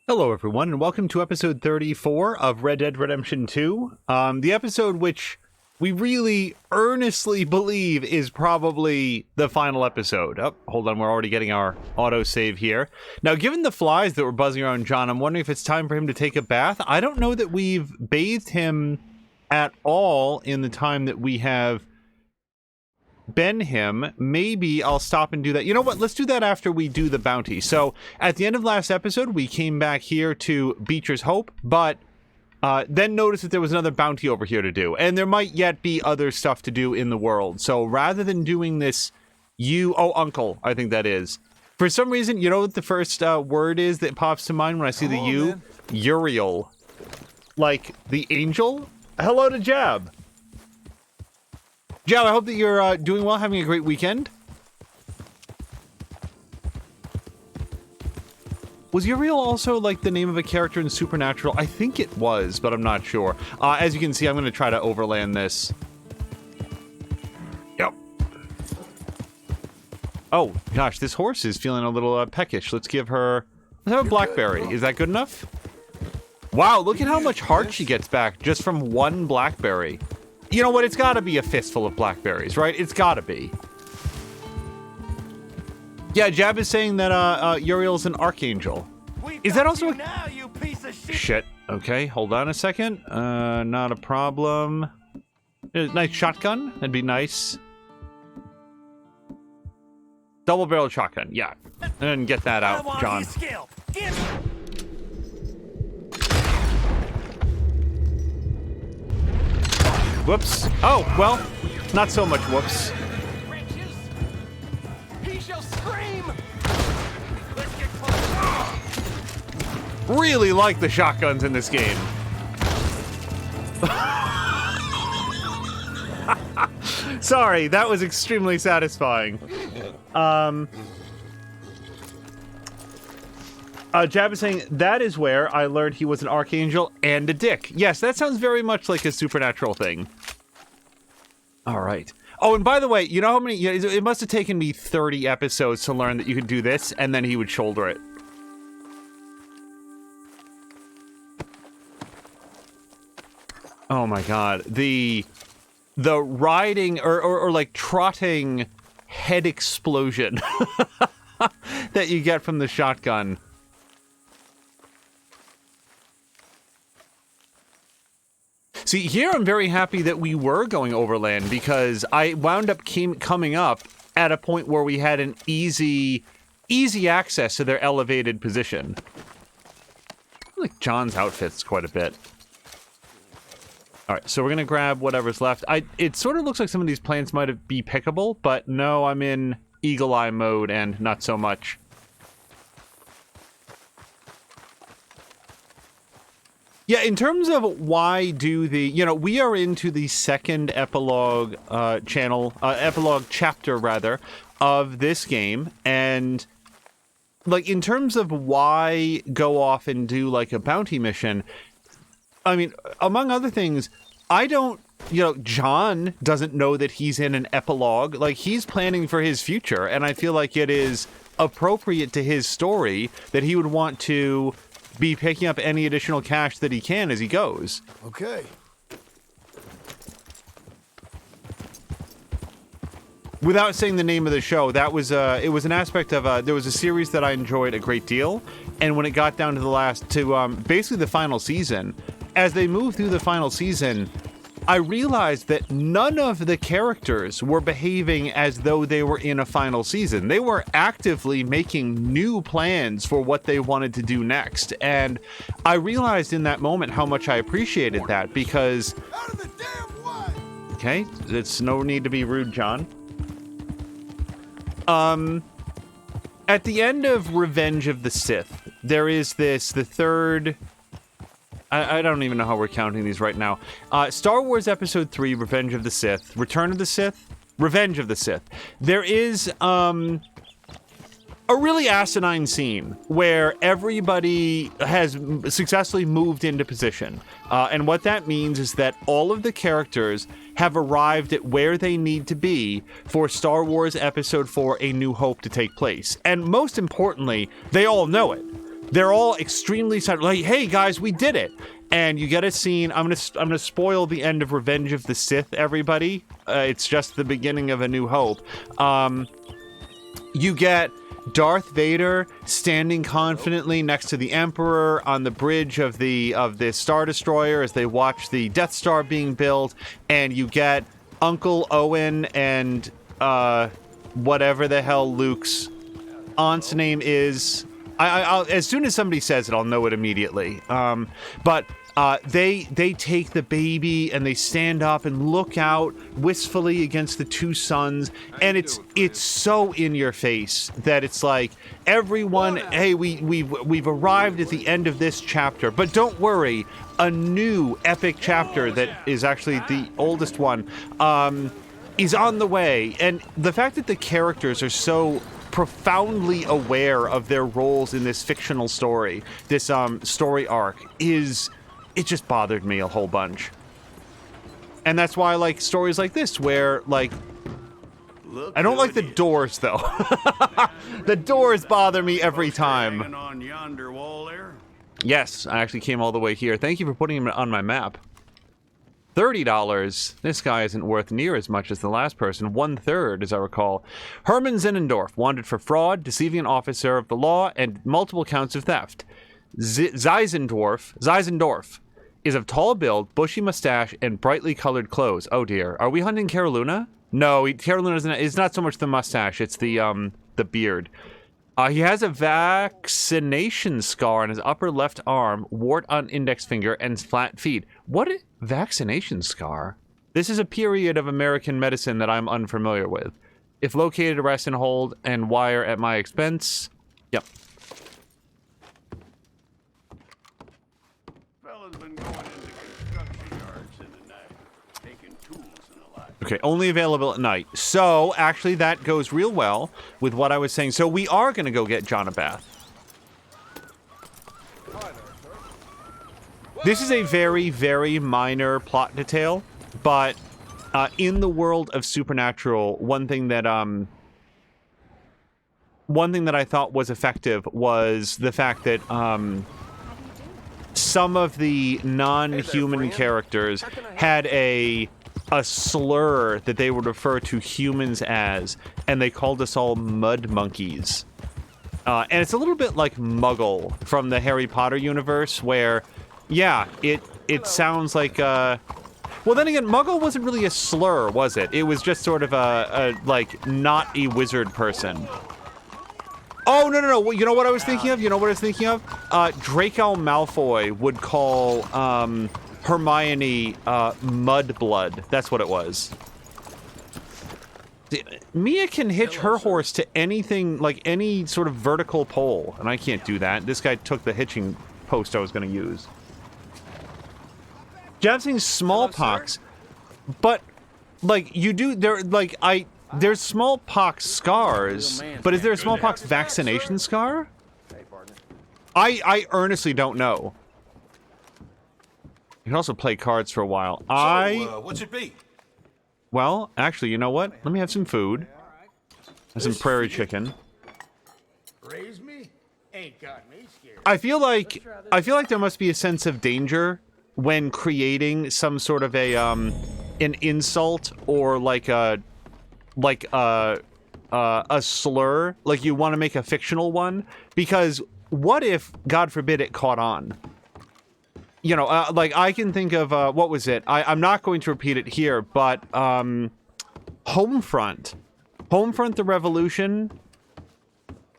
Hello, everyone, and welcome to episode 34 of Red Dead Redemption 2. The episode which we really earnestly believe is probably the final episode. Oh, hold on, we're already getting our autosave here. Now, given the flies that were buzzing around John, I'm wondering if it's time for him to take a bath. I don't know that we've bathed him at all in the time that we have been him. Maybe I'll stop and do that. You know what? Let's do that after we do the bounty. So at the end of last episode, we came back here to Beecher's Hope, but then noticed that there was another bounty over here to do. And there might yet be other stuff to do in the world. So rather than doing this, Uncle, I think that is. For some reason, you know what the first word is that pops to mind when I see the U? Man. Uriel. Like the angel? Hello to Jab. Jab, I hope that you're doing well, having a great weekend. Was Uriel also like the name of a character in Supernatural? I think it was, but I'm not sure. As you can see, I'm going to try to overland this. Yep. Oh, gosh, this horse is feeling a little peckish. Let's have a blackberry. Is that good enough? Wow, look at how much heart she gets back just from one blackberry. You know what? It's got to be a fistful of blackberries, right? It's got to be. Yeah, Jab is saying that Uriel's an archangel. Is that also a... Now, you piece of shit. Shit. Okay, hold on a second. Not a problem. Nice shotgun. That'd be nice. Double-barreled shotgun. Yeah. And get that out, John. Whoops. Oh, well, not so much whoops. He shall scream. Let's get close. Really like the shotguns in this game. Sorry, that was extremely satisfying. Jab is saying, that is where I learned he was an archangel and a dick. Yes, that sounds very much like a Supernatural thing. All right. Oh, and by the way, you know how many... It must have taken me 30 episodes to learn that you could do this, and then he would shoulder it. Oh my god. The riding, or like trotting head explosion that you get from the shotgun. See, here I'm very happy that we were going overland because I wound up coming up at a point where we had an easy access to their elevated position. I like John's outfits quite a bit. All right, so we're going to grab whatever's left. It sort of looks like some of these plants might be pickable, but no, I'm in eagle eye mode and not so much. Yeah, in terms of why do we are into the second epilogue epilogue chapter rather, of this game, and like in terms of why go off and do like a bounty mission, I mean, among other things, John doesn't know that he's in an epilogue, like he's planning for his future, and I feel like it is appropriate to his story that he would want to be picking up any additional cash that he can as he goes. Okay. Without saying the name of the show, that was it was an aspect of there was a series that I enjoyed a great deal, and when it got down to basically the final season, as they moved through the final season, I realized that none of the characters were behaving as though they were in a final season. They were actively making new plans for what they wanted to do next. And I realized in that moment how much I appreciated that because... Out of the damn way! Okay, it's no need to be rude, John. At the end of Revenge of the Sith, there is the third... I don't even know how we're counting these right now. Star Wars Episode 3, Revenge of the Sith. Return of the Sith? Revenge of the Sith. There is a really asinine scene where everybody has successfully moved into position. And what that means is that all of the characters have arrived at where they need to be for Star Wars Episode 4, A New Hope to take place. And most importantly, they all know it. they're all extremely excited, like, hey guys, we did it. And you get a scene. I'm gonna spoil the end of Revenge of the Sith, everybody. It's just the beginning of A New Hope. You get Darth Vader standing confidently next to the Emperor on the bridge of the Star Destroyer as they watch the Death Star being built, and you get Uncle Owen and whatever the hell Luke's aunt's name is. I'll as soon as somebody says it, I'll know it immediately. But they take the baby and they stand up and look out wistfully against the two suns, and it's so in your face that it's like, everyone, hey, we've arrived at the end of this chapter, but don't worry, a new epic chapter that is actually the oldest one is on the way. And the fact that the characters are so profoundly aware of their roles in this fictional story, this story arc, it just bothered me a whole bunch. And that's why I like stories like this, where, like, I don't like the doors, though. The doors bother me every time. On yonder wall there. Yes, I actually came all the way here. Thank you for putting him on my map. $30. This guy isn't worth near as much as the last person. 1/3, as I recall. Herman Zinendorf, wanted for fraud, deceiving an officer of the law, and multiple counts of theft. Zeisendorf is of tall build, bushy mustache, and brightly colored clothes. Oh dear. Are we hunting Caroluna? No, Caroluna is not so much the mustache, it's the beard. He has a vaccination scar on his upper left arm, wart on index finger, and flat feet. What a vaccination scar? This is a period of American medicine that I'm unfamiliar with. If located, arrest and hold and wire at my expense. Yep. Fella's been going into construction yards in the night, taking tools and the like. Okay, only available at night. So, actually, that goes real well with what I was saying. So, we are going to go get John a bath. This is a very, very minor plot detail, but in the world of Supernatural, one thing that I thought was effective was the fact that some of the non-human characters had a slur that they would refer to humans as, and they called us all mud monkeys. And it's a little bit like Muggle from the Harry Potter universe, where, yeah, it sounds like well, then again, Muggle wasn't really a slur, was it? It was just sort of like, not a wizard person. Oh, no. You know what I was thinking of? Draco Malfoy would call Hermione Mudblood. That's what it was. Mia can hitch her horse to anything, like any sort of vertical pole, and I can't do that. This guy took the hitching post I was going to use. Jabsing smallpox, but like you do there, like there's smallpox scars, but is there a smallpox vaccination scar? I earnestly don't know. You can also play cards for a while. What's it be? Well, actually, you know what? Let me have some food. And some prairie chicken. Raise me? Ain't got me scared. I feel like there must be a sense of danger when creating some sort of a an insult or like a slur, like you want to make a fictional one, because what if, God forbid, it caught on? You know, like I can think of what was it? I'm not going to repeat it here, but Homefront the Revolution.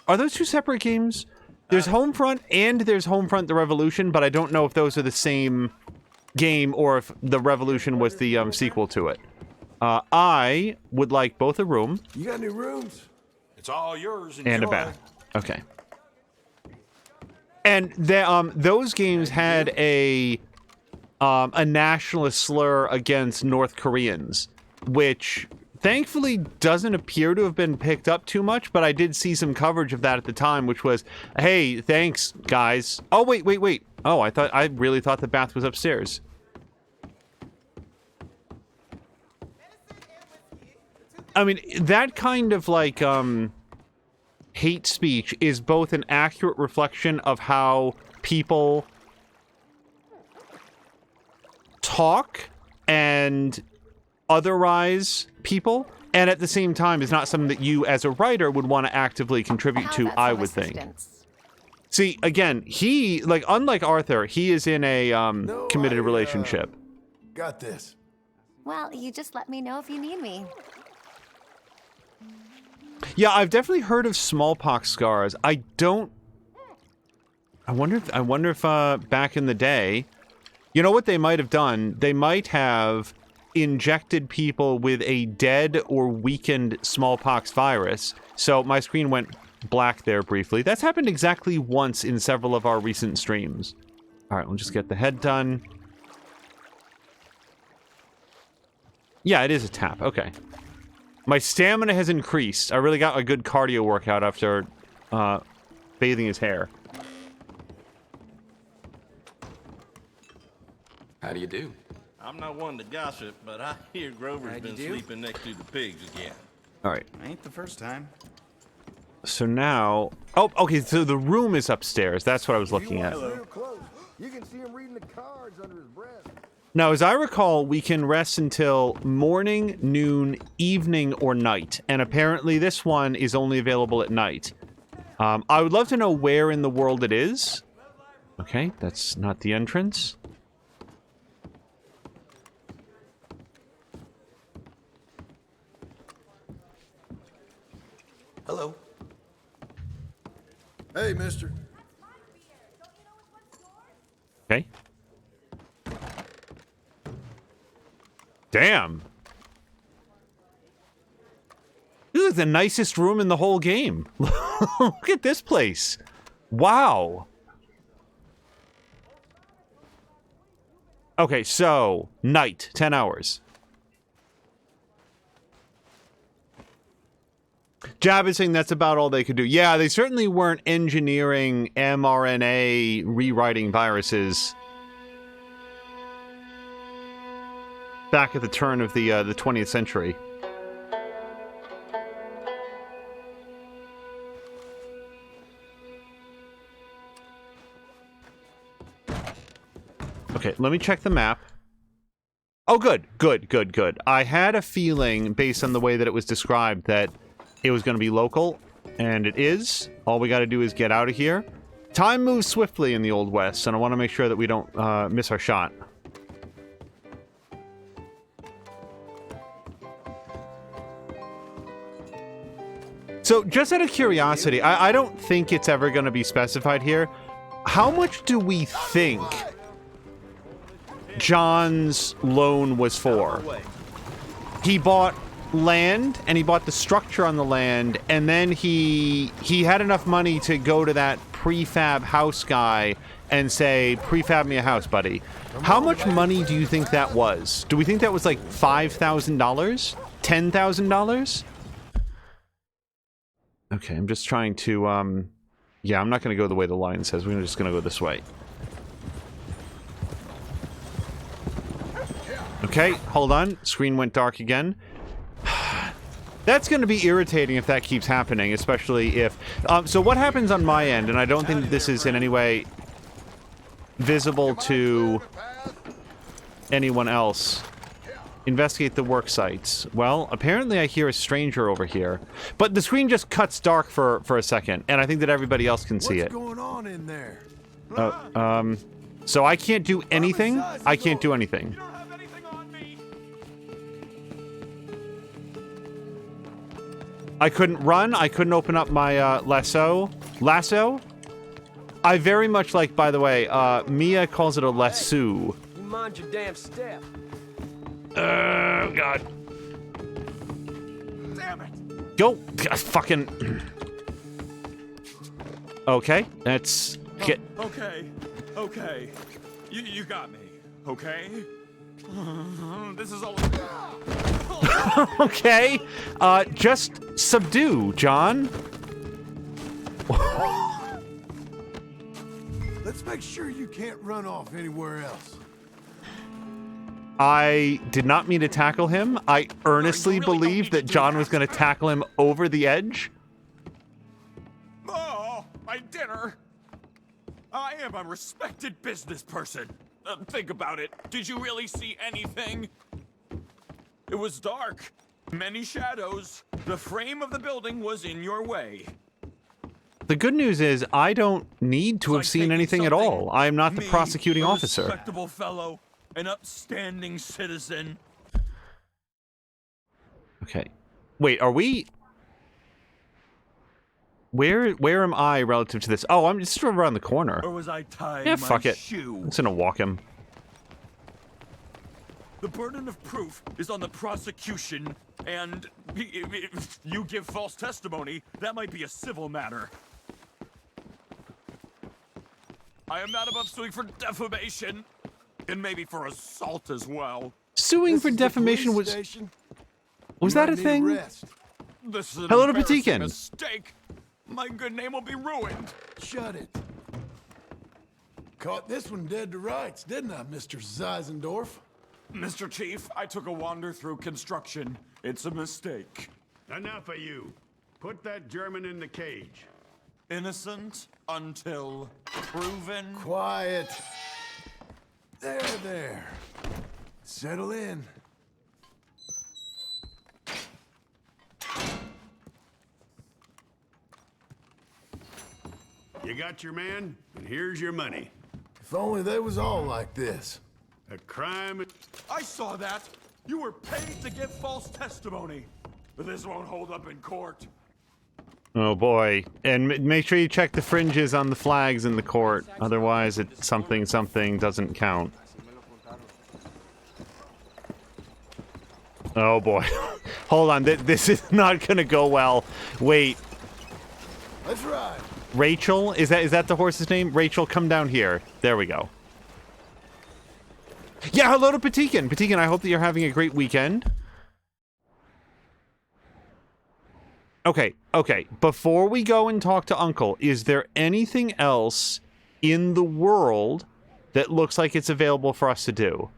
Are those two separate games? There's Homefront and there's Homefront the Revolution, but I don't know if those are the same game or if the Revolution was the sequel to it. I would like both a room. You got any rooms? It's all yours. And a bath. Okay. And those games had a nationalist slur against North Koreans, which thankfully doesn't appear to have been picked up too much, but I did see some coverage of that at the time, which was, hey, thanks, guys. Oh, wait. Oh, I really thought the bath was upstairs. I mean, that kind of like, hate speech is both an accurate reflection of how people talk and otherize people, and at the same time is not something that you as a writer would want to actively contribute to, I would think. See, again, he, like, unlike Arthur, he is in a committed relationship. Got this. Well, you just let me know if you need me. Yeah, I've definitely heard of smallpox scars. I wonder if back in the day, you know what they might have done? They might have injected people with a dead or weakened smallpox virus. So my screen went black there briefly. That's happened exactly once in several of our recent streams. All right, we'll just get the head done. Yeah, it is a tap. Okay. My stamina has increased. I really got a good cardio workout after bathing his hair. How do you do? I'm not one to gossip, but I hear Grover's been sleeping next to the pigs again. All right. Ain't the first time. So now... Oh, okay, so the room is upstairs. That's what I was looking at. Real close. You can see him reading the cards under his breath. Now, as I recall, we can rest until morning, noon, evening, or night. And apparently this one is only available at night. I would love to know where in the world it is. Okay, that's not the entrance. Hello. Hey, mister. Okay. Damn. This is the nicest room in the whole game. Look at this place. Wow. Okay, so night, 10 hours. Jab is saying that's about all they could do. Yeah, they certainly weren't engineering mRNA rewriting viruses back at the turn of the 20th century. Okay, let me check the map. Oh, good. I had a feeling, based on the way that it was described, that it was going to be local, and it is. All we got to do is get out of here. Time moves swiftly in the Old West, and I want to make sure that we don't miss our shot. So, just out of curiosity, I don't think it's ever going to be specified here. How much do we think John's loan was for? He bought land, and he bought the structure on the land, and then he had enough money to go to that prefab house guy and say, prefab me a house, buddy. How much money do you think that was? Do we think that was like $5,000? $10,000? Okay, I'm just trying to, yeah, I'm not going to go the way the line says. We're just going to go this way. Okay, hold on. Screen went dark again. That's going to be irritating if that keeps happening, especially if... so what happens on my end, and I don't think that this is in any way visible to anyone else. Investigate the work sites. Well, apparently I hear a stranger over here. But the screen just cuts dark for a second, and I think that everybody else can see it. What's going on in there? So I can't do anything? I can't do anything. I couldn't run. I couldn't open up my lasso. Lasso? I very much like, by the way, Mia calls it a lasso. You mind your damn step. Oh, God. Damn it. Go. Fucking. Okay, let's get. Okay. You got me. Okay. This is all. Okay. Just subdue, John. Let's make sure you can't run off anywhere else. I did not mean to tackle him. I earnestly believed that John was going to tackle him over the edge. my dinner. I am a respected business person. Think about it. Did you really see anything? It was dark. Many shadows. The frame of the building was in your way. The good news is I don't need to have Like seen taking anything at something, all. I am not the me, prosecuting a officer. respectable fellow, an upstanding citizen. Okay. Wait, are we... Where am I relative to this? Oh, I'm just around the corner. Or was I tying Yeah, my fuck it. shoe? I'm just gonna walk him. The burden of proof is on the prosecution, and if you give false testimony, that might be a civil matter. I am not above suing for defamation, and maybe for assault as well. Suing for defamation was... Was that a thing? This is an Hello to embarrassing Patikin. mistake. My good name will be ruined. Shut it. Caught this one dead to rights, didn't I, Mr. Zeisendorf? Mr. Chief, I took a wander through construction. It's a mistake. Enough of you. Put that German in the cage. Innocent until proven. Quiet. There. Settle in. You got your man, and here's your money. If only they was all like this. A crime... I saw that. You were paid to give false testimony. But this won't hold up in court. Oh boy. And make sure you check the fringes on the flags in the court. Otherwise, something doesn't count. Oh boy. Hold on. This is not gonna go well. Wait. Let's ride. Rachel? Is that the horse's name? Rachel, come down here. There we go. Yeah, hello to Patikin. Patikin, I hope that you're having a great weekend. Okay. Before we go and talk to Uncle, is there anything else in the world that looks like it's available for us to do?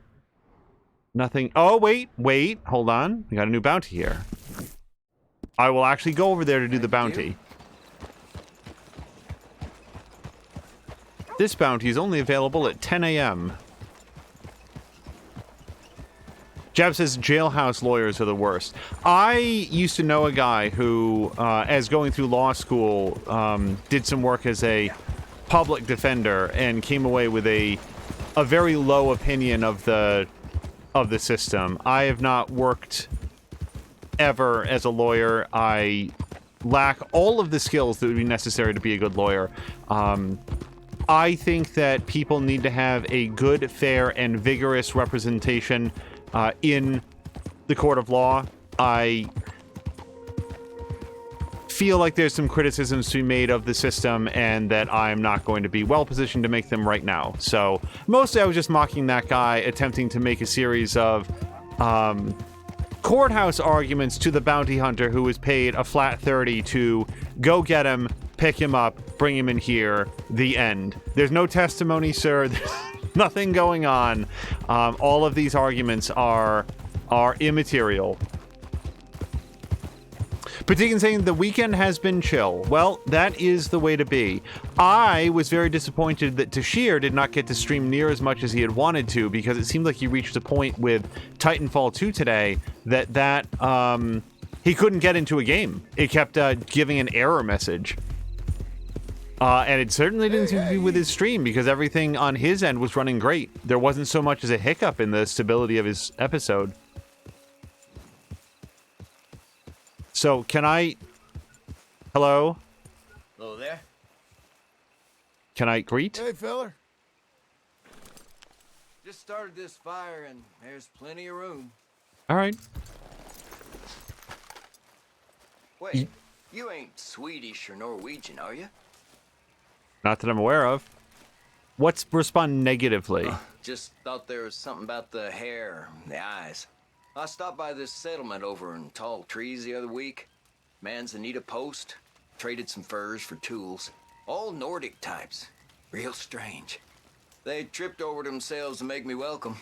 Nothing. Oh, wait. Hold on. We got a new bounty here. I will actually go over there to do the bounty. This bounty is only available at 10 a.m. Jab says jailhouse lawyers are the worst. I used to know a guy who, as going through law school, did some work as a public defender and came away with a very low opinion of the system. I have not worked ever as a lawyer. I lack all of the skills that would be necessary to be a good lawyer. I think that people need to have a good, fair, and vigorous representation in the court of law. I feel like there's some criticisms to be made of the system and that I'm not going to be well positioned to make them right now. So mostly I was just mocking that guy, attempting to make a series of courthouse arguments to the bounty hunter who was paid a flat 30 to go get him, pick him up, bring him in here, the end. There's no testimony, sir. There's nothing going on. All of these arguments are immaterial. Patikin saying the weekend has been chill. Well, that is the way to be. I was very disappointed that Tashir did not get to stream near as much as he had wanted to, because it seemed like he reached a point with Titanfall 2 today that he couldn't get into a game. It kept giving an error message. And it certainly didn't seem to be with his stream, because everything on his end was running great. There wasn't so much as a hiccup in the stability of his episode. So, can I... Hello? Hello there. Can I greet? Hey, feller. Just started this fire and there's plenty of room. All right. Wait, you ain't Swedish or Norwegian, are you? Not that I'm aware of. What's respond negatively? Just thought there was something about the hair, the eyes. I stopped by this settlement over in Tall Trees the other week. Man's in need of post. Traded some furs for tools. All Nordic types. Real strange. They tripped over themselves to make me welcome.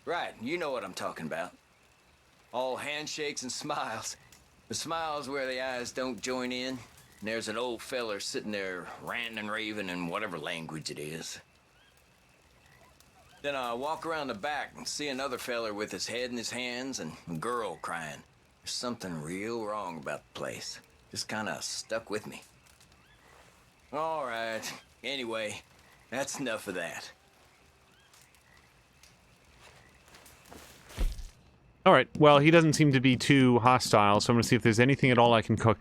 Right, you know what I'm talking about. All handshakes and smiles. The smiles where the eyes don't join in. and there's an old feller sitting there ranting and raving in whatever language it is. Then I walk around the back and see another feller with his head in his hands and a girl crying. There's something real wrong about the place. Just kind of stuck with me. All right. Anyway, that's enough of that. All right. Well, he doesn't seem to be too hostile, so I'm going to see if there's anything at all I can cook.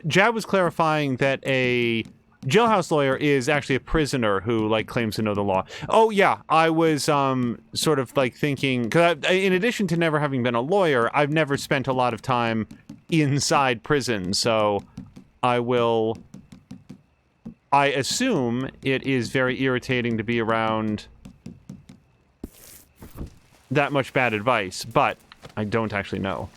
Jad was clarifying that a jailhouse lawyer is actually a prisoner who, like, claims to know the law. Oh, yeah. I was sort of, like, thinking... Because in addition to never having been a lawyer, I've never spent a lot of time inside prison, so I assume it is very irritating to be around that much bad advice, but I don't actually know.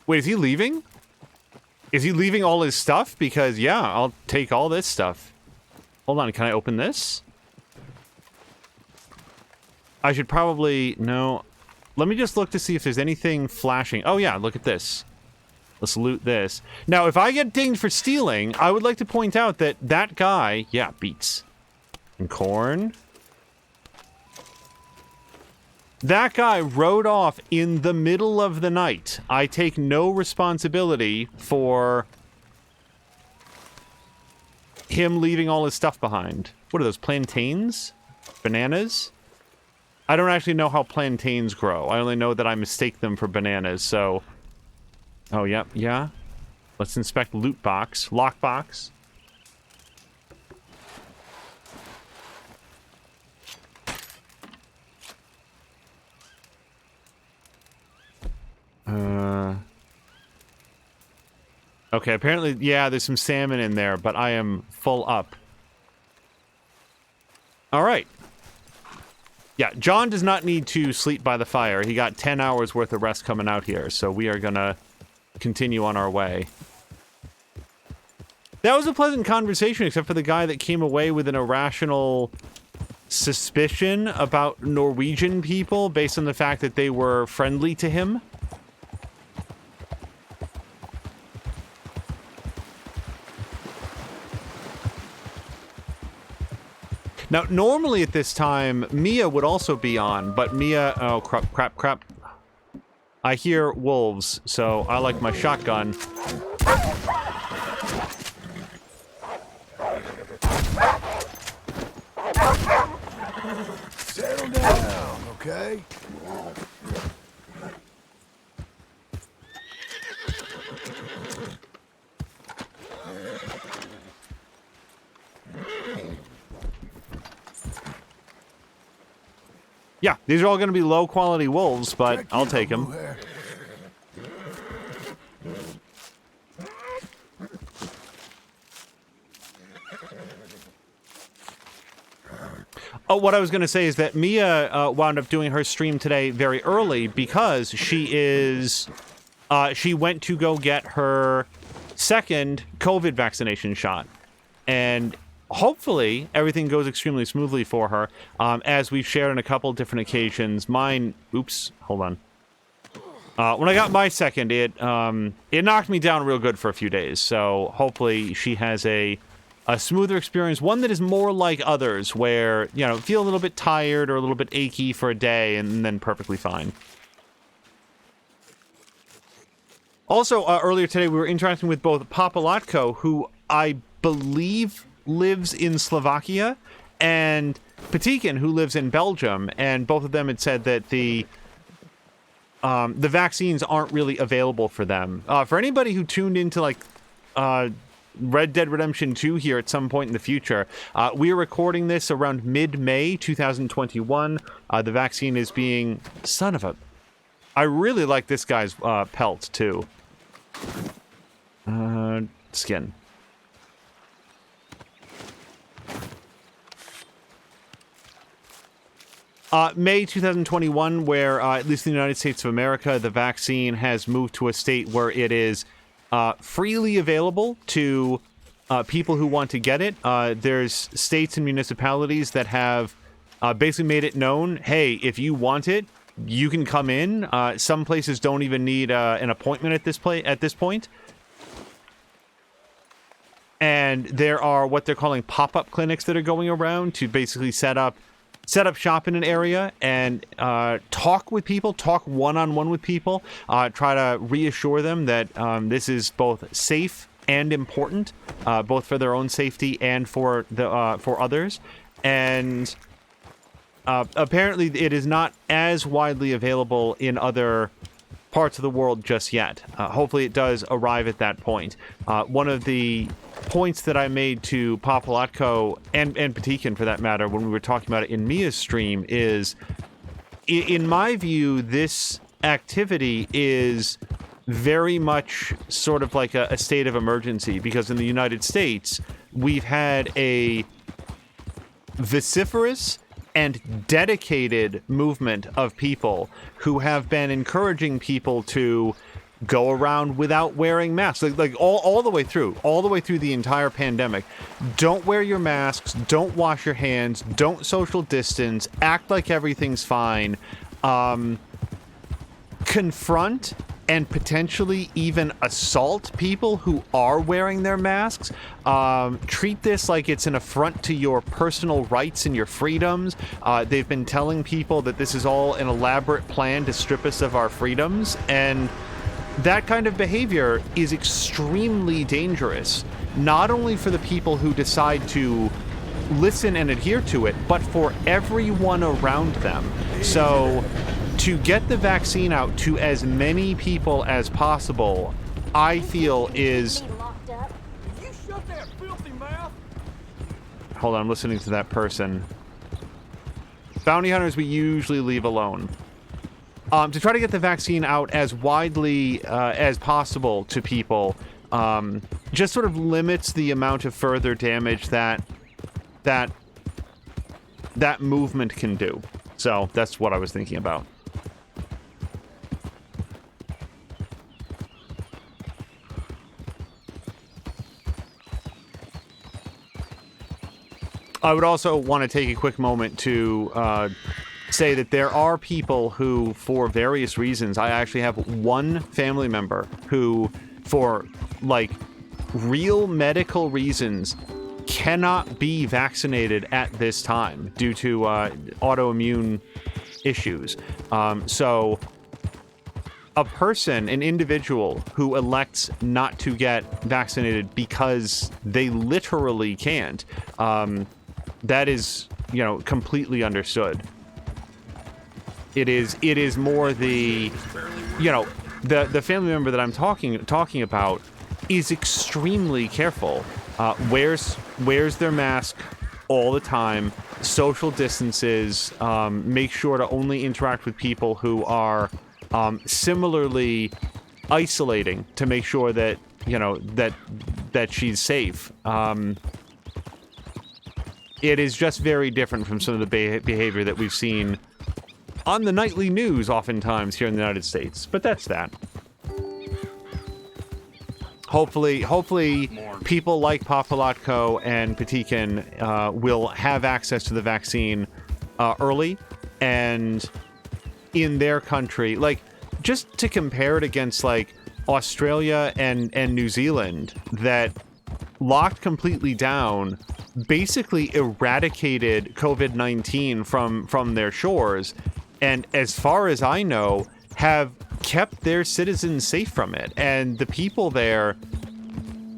Wait, is he leaving? Is he leaving all his stuff? Because, yeah, I'll take all this stuff. Hold on, can I open this? I should probably... No. Let me just look to see if there's anything flashing. Oh, yeah, look at this. Let's loot this. Now, if I get dinged for stealing, I would like to point out that that guy... Yeah, beets. And corn... That guy rode off in the middle of the night. I take no responsibility for him leaving all his stuff behind. What are those, plantains? Bananas? I don't actually know how plantains grow. I only know that I mistake them for bananas, so... Oh, yep, yeah. Let's inspect loot box. Lockbox. Okay, apparently, yeah, there's some salmon in there, but I am full up. All right. Yeah, John does not need to sleep by the fire. He got 10 hours worth of rest coming out here, so we are gonna continue on our way. That was a pleasant conversation, except for the guy that came away with an irrational suspicion about Norwegian people based on the fact that they were friendly to him. Now, normally at this time, Mia would also be on, but Mia... Oh, crap. I hear wolves, so I like my shotgun. Settle down, okay? Yeah, these are all going to be low-quality wolves, but I'll take them. Oh, what I was going to say is that Mia wound up doing her stream today very early because she went to go get her second COVID vaccination shot. And hopefully everything goes extremely smoothly for her. As we've shared on a couple different occasions, mine... Oops, hold on. When I got my second, it knocked me down real good for a few days. So hopefully she has a smoother experience, one that is more like others, where, you know, feel a little bit tired or a little bit achy for a day and then perfectly fine. Also, earlier today, we were interacting with both Papalatko, who I believe lives in Slovakia, and Patikin, who lives in Belgium, and both of them had said that the vaccines aren't really available for them. For anybody who tuned into, like, Red Dead Redemption 2 here at some point in the future, we are recording this around mid-May 2021. The vaccine is being... Son of a... I really like this guy's pelt, too. Skin. May 2021, where, at least in the United States of America, the vaccine has moved to a state where it is freely available to people who want to get it. There's states and municipalities that have basically made it known, hey, if you want it, you can come in. Some places don't even need an appointment at this point. And there are what they're calling pop-up clinics that are going around to basically set up shop in an area and talk with people, talk one-on-one with people, try to reassure them that this is both safe and important, both for their own safety and for others. And apparently it is not as widely available in other parts of the world just yet. Hopefully it does arrive at that point. One of the points that I made to Papalatko and Patikin, for that matter, when we were talking about it in Mia's stream is, in my view, this activity is very much sort of like a state of emergency, because in the United States, we've had a vociferous and dedicated movement of people who have been encouraging people to go around without wearing masks, like all the way through the entire pandemic. Don't wear your masks, don't wash your hands, don't social distance, act like everything's fine, confront and potentially even assault people who are wearing their masks. Treat this like it's an affront to your personal rights and your freedoms. They've been telling people that this is all an elaborate plan to strip us of our freedoms, and that kind of behavior is extremely dangerous, not only for the people who decide to listen and adhere to it, but for everyone around them. So to get the vaccine out to as many people as possible, I feel is... You shut that filthy mouth! Hold on, I'm listening to that person. Bounty hunters we usually leave alone. To try to get the vaccine out as widely as possible to people, just sort of limits the amount of further damage that movement can do. So that's what I was thinking about. I would also want to take a quick moment to say that there are people who, for various reasons, I actually have one family member who, for like real medical reasons, cannot be vaccinated at this time due to autoimmune issues. So a person, an individual who elects not to get vaccinated because they literally can't, that is, you know, completely understood. It is more the, you know, the family member that I'm talking about is extremely careful. Wears their mask all the time, social distances, make sure to only interact with people who are similarly isolating to make sure that, you know, that she's safe. It is just very different from some of the behavior that we've seen on the nightly news oftentimes here in the United States. But that's that. Hopefully people like Papalatko and Patikin will have access to the vaccine early, and in their country, like, just to compare it against like Australia and New Zealand that locked completely down, basically eradicated COVID-19 from their shores, and as far as I know, have kept their citizens safe from it, and the people there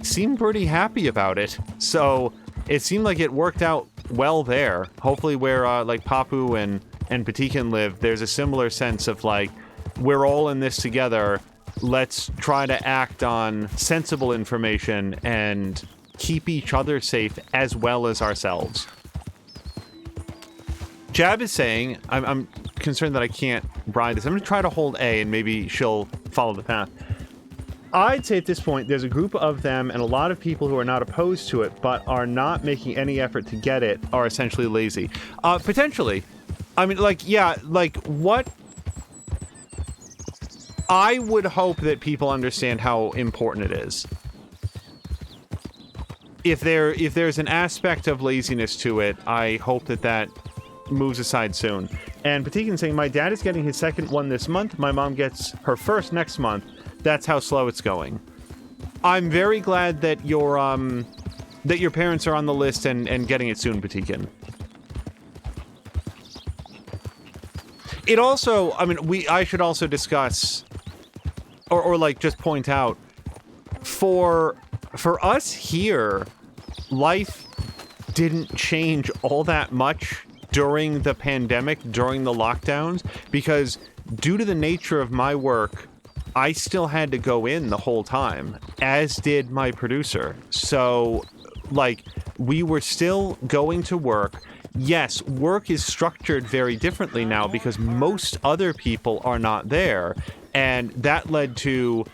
seem pretty happy about it. So it seemed like it worked out well there. Hopefully where like Papu and Patikin live, there's a similar sense of like, we're all in this together, let's try to act on sensible information and keep each other safe as well as ourselves. Jab is saying, I'm concerned that I can't ride this. I'm going to try to hold A and maybe she'll follow the path. I'd say at this point, there's a group of them and a lot of people who are not opposed to it, but are not making any effort to get it, are essentially lazy. Potentially. I mean, like, yeah, like, what... I would hope that people understand how important it is. If there's an aspect of laziness to it, I hope that moves aside soon. And Patikin saying, my dad is getting his second one this month. My mom gets her first next month. That's how slow it's going. I'm very glad that your parents are on the list and getting it soon, Patikin. It also, I mean, I should also discuss, or like just point out, for us here, life didn't change all that much during the pandemic, during the lockdowns, because due to the nature of my work, I still had to go in the whole time, as did my producer. So, like, we were still going to work. Yes, work is structured very differently now because most other people are not there, and that led to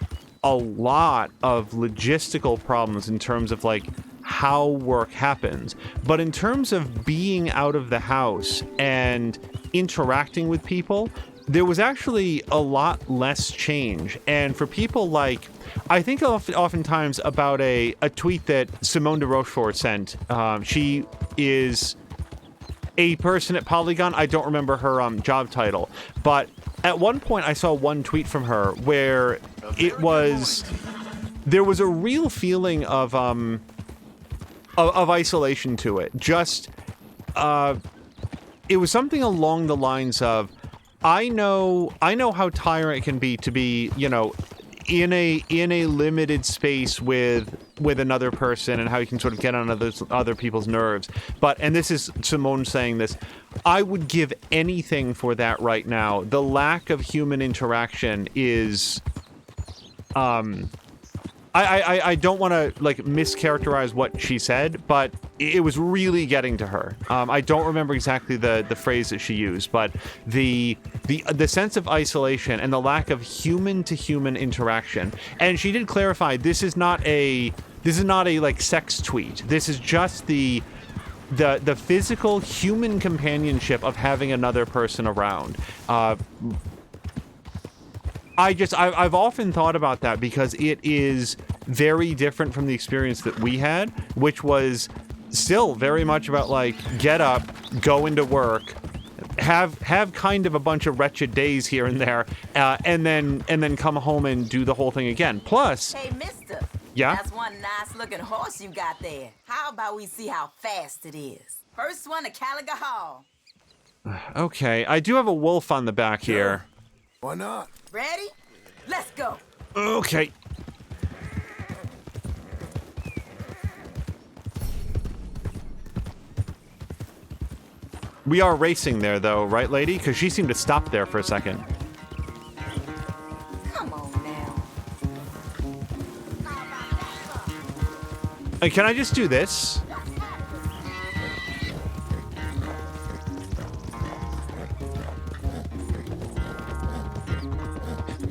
a lot of logistical problems in terms of, like, how work happens. But in terms of being out of the house and interacting with people, there was actually a lot less change. And for people like, I think oftentimes about a tweet that Simone de Rochefort sent. She is a person at Polygon. I don't remember her job title, but at one point I saw one tweet from her where there was a real feeling of isolation to it. Just it was something along the lines of, I know how tiring it can be to be, you know, in a limited space with another person, and how you can sort of get on other people's nerves. But, and this is Simone saying this, I would give anything for that right now. The lack of human interaction is, I don't want to, like, mischaracterize what she said, but it was really getting to her. I don't remember exactly the phrase that she used, but the sense of isolation and the lack of human-to-human interaction. And she did clarify, this is not a like sex tweet. This is just the physical human companionship of having another person around. I've often thought about that because it is very different from the experience that we had, which was still very much about, like, get up, go into work, have kind of a bunch of wretched days here and there, and then come home and do the whole thing again. Plus, hey, mister. Yeah? That's one nice-looking horse you got there. How about we see how fast it is? First one to Caliga Hall. Okay, I do have a wolf on the back here. Why not? Ready? Let's go. Okay. We are racing there, though, right, lady? Because she seemed to stop there for a second. Come on now. And can I just do this?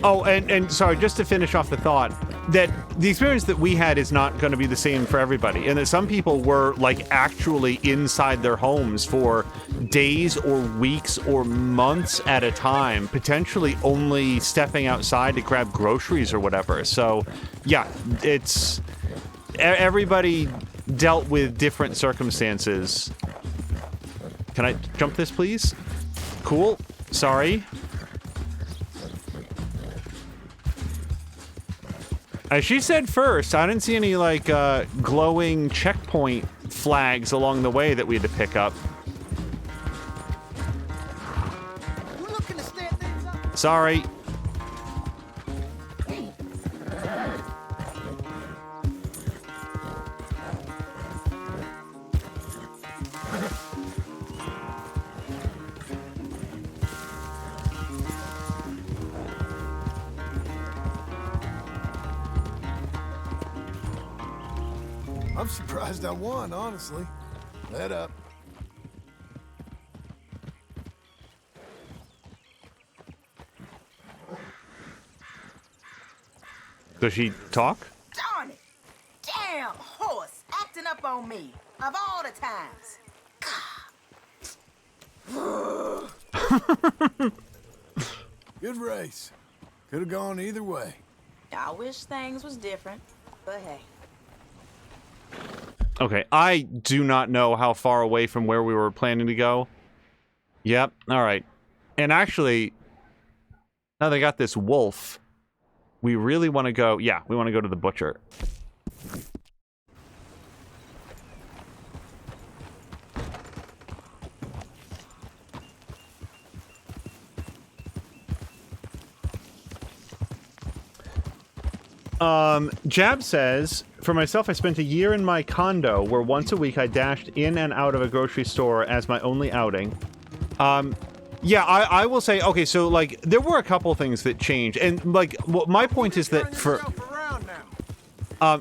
Oh, and sorry, just to finish off the thought, that the experience that we had is not going to be the same for everybody, and that some people were, like, actually inside their homes for days or weeks or months at a time, potentially only stepping outside to grab groceries or whatever. So, yeah, it's... everybody dealt with different circumstances. Can I jump this, please? Cool. Sorry. As she said first, I didn't see any, like, glowing checkpoint flags along the way that we had to pick up. Sorry. I'm surprised I won, honestly. Let up. Does she talk? Darn it. Damn horse acting up on me. Of all the times. Good race. Could have gone either way. I wish things was different, but hey. Okay, I do not know how far away from where we were planning to go. Yep, alright. And actually, now they got this wolf, we really want to go... Yeah, we want to go to the butcher. Jab says, for myself, I spent a year in my condo where once a week I dashed in and out of a grocery store as my only outing. Yeah, I will say, okay, so, like, there were a couple things that changed. And, like, well, my point is that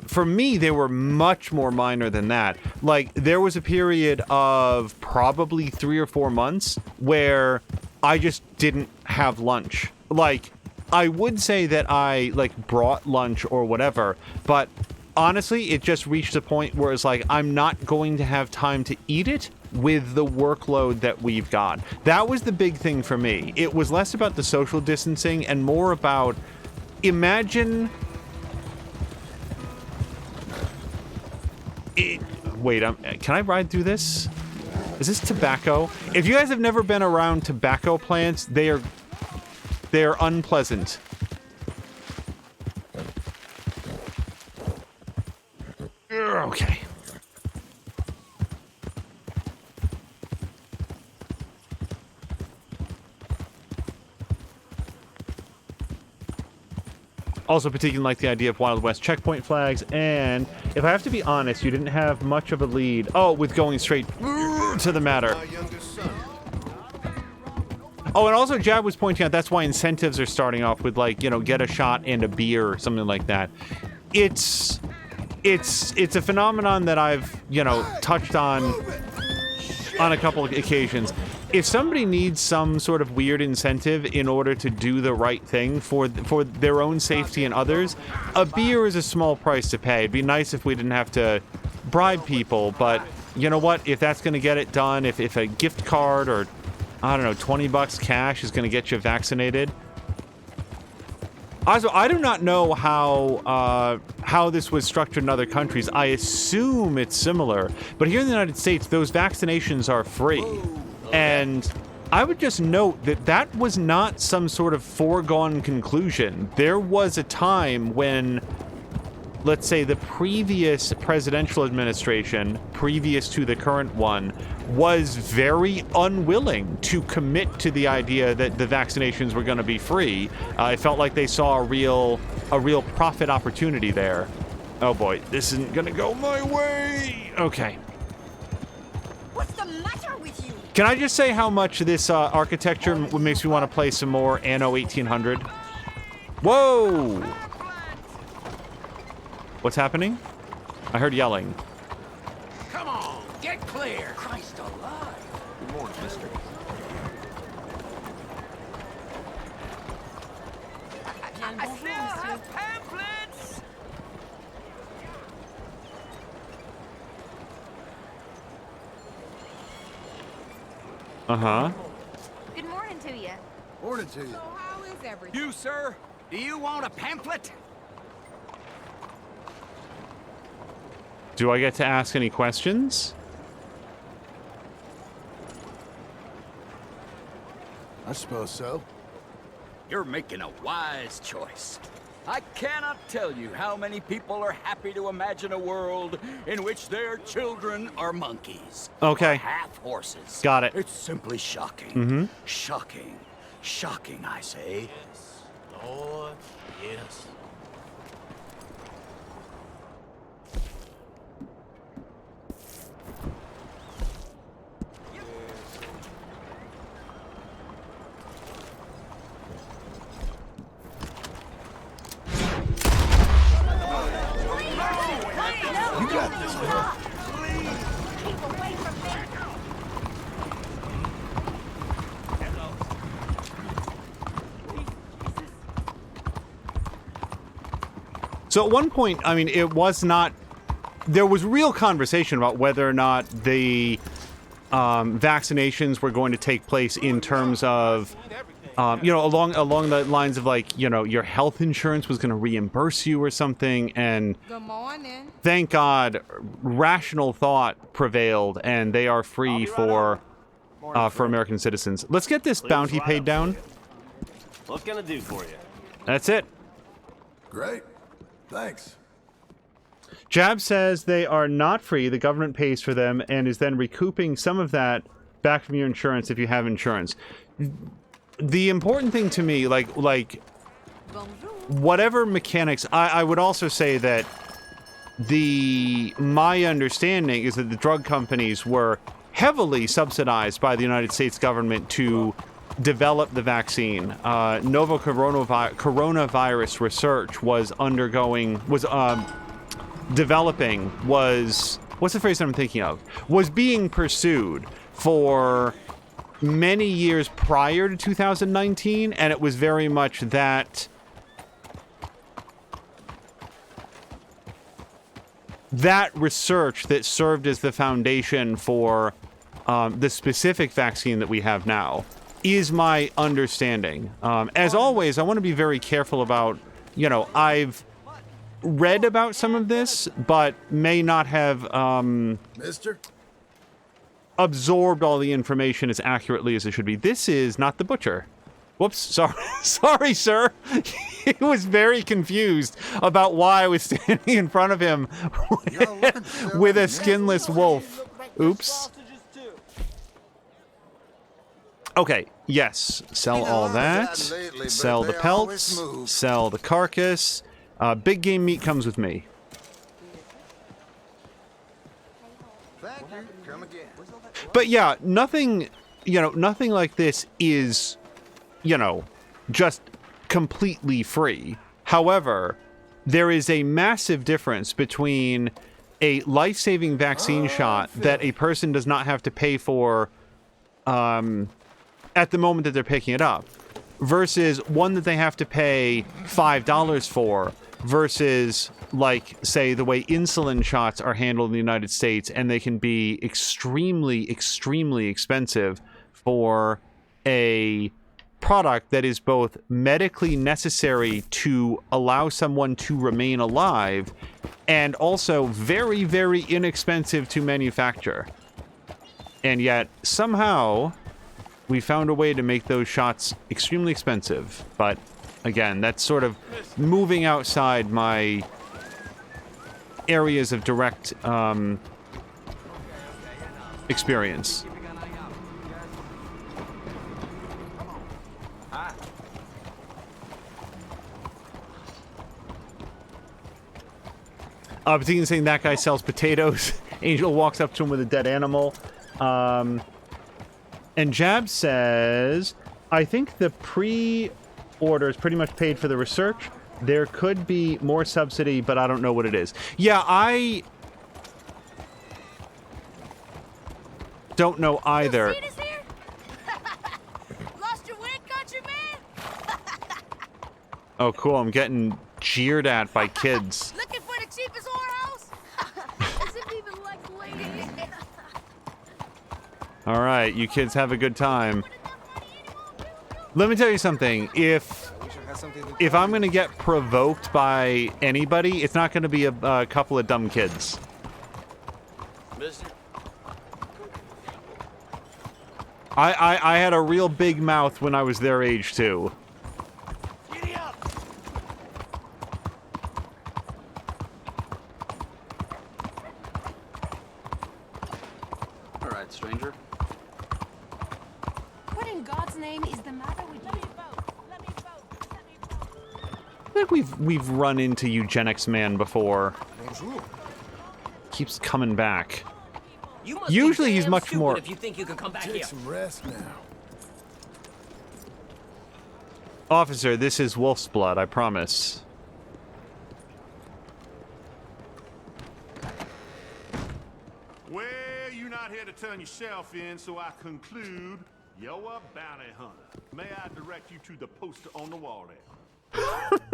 for me, they were much more minor than that. Like, there was a period of probably 3 or 4 months where I just didn't have lunch. Like, I would say that I, like, brought lunch or whatever, but honestly, it just reached a point where it's like, I'm not going to have time to eat it with the workload that we've got. That was the big thing for me. It was less about the social distancing and more about, imagine... Wait, can I ride through this? Is this tobacco? If you guys have never been around tobacco plants, they are unpleasant. Okay. Also particularly like the idea of Wild West checkpoint flags, and if I have to be honest, you didn't have much of a lead. Oh, with going straight to the matter. Oh, and also Jab was pointing out that's why incentives are starting off with, like, you know, get a shot and a beer or something like that. It's a phenomenon that I've, you know, touched on a couple of occasions. If somebody needs some sort of weird incentive in order to do the right thing for their own safety and others, a beer is a small price to pay. It'd be nice if we didn't have to bribe people, but you know what? If that's going to get it done, if a gift card or, I don't know, 20 bucks cash is going to get you vaccinated. Also, I do not know how this was structured in other countries. I assume it's similar, but here in the United States, those vaccinations are free. And I would just note that that was not some sort of foregone conclusion. There was a time when, let's say, the previous presidential administration, previous to the current one, was very unwilling to commit to the idea that the vaccinations were going to be free. It felt like they saw a real profit opportunity there. Oh boy, this isn't going to go my way. Okay. What's the matter with you? Can I just say how much this architecture makes me want to play some more Anno 1800? Whoa! What's happening? I heard yelling. Come on, get clear. Christ alive. Good morning, mister. I still have pamphlets. Uh-huh. Good morning to you. Morning to you. So how is everything? You, sir, do you want a pamphlet? Do I get to ask any questions? I suppose so. You're making a wise choice. I cannot tell you how many people are happy to imagine a world in which their children are monkeys. Okay. Or half horses. Got it. It's simply shocking. Mm-hmm. Shocking. Shocking, I say. Yes, Lord, yes. You got this, man. So at one point, I mean, it was not... There was real conversation about whether or not the vaccinations were going to take place in terms of, you know, along the lines of, like, you know, your health insurance was going to reimburse you or something. And Good morning. thank God, rational thought prevailed, and they are free for for American citizens. Let's get this bounty paid down. What can I do for you? That's it. Great. Thanks. Jab says they are not free. The government pays for them and is then recouping some of that back from your insurance if you have insurance. The important thing to me, like whatever mechanics, I would also say that my understanding is that the drug companies were heavily subsidized by the United States government to develop the vaccine. Novel coronavirus research was developing, what's the phrase I'm thinking of? Was being pursued for many years prior to 2019, and it was very much that research that served as the foundation for the specific vaccine that we have now, is my understanding. As always, I want to be very careful about, I've read about some of this, but may not have Mister? absorbed all the information as accurately as it should be. This is not the butcher. Whoops, sorry, sir. He was very confused about why I was standing in front of him with a skinless wolf. Oops. Okay, yes. Sell all that. Sell the pelts. Sell the carcass. Big game meat comes with me. Thank you. Come again. But yeah, nothing like this is, just completely free. However, there is a massive difference between a life-saving vaccine shot that a person does not have to pay for at the moment that they're picking it up, versus one that they have to pay $5 for, versus, like, say, the way insulin shots are handled in the United States, and they can be extremely, extremely expensive for a product that is both medically necessary to allow someone to remain alive and also very, very inexpensive to manufacture. And yet, somehow, we found a way to make those shots extremely expensive. But, again, that's sort of moving outside my areas of direct experience. Bettina saying that guy sells potatoes. Angel walks up to him with a dead animal. And Jab says, I think the pre-order is pretty much paid for the research. There could be more subsidy, but I don't know what it is. Yeah, I don't know either. Lost your wig, countryman? Oh, cool. I'm getting jeered at by kids. Looking for the cheapest whorehouse? Is it even like ladies? All right, you kids have a good time. Let me tell you something. If I'm going to get provoked by anybody, it's not going to be a couple of dumb kids. Mister? I had a real big mouth when I was their age, too. Giddy up! All right, stranger. What in God's name is the matter with you? I think we've run into Eugenics Man before. Keeps coming back. Usually he's much more. If you think you can come back Take here. some rest now. Officer, this is wolf's blood, I promise. Well, you're not here to turn yourself in, so I conclude you're a bounty hunter. May I direct you to the poster on the wall there? I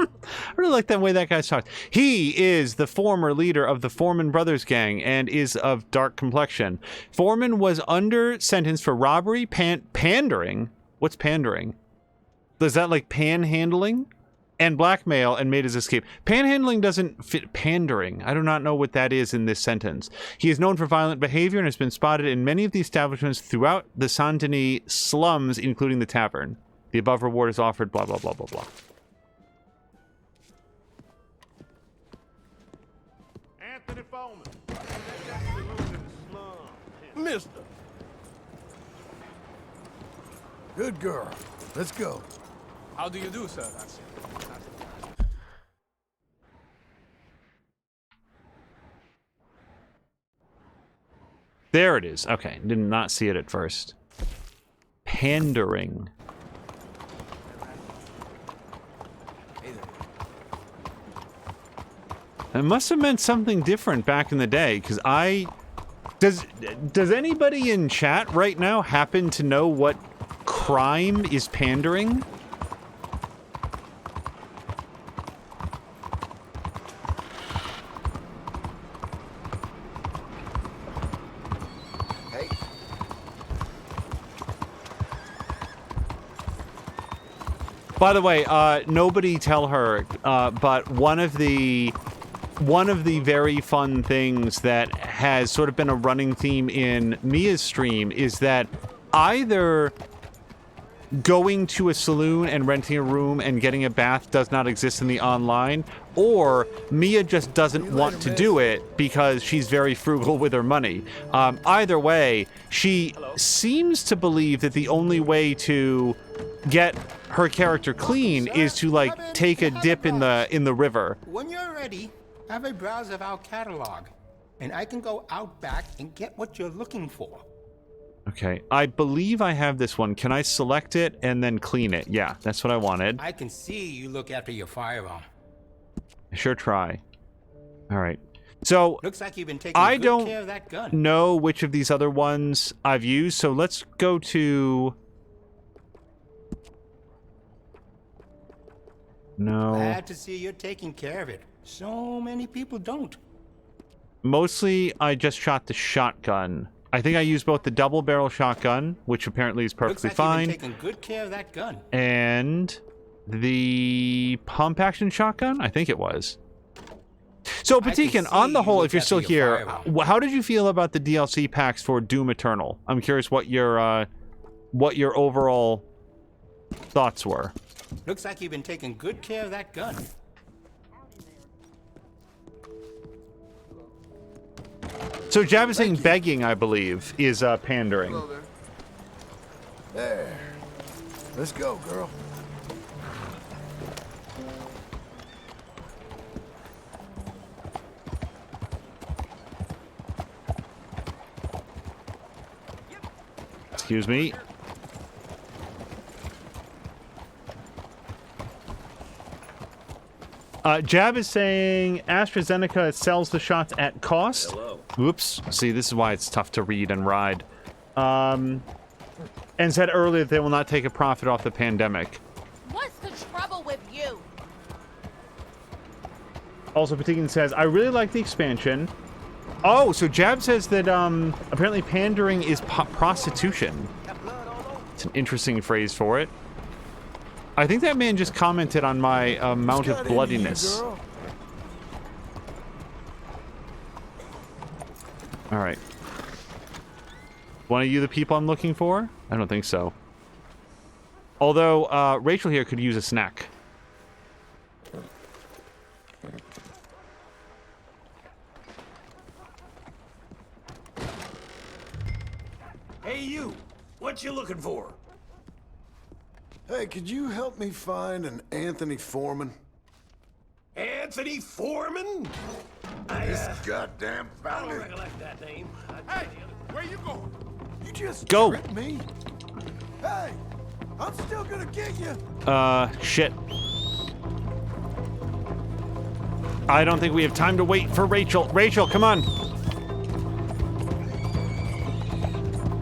really like that way that guy's talked. He is the former leader of the Foreman Brothers gang and is of dark complexion. Foreman was under sentence for robbery, pandering. What's pandering? Is that like panhandling? and blackmail and made his escape. Panhandling doesn't fit pandering. I do not know what that is in this sentence. He is known for violent behavior and has been spotted in many of the establishments throughout the Saint-Denis slums, including the tavern. The above reward is offered, blah, blah, blah, blah, blah. Anthony Foreman. Mister. Good girl. Let's go. How do you do, sir? There it is. Okay, did not see it at first. Pandering. It must have meant something different back in the day, because does anybody in chat right now happen to know what crime is pandering? Hey. By the way, nobody tell her, but one of the very fun things that has sort of been a running theme in Mia's stream is that either going to a saloon and renting a room and getting a bath does not exist in the online, or Mia just doesn't want to do it because she's very frugal with her money. Either way, she seems to believe that the only way to get her character clean is to, like, take a dip in the river. When you're ready, have a browse of our catalog, and I can go out back and get what you're looking for. Okay, I believe I have this one. Can I select it and then clean it? Yeah, that's what I wanted. I can see you look after your firearm. Sure try. All right. So, looks like you've been taking I good don't care of that gun. know which of these other ones I've used, so let's go to... No. Glad to see you're taking care of it. So many people don't. Mostly, I just shot the shotgun. I think I used both the double-barrel shotgun, which apparently is perfectly looks like fine, you've been taking good care of that gun. and the pump-action shotgun? I think it was. So, Patikin, on the whole, if you're still here, how did you feel about the DLC packs for Doom Eternal? I'm curious what your overall thoughts were. Looks like you've been taking good care of that gun. So Jab is saying begging, I believe, is pandering. There. Let's go, girl. Excuse me. Jab is saying AstraZeneca sells the shots at cost. Hello. Oops. See, this is why it's tough to read and ride. And said earlier that they will not take a profit off the pandemic. What's the trouble with you? Also, Patikin says, I really like the expansion. Oh, so Jab says that apparently pandering is prostitution. It's an interesting phrase for it. I think that man just commented on my amount of bloodiness. All right. One of you the people I'm looking for? I don't think so. Although, Rachel here could use a snack. Hey, you. What you looking for? Hey, could you help me find an Anthony Foreman? Anthony Foreman? This goddamn I don't bounty. recollect that name. Hey, where you going? You just Go. tricked me. Hey, I'm still gonna get you. Shit. I don't think we have time to wait for Rachel. Rachel, come on.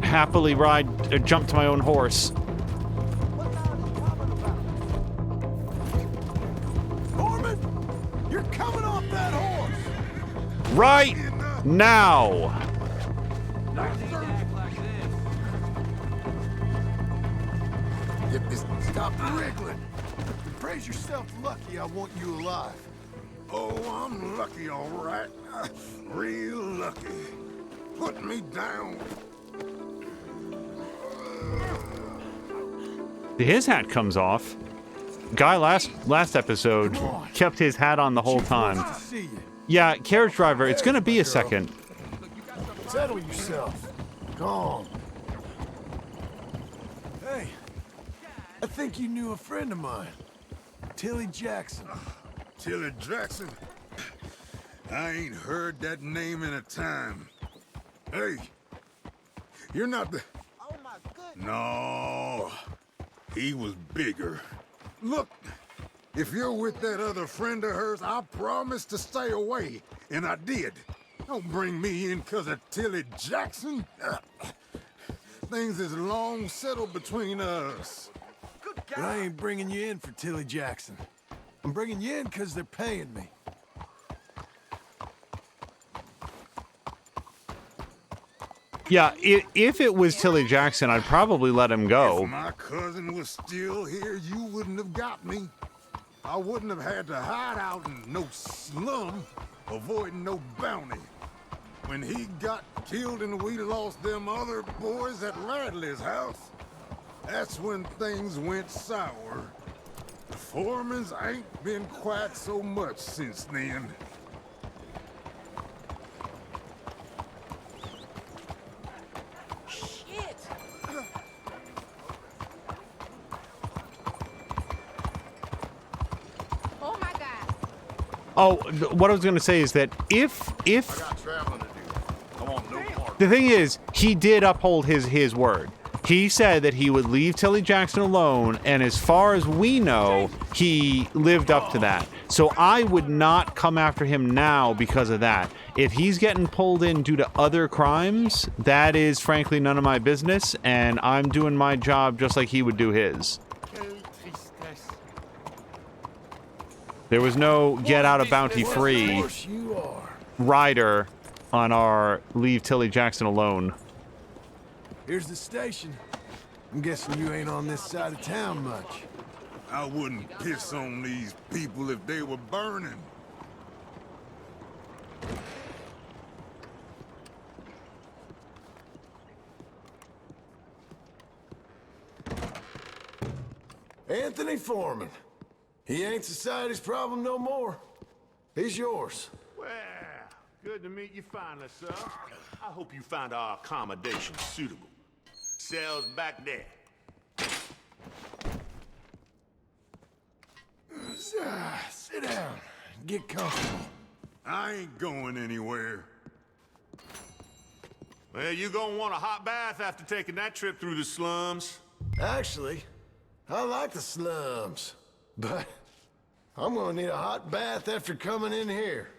Happily jump to my own horse. Foreman, you're coming off that horse. Right now. Stop wriggling. Praise yourself lucky I want you alive. Oh, I'm lucky, all right. Real lucky. Put me down. His hat comes off. Guy last episode kept his hat on the whole time. Yeah, carriage driver, it's gonna be a second. Settle yourself. Calm. Hey, I think you knew a friend of mine. Tilly Jackson. Tilly Jackson? I ain't heard that name in a time. Hey, you're not the... Oh my goodness. No, he was bigger. Look, if you're with that other friend of hers, I promised to stay away, and I did. Don't bring me in because of Tilly Jackson. Things is long settled between us. But I ain't bringing you in for Tilly Jackson. I'm bringing you in because they're paying me. Yeah, if it was Tilly Jackson, I'd probably let him go. If my cousin was still here, you wouldn't have got me. I wouldn't have had to hide out in no slum, avoiding no bounty. When he got killed and we lost them other boys at Radley's house, that's when things went sour. The Foremans ain't been quite so much since then. Oh, what I was going to say is that if I got traveling to do. I want no part. the thing is, he did uphold his word. He said that he would leave Tilly Jackson alone, and as far as we know, he lived up to that. So I would not come after him now because of that. If he's getting pulled in due to other crimes, that is frankly none of my business, and I'm doing my job just like he would do his. There was no get out of bounty free rider on our leave Tilly Jackson alone. Here's the station. I'm guessing you ain't on this side of town much. I wouldn't piss on these people if they were burning. Anthony Foreman. He ain't society's problem no more. He's yours. Well, good to meet you finally, sir. I hope you find our accommodation suitable. Cell's back there. Sit down. Get comfortable. I ain't going anywhere. Well, you gonna want a hot bath after taking that trip through the slums. Actually, I like the slums, but I'm gonna need a hot bath after coming in here.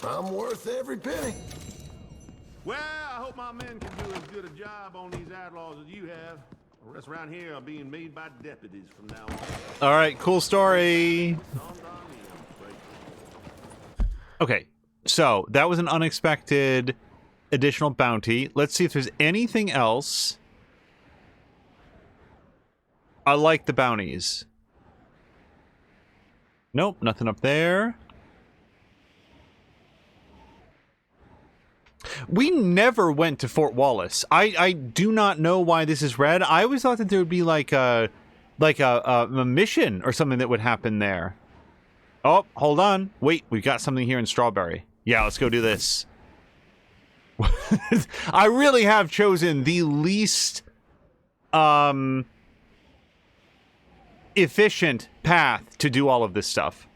I'm worth every penny. Well, I hope my men can do as good a job on these outlaws as you have. The rest around here are being made by deputies from now on. All right, cool story. Okay, so that was an unexpected additional bounty. Let's see if there's anything else. I like the bounties. Nope, nothing up there. We never went to Fort Wallace. I do not know why this is red. I always thought that there would be like a mission or something that would happen there. Oh, hold on. Wait, we've got something here in Strawberry. Yeah, let's go do this. I really have chosen the least efficient path to do all of this stuff.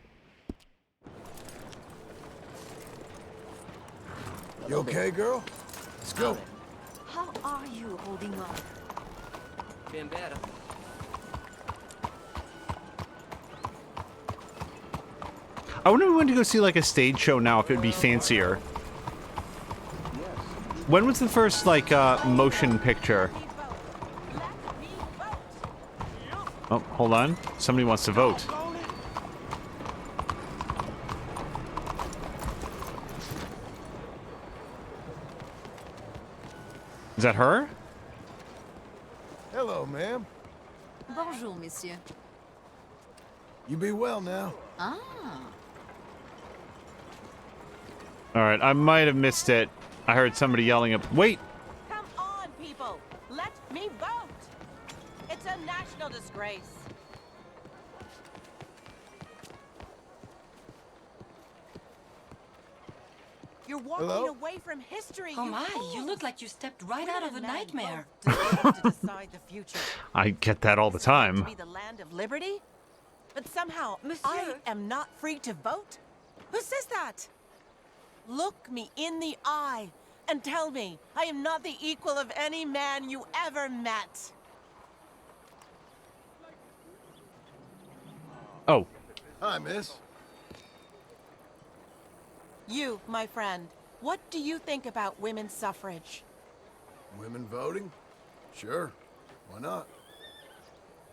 You okay, girl? Let's go. How are you holding up? Been better. I wonder if we went to go see like a stage show now, if it'd be fancier. When was the first like motion picture? Oh, hold on. Somebody wants to vote. Is that her? Hello, ma'am. Bonjour, monsieur. You be well now. Ah. All right, I might have missed it. I heard somebody yelling up. Wait. Come on, people. Let me vote. It's a national disgrace. You're walking Hello? away from history. Oh you my, fools. you look like you stepped right out of a Men nightmare. vote to decide the future. I get that all the To time. be the land of liberty? But somehow, I Monsieur. am not free to vote? Who says that? Look me in the eye and tell me I am not the equal of any man you ever met. Oh. Hi, miss. You, my friend, what do you think about women's suffrage? Women voting? Sure. Why not?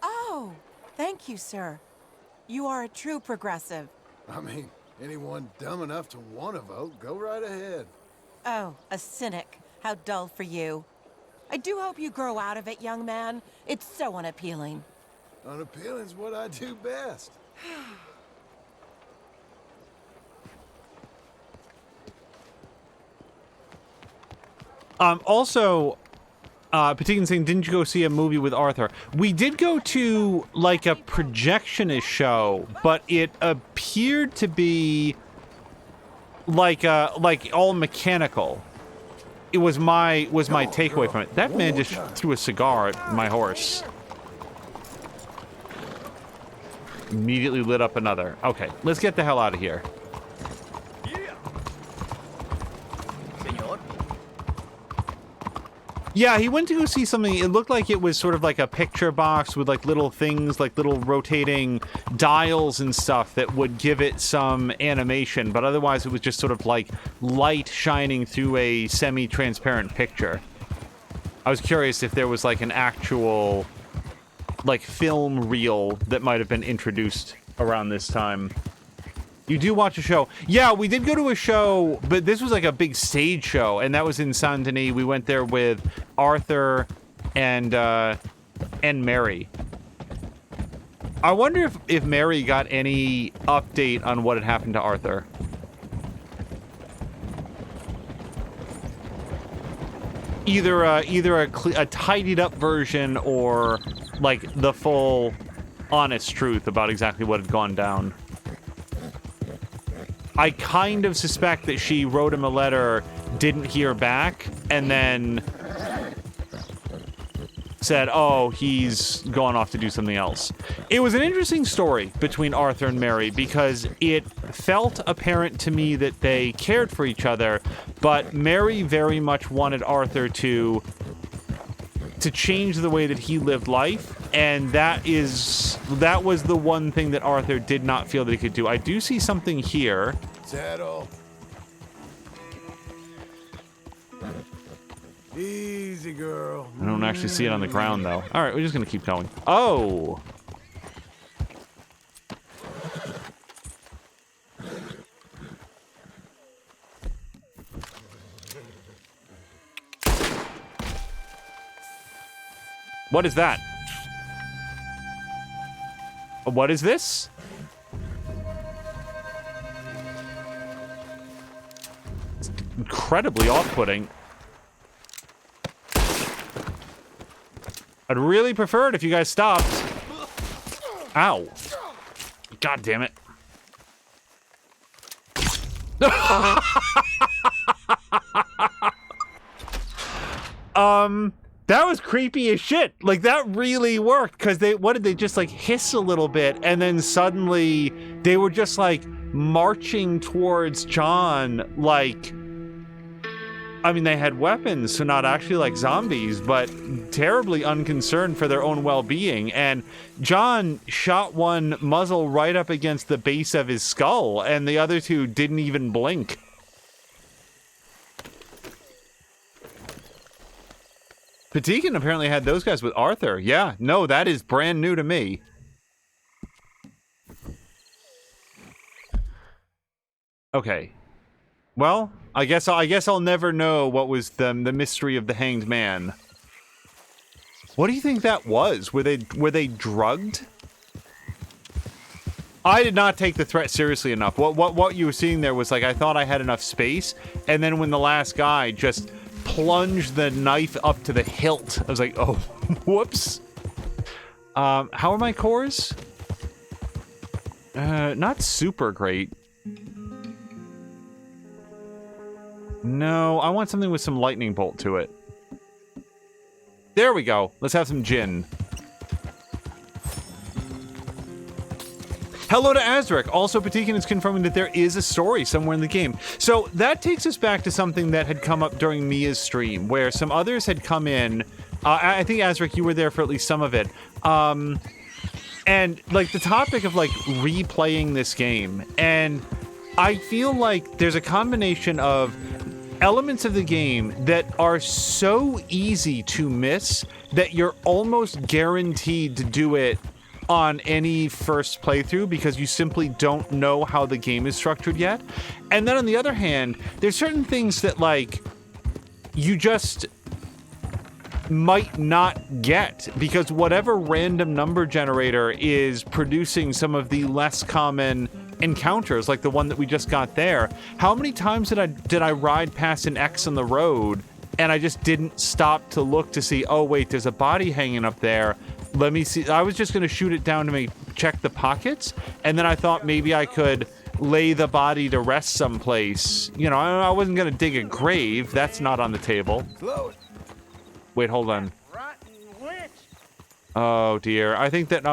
Oh, thank you, sir. You are a true progressive. I mean, anyone dumb enough to want to vote, go right ahead. Oh, a cynic. How dull for you. I do hope you grow out of it, young man. It's so unappealing. Unappealing's what I do best. Also, Patikin saying, didn't you go see a movie with Arthur? We did go to, like, a projectionist show, but it appeared to be, like all mechanical. It was my takeaway from it. That man just threw a cigar at my horse. Immediately lit up another. Okay, let's get the hell out of here. Yeah, he went to go see something. It looked like it was sort of like a picture box with like little things, like little rotating dials and stuff that would give it some animation, but otherwise it was just sort of like light shining through a semi-transparent picture. I was curious if there was like an actual like film reel that might have been introduced around this time. You do watch a show. Yeah, we did go to a show, but this was like a big stage show, and that was in Saint-Denis. We went there with Arthur and Mary. I wonder if Mary got any update on what had happened to Arthur. Either a tidied up version or like the full honest truth about exactly what had gone down. I kind of suspect that she wrote him a letter, didn't hear back, and then said, oh, he's gone off to do something else. It was an interesting story between Arthur and Mary because it felt apparent to me that they cared for each other, but Mary very much wanted Arthur to change the way that he lived life, and that was the one thing that Arthur did not feel that he could do. I do see something here. Saddle. Easy, girl. I don't actually see it on the ground, though. All right, we're just gonna keep going. Oh! What is that? What is this? It's incredibly off-putting. I'd really prefer it if you guys stopped. Ow. God damn it. That was creepy as shit. Like, that really worked, because what did they just, like, hiss a little bit, and then suddenly they were just, like, marching towards John, like, I mean, they had weapons, so not actually like zombies, but terribly unconcerned for their own well-being, and John shot one muzzle right up against the base of his skull, and the other two didn't even blink. Patikin apparently had those guys with Arthur. Yeah, no, that is brand new to me. Okay. Well, I guess I'll never know what was the mystery of the Hanged Man. What do you think that was? Were they drugged? I did not take the threat seriously enough. What you were seeing there was like, I thought I had enough space, and then when the last guy just plunged the knife up to the hilt, I was like, oh, whoops. How are my cores? Not super great. No, I want something with some lightning bolt to it. There we go. Let's have some gin. Hello to Azrek. Also, Patikin is confirming that there is a story somewhere in the game. So that takes us back to something that had come up during Mia's stream, where some others had come in. I think, Azrek, you were there for at least some of it. And, like, the topic of, like, replaying this game. And I feel like there's a combination of elements of the game that are so easy to miss that you're almost guaranteed to do it on any first playthrough because you simply don't know how the game is structured yet. And then on the other hand, there's certain things that, like, you just might not get because whatever random number generator is producing some of the less common encounters, like the one that we just got there. How many times did I ride past an X on the road and I just didn't stop to look to see, oh wait, there's a body hanging up there. Let me see. I was just going to shoot it down to check the pockets, and then I thought maybe I could lay the body to rest someplace. You know, I wasn't going to dig a grave. That's not on the table. Wait, hold on. Oh dear. I think that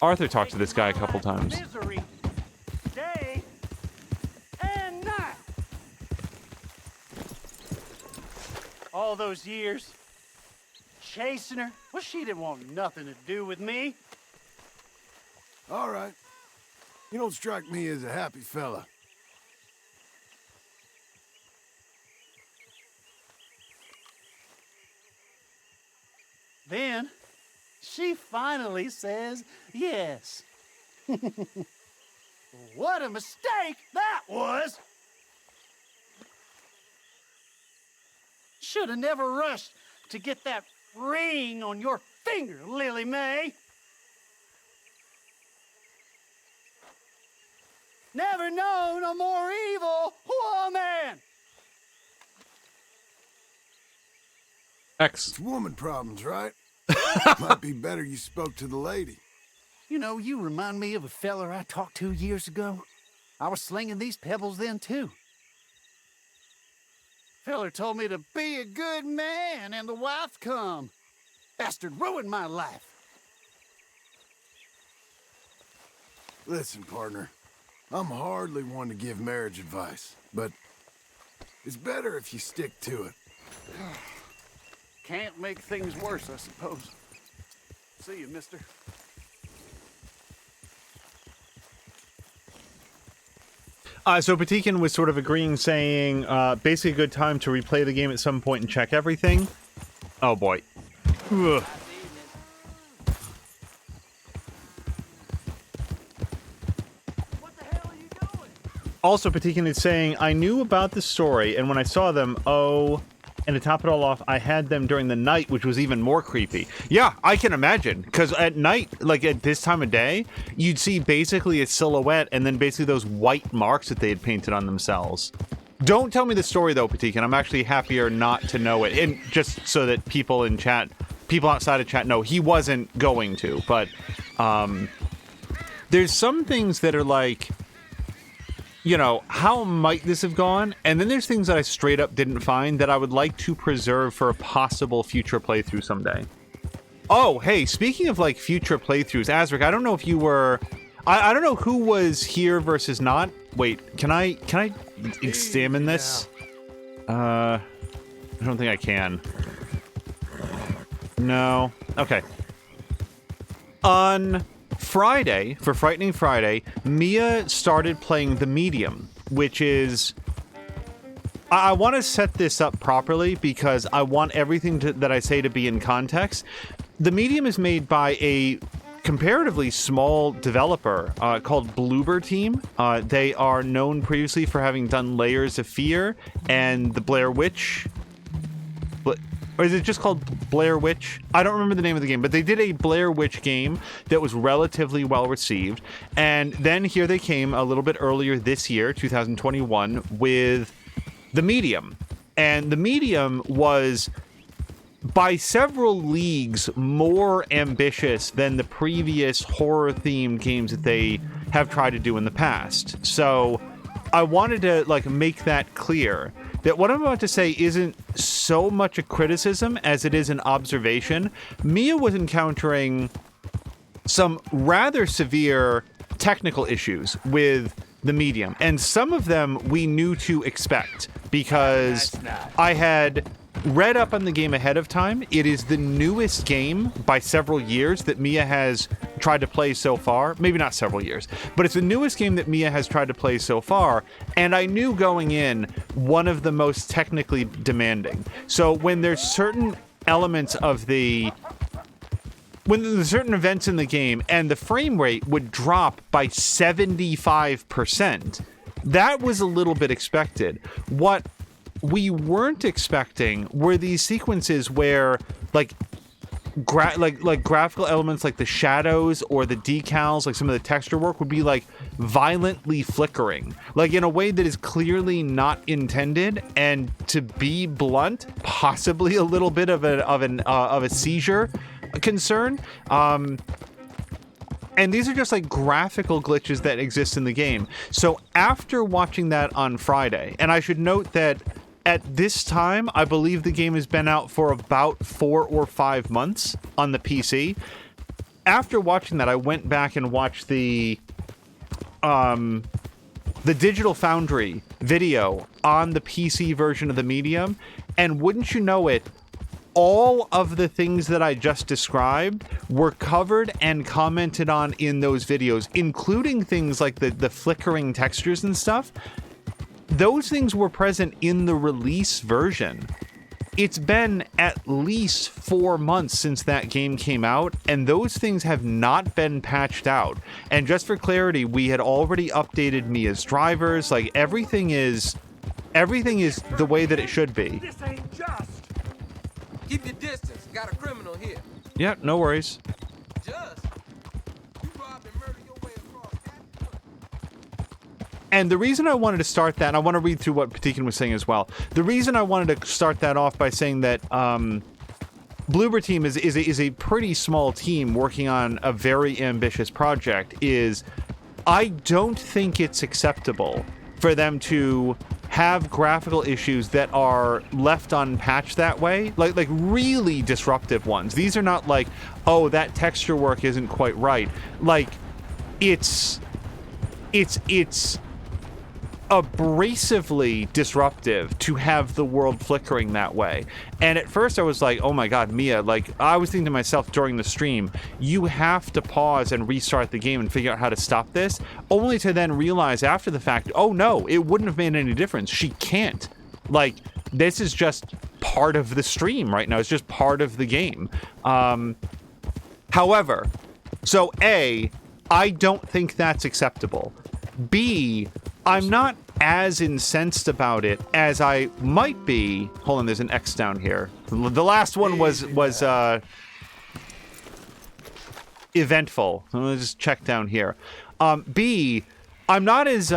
Arthur talked to this guy a couple times. Day and night. All those years chasing her. Well, she didn't want nothing to do with me. All right. You don't strike me as a happy fella. Then she finally says yes. What a mistake that was! Should have never rushed to get that ring on your finger, Lily May. Never known a more evil woman. X. It's woman problems, right? Might be better you spoke to the lady. You know, you remind me of a feller I talked to years ago. I was slinging these pebbles then, too. Feller told me to be a good man and the wife come. Bastard ruined my life. Listen, partner. I'm hardly one to give marriage advice, but it's better if you stick to it. Can't make things worse, I suppose. See you, mister. So Patikin was sort of agreeing, saying, basically a good time to replay the game at some point and check everything. Oh boy. Ugh. Also, Patikin is saying, I knew about the story, and when I saw them, and to top it all off, I had them during the night, which was even more creepy. Yeah, I can imagine, because at night, like at this time of day, you'd see basically a silhouette and then basically those white marks that they had painted on themselves. Don't tell me the story, though, Patikin. I'm actually happier not to know it, and just so that people in chat, people outside of chat know he wasn't going to, but there's some things that are like, you know, how might this have gone? And then there's things that I straight up didn't find that I would like to preserve for a possible future playthrough someday. Oh, hey, speaking of, like, future playthroughs, Azric, I don't know if you were... I don't know who was here versus not. Wait, can I examine this? I don't think I can. No. Okay. On Friday, for Frightening Friday, Mia started playing The Medium, which is... I want to set this up properly because I want everything that I say to be in context. The Medium is made by a comparatively small developer called Bloober Team. They are known previously for having done Layers of Fear and the Blair Witch... or is it just called Blair Witch? I don't remember the name of the game, but they did a Blair Witch game that was relatively well received. And then here they came a little bit earlier this year, 2021, with The Medium. And The Medium was by several leagues more ambitious than the previous horror-themed games that they have tried to do in the past. So I wanted to like make that clear, that what I'm about to say isn't so much a criticism as it is an observation. Mia was encountering some rather severe technical issues with The Medium, and some of them we knew to expect because I had read up on the game ahead of time. It is the newest game by several years that Mia has tried to play so far. Maybe not several years, but it's the newest game that Mia has tried to play so far. And I knew going in, one of the most technically demanding. So when there's certain elements of when there's certain events in the game and the frame rate would drop by 75%, that was a little bit expected. What we weren't expecting were these sequences where like graphical elements like the shadows or the decals, like some of the texture work, would be like violently flickering, like in a way that is clearly not intended, and to be blunt, possibly a little bit of a seizure concern. And these are just like graphical glitches that exist in the game. So after watching that on Friday, and I should note that at this time, I believe the game has been out for about 4 or 5 months on the PC. After watching that, I went back and watched the Digital Foundry video on the PC version of The Medium, and wouldn't you know it, all of the things that I just described were covered and commented on in those videos, including things like the flickering textures and stuff. Those things were present in the release version. It's been at least 4 months since that game came out, and those things have not been patched out. And just for clarity, we had already updated Mia's drivers. Like everything is the way that it should be. This ain't just. Keep your distance. Got a criminal here. Yeah, no worries. Just. You robbed and murdered your way across that. And the reason I wanted to start that, and I want to read through what Patikin was saying as well. The reason I wanted to start that off by saying that Bloober Team is a pretty small team working on a very ambitious project is I don't think it's acceptable for them to have graphical issues that are left unpatched that way, like really disruptive ones. These are not like, oh, that texture work isn't quite right. Like, it's abrasively disruptive to have the world flickering that way. And at first I was like, oh my god, Mia, like I was thinking to myself during the stream, you have to pause and restart the game and figure out how to stop this, only to then realize after the fact, oh no, it wouldn't have made any difference. She can't. Like, this is just part of the stream right now. It's just part of the game. However, so A, I don't think that's acceptable. B, I'm not as incensed about it as I might be. Hold on, there's an X down here. The last one was eventful. I'm gonna just check down here. B, I'm not as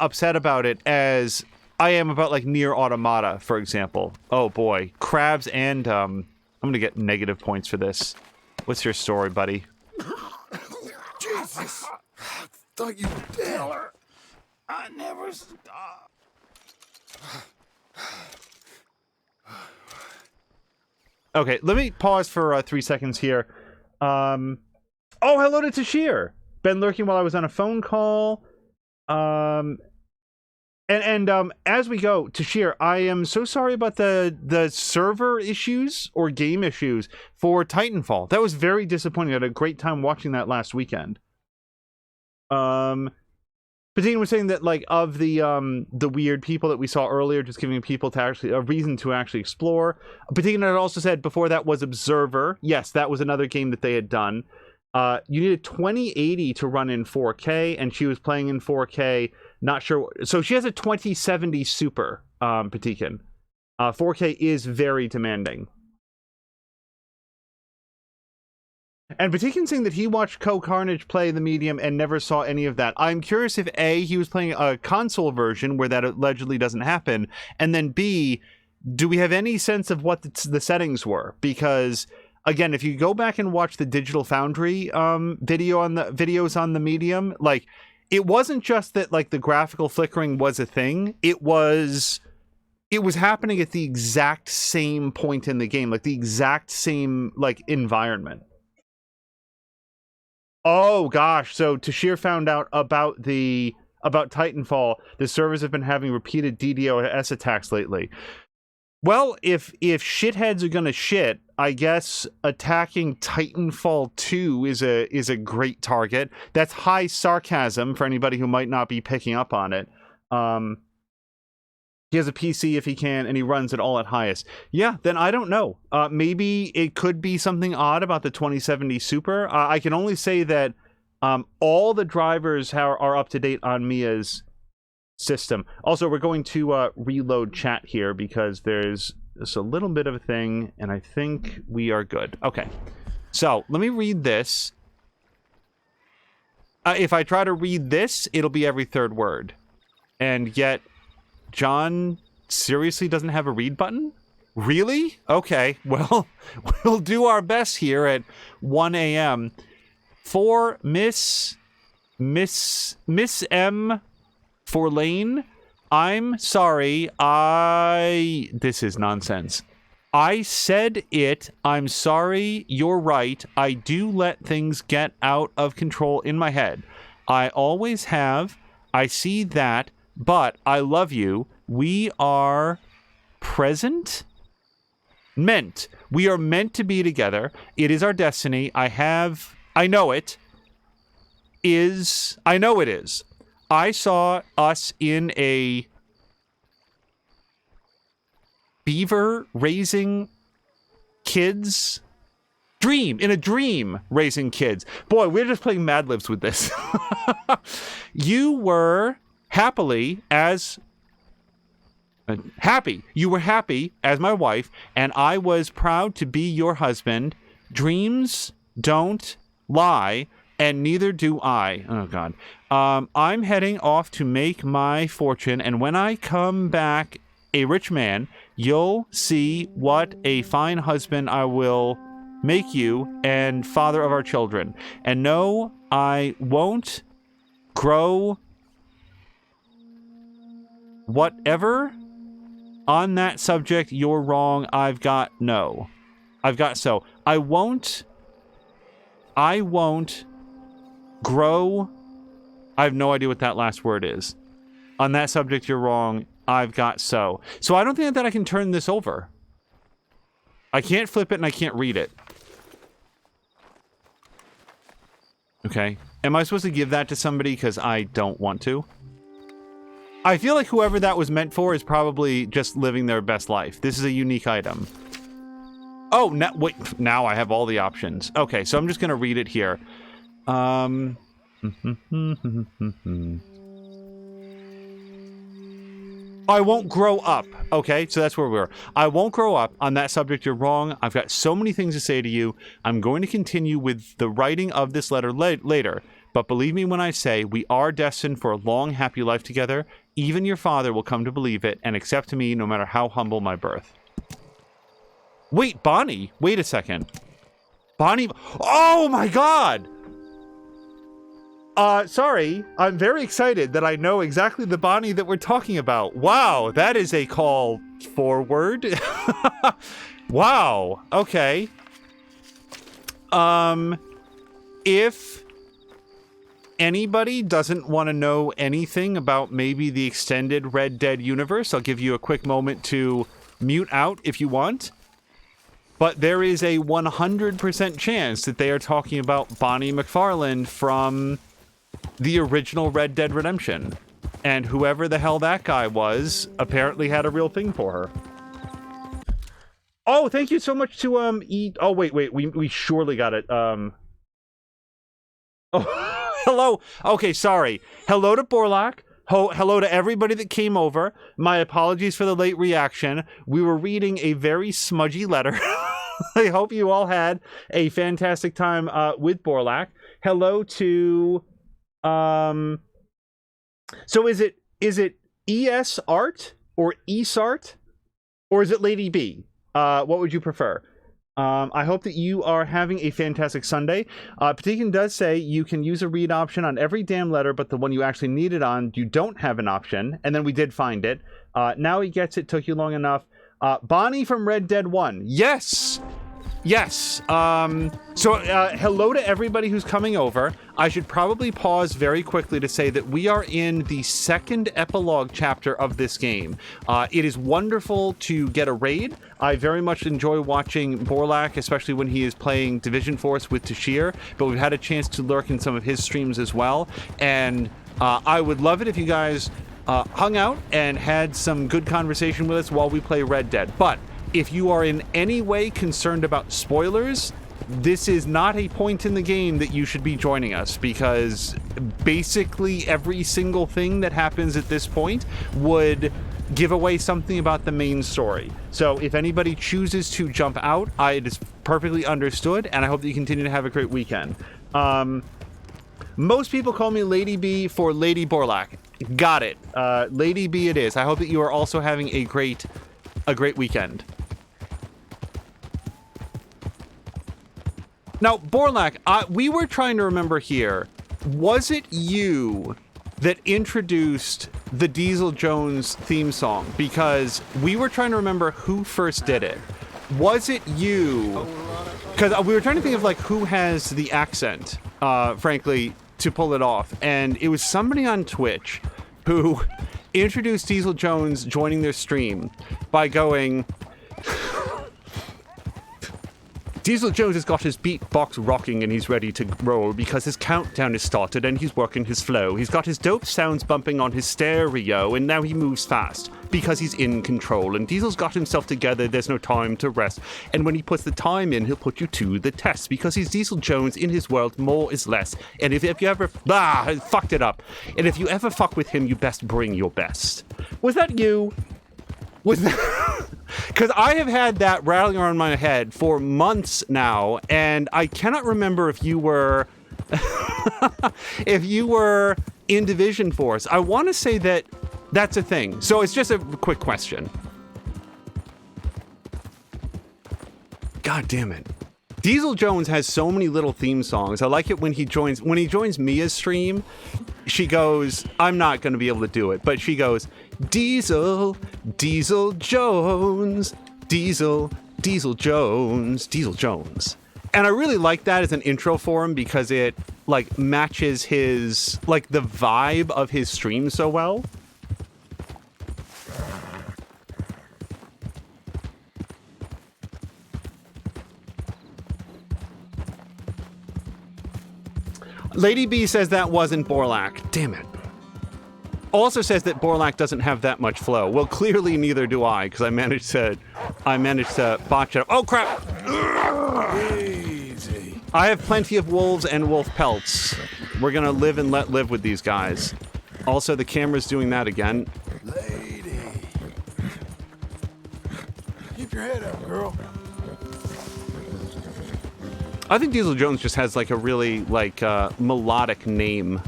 upset about it as I am about like Nier Automata, for example. Oh boy, crabs and I'm gonna get negative points for this. What's your story, buddy? Jesus! I thought you were dead. I never stop. Okay, let me pause for 3 seconds here. Oh, hello to Tashir. Been lurking while I was on a phone call. And as we go, Tashir, I am so sorry about the server issues or game issues for Titanfall. That was very disappointing. I had a great time watching that last weekend. Patina was saying that, like, of the weird people that we saw earlier, just giving people to actually a reason to actually explore. Patina had also said before that was Observer. Yes, that was another game that they had done. You needed 2080 to run in 4K, and she was playing in 4K. Not sure. So she has a 2070 Super, Patikin. 4K is very demanding. And Patikin saying that he watched Carnage play the medium and never saw any of that. I'm curious if A, he was playing a console version where that allegedly doesn't happen, and then B, do we have any sense of what the settings were? Because again, if you go back and watch the Digital Foundry videos on the medium, like, it wasn't just that like the graphical flickering was a thing. It was happening at the exact same point in the game, like the exact same like environment. Oh gosh, so Tashir found out about Titanfall. The servers have been having repeated DDoS attacks lately. Well, if shitheads are gonna shit, I guess attacking Titanfall 2 is a great target. That's high sarcasm for anybody who might not be picking up on it. He has a PC if he can, and he runs it all at highest. Yeah, then I don't know. Maybe it could be something odd about the 2070 Super. I can only say that all the drivers are up to date on Mia's system. Also, we're going to reload chat here because there's just a little bit of a thing, and I think we are good. Okay, so let me read this. If I try to read this, it'll be every third word. And yet, John seriously doesn't have a read button? Really? Okay, well, we'll do our best here at 1 a.m. For Miss M. For Lane, I'm sorry, this is nonsense. I said it, I'm sorry, you're right, I do let things get out of control in my head. I always have, I see that, but I love you. We are present? Meant. We are meant to be together. It is our destiny. I know it is. I saw us in a beaver raising kids dream, raising kids. Boy, we're just playing Mad Libs with this. You were happy as my wife, and I was proud to be your husband. Dreams don't lie, and neither do I. Oh, God. I'm heading off to make my fortune, and when I come back a rich man, you'll see what a fine husband I will make you and father of our children. And no, I won't grow whatever. On that subject, you're wrong. I've got so. I won't grow. I have no idea what that last word is. On that subject, you're wrong. I've got so. So I don't think that I can turn this over. I can't flip it and I can't read it. Okay. Am I supposed to give that to somebody because I don't want to? I feel like whoever that was meant for is probably just living their best life. This is a unique item. Oh, wait, now I have all the options. Okay, so I'm just going to read it here. I won't grow up. Okay, so that's where we were. I won't grow up. On that subject, you're wrong. I've got so many things to say to you. I'm going to continue with the writing of this letter later. But believe me when I say we are destined for a long, happy life together. Even your father will come to believe it and accept me no matter how humble my birth. Wait, Bonnie. Wait a second. Bonnie. Oh, my God. Sorry. I'm very excited that I know exactly the Bonnie that we're talking about. Wow, that is a call forward. Wow. Okay. If anybody doesn't want to know anything about maybe the extended Red Dead universe, I'll give you a quick moment to mute out if you want. But there is a 100% chance that they are talking about Bonnie McFarland from the original Red Dead Redemption. And whoever the hell that guy was apparently had a real thing for her. Oh, thank you so much to eat. Oh, wait, we surely got it. Oh, hello. Okay, sorry. Hello to Borlak. Hello to everybody that came over. My apologies for the late reaction. We were reading a very smudgy letter. I hope you all had a fantastic time with Borlak. Hello to so is it ES Art or ESART or is it Lady B? What would you prefer? I hope that you are having a fantastic Sunday. Patikin does say you can use a read option on every damn letter, but the one you actually need it on, you don't have an option. And then we did find it. Now he gets it. Took you long enough. Bonnie from Red Dead 1. Yes! Yes. Hello to everybody who's coming over. I should probably pause very quickly to say that we are in the second epilogue chapter of this game. It is wonderful to get a raid. I very much enjoy watching Borlak, especially when he is playing Division Force with Tashir, but we've had a chance to lurk in some of his streams as well. And I would love it if you guys hung out and had some good conversation with us while we play Red Dead. But if you are in any way concerned about spoilers, this is not a point in the game that you should be joining us, because basically every single thing that happens at this point would give away something about the main story. So if anybody chooses to jump out, it is perfectly understood, and I hope that you continue to have a great weekend. Most people call me Lady B for Lady Borlak. Got it. Lady B it is. I hope that you are also having a great weekend. Now, Borlak, we were trying to remember here, was it you that introduced the Diesel Jones theme song? Because we were trying to remember who first did it. Was it you? Because we were trying to think of like who has the accent, frankly, to pull it off. And it was somebody on Twitch who introduced Diesel Jones joining their stream by going... Diesel Jones has got his beatbox rocking and he's ready to roll because his countdown is started and he's working his flow. He's got his dope sounds bumping on his stereo and now he moves fast because he's in control. And Diesel's got himself together, there's no time to rest. And when he puts the time in, he'll put you to the test because he's Diesel Jones. In his world, more is less. And if you ever... I fucked it up. And if you ever fuck with him, you best bring your best. Was that you? Was that... Because I have had that rattling around my head for months now, and I cannot remember if you were in Division Force. I want to say that that's a thing. So it's just a quick question. God damn it. Diesel Jones has so many little theme songs. I like it when he joins Mia's stream. She goes, I'm not going to be able to do it, but she goes, Diesel Jones, Diesel Jones. And I really like that as an intro for him because it like matches his, like the vibe of his stream so well. Lady B says that wasn't Borlak. Damn it. Also says that Borlak doesn't have that much flow. Well, clearly neither do I, because I managed to botch it up. Oh crap! Easy. I have plenty of wolves and wolf pelts. We're gonna live and let live with these guys. Also, the camera's doing that again. Lady. Keep your head up, girl. I think Diesel Jones just has like a really like melodic name.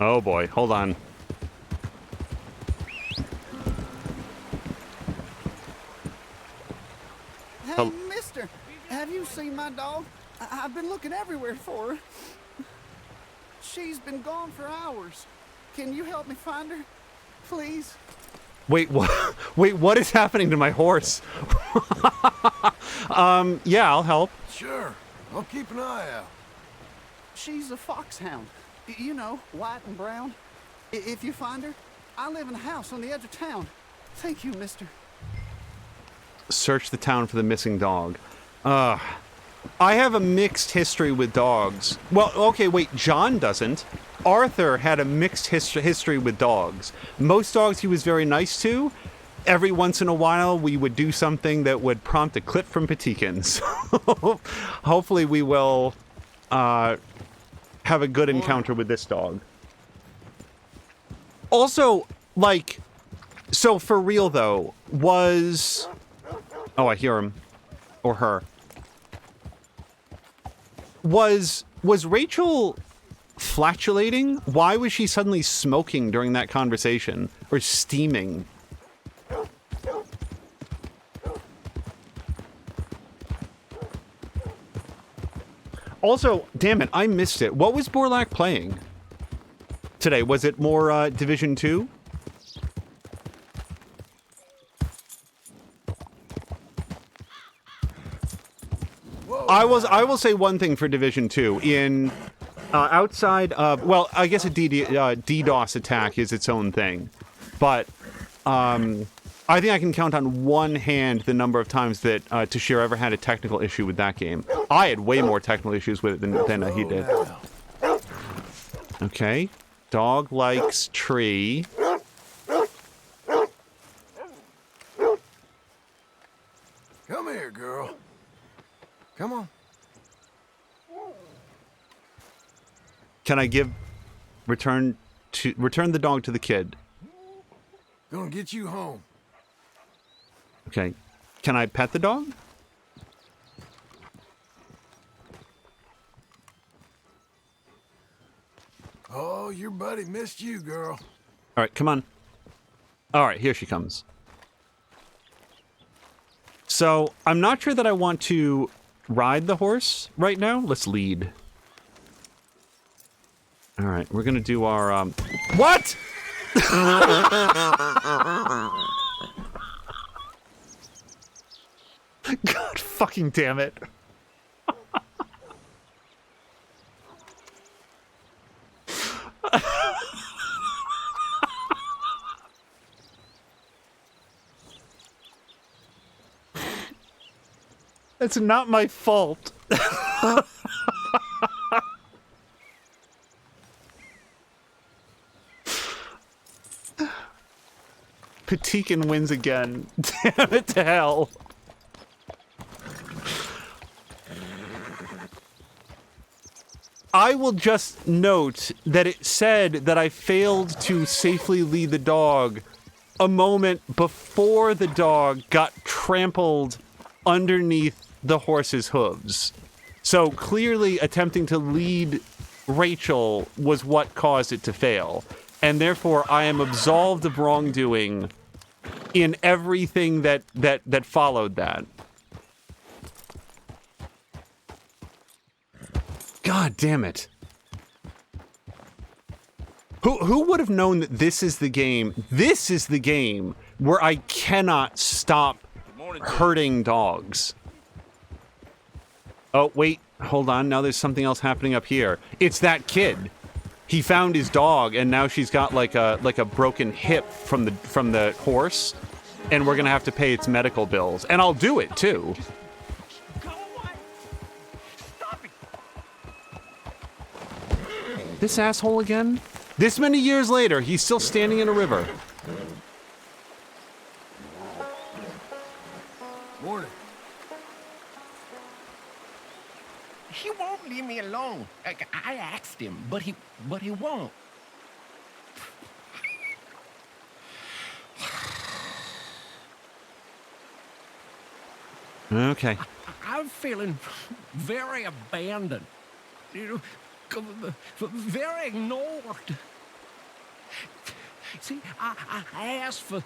Oh boy, hold on. Hey, mister, have you seen my dog? I've been looking everywhere for her. She's been gone for hours. Can you help me find her? Please? Wait, what? Wait, what is happening to my horse? Yeah, I'll help. Sure. I'll keep an eye out. She's a foxhound. You know, white and brown. If you find her, I live in a house on the edge of town. Thank you, mister. Search the town for the missing dog. I have a mixed history with dogs. Well, okay, wait, John doesn't. Arthur had a mixed history with dogs. Most dogs he was very nice to. every once in a while we would do something that would prompt a clip from Patikins. Hopefully we will have a good encounter with this dog. Also, like, so for real though, was... Oh, I hear him. Or her. Was Rachel flatulating? Why was she suddenly smoking during that conversation? Or steaming? Also, damn it, I missed it. What was Borlak playing today? Was it more Division 2? I will say one thing for Division 2. In outside of, well, I guess a DDoS attack is its own thing, but I think I can count on one hand the number of times that Tashir ever had a technical issue with that game. I had way more technical issues with it than he did. Okay, dog likes tree. Come here, girl. Come on. Can I return the dog to the kid? Gonna get you home. Okay. Can I pet the dog? Oh, your buddy missed you, girl. All right, come on. All right, here she comes. So, I'm not sure that I want to ride the horse right now. Let's lead. All right, we're going to do our, What?! God fucking damn it. It's not my fault. Patikin wins again. Damn it to hell. I will just note that it said that I failed to safely lead the dog a moment before the dog got trampled underneath the horse's hooves. So clearly attempting to lead Rachel was what caused it to fail. And therefore I am absolved of wrongdoing in everything that followed that. God damn it. Who would have known that this is the game? This is the game where I cannot stop hurting dogs. Oh, wait. Hold on. Now there's something else happening up here. It's that kid. He found his dog, and now she's got like a broken hip from the horse, and we're gonna have to pay its medical bills. And I'll do it too. This asshole again? This many years later, he's still standing in a river. Morning. He won't leave me alone. I asked him, but he won't. Okay. I'm feeling very abandoned. You know, very ignored. See, I asked for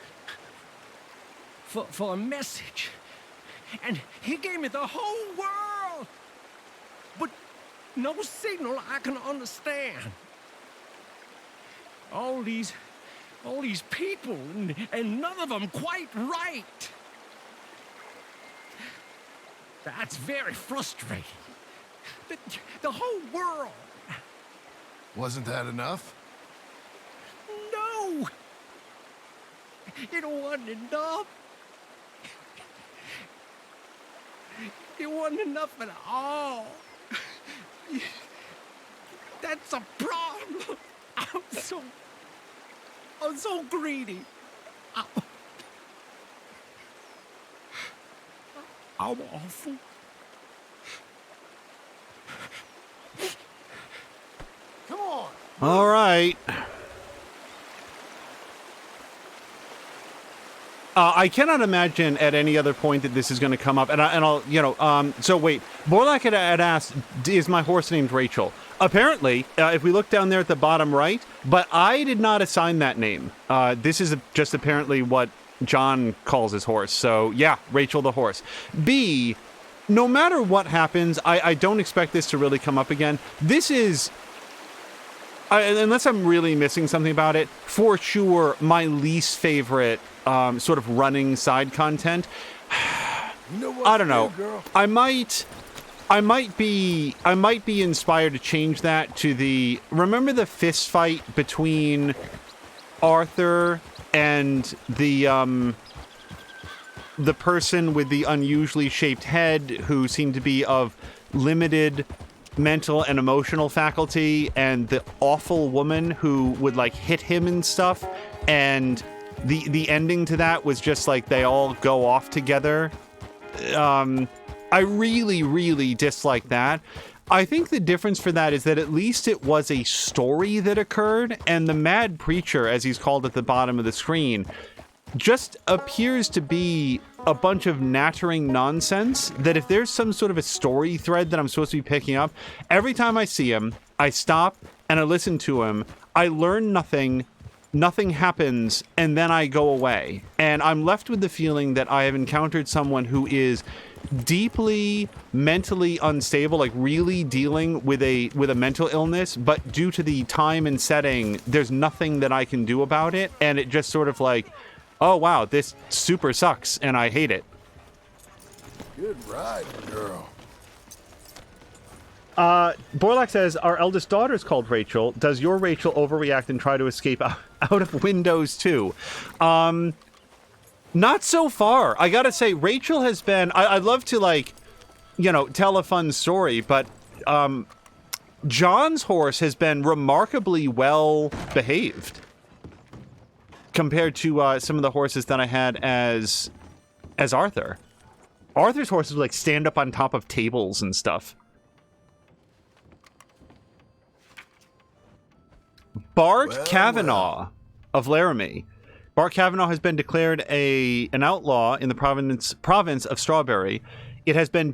a message, and he gave me the whole world, but no signal I can understand. All these people, and none of them quite right. That's very frustrating. The whole world. Wasn't that enough? No! It wasn't enough. It wasn't enough at all. That's a problem. I'm so greedy. How awful. Come on. All right. I cannot imagine at any other point that this is going to come up, and I'll, so wait, Borlak had asked, is my horse named Rachel? Apparently, if we look down there at the bottom right, but I did not assign that name. This is just apparently what John calls his horse, so yeah, Rachel the horse. B, no matter what happens, I don't expect this to really come up again. This is... unless I'm really missing something about it, for sure, my least favorite sort of running side content. You know what I don't know. girl? I might be inspired to change that to the... Remember the fist fight between Arthur and the person with the unusually shaped head who seemed to be of limited mental and emotional faculty, and the awful woman who would like hit him and stuff, and the ending to that was just like they all go off together. I really dislike that. I think the difference for that is that at least it was a story that occurred, and the Mad Preacher, as he's called at the bottom of the screen, just appears to be a bunch of nattering nonsense that if there's some sort of a story thread that I'm supposed to be picking up, every time I see him, I stop and I listen to him, I learn nothing happens, and then I go away. And I'm left with the feeling that I have encountered someone who is deeply mentally unstable, like really dealing with a mental illness, but due to the time and setting, there's nothing that I can do about it, and it just sort of like, oh wow, this super sucks, and I hate it. Good ride, girl. Borlak says, our eldest daughter is called Rachel. Does your Rachel overreact and try to escape out of windows too? Not so far. I gotta say, Rachel has been... I'd love to, tell a fun story, but John's horse has been remarkably well behaved compared to some of the horses that I had as Arthur. Arthur's horses would, stand up on top of tables and stuff. Bart Kavanaugh of Laramie. Bart Kavanaugh has been declared an outlaw in the province of Strawberry. It has been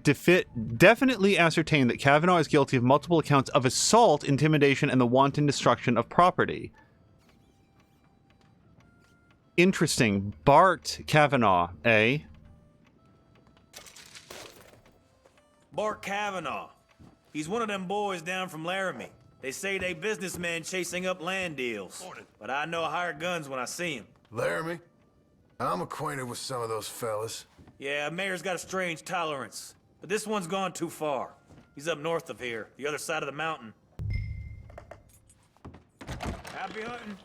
definitely ascertained that Kavanaugh is guilty of multiple accounts of assault, intimidation, and the wanton destruction of property. Interesting. Bart Kavanaugh, eh? Bart Kavanaugh. He's one of them boys down from Laramie. They say they businessmen chasing up land deals. But I know hired guns when I see him. Laramie? I'm acquainted with some of those fellas. Yeah, Mayor's got a strange tolerance. But this one's gone too far. He's up north of here, the other side of the mountain. Happy hunting.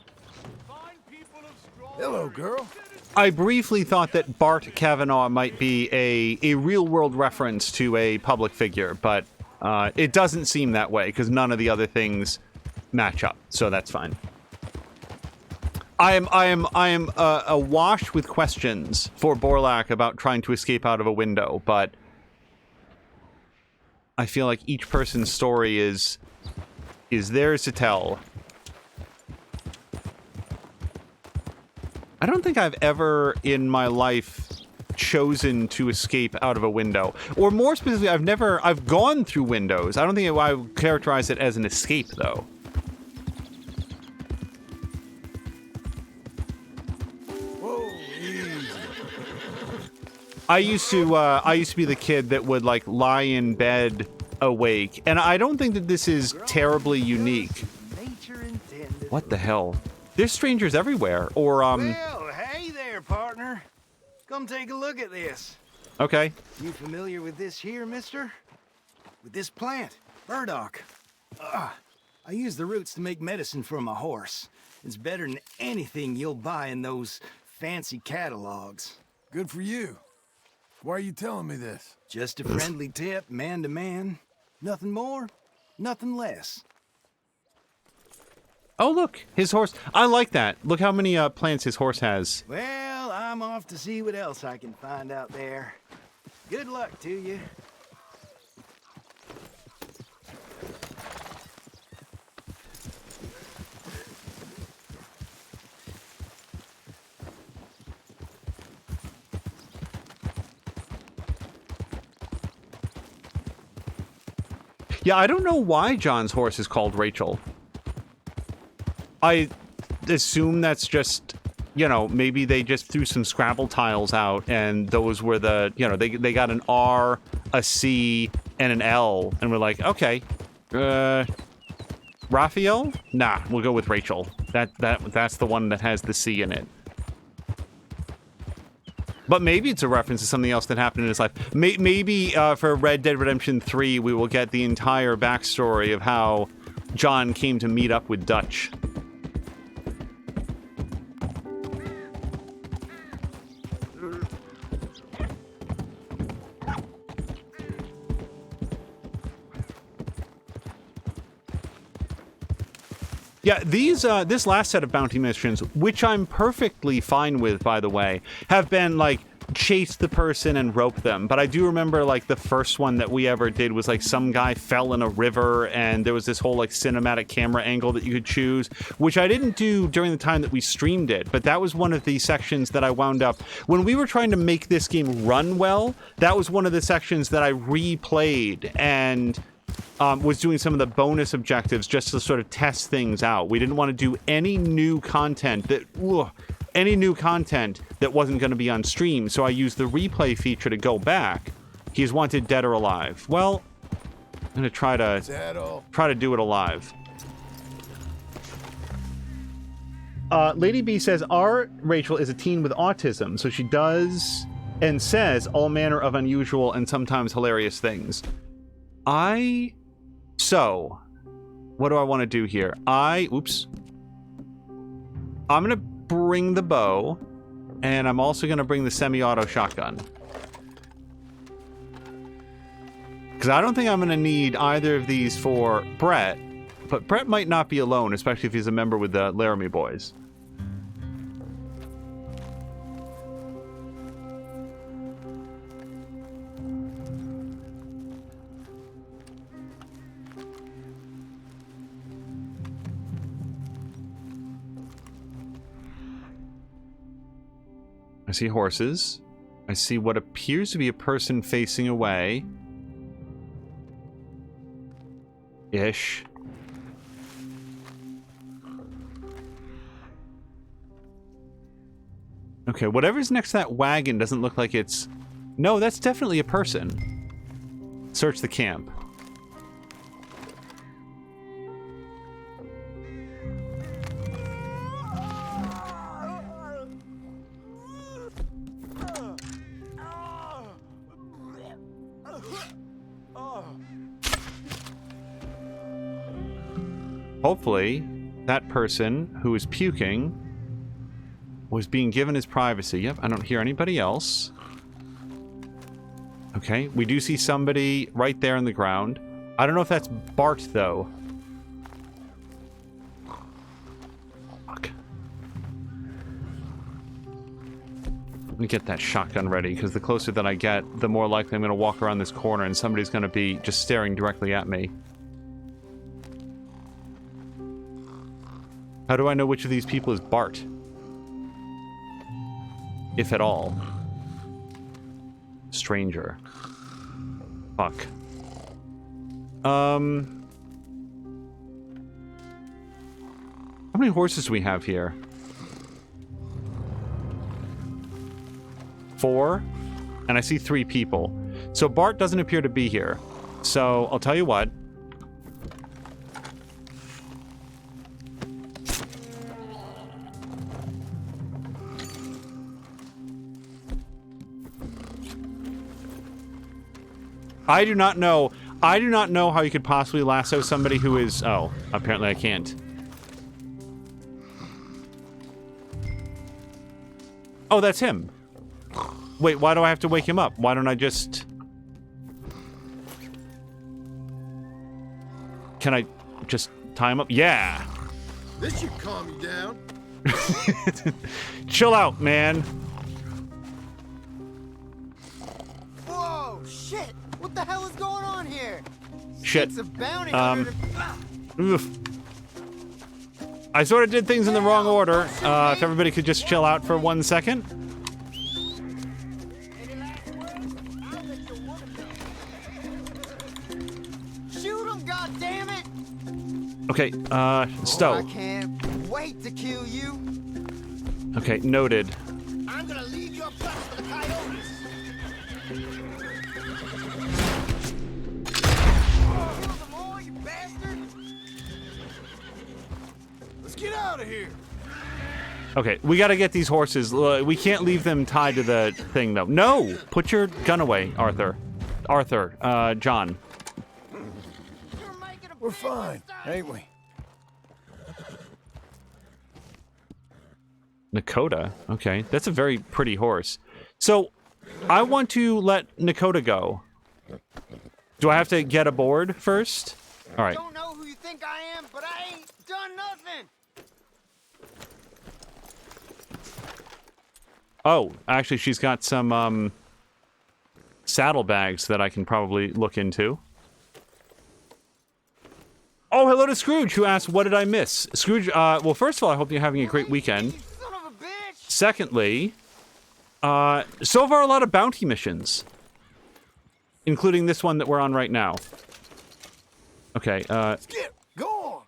Hello, girl. I briefly thought that Bart Kavanaugh might be a real-world reference to a public figure, but it doesn't seem that way, because none of the other things match up, so that's fine. I am awash with questions for Borlak about trying to escape out of a window, but I feel like each person's story is theirs to tell. I don't think I've ever in my life chosen to escape out of a window. Or more specifically, I've gone through windows. I don't think I would characterize it as an escape, though. Whoa, easy. I used to be the kid that would lie in bed awake, and I don't think that this is terribly unique. What the hell? There's strangers everywhere, or Well, hey there, partner. Come take a look at this. Okay. You familiar with this here, mister? With this plant, burdock. I use the roots to make medicine for my horse. It's better than anything you'll buy in those fancy catalogs. Good for you. Why are you telling me this? Just a friendly tip, man to man. Nothing more, nothing less. Oh, look, his horse. I like that. Look how many plants his horse has. Well, I'm off to see what else I can find out there. Good luck to you. Yeah, I don't know why John's horse is called Rachel. I assume that's just, you know, maybe they just threw some Scrabble tiles out and those were the, you know, they got an R, a C, and an L, and we're like, okay, Raphael? Nah, we'll go with Rachel. That's the one that has the C in it. But maybe it's a reference to something else that happened in his life. Maybe for Red Dead Redemption 3, we will get the entire backstory of how John came to meet up with Dutch. Yeah, this last set of bounty missions, which I'm perfectly fine with, by the way, have been, like, chase the person and rope them. But I do remember, like, the first one that we ever did was, like, some guy fell in a river, and there was this whole, like, cinematic camera angle that you could choose, which I didn't do during the time that we streamed it, but that was one of the sections that I wound up... When we were trying to make this game run well, that was one of the sections that I replayed, and... was doing some of the bonus objectives just to sort of test things out. We didn't want to do any new content that wasn't going to be on stream, so I used the replay feature to go back. He's wanted dead or alive. Well, I'm going to try to do it alive. Lady B says, our Rachel is a teen with autism, so she does and says all manner of unusual and sometimes hilarious things. So, what do I want to do here? Oops. I'm going to bring the bow, and I'm also going to bring the semi-auto shotgun. Because I don't think I'm going to need either of these for Brett, but Brett might not be alone, especially if he's a member with the Laramie boys. I see horses. I see what appears to be a person facing away. Ish. Okay, whatever's next to that wagon doesn't look like it's... No, that's definitely a person. Search the camp. Hopefully, that person who is puking was being given his privacy. Yep, I don't hear anybody else. Okay, we do see somebody right there in the ground. I don't know if that's Bart, though. Fuck. Let me get that shotgun ready, because the closer that I get, the more likely I'm going to walk around this corner and somebody's going to be just staring directly at me. How do I know which of these people is Bart? If at all. Stranger. Fuck. How many horses do we have here? 4? And I see 3 people. So Bart doesn't appear to be here. So I'll tell you what. I do not know how you could possibly lasso somebody who is... Oh, apparently I can't. Oh, that's him. Wait, why do I have to wake him up? Why don't I just... Can I just tie him up? Yeah! This should calm you down. Chill out, man. Whoa! Shit. It's a bounty Oof. I sort of did things in the wrong order. If everybody could just chill out for 1 second. Shoot him, goddammit! Okay, Stowe. I can't wait to kill you. Okay, noted. I'm gonna leave your place for the coyotes. Kill them all, you bastard! Let's get out of here. Okay, we gotta get these horses. We can't leave them tied to the thing, though. No! Put your gun away, Arthur. John. We're fine, ain't we? Nakota? Okay, that's a very pretty horse. So, I want to let Nakota go. Do I have to get aboard first? All right. I don't know who you think I am, but I ain't done nothing. Oh, actually, she's got some, saddlebags that I can probably look into. Oh, hello to Scrooge, who asked, what did I miss? Scrooge, well, first of all, I hope you're having a great weekend. Secondly, so far a lot of bounty missions. Including this one that we're on right now. Okay, Skip, go on.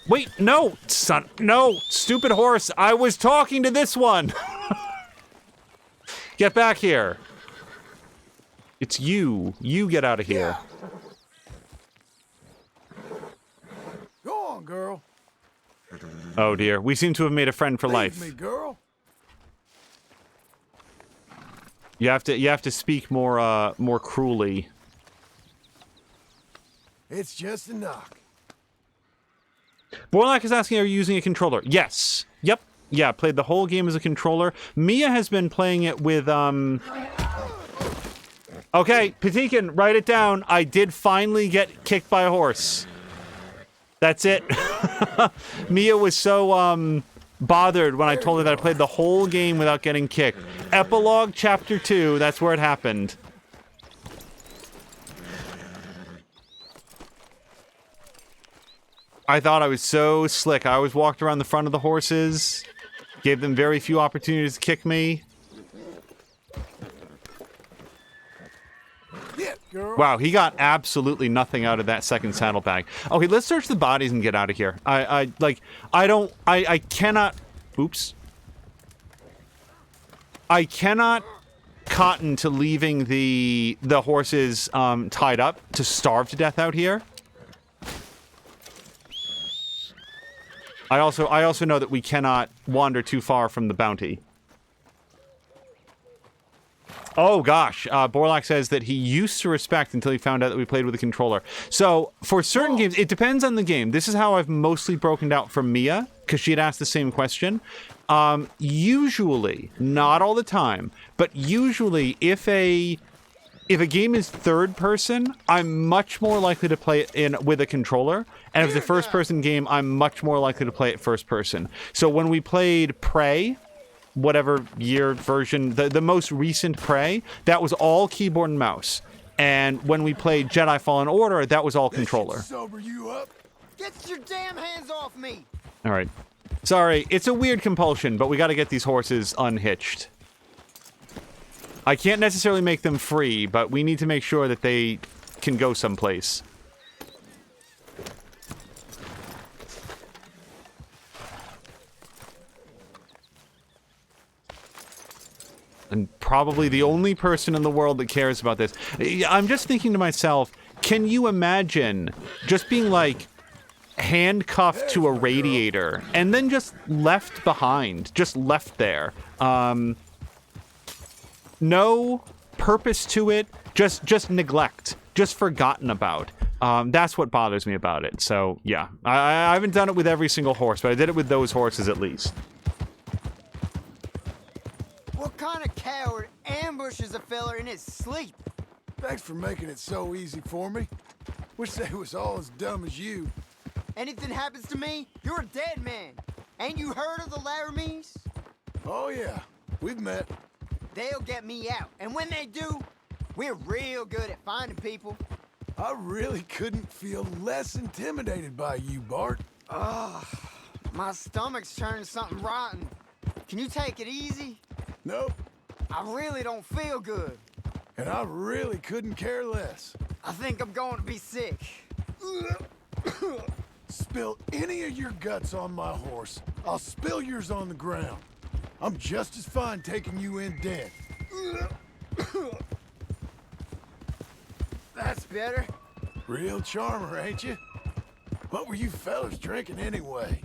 Wait, no, son, no, stupid horse. I was talking to this one. Get back here. It's you. You get out of here. Go on, girl. Oh dear, we seem to have made a friend for life. Leave me, girl. You have to speak more cruelly. It's just a knock. Borlak is asking, are you using a controller? Yes. Yep. Yeah, played the whole game as a controller. Mia has been playing it with, Okay, Patikin, write it down. I did finally get kicked by a horse. That's it. Mia was so, bothered when I told her that I played the whole game without getting kicked. Epilogue Chapter 2, that's where it happened. I thought I was so slick. I always walked around the front of the horses, gave them very few opportunities to kick me. Yeah, girl. Wow, he got absolutely nothing out of that second saddlebag. Okay, let's search the bodies and get out of here. I cannot... Oops. I cannot cotton to leaving the horses tied up to starve to death out here. I also know that we cannot wander too far from the bounty. Oh gosh, Borlak says that he used to respect until he found out that we played with a controller. So, for certain games, it depends on the game. This is how I've mostly broken out from Mia, because she had asked the same question. Usually, not all the time, but usually if a game is third person, I'm much more likely to play it with a controller. And if it's a first person game, I'm much more likely to play it first person. So when we played Prey, whatever year version, the most recent Prey, that was all keyboard and mouse. And when we played Jedi Fallen Order, that was all controller. Sober you up. Get your damn hands off me. All right. Sorry, it's a weird compulsion, but we got to get these horses unhitched. I can't necessarily make them free, but we need to make sure that they can go someplace. And probably the only person in the world that cares about this. I'm just thinking to myself, can you imagine just being like handcuffed to a radiator and then just left behind, just left there? No purpose to it, just neglect, just forgotten about. That's what bothers me about it. So yeah, I haven't done it with every single horse, but I did it with those horses at least. What kind of coward ambushes a fella in his sleep? Thanks for making it so easy for me. Wish they was all as dumb as you. Anything happens to me, you're a dead man. Ain't you heard of the Laramies? Oh yeah, we've met. They'll get me out, and when they do, we're real good at finding people. I really couldn't feel less intimidated by you, Bart. Ugh, my stomach's turning something rotten. Can you take it easy? Nope. I really don't feel good. And I really couldn't care less. I think I'm going to be sick. Spill any of your guts on my horse, I'll spill yours on the ground. I'm just as fine taking you in dead. That's better. Real charmer, ain't you? What were you fellas drinking anyway?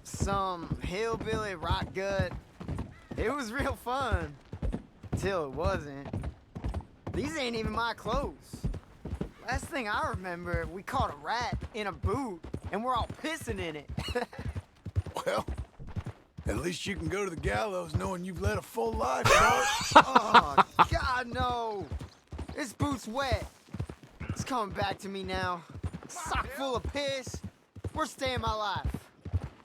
Some hillbilly rot gut. It was real fun. Till it wasn't. These ain't even my clothes. Last thing I remember, we caught a rat in a boot, and we're all pissing in it. Well, at least you can go to the gallows knowing you've led a full life, Bart. Oh, God, no. This boot's wet. It's coming back to me now. Sock full of piss. Worst day of my life.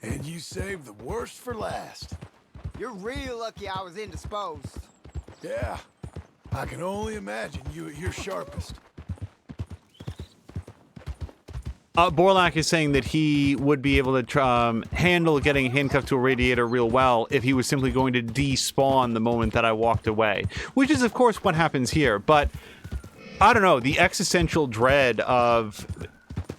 And you saved the worst for last. You're real lucky I was indisposed. Yeah, I can only imagine you at your sharpest. Borlak is saying that he would be able to handle getting handcuffed to a radiator real well if he was simply going to despawn the moment that I walked away, which is, of course, what happens here. But I don't know, the existential dread of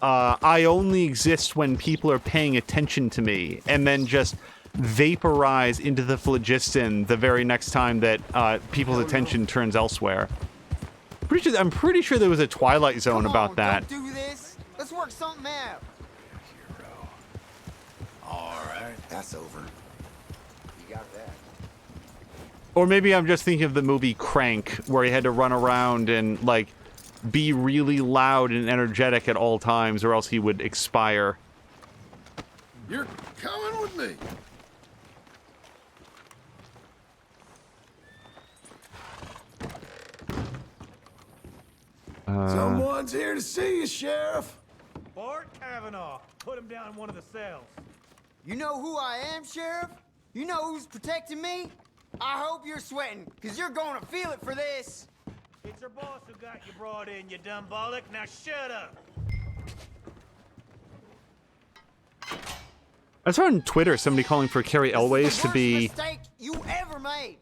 I only exist when people are paying attention to me, and then just vaporize into the phlogiston the very next time that people's attention turns elsewhere. I'm pretty sure there was a Twilight Zone about that. Don't do this. Let's work something out. Hero. All right, that's over. You got that. Or maybe I'm just thinking of the movie Crank, where he had to run around and, like, be really loud and energetic at all times, or else he would expire. You're coming with me. Someone's here to see you, Sheriff. Bart Kavanaugh. Put him down in one of the cells. You know who I am, Sheriff? You know who's protecting me? I hope you're sweating, because you're going to feel it for this. It's your boss who got you brought in, you dumb bollock. Now shut up. I saw on Twitter somebody calling for Carrie Elways to be Mistake you ever made.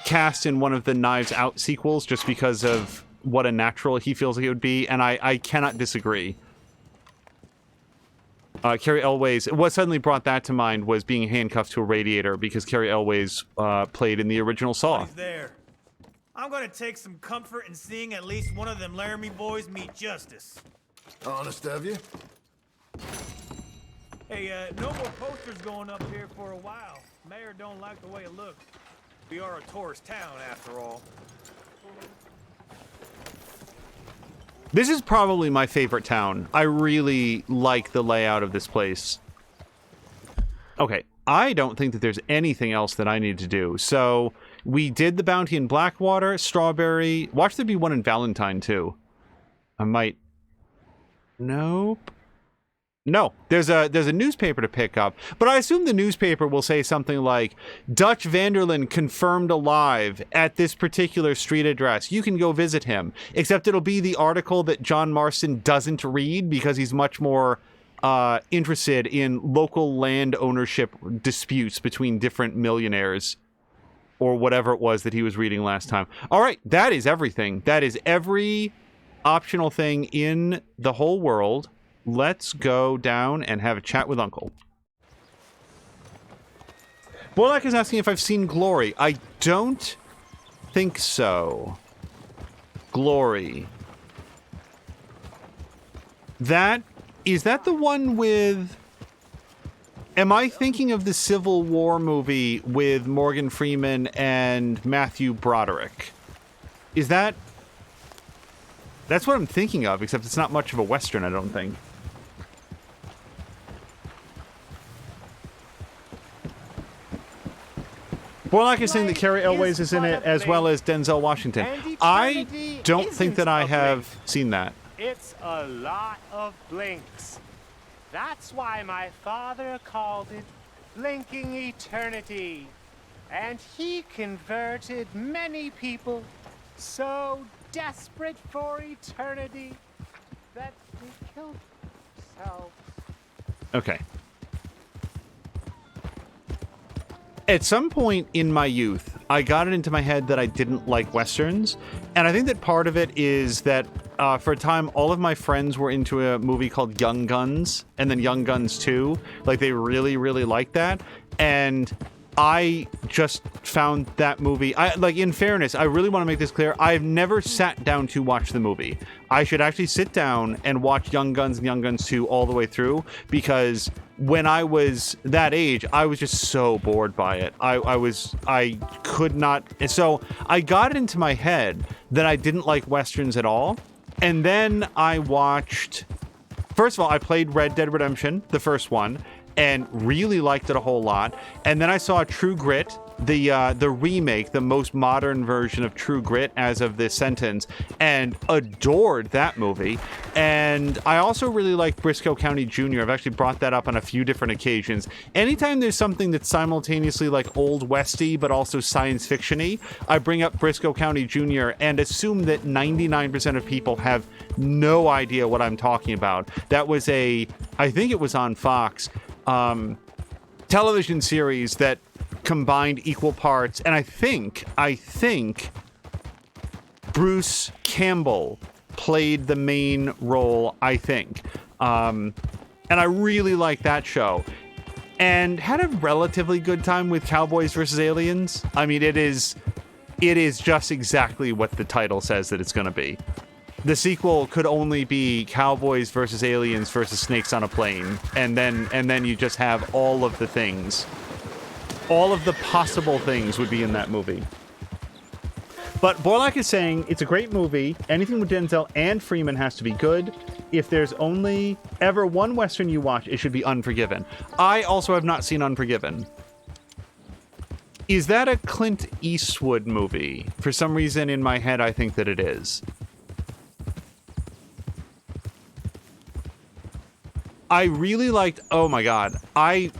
cast in one of the Knives Out sequels just because of what a natural he feels like it would be, and I cannot disagree. Carrie Elways, what suddenly brought that to mind was being handcuffed to a radiator, because Carrie Elways played in the original Saw. He's there. I'm gonna take some comfort in seeing at least one of them Laramie boys meet justice. Honest of you? Hey, no more posters going up here for a while. Mayor don't like the way it looks. We are a tourist town, after all. This is probably my favorite town. I really like the layout of this place. Okay, I don't think that there's anything else that I need to do. So, we did the bounty in Blackwater, Strawberry. Watch there be one in Valentine, too. I might... Nope. No, there's a newspaper to pick up, but I assume the newspaper will say something like, Dutch Vanderlyn confirmed alive at this particular street address. You can go visit him. Except it'll be the article that John Marston doesn't read because he's much more interested in local land ownership disputes between different millionaires or whatever it was that he was reading last time. All right, that is everything. That is every optional thing in the whole world. Let's go down and have a chat with Uncle. Borlak is asking if I've seen Glory. I don't think so. Glory. Is that the one with... Am I thinking of the Civil War movie with Morgan Freeman and Matthew Broderick? Is that... That's what I'm thinking of, except it's not much of a Western, I don't think. Borlak is saying that Carrie Elways is in it, as well as Denzel Washington. I don't think that I have seen that. It's a lot of blinks. That's why my father called it blinking eternity. And he converted many people so desperate for eternity that we killed ourselves. Okay. At some point in my youth, I got it into my head that I didn't like Westerns. And I think that part of it is that for a time, all of my friends were into a movie called Young Guns and then Young Guns 2. Like, they really, really liked that. And I just found that movie, in fairness, I really want to make this clear. I've never sat down to watch the movie. I should actually sit down and watch Young Guns and Young Guns 2 all the way through, because when I was that age, I was just so bored by it. I could not. So I got it into my head that I didn't like Westerns at all. And then I watched, first of all, I played Red Dead Redemption, the first one, and really liked it a whole lot. And then I saw True Grit, the remake, the most modern version of True Grit as of this sentence, and adored that movie. And I also really like Briscoe County Jr. I've actually brought that up on a few different occasions. Anytime there's something that's simultaneously like Old Westy but also science fiction-y, I bring up Briscoe County Jr. and assume that 99% of people have no idea what I'm talking about. That was I think it was on Fox, television series that combined equal parts, and I think Bruce Campbell played the main role, I think. And I really liked that show. And had a relatively good time with Cowboys vs. Aliens. I mean, it is just exactly what the title says that it's going to be. The sequel could only be Cowboys versus Aliens versus Snakes on a Plane, and then you just have all of the things. All of the possible things would be in that movie. But Borlak is saying it's a great movie. Anything with Denzel and Freeman has to be good. If there's only ever one Western you watch, it should be Unforgiven. I also have not seen Unforgiven. Is that a Clint Eastwood movie? For some reason in my head, I think that it is. I really liked, oh my god, I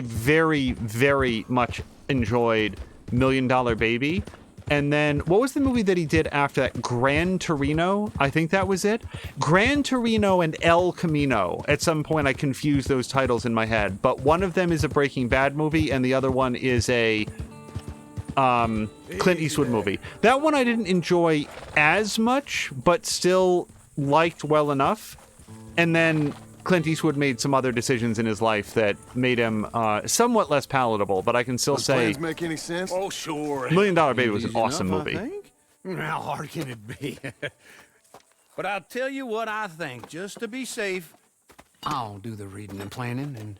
very, very much enjoyed $1 Million Baby. And then, what was the movie that he did after that? Gran Torino? I think that was it. Gran Torino and El Camino. At some point, I confused those titles in my head. But one of them is a Breaking Bad movie, and the other one is a Clint Eastwood movie. That one I didn't enjoy as much, but still liked well enough. And then Clint Eastwood made some other decisions in his life that made him somewhat less palatable, but I can still say... Plans make any sense? Oh, sure. $1 Million Baby was an awesome movie. How hard can it be? But I'll tell you what I think, just to be safe, I'll do the reading and planning, and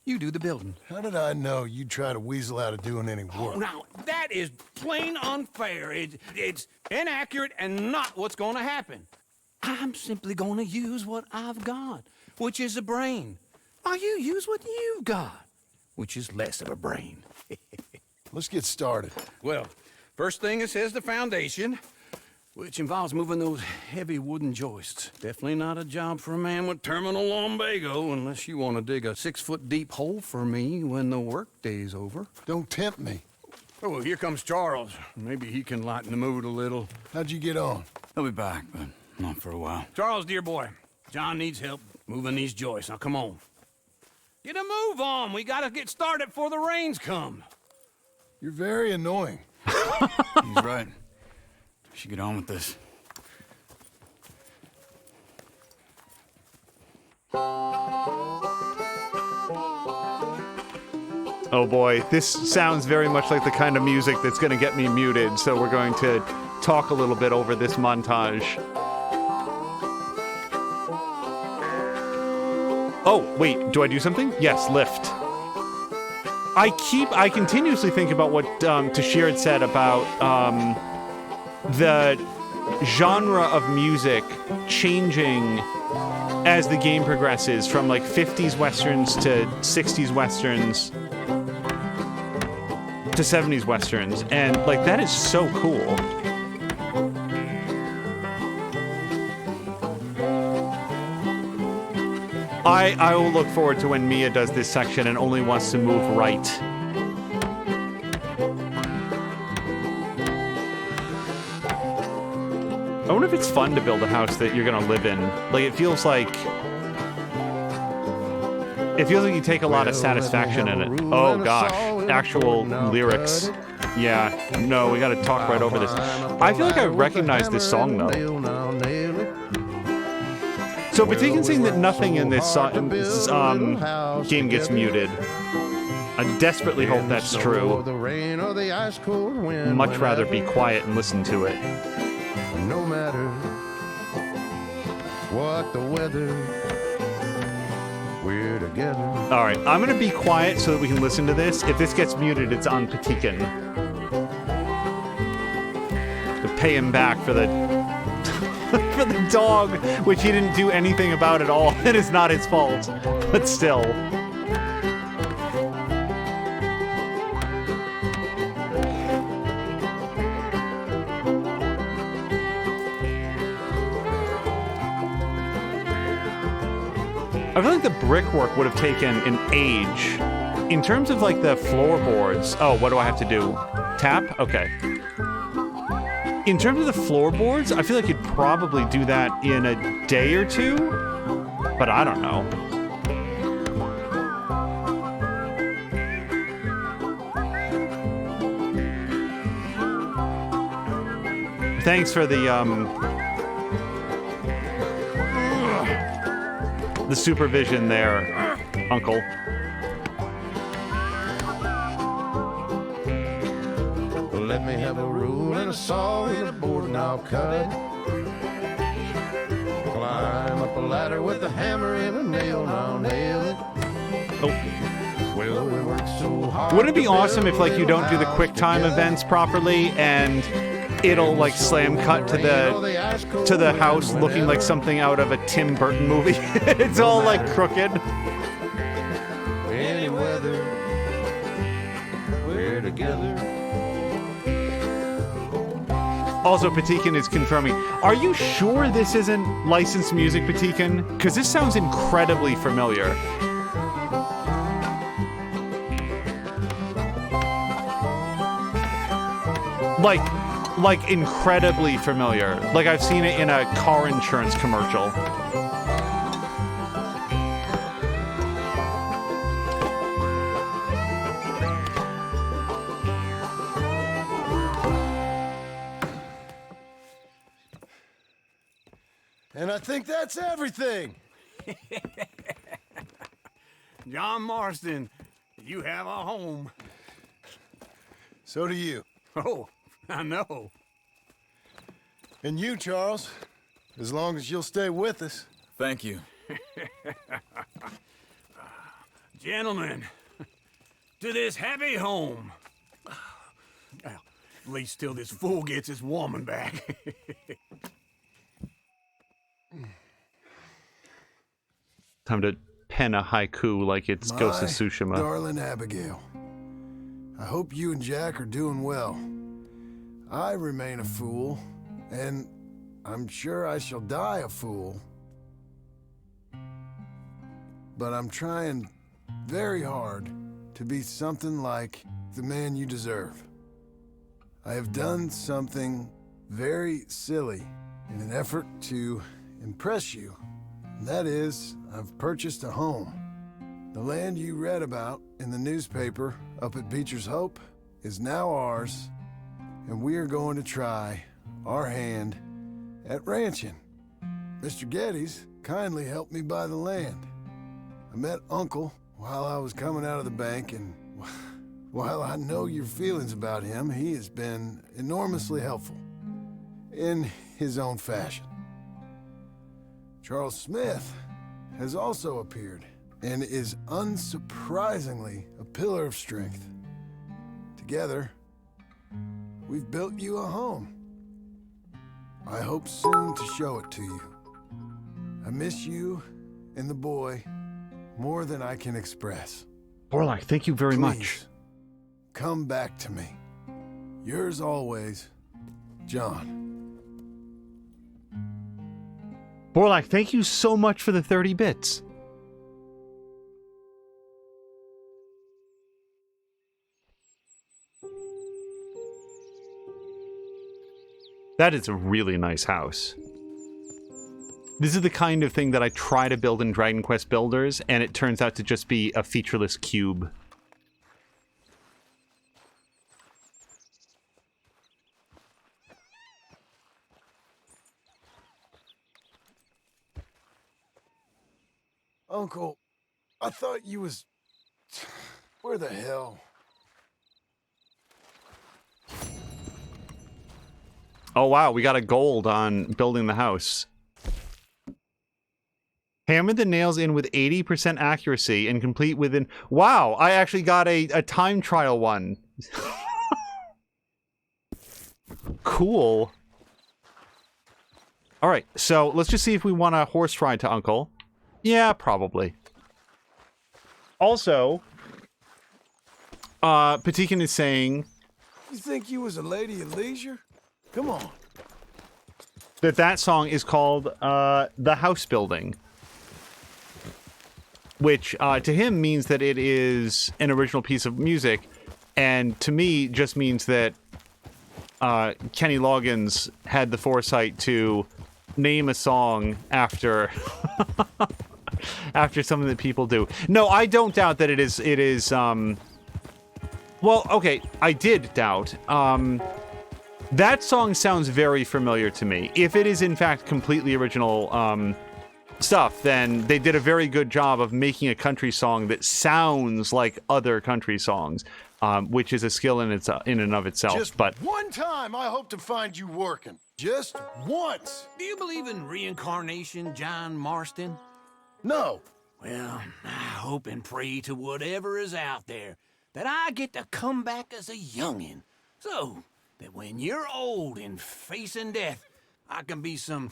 you do the building. How did I know you'd try to weasel out of doing any work? Oh, now, that is plain unfair. It's inaccurate and not what's going to happen. I'm simply going to use what I've got, which is a brain. While you use what you've got, which is less of a brain. Let's get started. Well, first thing it says the foundation, which involves moving those heavy wooden joists. Definitely not a job for a man with terminal lumbago, unless you want to dig a 6-foot deep hole for me when the workday's over. Don't tempt me. Oh, well, here comes Charles. Maybe he can lighten the mood a little. How'd you get on? He'll be back, but not for a while. Charles, dear boy, John needs help moving these joists. Now, come on. Get a move on. We gotta get started before the rains come. You're very annoying. He's right. We should get on with this. Oh boy, this sounds very much like the kind of music that's going to get me muted, so we're going to talk a little bit over this montage. Oh, wait, do I do something? Yes, lift. I continuously think about what Tashir had said about the genre of music changing as the game progresses from like 50s westerns to 60s westerns to 70s westerns, and like that is so cool. I will look forward to when Mia does this section and only wants to move right. I wonder if it's fun to build a house that you're gonna live in. Like, it feels like you take a lot of satisfaction in it. Oh gosh, actual lyrics. Yeah, no, we gotta talk right over this. I feel like I recognize this song though. So Patikin's saying that nothing in this game gets muted. I desperately hope that's true. Much rather be quiet and listen to it. No matter what the weather, we're together. All right, I'm gonna be quiet so that we can listen to this. If this gets muted, it's on Patikin. To pay him back for the for the dog, which he didn't do anything about at all. It is not his fault, but still. I feel like the brickwork would have taken an age. In terms of like the floorboards, oh, what do I have to do? Tap? Okay. In terms of the floorboards, I feel like you'd probably do that in a day or two, but I don't know. Thanks for the supervision there, Uncle. Let me have a rule and a saw and a board and I'll cut. Climb up a ladder with a hammer and a nail and I'll nail it. Oh. Well, we work so hard. Wouldn't it be awesome if like you don't do the QuickTime events properly and it'll like slam cut to the house looking like something out of a Tim Burton movie? It's all like crooked. Any weather, we're together. Also, Patikin is confirming. Are you sure this isn't licensed music, Patikin? Because this sounds incredibly familiar. Like incredibly familiar. Like I've seen it in a car insurance commercial. And I think that's everything. John Marston, you have a home. So do you. Oh, I know. And you, Charles, as long as you'll stay with us. Thank you. Gentlemen, to this happy home. Well, at least till this fool gets his woman back. Time to pen a haiku like it's Ghost of Tsushima. Darling Abigail, I hope you and Jack are doing well. I remain a fool, and I'm sure I shall die a fool. But I'm trying very hard to be something like the man you deserve. I have done something very silly in an effort to impress you. And that is, I've purchased a home. The land you read about in the newspaper up at Beecher's Hope is now ours, and we are going to try our hand at ranching. Mr. Geddes kindly helped me buy the land. I met Uncle while I was coming out of the bank, and while I know your feelings about him, he has been enormously helpful in his own fashion. Charles Smith has also appeared and is unsurprisingly a pillar of strength. Together, we've built you a home. I hope soon to show it to you. I miss you and the boy more than I can express. Borlak, thank you very much. Come back to me. Yours always, John. Borlak, thank you so much for the 30 bits. That is a really nice house. This is the kind of thing that I try to build in Dragon Quest Builders, and it turns out to just be a featureless cube. Uncle, I thought you was... Where the hell? Oh wow, we got a gold on building the house. Hammer the nails in with 80% accuracy and complete within... Wow, I actually got a time trial one. Cool. Alright, so let's just see if we want a horse ride to Uncle. Yeah, probably. Also, Patikin is saying... You think you was a lady of leisure? Come on. That song is called The House Building. Which, to him, means that it is an original piece of music. And to me, just means that Kenny Loggins had the foresight to name a song after... after something that people do. No, I don't doubt that it is, well, okay, I did doubt. That song sounds very familiar to me. If it is, in fact, completely original, stuff, then they did a very good job of making a country song that sounds like other country songs, which is a skill in and of itself. Just one time, I hope to find you working. Just once. Do you believe in reincarnation, John Marston? No. Well, I hope and pray to whatever is out there that I get to come back as a youngin', so that when you're old and facing death, I can be some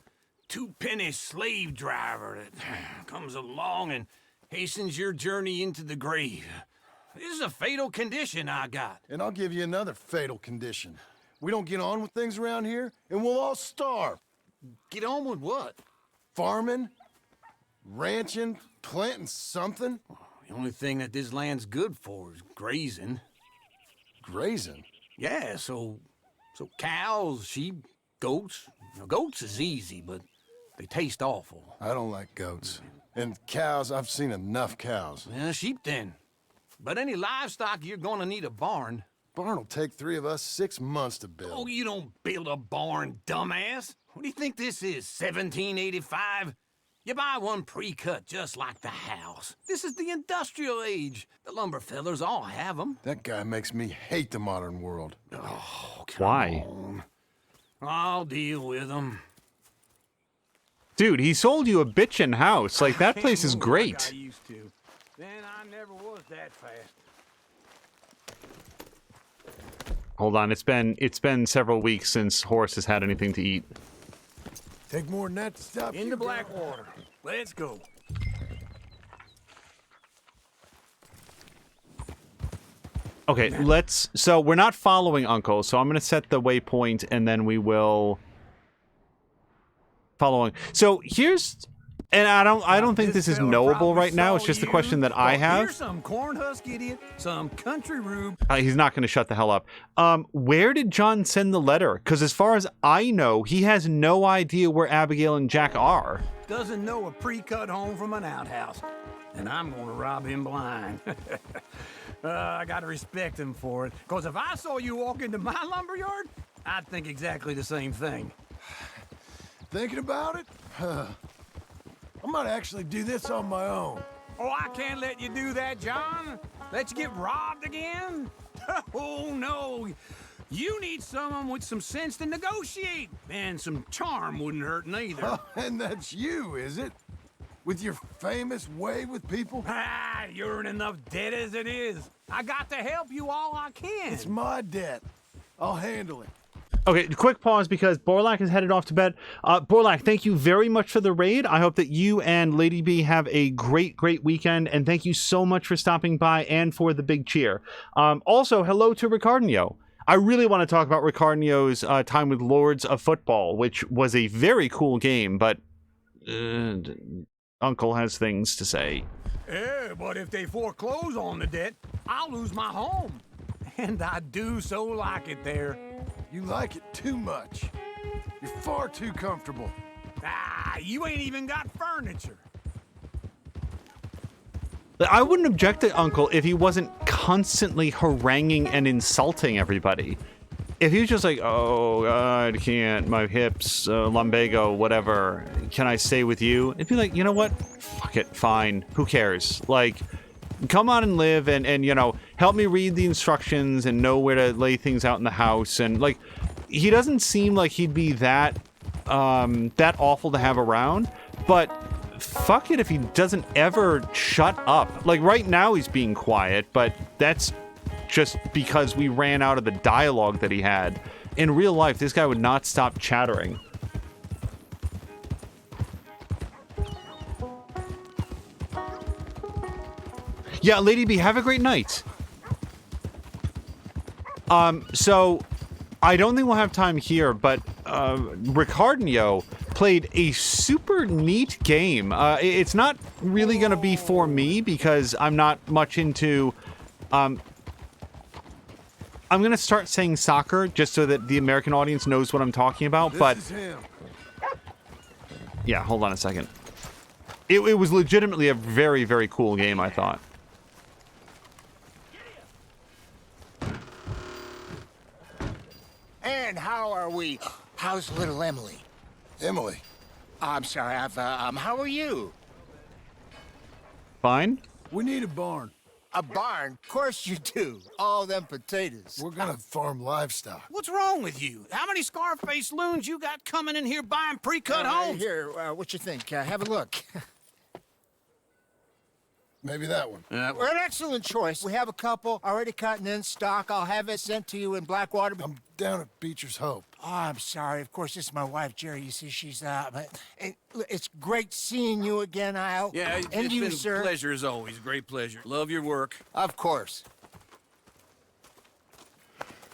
two-penny slave driver that comes along and hastens your journey into the grave. This is a fatal condition I got. And I'll give you another fatal condition. We don't get on with things around here, and we'll all starve. Get on with what? Farming, ranching, planting something. The only thing that this land's good for is grazing. Grazing? Yeah, so cows, sheep, goats. Now, goats is easy, but they taste awful. I don't like goats. And cows, I've seen enough cows. Yeah, sheep then. But any livestock, you're gonna need a barn. Barn will take 3 of us 6 months to build. Oh, you don't build a barn, dumbass. What do you think this is, 1785? You buy one pre-cut just like the house. This is the industrial age. The lumber fellers all have them. That guy makes me hate the modern world. Oh, why? On. I'll deal with them. Dude, he sold you a bitchin' house. Like, that place is great. Like I used to. Then I never was that fast. Hold on, it's been several weeks since Horace has had anything to eat. Take more than that to stop you. Into Blackwater. Let's go. Okay, so we're not following Uncle, so I'm gonna set the waypoint and then we will follow. So here's, and I don't think this is knowable right now. It's just the question that I have. Here's some corn husk idiot, some country rube. He's not gonna shut the hell up. Where did John send the letter? Because as far as I know, he has no idea where Abigail and Jack are. Doesn't know a pre-cut home from an outhouse. And I'm gonna rob him blind. I gotta respect him for it. Because if I saw you walk into my lumberyard, I'd think exactly the same thing. Thinking about it? I might actually do this on my own. Oh, I can't let you do that, John. Let you get robbed again? Oh, no. You need someone with some sense to negotiate. And some charm wouldn't hurt neither. Oh, and that's you, is it? With your famous way with people? Ah, you're in enough debt as it is. I got to help you all I can. It's my debt. I'll handle it. Okay, quick pause because Borlak is headed off to bed. Borlak, thank you very much for the raid. I hope that you and Lady B have a great, great weekend, and thank you so much for stopping by and for the big cheer. Also, hello to Ricardinho. I really want to talk about Ricardinho's time with Lords of Football, which was a very cool game, but Uncle has things to say. Yeah, but if they foreclose on the debt, I'll lose my home. And I do so like it there. You like it too much. You're far too comfortable. Ah, you ain't even got furniture. I wouldn't object to Uncle if he wasn't constantly haranguing and insulting everybody. If he was just like, oh, God, I can't, my hips, lumbago, whatever, can I stay with you? It'd be like, you know what? Fuck it, fine. Who cares? Like, come on and live and you know, help me read the instructions and know where to lay things out in the house. And, like, he doesn't seem like he'd be that awful to have around, but fuck it if he doesn't ever shut up. Like, right now he's being quiet, but that's just because we ran out of the dialogue that he had. In real life, this guy would not stop chattering. Yeah, Lady B, have a great night. So I don't think we'll have time here, but Ricardinho played a super neat game. It's not really going to be for me because I'm not much into... I'm going to start saying soccer just so that the American audience knows what I'm talking about, but... This is him. Yeah, hold on a second. It was legitimately a very, very cool game, I thought. And how are we? How's little Emily? Emily? I'm sorry, how are you? Fine. We need a barn. A barn? Of course you do. All them potatoes. We're gonna farm livestock. What's wrong with you? How many Scarface loons you got coming in here buying pre-cut homes? Here, what you think? Have a look. Maybe that one. Well, an excellent choice. We have a couple already cut and in stock. I'll have it sent to you in Blackwater. I'm down at Beecher's Hope. Oh, I'm sorry. Of course, this is my wife, Jerry. You see, she's it's great seeing you again, Al. Yeah, and it's you, been sir. a pleasure as always. Great pleasure. Love your work. Of course.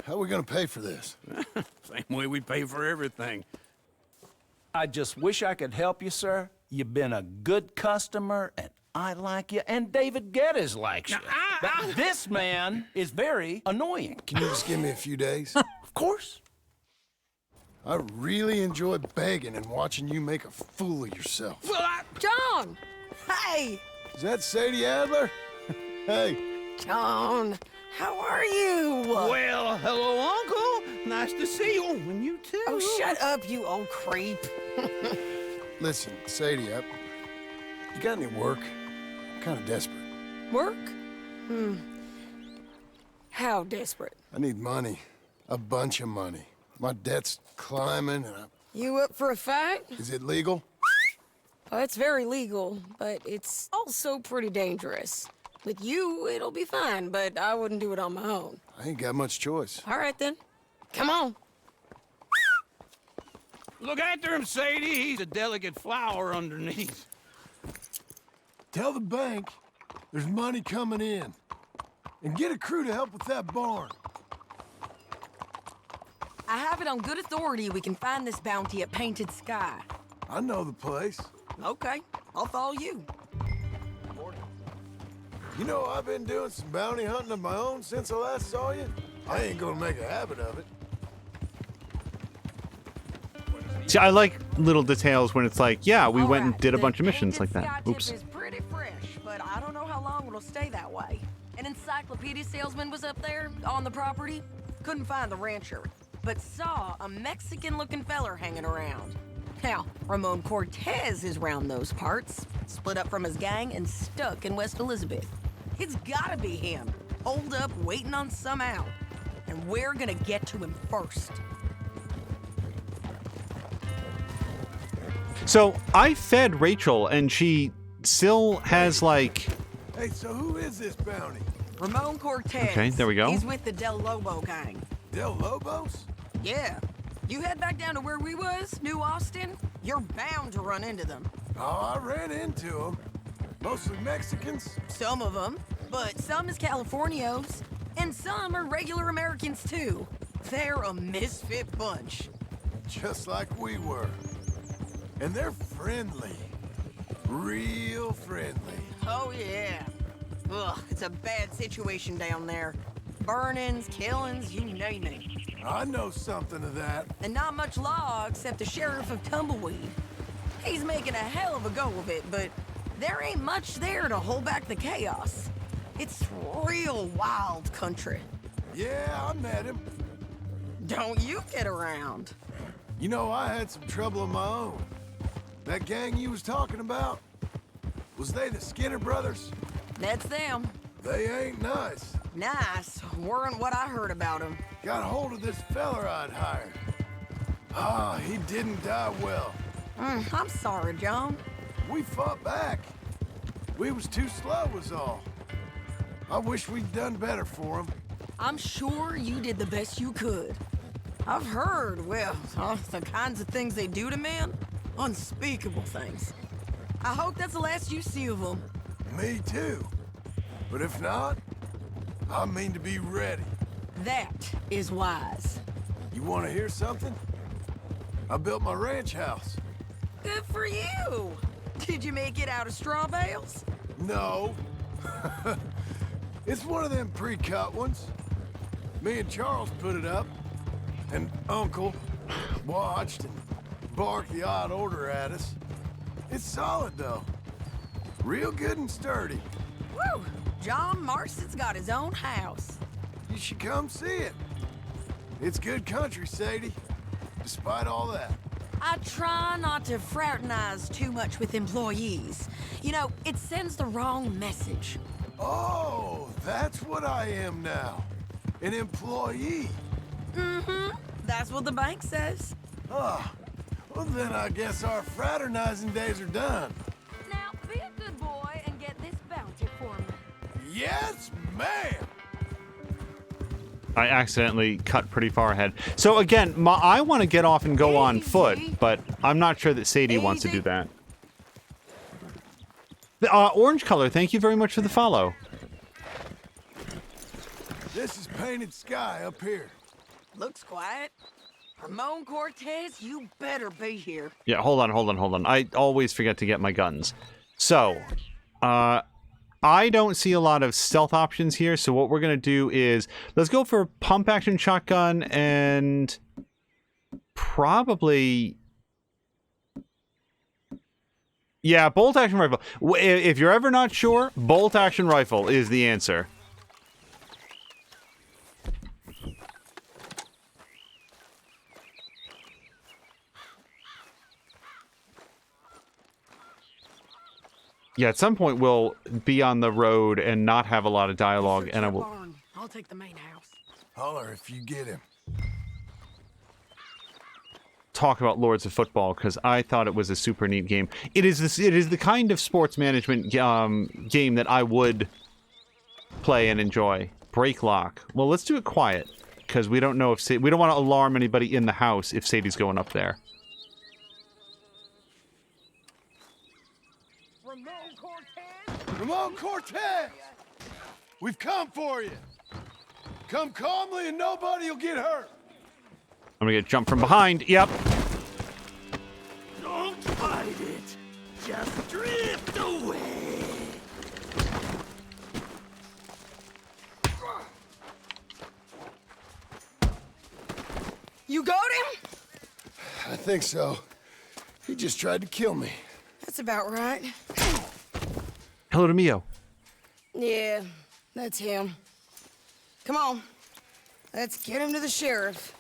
How are we gonna pay for this? Same way we pay for everything. I just wish I could help you, sir. You've been a good customer, and I like you, and David Geddes likes you. But this man is very annoying. Can you just give me a few days? Of course. I really enjoy begging and watching you make a fool of yourself. John! Hey! Is that Sadie Adler? Hey. John, how are you? Well, hello, Uncle. Nice to see you. And you too. Oh, shut up, you old creep. Listen, Sadie, you got any work? I'm kind of desperate. Work? How desperate? I need money. A bunch of money. My debt's climbing and You up for a fight? Is it legal? Well, it's very legal, but it's also pretty dangerous. With you, it'll be fine, but I wouldn't do it on my own. I ain't got much choice. All right, then. Come on. Look after him, Sadie. He's a delicate flower underneath. Tell the bank there's money coming in. And get a crew to help with that barn. I have it on good authority we can find this bounty at Painted Sky. I know the place. Okay, I'll follow you. You know, I've been doing some bounty hunting of my own since I last saw you. I ain't gonna make a habit of it. See, I like little details when it's like, yeah, we went and did a bunch of missions like that. Oops. Is pretty fresh, but I don't know how long it'll stay that way. An encyclopedia salesman was up there on the property. Couldn't find the rancher, but saw a Mexican-looking feller hanging around. Now, Ramon Cortez is round those parts, split up from his gang and stuck in West Elizabeth. It's gotta be him, holed up waiting on some out. And we're gonna get to him first. So I fed Rachel, and she still has like. Hey, so who is this bounty? Ramon Cortez. Okay, there we go. He's with the Del Lobo gang. Del Lobos? Yeah. You head back down to where we was, New Austin, you're bound to run into them. Oh, I ran into them. Mostly Mexicans. Some of them, but some is Californios, and some are regular Americans too. They're a misfit bunch. Just like we were. And they're friendly. Real friendly. Oh yeah. Ugh, it's a bad situation down there. Burnings, killings, you name it. I know something of that. And not much law except the sheriff of Tumbleweed. He's making a hell of a go of it, but there ain't much there to hold back the chaos. It's real wild country. Yeah, I met him. Don't you get around. You know, I had some trouble of my own. That gang you was talking about, was they the Skinner brothers? That's them. They ain't nice. Nice. Weren't what I heard about them. Got hold of this feller I'd hired. Ah, he didn't die well. I'm sorry, John. We fought back. We was too slow was all. I wish we'd done better for him. I'm sure you did the best you could. I've heard, well, the kinds of things they do to men. Unspeakable things. I hope that's the last you see of them. Me too. But if not, I mean to be ready. That is wise. You want to hear something? I built my ranch house. Good for you. Did you make it out of straw bales? No. It's one of them pre-cut ones. Me and Charles put it up, and Uncle watched and barked the odd order at us. It's solid, though. Real good and sturdy. Woo! John Marston's got his own house. You should come see it. It's good country, Sadie, despite all that. I try not to fraternize too much with employees. You know, it sends the wrong message. Oh, that's what I am now. An employee. Mm-hmm. That's what the bank says. Ah, well then I guess our fraternizing days are done. Now, be a good boy and get this bounty for me. Yes, ma'am! I accidentally cut pretty far ahead. So again, I want to get off and go on foot, but I'm not sure that Sadie wants to do that. Orange color, thank you very much for the follow. This is Painted Sky up here. Looks quiet. Ramon Cortez, you better be here. Yeah, hold on. I always forget to get my guns. So, I don't see a lot of stealth options here, so what we're going to do is, let's go for pump action shotgun and probably... Yeah, bolt action rifle. If you're ever not sure, bolt action rifle is the answer. Yeah, at some point we'll be on the road and not have a lot of dialogue, and I will... I'll take the main house. Holler if you get him. Talk about Lords of Football, because I thought it was a super neat game. It is the kind of sports management game that I would play and enjoy. Break lock. Well, let's do it quiet, because we don't know if we don't want to alarm anybody in the house if Sadie's going up there. Ramon Cortez! We've come for you. Come calmly and nobody will get hurt. I'm gonna get jumped from behind. Yep. Don't fight it. Just drift away. You got him? I think so. He just tried to kill me. That's about right. Hello to Mio. Yeah, that's him. Come on. Let's get him to the sheriff.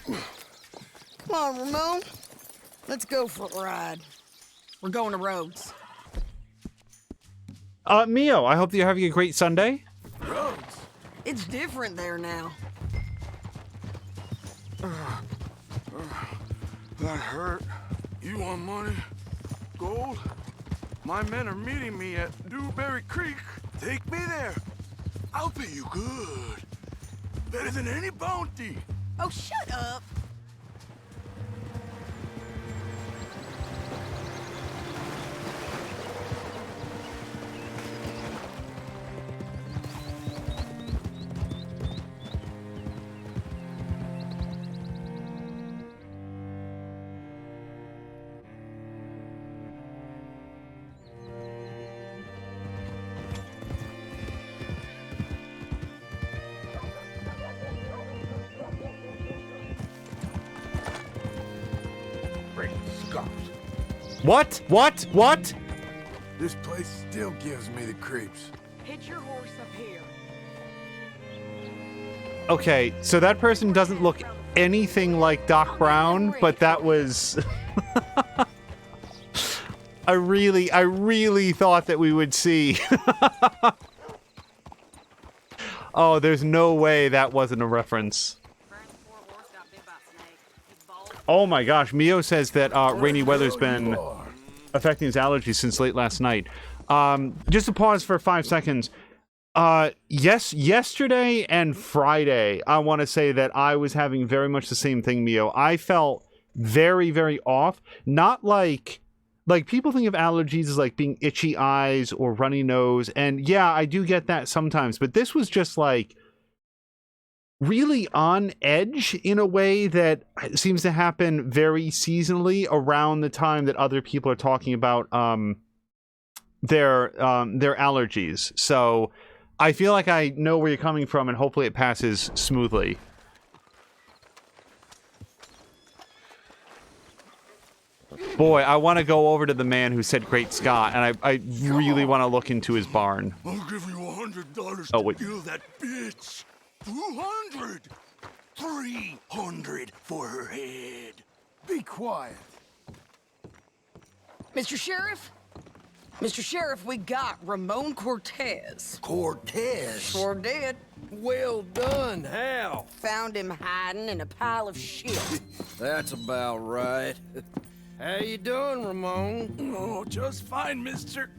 Come on, Ramon. Let's go for a ride. We're going to Rhodes. Mio, I hope that you're having a great Sunday. Rhodes? It's different there now. That hurt. You want money? Gold? My men are meeting me at Dewberry Creek. Take me there. I'll pay you good. Better than any bounty. Oh, shut up. God. What? This place still gives me the creeps. Hitch your horse up here. Okay, so that person doesn't look anything like Doc Brown, but that was... I really thought that we would see... Oh, there's no way that wasn't a reference. Oh my gosh, Mio says that rainy weather's been affecting his allergies since late last night. Just to pause for 5 seconds. Yesterday and Friday, I want to say that I was having very much the same thing, Mio. I felt very, very off. Not like people think of allergies as like being itchy eyes or runny nose, and yeah, I do get that sometimes, but this was just like really on edge in a way that seems to happen very seasonally around the time that other people are talking about their allergies. So I feel like I know where you're coming from, and hopefully it passes smoothly. Boy, I want to go over to the man who said Great Scott, and I really want to look into his barn. I'll give you $100 Oh, to wait. kill that bitch. 200. 300 for her head. Be quiet. Mr. Sheriff? Mr. Sheriff, we got Ramon Cortez. Cortez? Sure did. Well done. How? Found him hiding in a pile of shit. That's about right. How you doing, Ramon? Oh, just fine, mister.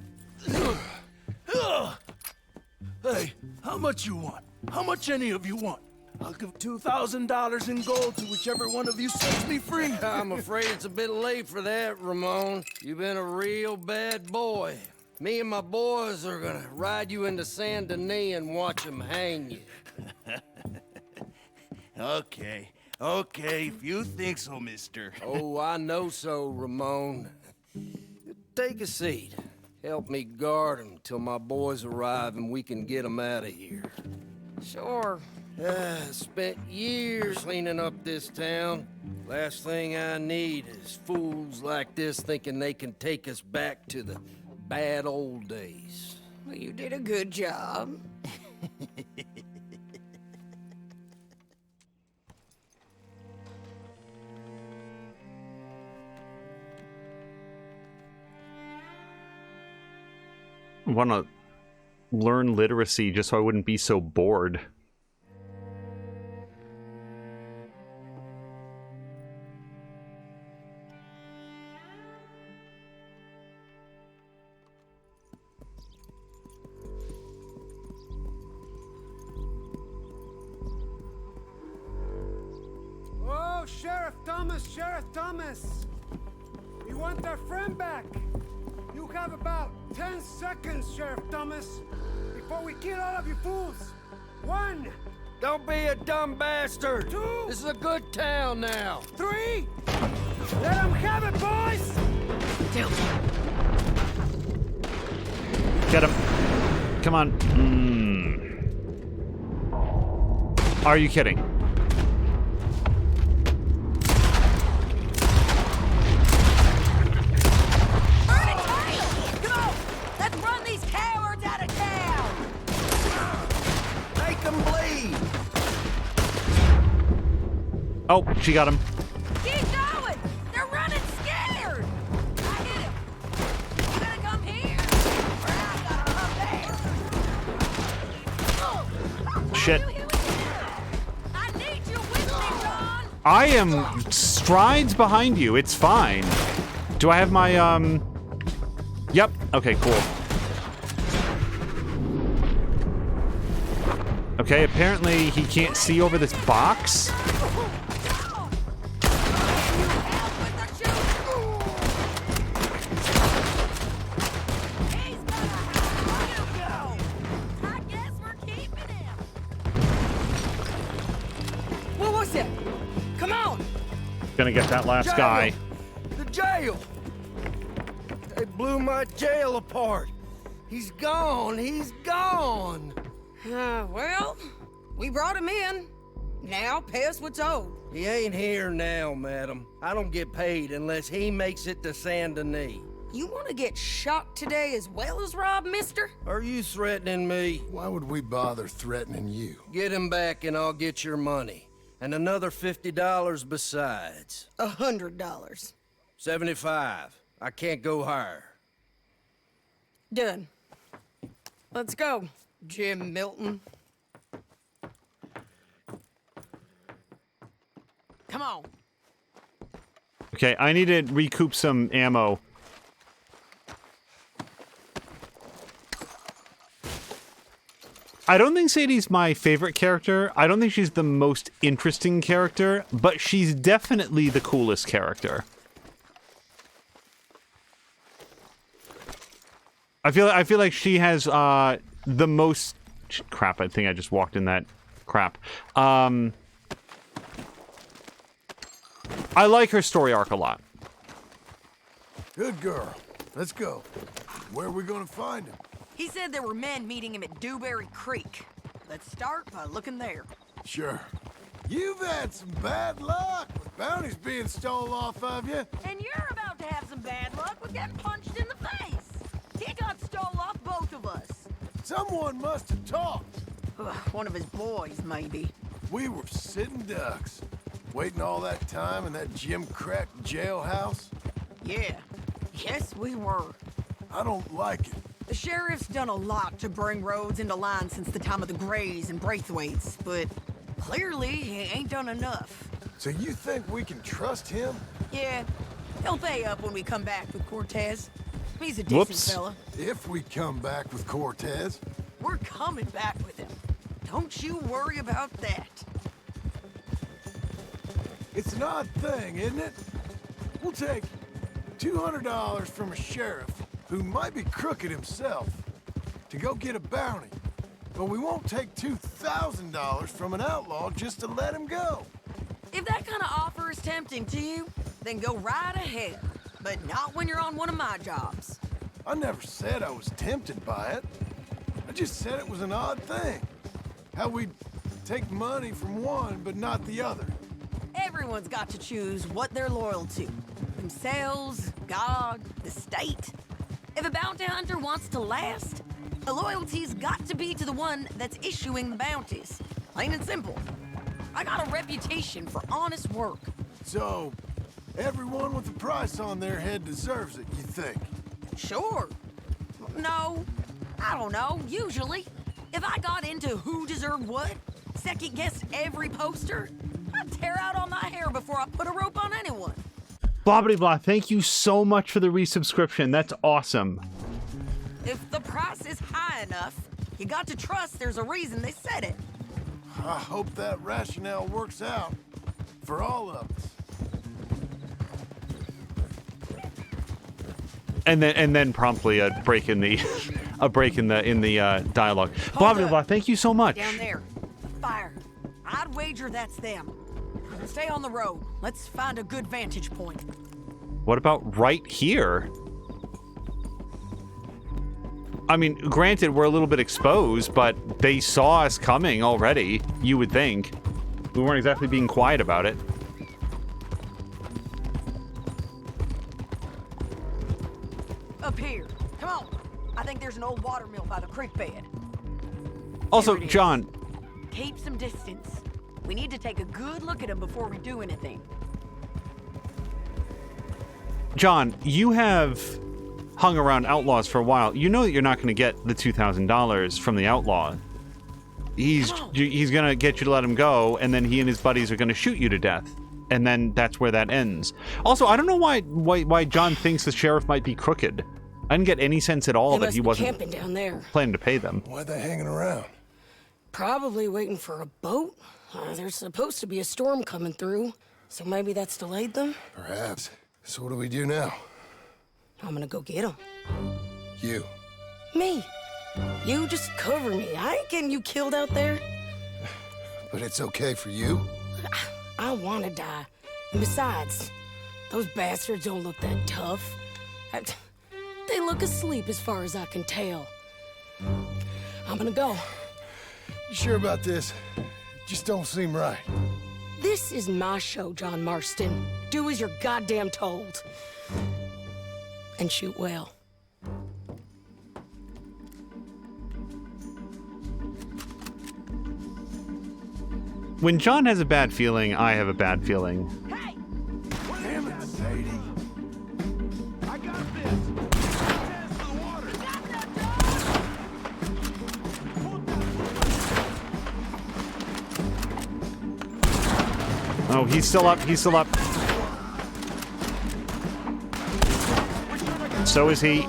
Hey, how much you want? How much any of you want? I'll give $2,000 in gold to whichever one of you sets me free. I'm afraid it's a bit late for that, Ramon. You've been a real bad boy. Me and my boys are gonna ride you into Saint Denis and watch them hang you. Okay, if you think so, mister. Oh, I know so, Ramon. Take a seat. Help me guard them till my boys arrive and we can get them out of here. Sure. Spent years cleaning up this town. Last thing I need is fools like this thinking they can take us back to the bad old days. Well, you did a good job. I want to learn literacy just so I wouldn't be so bored. Oh, Sheriff Thomas! We want our friend back! You have about 10 seconds, Sheriff Thomas, before we kill all of you fools! 1! Don't be a dumb bastard! 2! This is a good town now! 3! Let them have it, boys! Get him. Come on. Are you kidding? Let's run these cowards out of town! Make them bleed! Oh, she got him. Keep going! They're running scared! I hit him! You gotta come here! Or I gotta come there! Shit. I need you with me, Ron! I am strides behind you. It's fine. Do I have my, Yep. Okay, cool. Okay, apparently he can't see over this box. What was it? Come on! Gonna get that last Jail! guy. The jail! They blew my jail apart. He's gone. He's gone. Well, we brought him in. Now pay us what's owed. He ain't here now, madam. I don't get paid unless he makes it to Saint Denis. You want to get shot today as well as Rob, mister? Are you threatening me? Why would we bother threatening you? Get him back and I'll get your money. And another $50 besides. $100. 75. I can't go higher. Done. Let's go, Jim Milton. Come on. Okay, I need to recoup some ammo. I don't think Sadie's my favorite character. I don't think she's the most interesting character, but she's definitely the coolest character. I feel like she has the most crap. I think I just walked in that crap. I like her story arc a lot. Good girl. Let's go. Where are we gonna find him? He said there were men meeting him at Dewberry Creek. Let's start by looking there. Sure. You've had some bad luck with bounties being stole off of you. And you're about to have some bad luck with getting punched in the face. He got stole off both of us. Someone must have talked. One of his boys, maybe. We were sitting ducks, waiting all that time in that Jim Crack jailhouse. Yeah. Yes, we were. I don't like it. The sheriff's done a lot to bring roads into line since the time of the Grays and Braithwaites, but clearly he ain't done enough. So you think we can trust him? Yeah. He'll pay up when we come back with Cortez. He's a decent fella. If we come back with Cortez. We're coming back with him. Don't you worry about that. It's an odd thing, isn't it? We'll take $200 from a sheriff who might be crooked himself to go get a bounty, but we won't take $2,000 from an outlaw just to let him go. If that kind of offer is tempting to you, then go right ahead. But not when you're on one of my jobs. I never said I was tempted by it. I just said it was an odd thing. How we'd take money from one, but not the other. Everyone's got to choose what they're loyal to. Themselves, God, the state. If a bounty hunter wants to last, the loyalty's got to be to the one that's issuing the bounties. Plain and simple. I got a reputation for honest work. So, everyone with a price on their head deserves it, you think? Sure. No, I don't know, usually. If I got into who deserved what, second-guessed every poster, I'd tear out all my hair before I put a rope on anyone. Blah, blah, blah. Thank you so much for the resubscription. That's awesome. If the price is high enough, you got to trust there's a reason they said it. I hope that rationale works out for all of us. And then promptly a break in the dialogue. Blah blah blah. Thank you so much. Down there. Fire. I'd wager that's them. Stay on the road. Let's find a good vantage point. What about right here? I mean, granted, we're a little bit exposed, but they saw us coming already, you would think. We weren't exactly being quiet about it. Up here. Come on. I think there's an old water mill by the creek bed. Also, John. Keep some distance. We need to take a good look at them before we do anything. John, you have hung around outlaws for a while. You know that you're not going to get the $2,000 from the outlaw. He's going to get you to let him go, and then he and his buddies are going to shoot you to death. And then that's where that ends. Also, I don't know why John thinks the sheriff might be crooked. I didn't get any sense at all that he wasn't camping down there. planning to pay them. Why are they hanging around? Probably waiting for a boat. There's supposed to be a storm coming through, so maybe that's delayed them? Perhaps. So what do we do now? I'm gonna go get them. You. Me. You just cover me. I ain't getting you killed out there. But it's okay for you? I wanna die. And besides, those bastards don't look that tough. They look asleep as far as I can tell. I'm gonna go. You sure about this? Just don't seem right. This is my show, John Marston. Do as you're goddamn told. And shoot well. When John has a bad feeling, I have a bad feeling. Hey! Damn it, Sadie. I got this. Hands to the water. Oh, he's still up. He's still up. So is he.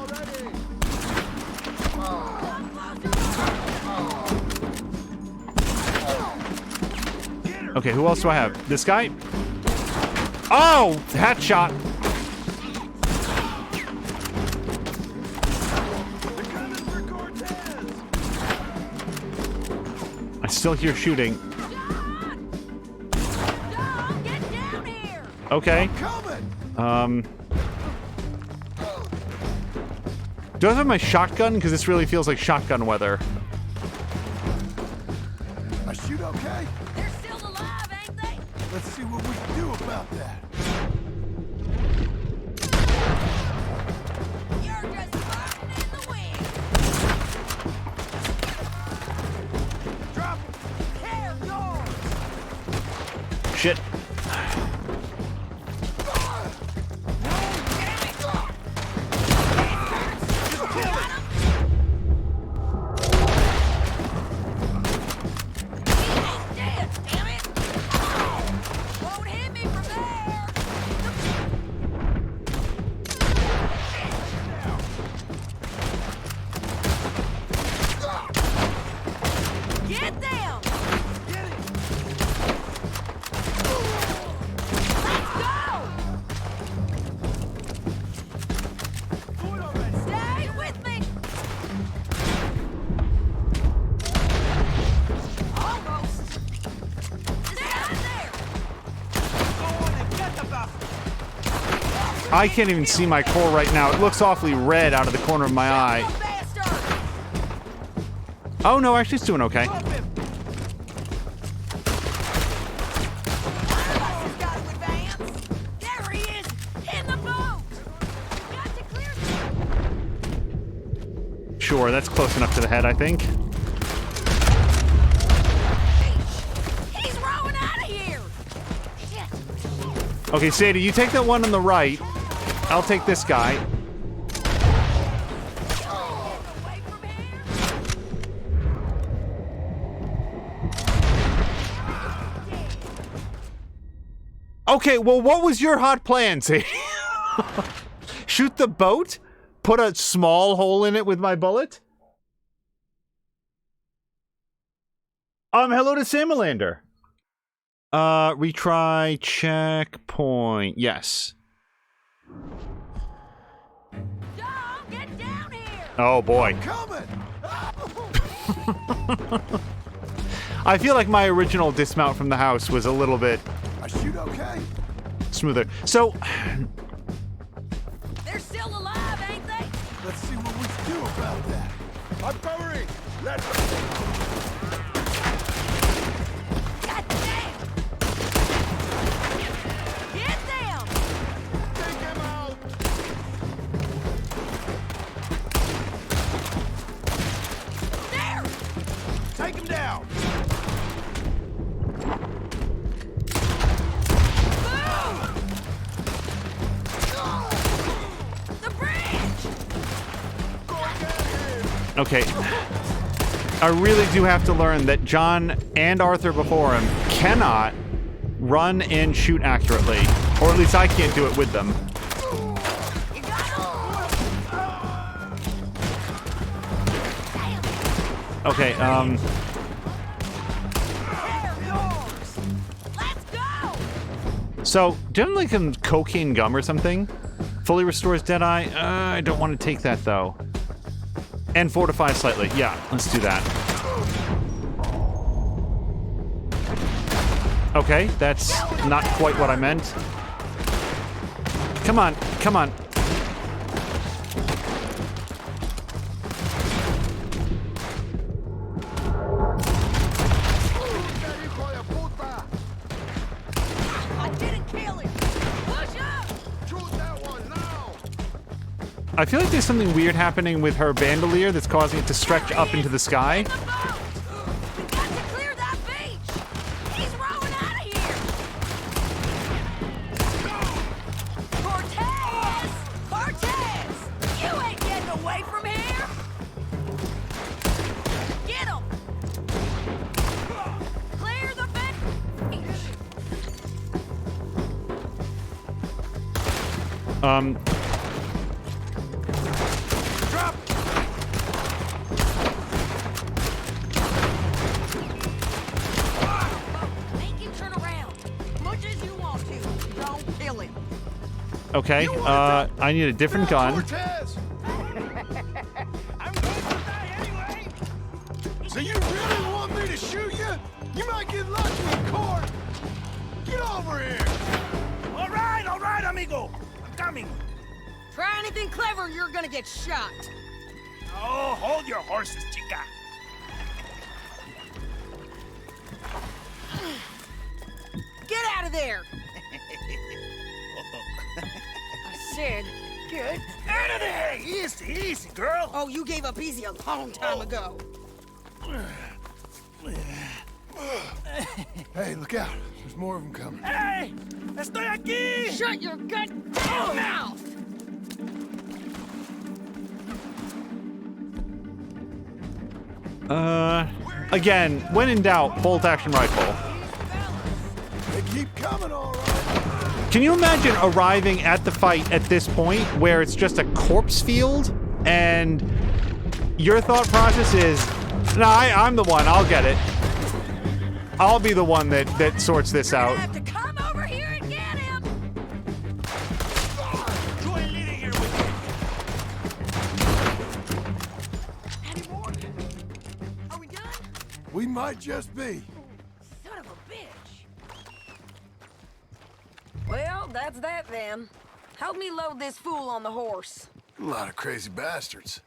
Okay, who else do I have? This guy? Oh! Hat shot! I still hear shooting. Okay. Do I have my shotgun? Because this really feels like shotgun weather. I shoot okay? They're still alive, ain't they? Let's see what we can do about that. You're just burning in the wind. Drop care yours. Shit. Get them! Get it! Let's go! Do it already. Stay with me! Almost! Stay there! Go on and get the bastard. I can't even see my core right now. It looks awfully red out of the corner of my eye. Oh no, actually it's doing okay. There he is! In the boat! Got to clear. Sure, that's close enough to the head, I think. He's rowing out of here! Shit! Okay, Sadie, you take that one on the right. I'll take this guy. Okay, well, what was your hot plan, Sadie? Shoot the boat? Put a small hole in it with my bullet? Hello to Samalander. Retry checkpoint. Yes. Don't get down here! Oh, boy. Coming! I feel like my original dismount from the house was a little bit I shoot okay? smoother. So, They're still alive, ain't they? Let's see what we can do about that. I'm covering. Let's God damn! Get them! take him out. There! Take him down. The bridge! okay. I really do have to learn that John and Arthur before him cannot run and shoot accurately. Or at least I can't do it with them. Okay, so, do you have like some cocaine gum or something? Fully restores Deadeye? I don't want to take that though. And fortify slightly. Yeah, let's do that. Okay, that's not quite what I meant. Come on, come on. I feel like there's something weird happening with her bandolier that's causing it to stretch up into the sky. Drop! Make him turn around. Much as you want to. Don't kill him. Okay, I need a different gun. Cortez! I'm going to die anyway! So you really want me to shoot you? You might get lucky in court! Get over here! All right, amigo. I'm coming. Try anything clever, you're gonna get shot. Oh, hold your horses, chica. Get out of there! I said, get Out of there! Easy, easy, girl. Oh, you gave up easy a long time ago. Hey, look out. There's more of them coming. Hey! Estoy aquí! Shut your goddamn mouth! Again, when in doubt, bolt action rifle. They keep coming, all right. Can you imagine arriving at the fight at this point where it's just a corpse field and your thought process is, no, I'm the one, I'll get it. I'll be the one that sorts this out. Have to come over here and get him! Join leading here with me. Any more? Are we done? We might just be. Son of a bitch. Well, that's that then. Help me load this fool on the horse. A lot of crazy bastards.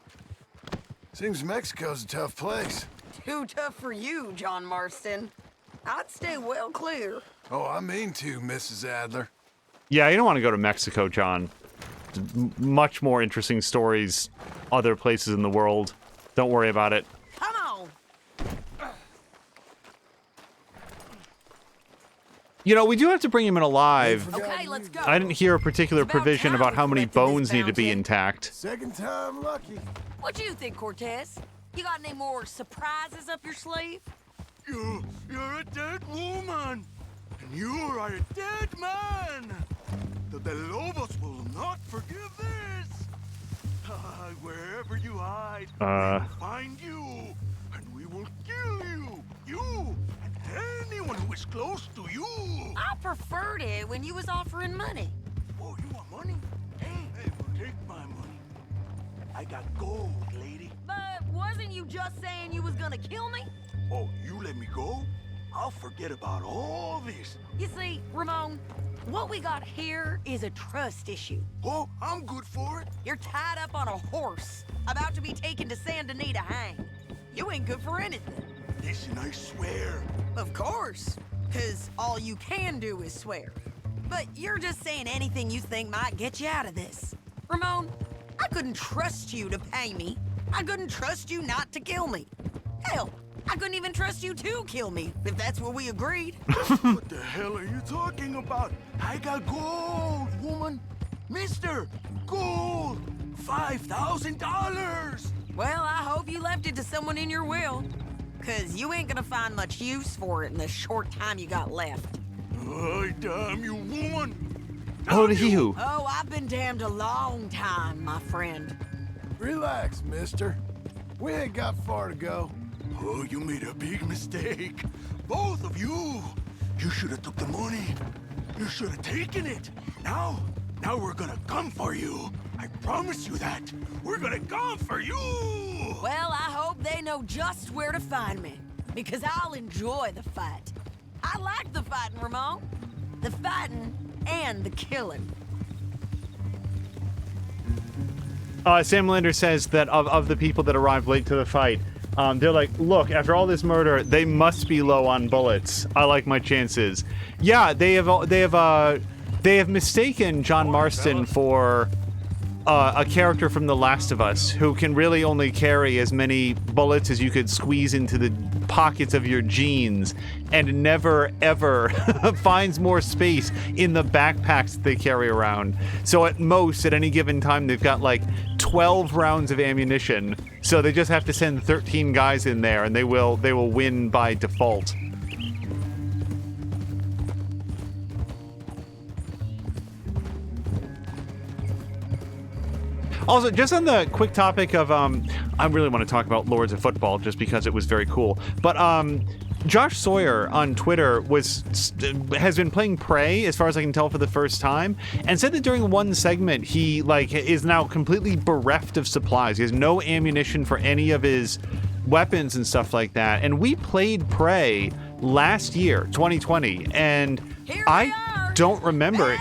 Seems Mexico's a tough place. Too tough for you, John Marston. I'd stay well clear. Oh, I mean to, Mrs. Adler. Yeah, you don't want to go to Mexico, John. Much more interesting stories other places in the world. Don't worry about it. Come on! You know, we do have to bring him in alive. Okay, let's go. I didn't hear a particular provision about how many bones need to be intact. Second time lucky. What do you think, Cortez? You got any more surprises up your sleeve? You're a dead woman, and you are a dead man. The De Lobos will not forgive this. Wherever you hide, we will find you, and we will kill you. You and anyone who is close to you. I preferred it when you was offering money. Oh, you want money? Hey, take my money. I got gold, lady. But wasn't you just saying you was gonna kill me? Oh, you let me go? I'll forget about all this. You see, Ramon, what we got here is a trust issue. Oh, I'm good for it. You're tied up on a horse, about to be taken to San Denis to hang. You ain't good for anything. Listen, I swear. Of course, because all you can do is swear. But you're just saying anything you think might get you out of this. Ramon, I couldn't trust you to pay me. I couldn't trust you not to kill me. Hell, I couldn't even trust you to kill me, if that's what we agreed. What the hell are you talking about? I got gold, woman. Mister, gold. $5,000. Well, I hope you left it to someone in your will. Because you ain't gonna find much use for it in the short time you got left. Oh, damn you, woman. Oh, to you. Oh, I've been damned a long time, my friend. Relax, mister. We ain't got far to go. Oh, you made a big mistake. Both of you. You should have took the money. You should have taken it. Now we're gonna come for you. I promise you that. We're gonna come for you. Well, I hope they know just where to find me. Because I'll enjoy the fight. I like the fighting, Ramon. The fighting and the killing. Sam Linder says that of the people that arrived late to the fight, they're like, look, after all this murder, they must be low on bullets. I like my chances. Yeah, they have mistaken John Marston for a character from The Last of Us who can really only carry as many bullets as you could squeeze into the pockets of your jeans and never ever finds more space in the backpacks that they carry around. So at most, at any given time, they've got like 12 rounds of ammunition. So they just have to send 13 guys in there and they will win by default. Also, just on the quick topic of, I really want to talk about Lords of Football just because it was very cool. But Josh Sawyer on Twitter has been playing Prey, as far as I can tell, for the first time, and said that during one segment he is now completely bereft of supplies. He has no ammunition for any of his weapons and stuff like that. And we played Prey last year, 2020, and I don't remember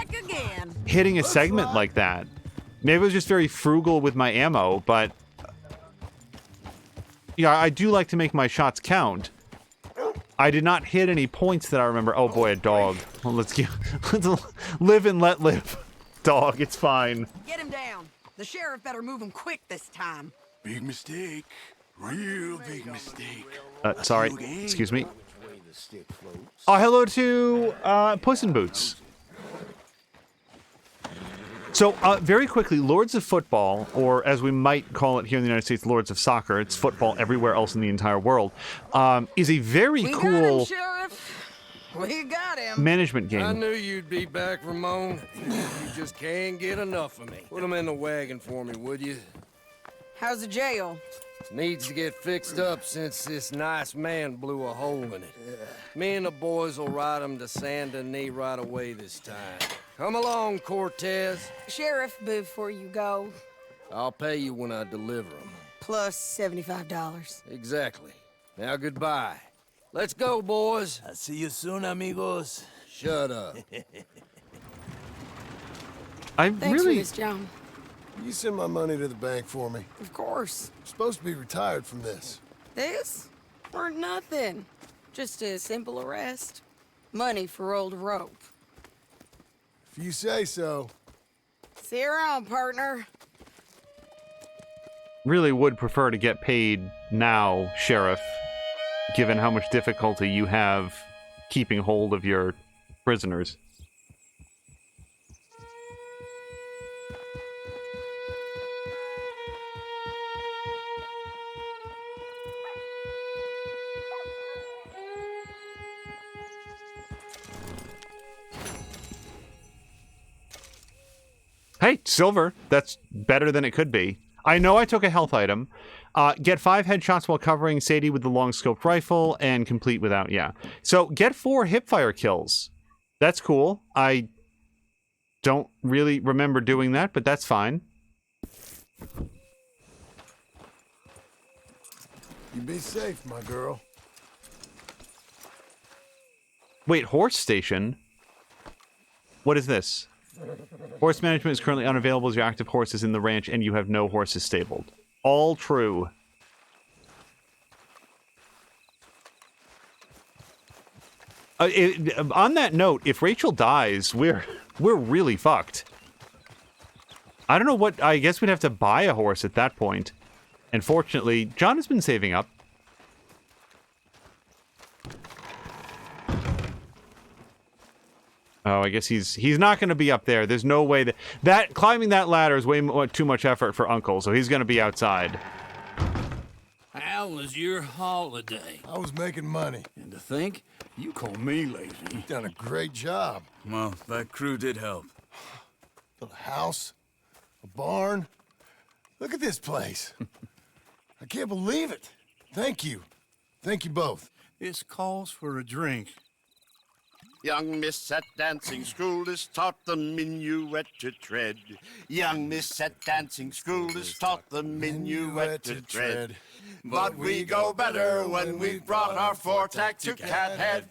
hitting a segment like that. Maybe I was just very frugal with my ammo, but yeah, I do like to make my shots count. I did not hit any points that I remember. Oh boy, a dog. Well, let's live and let live. Dog, it's fine. Get him down. The sheriff better move him quick this time. Big mistake. Real big mistake. Sorry, excuse me. Oh, hello to Puss in Boots. So, very quickly, Lords of Football, or as we might call it here in the United States, Lords of Soccer, it's football everywhere else in the entire world, is a very cool We got him. management game. I knew you'd be back, Ramon. You just can't get enough of me. Put him in the wagon for me, would you? How's the jail? Needs to get fixed up since this nice man blew a hole in it. Me and the boys will ride him to Saint Denis right away this time. Come along, Cortez. Sheriff, before you go, I'll pay you when I deliver them. plus $75. Exactly. Now goodbye. Let's go, boys. I'll see you soon, amigos. Shut up. Thanks for this, John. You send my money to the bank for me. Of course. I'm supposed to be retired from this. This? Weren't nothing. Just a simple arrest. Money for old rope. If you say so. See you around, partner. Really would prefer to get paid now, Sheriff, given how much difficulty you have keeping hold of your prisoners. Hey, silver. That's better than it could be. I know I took a health item. Get 5 headshots while covering Sadie with the long-scoped rifle, and complete without, yeah. So, get 4 hipfire kills. That's cool. I don't really remember doing that, but that's fine. You be safe, my girl. Wait, horse station? What is this? Horse management is currently unavailable as your active horse is in the ranch and you have no horses stabled. All true. On that note, if Rachel dies, we're really fucked. I don't know what... I guess we'd have to buy a horse at that point. And fortunately, John has been saving up. Oh, I guess he's not going to be up there. There's no way that climbing that ladder is way too much effort for Uncle, so he's going to be outside. How was your holiday? I was making money. And to think, you call me lazy. You've done a great job. Well, that crew did help. Built a house, a barn. Look at this place. I can't believe it. Thank you. Thank you both. This calls for a drink. Young miss at dancing school is taught the minuet to tread. Young miss at dancing school is taught the minuet to tread. But we go better when we've brought our four-tack to Cathead.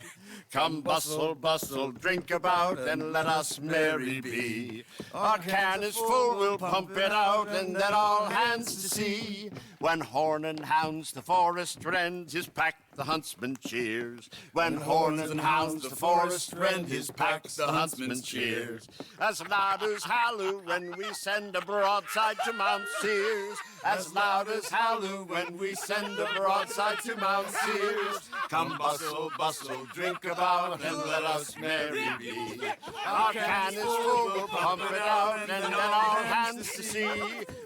Come bustle, bustle, drink about, and let us merry be. Our can is full, we'll pump it out, and then all hands to sea. When horn and hounds the forest rend, his pack the huntsman cheers. When horns and hounds the forest rend, his pack the huntsman cheers. As loud as halloo when we send a broadside to Mount Sears. As loud as halloo when we send a broadside to Mount Sears. Come bustle, bustle, drink about, and let us merry be. Our can is full, we'll pump it out, and then all hands to sea.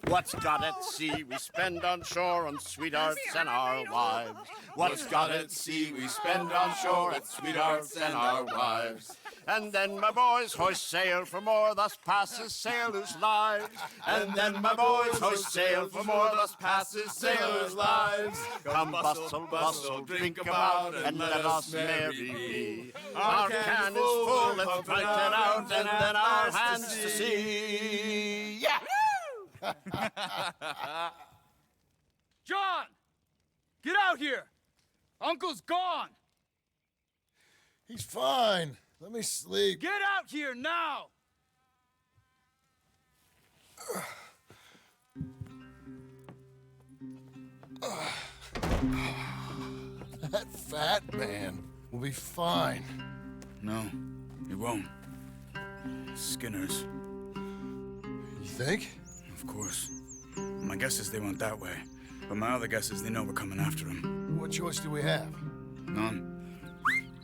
What's got at sea we spend on shore on sweethearts and our wives. What's got at sea we spend on shore at sweethearts and our wives. And then my boys hoist sail for more, thus passes sailors' lives. And then my boys hoist sail for more, thus passes sailors' lives. Come bustle, bustle, drink about, and let us merry be. Our can is full, let's fight it out, and then our hands to sea. Yeah! John! Get out here! Uncle's gone! He's fine. Let me sleep. Get out here now! That fat man will be fine. No, he won't. Skinner's. You think? Of course. My guess is they went that way. But my other guess is they know we're coming after him. What choice do we have? None.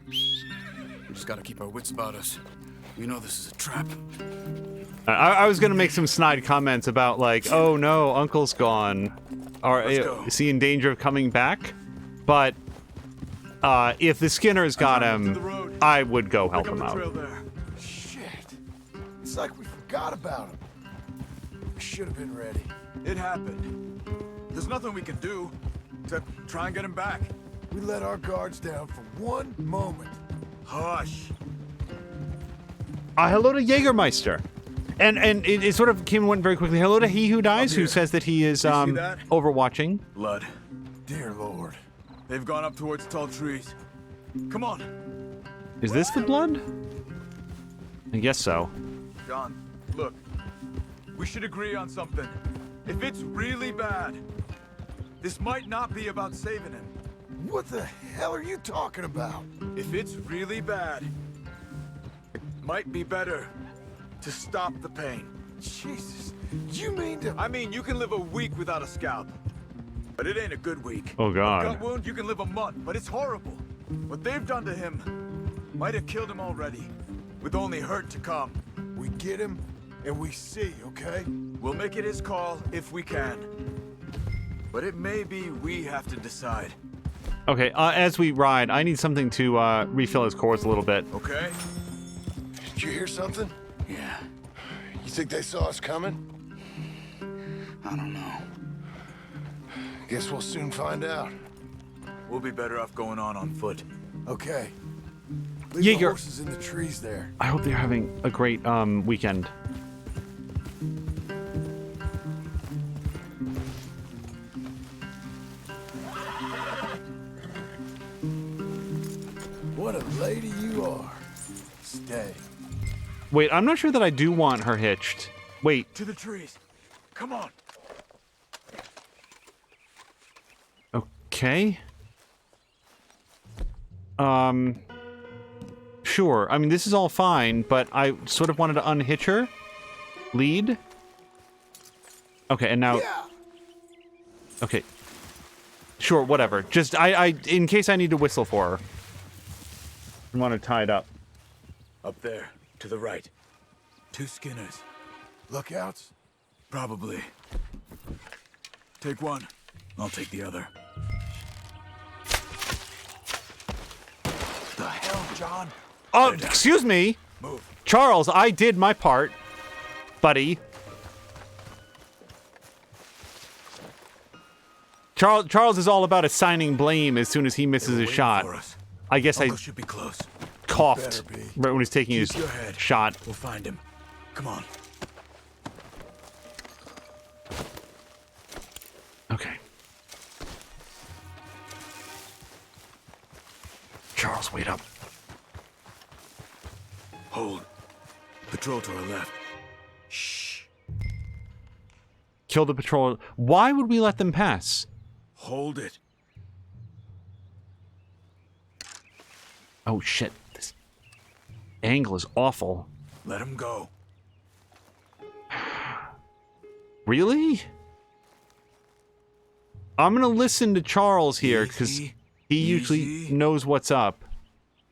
We just gotta keep our wits about us. We know this is a trap. I was gonna make some snide comments about like, oh no, Uncle's gone, or is he in danger of coming back? But if the Skinners got him, I would go help him out. Shit. It's like we forgot about him. We should have been ready. It happened. There's nothing we can do except try and get him back. We let our guards down for one moment. Hush. Hello to Jägermeister. And it sort of came and went very quickly. Hello to He Who Dies, who says that he is overwatching. Blood. Dear Lord. They've gone up towards tall trees. Come on. Is this the blood? I guess so. John, look. We should agree on something. If it's really bad, this might not be about saving him. What the hell are you talking about? If it's really bad, it might be better to stop the pain. Jesus, you mean to... I mean, you can live a week without a scalp, but it ain't a good week. Oh, God. A cut wound, you can live a month, but it's horrible. What they've done to him might have killed him already, with only hurt to come. We get him, and we see, okay? We'll make it his call if we can. But it may be we have to decide. Okay, as we ride, I need something to refill his cores a little bit. Okay. Did you hear something? Yeah. You think they saw us coming? I don't know. Guess we'll soon find out. We'll be better off going on foot. Okay. Leave the Jaeger. horses in the trees there. I hope they're having a great weekend. What a lady you are. Stay. Wait, I'm not sure that I do want her hitched. Wait. To the trees. Come on. Okay. Sure. I mean, this is all fine, but I sort of wanted to unhitch her. Lead. Okay, and now... Yeah. Okay. Sure, whatever. Just, in case I need to whistle for her. I want to tie it up. Up there, to the right. 2 Skinners. Lookouts? Probably. Take one. I'll take the other. The hell, John? Oh, excuse me. Move. Charles, I did my part, buddy. Charles is all about assigning blame as soon as he misses a shot. I guess Uncle I should be close. coughed right when he's taking Keep his your head. shot. We'll find him. Come on. Okay. Charles, wait up. Hold. Patrol to our left. Kill the patrol. Why would we let them pass? Hold it. Oh shit. This angle is awful. Let him go. Really? I'm gonna listen to Charles here, because he usually knows what's up.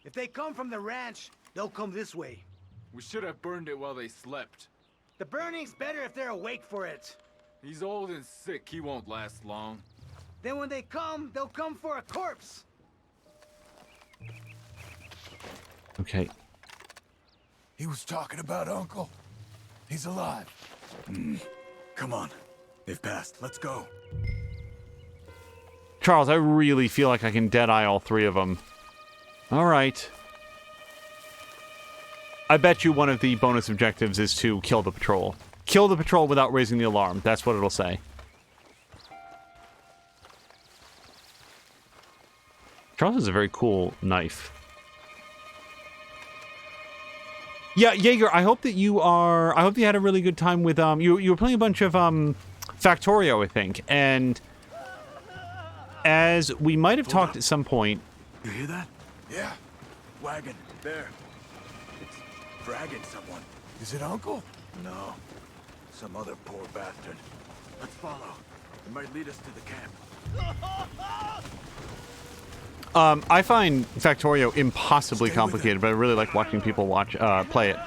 If they come from the ranch, they'll come this way. We should have burned it while they slept. The burning's better if they're awake for it. He's old and sick. He won't last long. Then when they come, they'll come for a corpse. Okay. He was talking about Uncle. He's alive. Come on. They've passed. Let's go. Charles, I really feel like I can dead-eye all three of them. All right. I bet you one of the bonus objectives is to kill the patrol. Kill the patrol without raising the alarm. That's what it'll say. Charles has a very cool knife. Yeah, Jaeger, I hope that you are... I hope you had a really good time with... You were playing a bunch of Factorio, I think, and... As we might have talked at some point... You hear that? Yeah. Wagon. There. It's dragging someone. Is it Uncle? No. Some other poor bastard. Let's follow. It might lead us to the camp. I find Factorio impossibly complicated, but I really like watching people play it.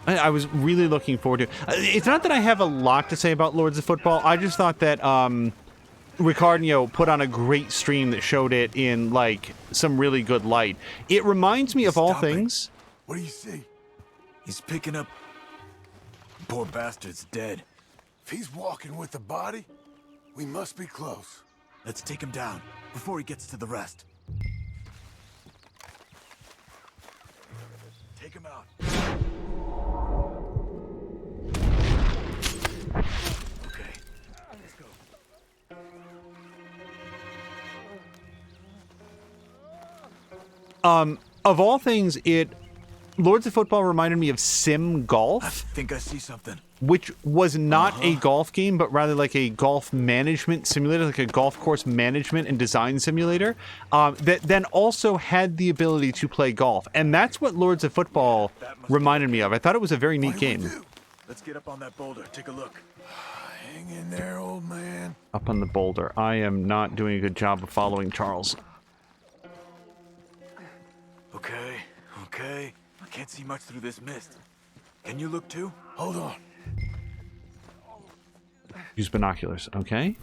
I was really looking forward to it. It's not that I have a lot to say about Lords of Football. I just thought that Ricardo put on a great stream that showed it in, like, some really good light. It reminds me of all things... What do you see? He's picking up... Poor bastard's dead. If he's walking with the body, we must be close. Let's take him down before he gets to the rest. Take him out. Okay, let's go. Of all things, Lords of Football reminded me of Sim Golf. I think I see something. Which was not a golf game, but rather like a golf management simulator, like a golf course management and design simulator, that then also had the ability to play golf. And that's what Lords of Football reminded me of. I thought it was a very neat game. Let's get up on that boulder. Take a look. Hang in there, old man. Up on the boulder. I am not doing a good job of following Charles. Okay, okay. I can't see much through this mist. Can you look too? Hold on. Use binoculars, okay?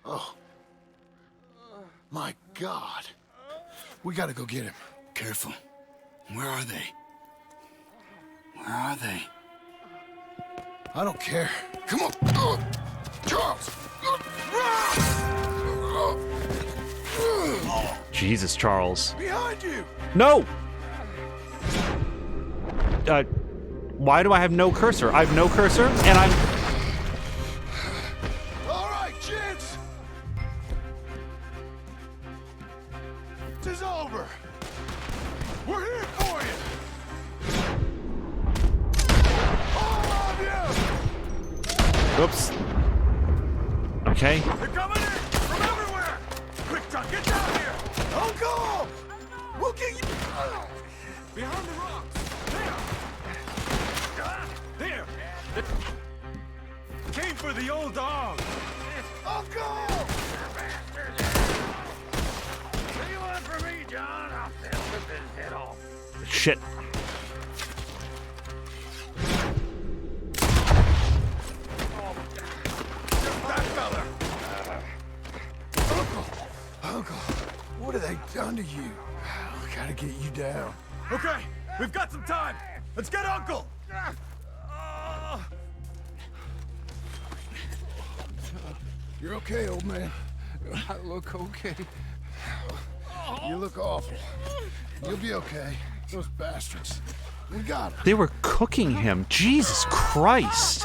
Oh. My God. We gotta go get him. Careful. Where are they? Where are they? I don't care. Come on. Charles. Jesus, Charles. Behind you. No! Why do I have no cursor? I have no cursor, and I'm... All right, kids. It's over. We're here for you. All of you. Oops. Okay. They're coming in from everywhere. Quick, Chuck, get down here. Uncle! We'll get you... Behind the rocks. There. There. Came for the old dog. Uncle! What do you want from me, John? I'll rip his head off. Shit. That fella. Uncle, what have they done to you? We gotta get you down. Okay, we've got some time. Let's get Uncle. You're okay, old man. I look okay. You look awful. You'll be okay. Those bastards. We got 'em. They were cooking him. Jesus Christ.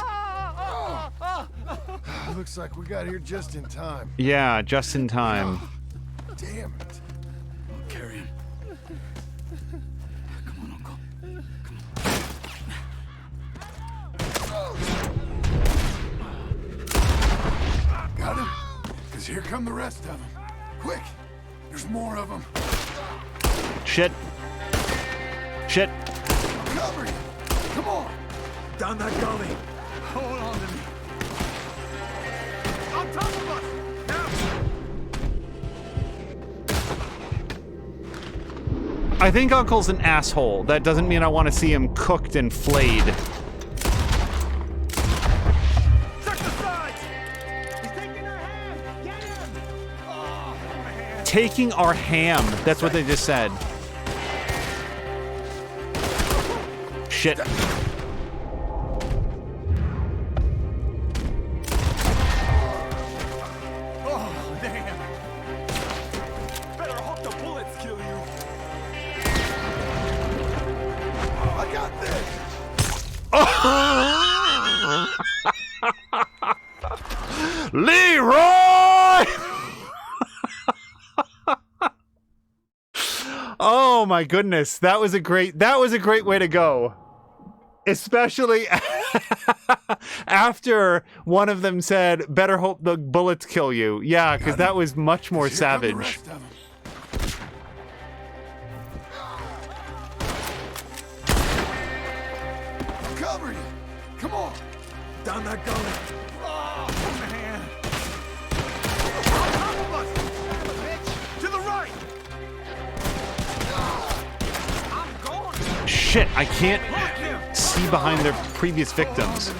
Looks like we got here just in time. Yeah, just in time. Damn it. I'll carry him. Come on, Uncle. Got him? Because here come the rest of them. Quick! There's more of them. Shit. Shit. Cover you! Come on! Down that gully. Hold on to me. On top of us! Now! I think Uncle's an asshole. That doesn't mean I want to see him cooked and flayed. Check the sides! He's taking our ham! Get him! Oh, man. Taking our ham. That's what they just said. Shit. Oh, damn. Better hope the bullets kill you. I got this! Leroy! Oh my goodness, that was a great way to go. Especially after one of them said, better hope the bullets kill you. Yeah, because that was much more savage. Cover you! Come on! Down that gully. Oh, man. On top of us! Bitch! To the right! I'm going! Shit, I can't see behind their previous victims.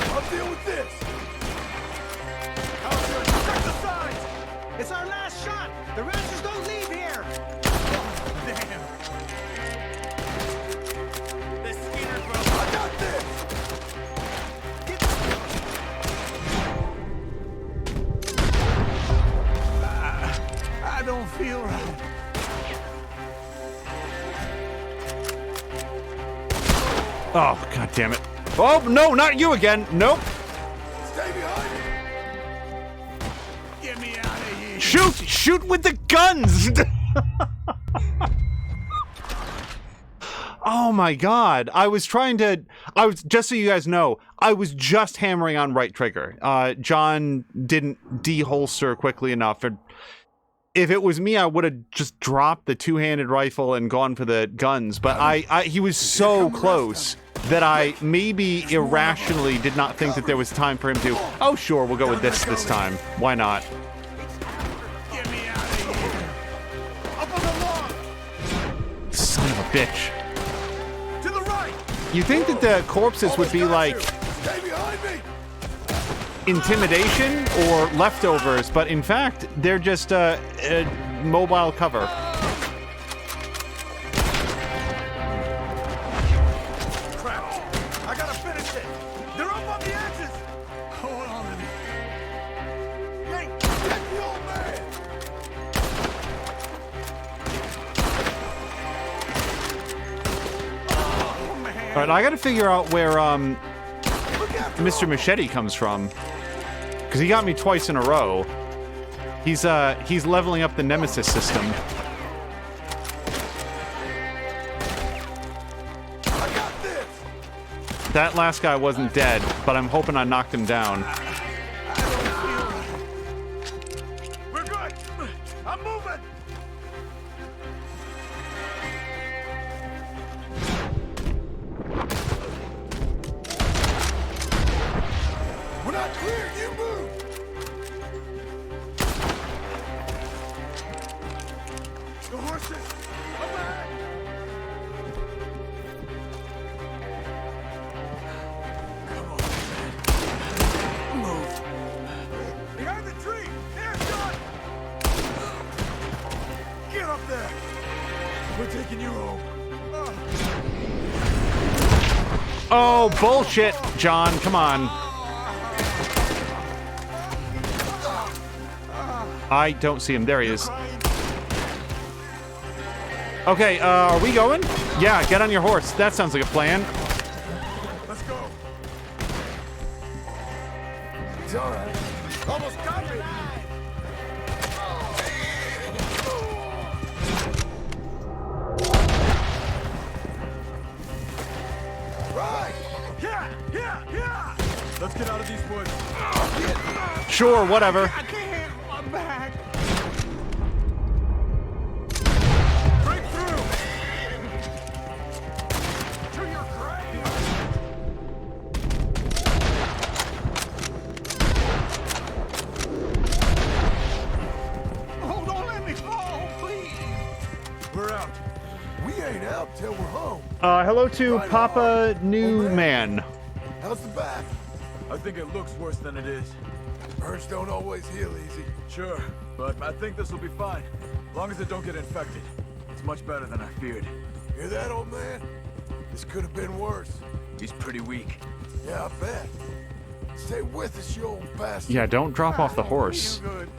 I'll deal with this! Check the sides! It's our last shot! The ranchers don't leave here! Oh, damn! The Skinner brothers! I got this! I don't feel right. Oh, god damn it. Oh, no, not you again. Nope. Stay behind me! Get me out of here! Shoot! Shoot with the guns! Oh my god. Just so you guys know, I was just hammering on right trigger. John didn't deholster quickly enough. If it was me, I would have just dropped the two-handed rifle and gone for the guns, but he was so close that I maybe irrationally did not think that there was time for him to, oh sure, we'll go with this time. Why not? Get me out of here! Up on the log! Son of a bitch. To the right! You think that the corpses would be like Stay behind me! intimidation or leftovers, but in fact, they're just a mobile cover. Crap! I gotta finish it! They're up on the axes! Hold on to me. Hey, get the old man! Oh, man! All right, I gotta figure out where Mr. Machete comes from, because he got me twice in a row. He's leveling up the Nemesis system. I got this! That last guy wasn't dead, but I'm hoping I knocked him down. We're good! I'm moving! We're not clear! You move! The horses! Come back! Come on, man. Move. Behind the tree! There, John! Get up there! We're taking you home. Oh, bullshit, John, come on. I don't see him. There he is. Okay, are we going? Yeah, get on your horse. That sounds like a plan. Let's go. It's all right. Almost got me! Right! Yeah! Let's get out of these woods. Sure, whatever. I can't! I'm back! Break through! To your grave! Oh, don't let me fall, please! We're out. We ain't out till we're home. Hello to Papa Newman. How's the back? I think it looks worse than it is. Burns don't always heal easy. Sure, but I think this will be fine. As long as it don't get infected. It's much better than I feared. Hear that, old man? This could have been worse. He's pretty weak. Yeah, I bet. Stay with us, you old bastard. Yeah, don't drop off the horse. Good.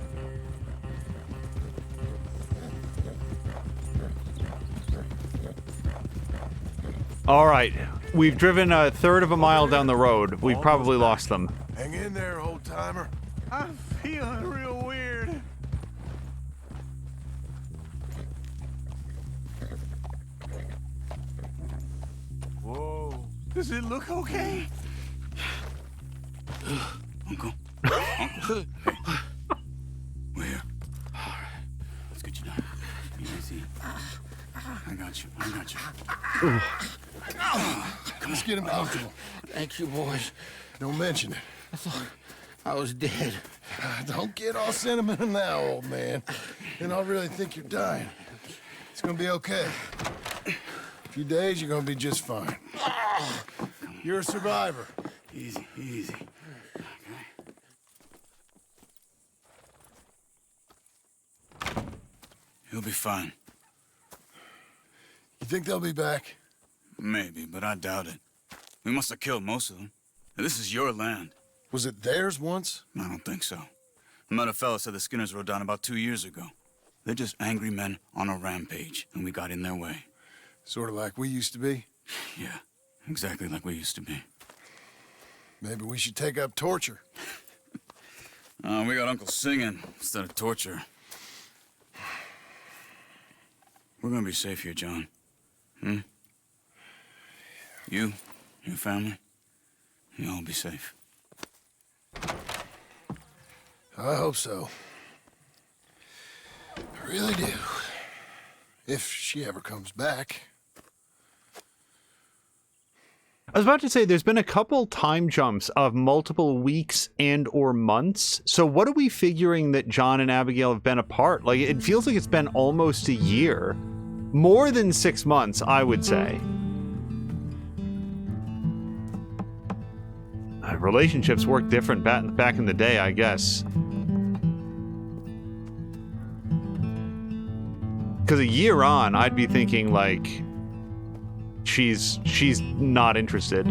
All right, we've driven a third of a mile down the road. We've probably lost them. Hang in there, old timer. I'm feeling real weird. Whoa. Does it look okay? Uncle. Uncle. We're here. All right. Let's get you down. Easy. I got you. I got you. Let's get him comfortable. Thank you, boys. Don't mention it. I thought I was dead. Don't get all sentimental now, old man. Then I'll really think you're dying. It's gonna be okay. A few days, you're gonna be just fine. You're a survivor. Easy, easy. Okay. He'll be fine. You think they'll be back? Maybe, but I doubt it. We must have killed most of them. This is your land. Was it theirs once? I don't think so. I met a fella said the Skinners rode down about 2 years ago. They're just angry men on a rampage, and we got in their way. Sort of like we used to be? Yeah, exactly like we used to be. Maybe we should take up torture. We got Uncle singing instead of torture. We're gonna be safe here, John. Hmm? You, your family, you'll all be safe. I hope so. I really do. If she ever comes back. I was about to say there's been a couple time jumps of multiple weeks and or months. So what are we figuring that John and Abigail have been apart? Like, it feels like it's been almost a year. More than 6 months, I would say. Relationships work different back in the day, I guess. Because a year on, I'd be thinking, like, she's not interested.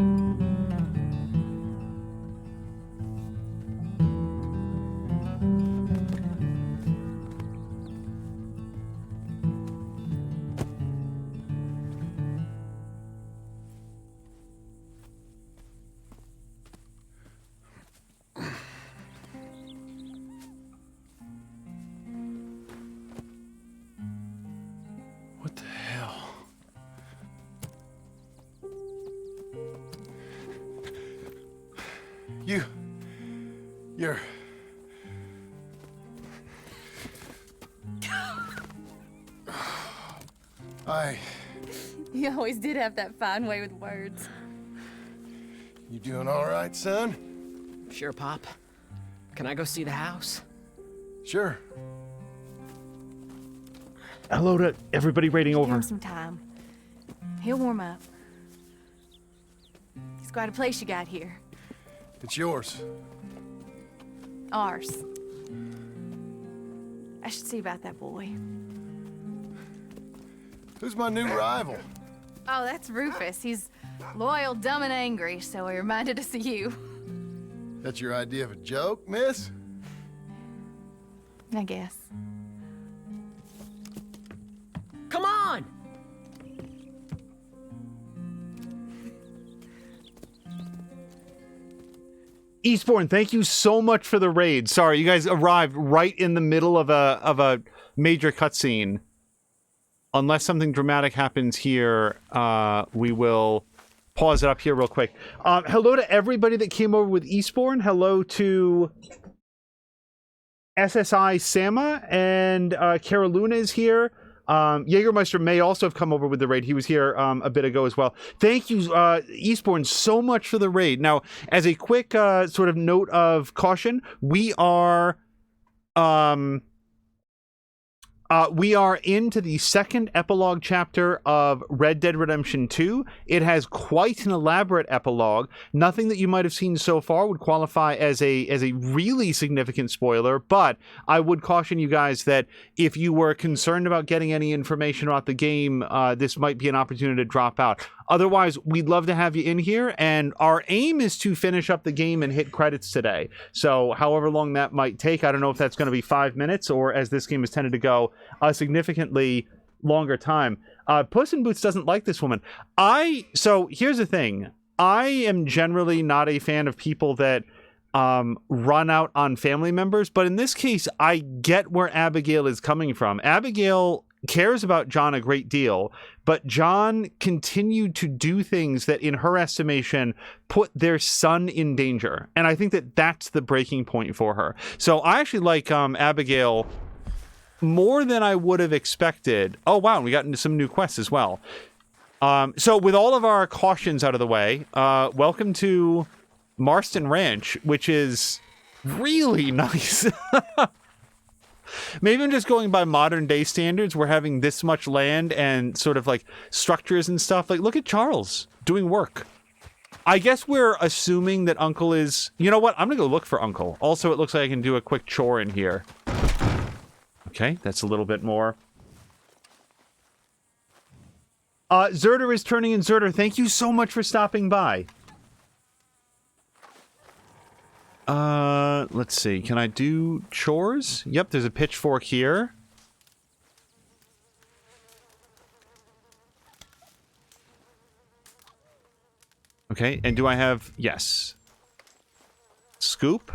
What the hell? You're... You always did have that fine way with words. You doing all right, son? Sure, Pop. Can I go see the house? Sure. Hello to everybody raiding Give over. him some time. He'll warm up. It's quite a place you got here. It's yours. Ours. I should see about that boy. Who's my new rival? Oh, that's Rufus. He's loyal, dumb, and angry, so he reminded us of you. That's your idea of a joke, miss? I guess. Come on! Eastbourne, thank you so much for the raid. Sorry, you guys arrived right in the middle of a major cutscene. Unless something dramatic happens here, we will pause it up here real quick. Hello to everybody that came over with Eastbourne. Hello to SSI Sama, and Caroluna is here. Jägermeister may also have come over with the raid. He was here a bit ago as well. Thank you, Eastbourne, so much for the raid. Now, as a quick sort of note of caution, we are into the second epilogue chapter of Red Dead Redemption 2. It has quite an elaborate epilogue. Nothing that you might have seen so far would qualify as a really significant spoiler, but I would caution you guys that if you were concerned about getting any information about the game, this might be an opportunity to drop out. Otherwise, we'd love to have you in here, and our aim is to finish up the game and hit credits today. So however long that might take, I don't know if that's going to be 5 minutes, or as this game has tended to go, a significantly longer time. Puss in Boots doesn't like this woman. So here's the thing. I am generally not a fan of people that run out on family members, but in this case, I get where Abigail is coming from. Abigail cares about John a great deal, but John continued to do things that, in her estimation, put their son in danger. And I think that that's the breaking point for her. So I actually like Abigail more than I would have expected. Oh, wow, we got into some new quests as well. So with all of our cautions out of the way, welcome to Marston Ranch, which is really nice. Maybe I'm just going by modern day standards. We're having this much land and sort of like structures and stuff. Like, look at Charles doing work. I guess we're assuming that Uncle is... You know what? I'm going to go look for Uncle. Also, it looks like I can do a quick chore in here. Okay, that's a little bit more. Zerder is turning in. Zerder, thank you so much for stopping by. Let's see. Can I do chores? Yep, there's a pitchfork here. Okay, and do I have... Yes. Scoop?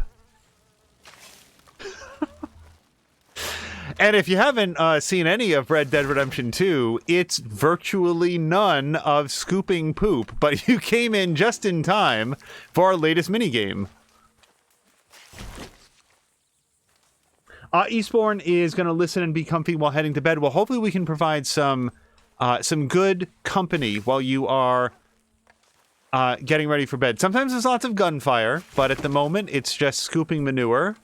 And if you haven't seen any of Red Dead Redemption 2, it's virtually none of scooping poop, but you came in just in time for our latest minigame. Eastbourne is going to listen and be comfy while heading to bed. Well, hopefully we can provide some good company while you are getting ready for bed. Sometimes there's lots of gunfire, but at the moment it's just scooping manure.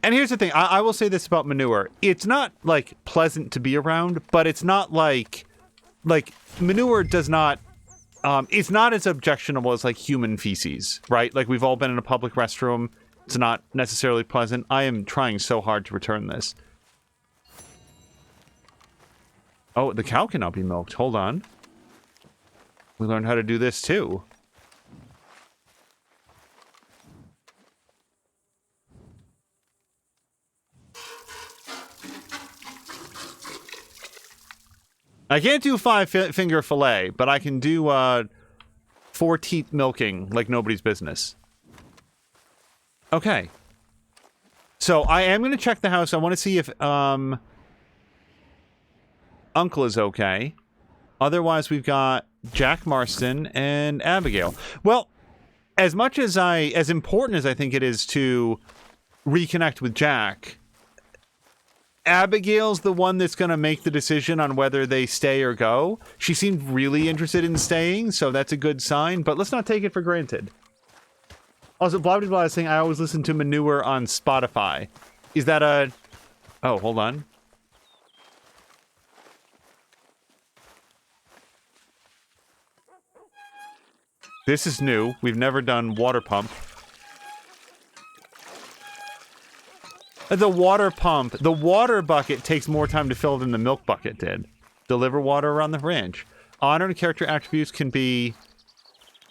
And here's the thing. I will say this about manure. It's not, like, pleasant to be around, but it's not like manure does not... it's not as objectionable as, like, human feces, right? Like, we've all been in a public restroom. It's not necessarily pleasant. I am trying so hard to return this. Oh, the cow cannot be milked. Hold on. We learned how to do this, too. I can't do five-finger fillet, but I can do 4-teeth milking like nobody's business. Okay. So I am going to check the house. I want to see if Uncle is okay. Otherwise, we've got Jack Marston and Abigail. Well, as important as I think it is to reconnect with Jack, Abigail's the one that's going to make the decision on whether they stay or go. She seemed really interested in staying, so that's a good sign, but let's not take it for granted. Also, blah, blah, blah is saying I always listen to Manure on Spotify. Is that a... Oh, hold on. This is new. We've never done water pump. The water pump, the water bucket takes more time to fill than the milk bucket did. Deliver water around the ranch. Honor and character attributes can be...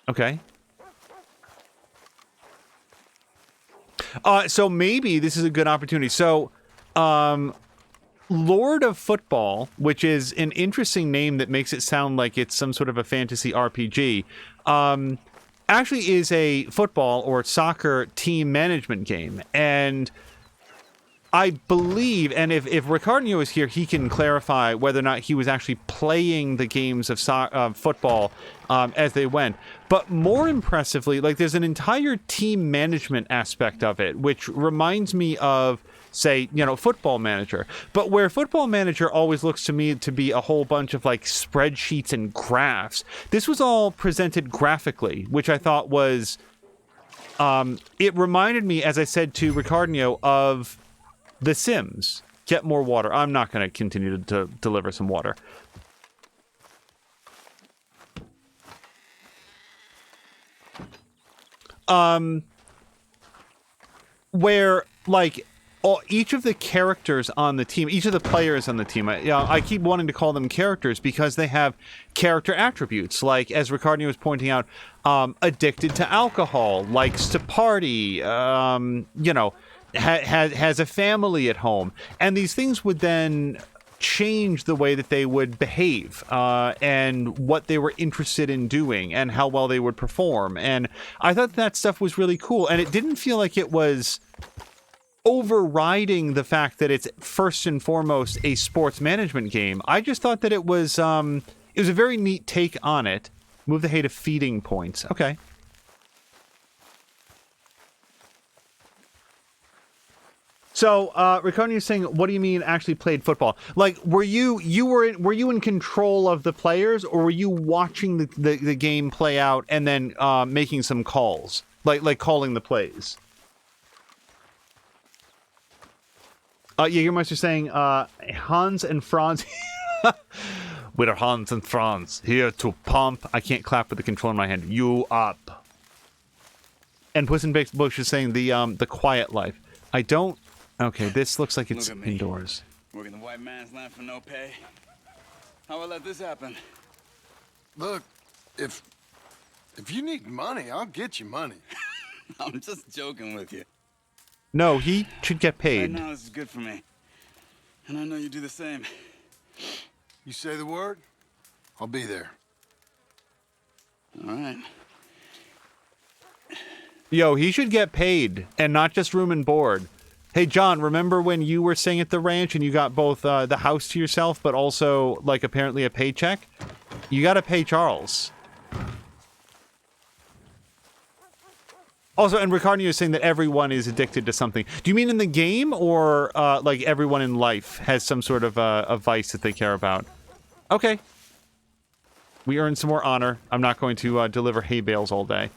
Okay. So maybe this is a good opportunity. So, Lord of Football, which is an interesting name that makes it sound like it's some sort of a fantasy RPG, actually is a football or soccer team management game. And I believe, and if Ricardo is here, he can clarify whether or not he was actually playing the games of football as they went. But more impressively, like, there's an entire team management aspect of it, which reminds me of, say, Football Manager. But where Football Manager always looks to me to be a whole bunch of, like, spreadsheets and graphs, this was all presented graphically, which I thought was, it reminded me, as I said to Ricardo, of The Sims. Get more water. I'm not going to continue to deliver some water. Where, like, each of the characters on the team, each of the players on the team, I keep wanting to call them characters because they have character attributes. Like, as Ricardo was pointing out, addicted to alcohol, likes to party, has a family at home. And these things would then change the way that they would behave and what they were interested in doing and how well they would perform. And I thought that stuff was really cool. And it didn't feel like it was overriding the fact that it's first and foremost a sports management game. I just thought that it was a very neat take on it. Move the hay to feeding points. Okay. So, Ricardo is saying, what do you mean actually played football? Like, were you in control of the players, or were you watching the game play out and then making some calls, like calling the plays? Jägermeister saying, Hans and Franz. We're Hans and Franz here to pump. I can't clap with the control in my hand. You up. And Puss in Bush is saying the quiet life. I don't. Okay, this looks like it's indoors. Working the white man's land for no pay. How will I let this happen? Look, if you need money, I'll get you money. I'm just joking with you. No, he should get paid. Right now, this is good for me. And I know you do the same. You say the word, I'll be there. All right. Yo, he should get paid, and not just room and board. Hey, John, remember when you were staying at the ranch and you got both the house to yourself, but also, like, apparently a paycheck? You gotta pay Charles. Also, and Ricardo is saying that everyone is addicted to something. Do you mean in the game, or, like, everyone in life has some sort of a vice that they care about? Okay. We earned some more honor. I'm not going to deliver hay bales all day.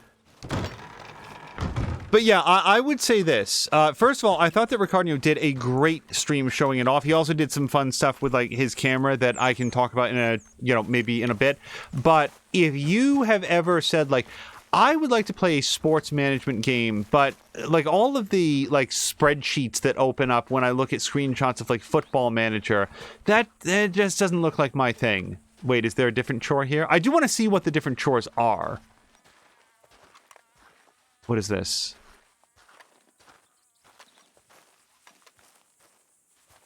But yeah, I would say this. First of all, I thought that Ricardo did a great stream showing it off. He also did some fun stuff with, like, his camera that I can talk about in a, maybe in a bit. But if you have ever said, like, I would like to play a sports management game, but, like, all of the, like, spreadsheets that open up when I look at screenshots of, like, Football Manager, that just doesn't look like my thing. Wait, is there a different chore here? I do want to see what the different chores are. What is this?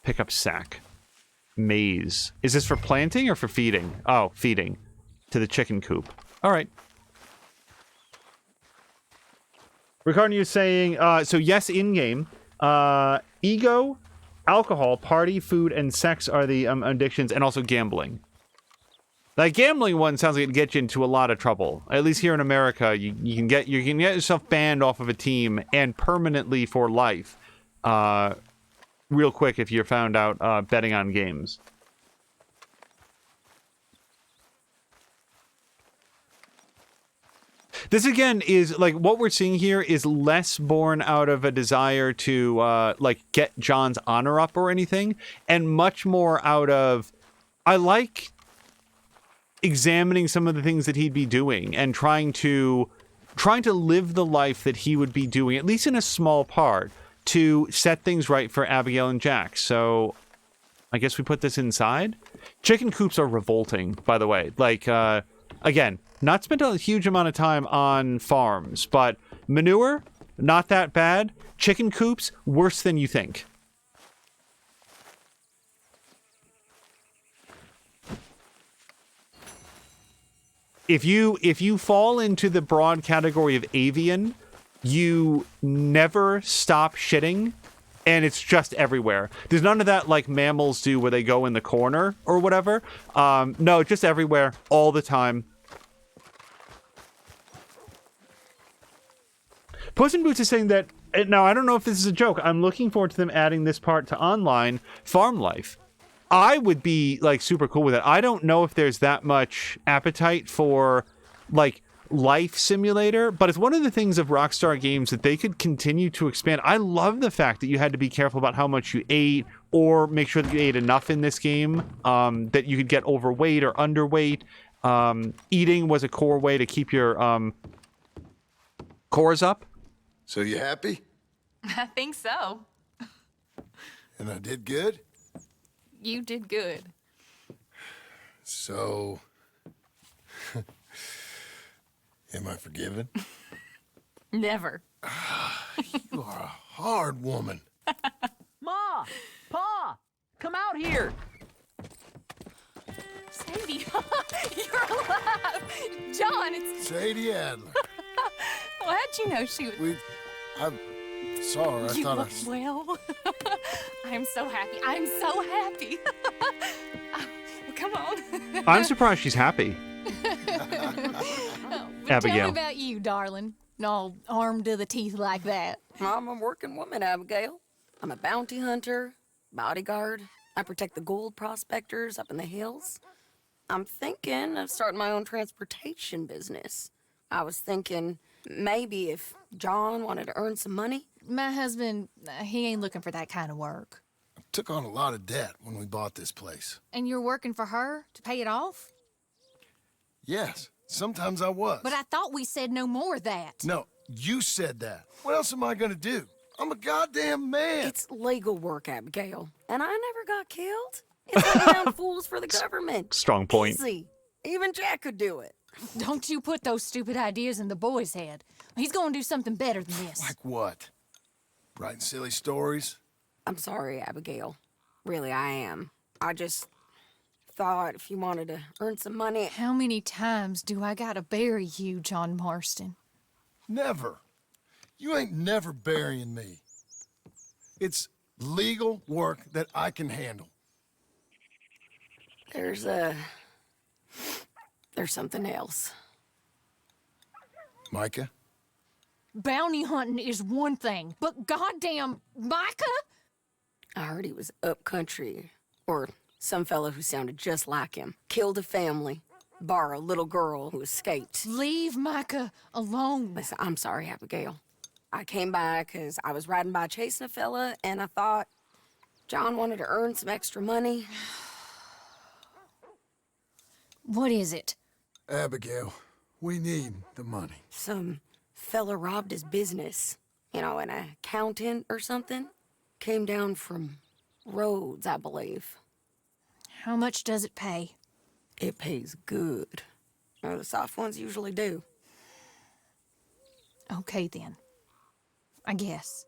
Pickup sack. Maize. Is this for planting or for feeding? Oh, feeding. To the chicken coop. All right. Ricardo, you're saying, so yes, in-game. Ego, alcohol, party, food, and sex are the addictions, and also gambling. That gambling one sounds like it'd get you into a lot of trouble. At least here in America, you can get yourself banned off of a team and permanently for life. Real quick if you're found out betting on games. This again is like what we're seeing here is less born out of a desire to like get John's honor up or anything, and much more out of I like examining some of the things that he'd be doing and trying to live the life that he would be doing, at least in a small part, to set things right for Abigail and Jack. So I guess we put this inside. Chicken coops are revolting, by the way. Like, again, not spent a huge amount of time on farms, but manure, not that bad. Chicken coops, worse than you think. If you fall into the broad category of avian, you never stop shitting, and it's just everywhere. There's none of that like mammals do where they go in the corner or whatever. No, just everywhere, all the time. Puss in Boots is saying that, now I don't know if this is a joke, I'm looking forward to them adding this part to online farm life. I would be like super cool with it. I don't know if there's that much appetite for like life simulator, but it's one of the things of Rockstar Games that they could continue to expand. I love the fact that you had to be careful about how much you ate or make sure that you ate enough in this game, that you could get overweight or underweight. Eating was a core way to keep your cores up. So you happy? I think so. And I did good? You did good. So... am I forgiven? Never. You are a hard woman. Ma! Pa! Come out here! Sadie, you're alive! John, it's... Sadie Adler. Well, how'd you know she was... I saw her. I you thought look well. I'm so happy. I'm so happy. Well, come on. I'm surprised she's happy. Abigail. Tell me about you, darling. All armed to the teeth like that. I'm a working woman, Abigail. I'm a bounty hunter, bodyguard. I protect the gold prospectors up in the hills. I'm thinking of starting my own transportation business. I was thinking maybe if John wanted to earn some money. My husband, he ain't looking for that kind of work. I took on a lot of debt when we bought this place. And you're working for her to pay it off? Yes, sometimes I was. But I thought we said no more of that. No, you said that. What else am I gonna do? I'm a goddamn man. It's legal work, Abigail. And I never got killed. It's like around fools for the government. Strong point. Easy. Even Jack could do it. Don't you put those stupid ideas in the boy's head. He's gonna do something better than this. Like what? Writing silly stories? I'm sorry, Abigail. Really, I am. I just thought if you wanted to earn some money... How many times do I gotta bury you, John Marston? Never. You ain't never burying me. It's legal work that I can handle. There's something else. Micah? Bounty hunting is one thing, but goddamn Micah? I heard he was up country, or some fellow who sounded just like him. Killed a family, bar a little girl who escaped. Leave Micah alone. Listen, I'm sorry, Abigail. I came by because I was riding by chasing a fella, and I thought John wanted to earn some extra money. What is it? Abigail, we need the money. Some fella robbed his business. You know, an accountant or something. Came down from Rhodes, I believe. How much does it pay? It pays good. The soft ones usually do. Okay, then. I guess.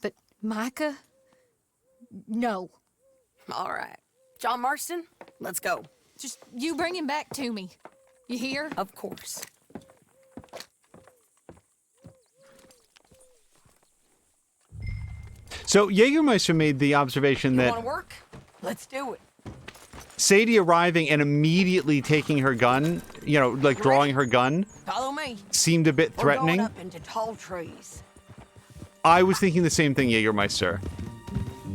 But Micah? No. All right. John Marston, let's go. Just you bring him back to me. You hear? Of course. So Jägermeister made the observation You that want to work? Let's do it. Sadie arriving and immediately taking her gun, you know, like drawing her gun, Follow me. seemed a bit threatening. We're going up into tall trees. I was thinking the same thing, Jägermeister.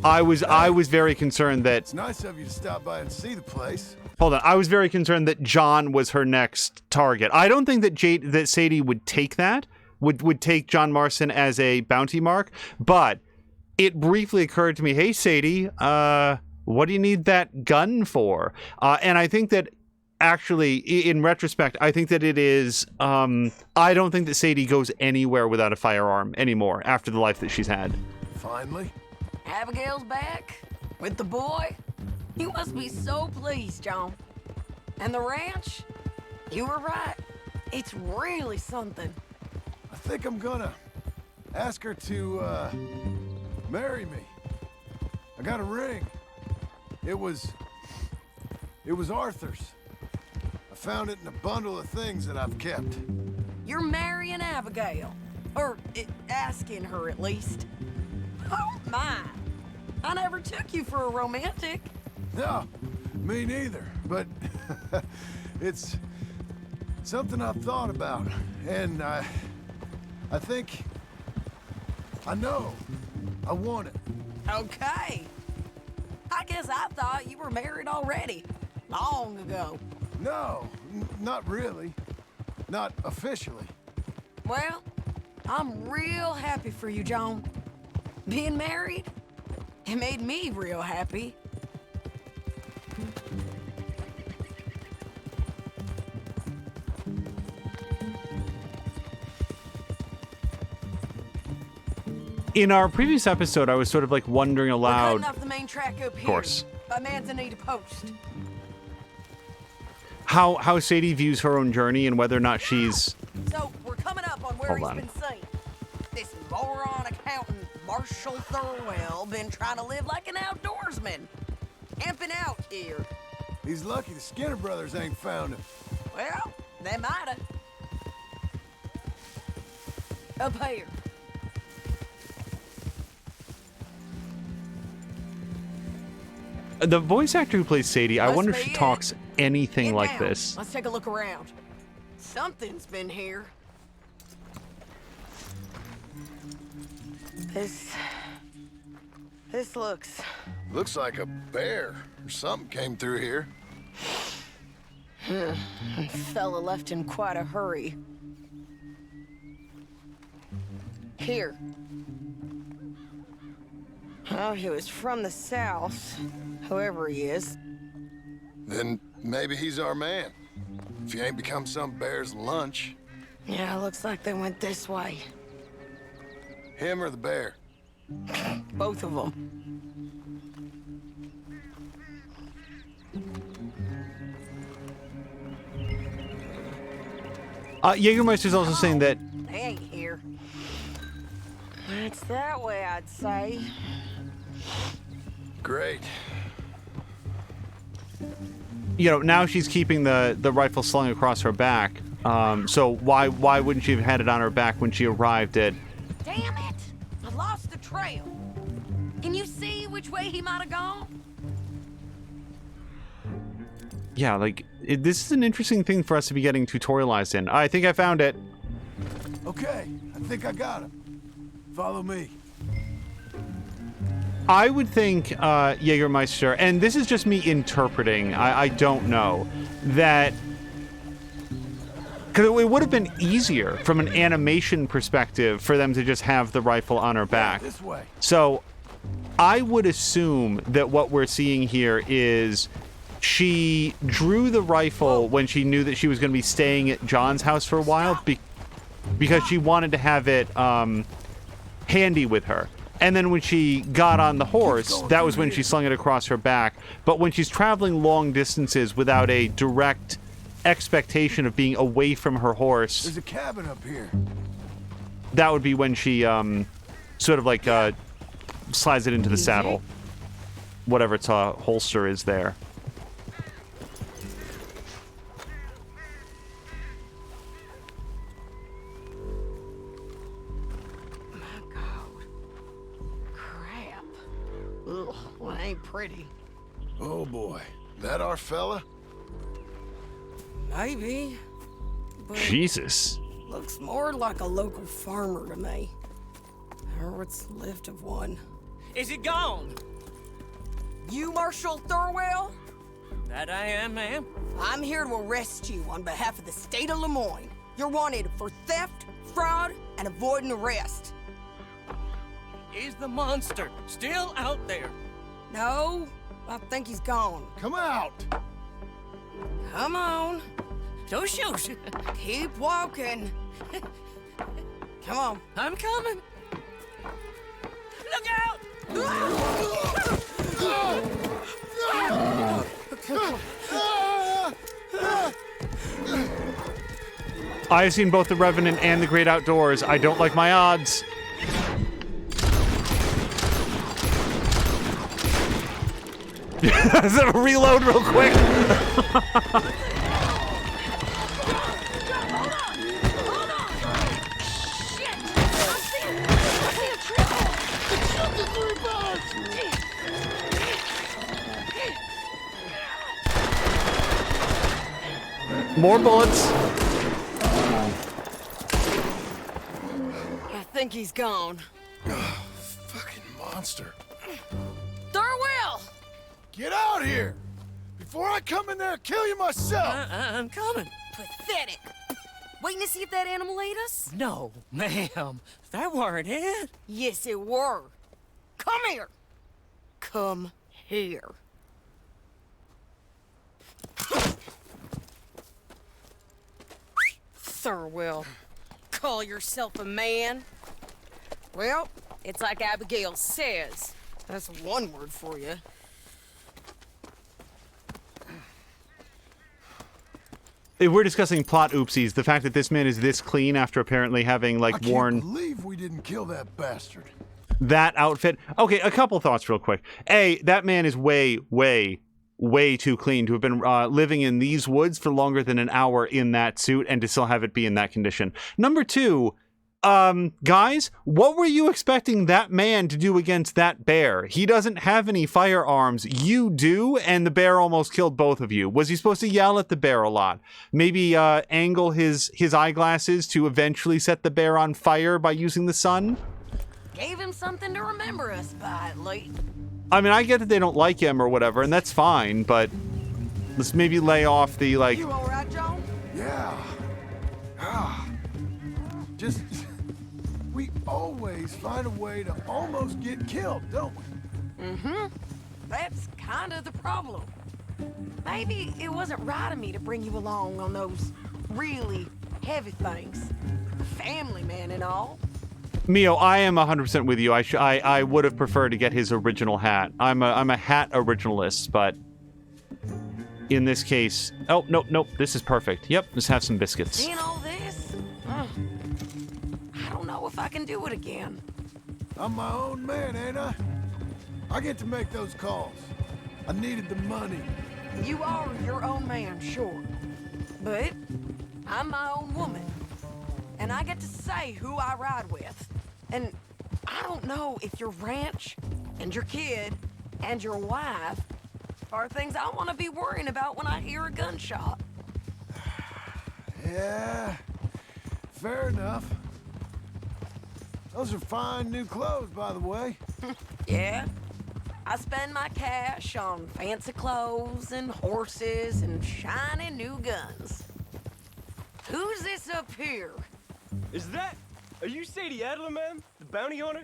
I was very concerned that... It's nice of you to stop by and see the place. Hold on. I was very concerned that John was her next target. I don't think that Sadie would take that, would take John Marston as a bounty mark, but it briefly occurred to me, hey, Sadie, what do you need that gun for? And I think that actually, in retrospect, I think that it is, I don't think that Sadie goes anywhere without a firearm anymore after the life that she's had. Finally? Abigail's back with the boy. You must be so pleased, John. And the ranch? You were right. It's really something. I think I'm gonna ask her to, marry me. I got a ring. It was Arthur's. I found it in a bundle of things that I've kept. You're marrying Abigail. Or asking her, at least. Oh, my. I never took you for a romantic. No, me neither. But it's something I've thought about. And I think... I know. I want it. Okay. I guess I thought you were married already. Long ago. No, not really. Not officially. Well, I'm real happy for you, John. Being married, it made me real happy. In our previous episode, I was sort of like wondering We're aloud. cutting off the main track up here. Of course. By Manzanita Post. How Sadie views her own journey and whether or not she's... So, we're coming up on where Hold he's on. been seen. This moron accountant, Marshall Thurwell, been trying to live like an outdoorsman. Amping out here. He's lucky the Skinner brothers ain't found him. Well, they mighta. Up here. The voice actor who plays Sadie, I Must wonder if be she it. talks anything Get like down. this. Let's take a look around. Something's been here. This looks... Looks like a bear or something came through here. Fella left in quite a hurry. Here. Oh, he was from the south, whoever he is. Then maybe he's our man. If he ain't become some bear's lunch. Yeah, looks like they went this way. Him or the bear? Both of them. Jägermeister's also saying that They ain't here. It's that way, I'd say. Great. now she's keeping the rifle slung across her back. So why wouldn't she have had it on her back when she arrived at... Damn it! I lost the trail. Can you see which way he might have gone? Yeah, this is an interesting thing for us to be getting tutorialized in. I think I found it. Okay, I think I got him. Follow me. I would think, Jägermeister, and this is just me interpreting, I don't know, that... Because it would have been easier from an animation perspective for them to just have the rifle on her back. This way. So, I would assume that what we're seeing here is she drew the rifle when she knew that she was going to be staying at John's house for a while because she wanted to have it handy with her. And then when she got on the horse, that was when she slung it across her back. But when she's traveling long distances without a direct expectation of being away from her horse, There's a cabin up here. that would be when she sort of like slides it into the saddle. Whatever its holster is there. Crap. Ugh, well, it ain't pretty. Oh boy. That our fella? Maybe. But Jesus. looks more like a local farmer to me. Or what's left of one. Is it gone? You Marshall Thurwell? That I am, ma'am. I'm here to arrest you on behalf of the state of Lemoyne. You're wanted for theft, fraud, and avoiding arrest. Is the monster still out there? No, I think he's gone. Come out! Come on. Don't shoot. Keep walking. Come on. I'm coming. Look out! I have seen both The Revenant and The Great Outdoors. I don't like my odds. Is that a reload real quick? More bullets. I think he's gone. Fucking monster. Thurwell! Get out here! Before I come in there and kill you myself! I'm coming. Pathetic. Waiting to see if that animal ate us? No, ma'am. That weren't it. Yes, it were. Come here. Come here. Thurwell, call yourself a man? Well, it's like Abigail says. That's one word for you. If we're discussing plot oopsies, the fact that this man is this clean after apparently having, like, I worn... can't believe we didn't kill that bastard. that outfit. Okay, a couple thoughts real quick. A, that man is way too clean to have been living in these woods for longer than an hour in that suit and to still have it be in that condition. Number two, guys, what were you expecting that man to do against that bear? He doesn't have any firearms. You do, and the bear almost killed both of you. Was he supposed to yell at the bear a lot? Maybe angle his eyeglasses to eventually set the bear on fire by using the sun? Gave him something to remember us by, at least. I mean, I get that they don't like him or whatever, and that's fine, but let's maybe lay off the, like... You all right, John? Yeah. Just... We always find a way to almost get killed, don't we? Mm-hmm. That's kind of the problem. Maybe it wasn't right of me to bring you along on those really heavy things. A family man and all. Mio, I am 100% with you. I would have preferred to get his original hat. I'm a hat originalist, but in this case... Oh, nope, this is perfect. Yep, let's have some biscuits. Seeing all this? I don't know if I can do it again. I'm my own man, ain't I? I get to make those calls. I needed the money. You are your own man, sure. But I'm my own woman. And I get to say who I ride with. And I don't know if your ranch and your kid and your wife are things I want to be worrying about when I hear a gunshot. Yeah, fair enough. Those are fine new clothes, by the way. Yeah? I spend my cash on fancy clothes and horses and shiny new guns. Who's this up here? Is that... Are you Sadie Adler, man? The bounty hunter?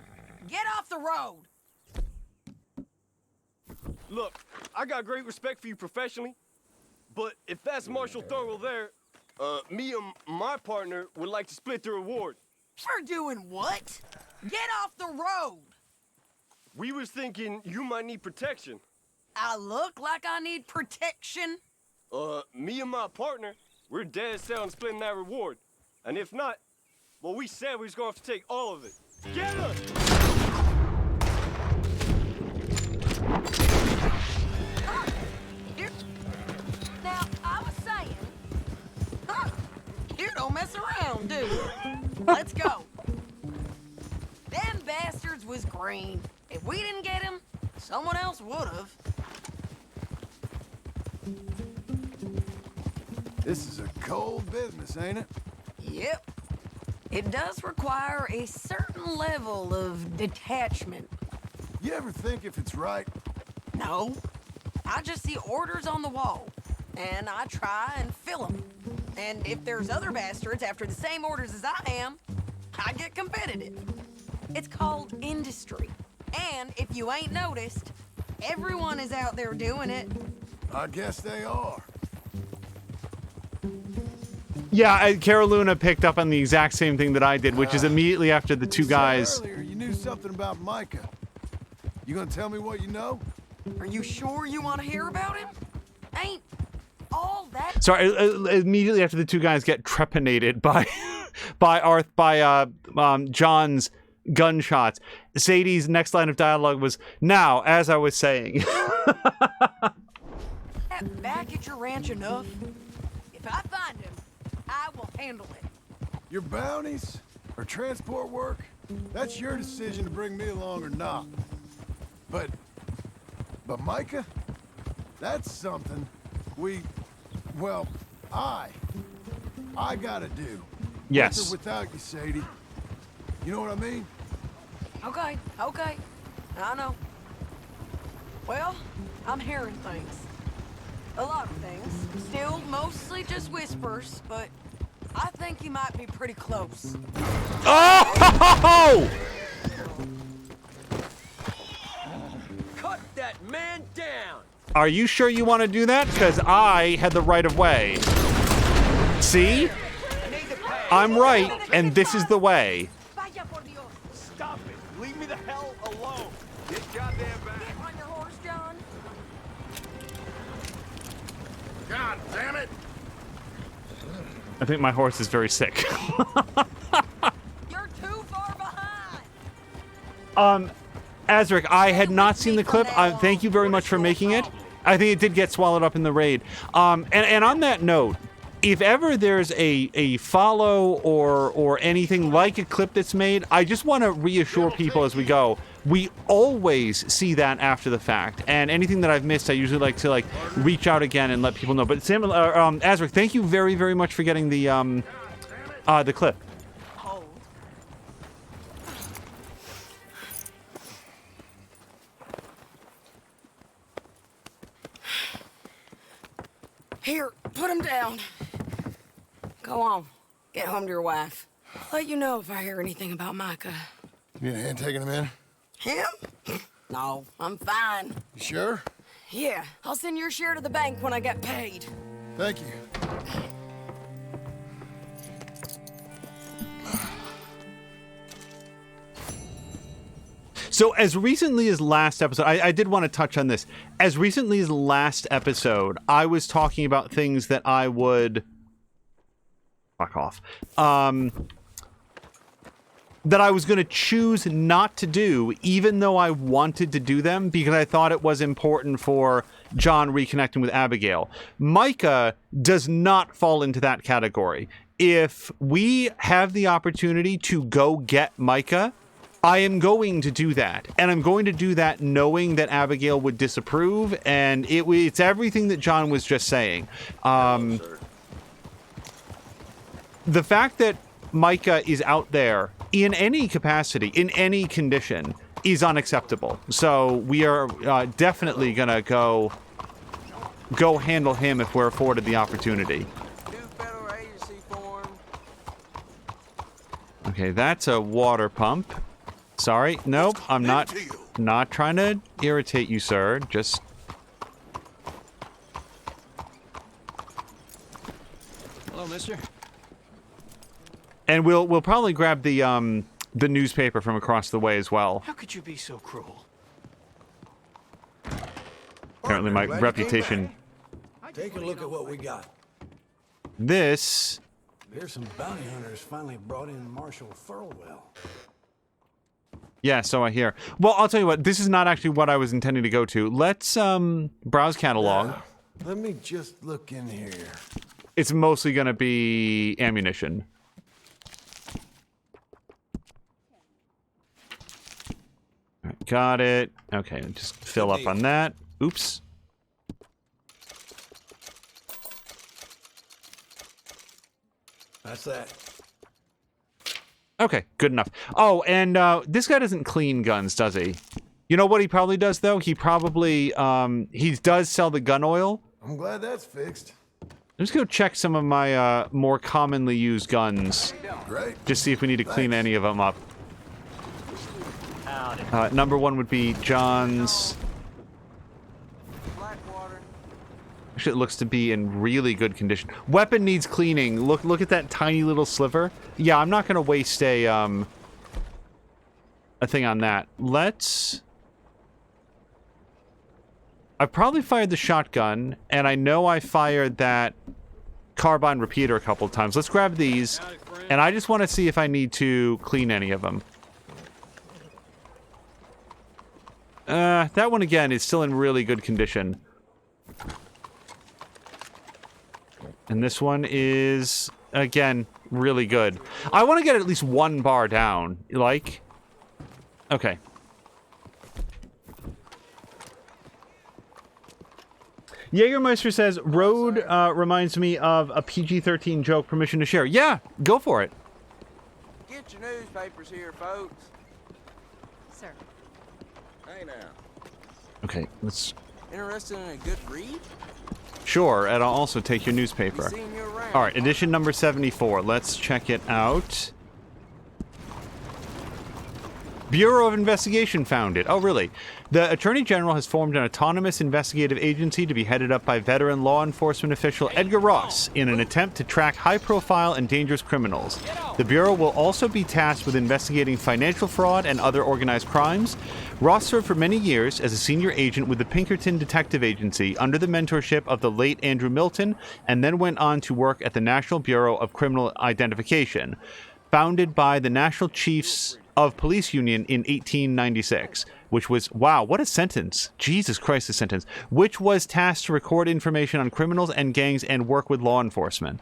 Get off the road! Look, I got great respect for you professionally, but if that's Marshal Thurwell there, me and my partner would like to split the reward. For doing what? Get off the road! We was thinking you might need protection. I look like I need protection? Me and my partner, we're dead set on splitting that reward. And if not, well, we said we was gonna have to take all of it. Get us! Now, I was saying... You don't mess around, do you? Let's go. Them bastards was green. If we didn't get him, someone else would've. This is a cold business, ain't it? Yep. It does require a certain level of detachment. You ever think if it's right? No. I just see orders on the wall, and I try and fill them. And if there's other bastards after the same orders as I am, I get competitive. It's called industry. And if you ain't noticed, everyone is out there doing it. I guess they are. Yeah, Cara Luna picked up on the exact same thing that I did, which is immediately after the two guys... Earlier, you knew something about Micah. You gonna tell me what you know? Are you sure you want to hear about him? Ain't all that... Sorry, immediately after the two guys get trepanated by John's gunshots, Sadie's next line of dialogue was, "Now, as I was saying." Back at your ranch enough? If I find him, I will handle it. Your bounties or transport work, that's your decision to bring me along or not. But Micah, that's something well, I gotta do. Yes. With or without you, Sadie. You know what I mean? Okay, okay. I know. Well, I'm hearing things. A lot of things. Still mostly just whispers, but I think you might be pretty close. Oh! Cut that man down! Are you sure you want to do that? Because I had the right of way. See? I'm right, and this is the way. Stop it! Leave me the hell alone! Get goddamn back! Get on your horse, John. God damn it! I think my horse is very sick. You're too far behind. Azric, I had not seen the clip. Thank you very much for making it. I think it did get swallowed up in the raid. And on that note, if ever there's a follow or anything like a clip that's made, I just want to reassure people as we go. We always see that after the fact, and anything that I've missed, I usually like to reach out again and let people know. But Sam, Azric, thank you very, very much for getting the clip. Here, put him down. Go on. Get home to your wife. I'll let you know if I hear anything about Micah. You need a hand taking him in? Him? No, I'm fine. You sure? Yeah, I'll send your share to the bank when I get paid. Thank you. So as recently as last episode, I did want to touch on this. As recently as last episode, I was talking about things that I would... Fuck off. That I was going to choose not to do, even though I wanted to do them, because I thought it was important for John reconnecting with Abigail. Micah does not fall into that category. If we have the opportunity to go get Micah, I am going to do that. And I'm going to do that knowing that Abigail would disapprove, and it's everything that John was just saying. The fact that Micah is out there in any capacity, in any condition, is unacceptable. So we are definitely gonna go handle him if we're afforded the opportunity. Okay, that's a water pump. Sorry, nope, I'm not trying to irritate you, sir. Just... Hello, mister. And we'll probably grab the newspaper from across the way as well. How could you be so cruel? Apparently my reputation... Take a look at what we got. This... There's some bounty hunters finally brought in Marshal Thurwell. Yeah, so I hear. Well, I'll tell you what, this is not actually what I was intending to go to. Let's browse catalog. Let me just look in here. It's mostly going to be ammunition. Right, got it. Okay, just fill up on that. Oops. That's that. Okay, good enough. Oh, and this guy doesn't clean guns, does he? You know what he probably does, though? He probably, he does sell the gun oil. I'm glad that's fixed. I'm just going to check some of my more commonly used guns. Great. Just see if we need to clean any of them up. Number one would be John's. Actually, it looks to be in really good condition. Weapon needs cleaning. Look at that tiny little sliver. Yeah, I'm not going to waste a thing on that. I've probably fired the shotgun, and I know I fired that carbine repeater a couple of times. Let's grab these, and I just want to see if I need to clean any of them. That one, again, is still in really good condition. And this one is, again, really good. I want to get at least one bar down. Like? Okay. Jägermeister says, Road reminds me of a PG-13 joke, permission to share. Yeah, go for it. Get your newspapers here, folks. Sir. Hey now. Okay, let's... Interested in a good read? Sure, and I'll also take your newspaper. All right, edition number 74. Let's check it out. Bureau of Investigation found it. Oh, really? The Attorney General has formed an autonomous investigative agency to be headed up by veteran law enforcement official Edgar Ross in an attempt to track high-profile and dangerous criminals. The Bureau will also be tasked with investigating financial fraud and other organized crimes. Ross served for many years as a senior agent with the Pinkerton Detective Agency under the mentorship of the late Andrew Milton, and then went on to work at the National Bureau of Criminal Identification, founded by the National Chiefs of Police Union in 1896, which was, wow, what a sentence. Jesus Christ, a sentence. Which was tasked to record information on criminals and gangs and work with law enforcement.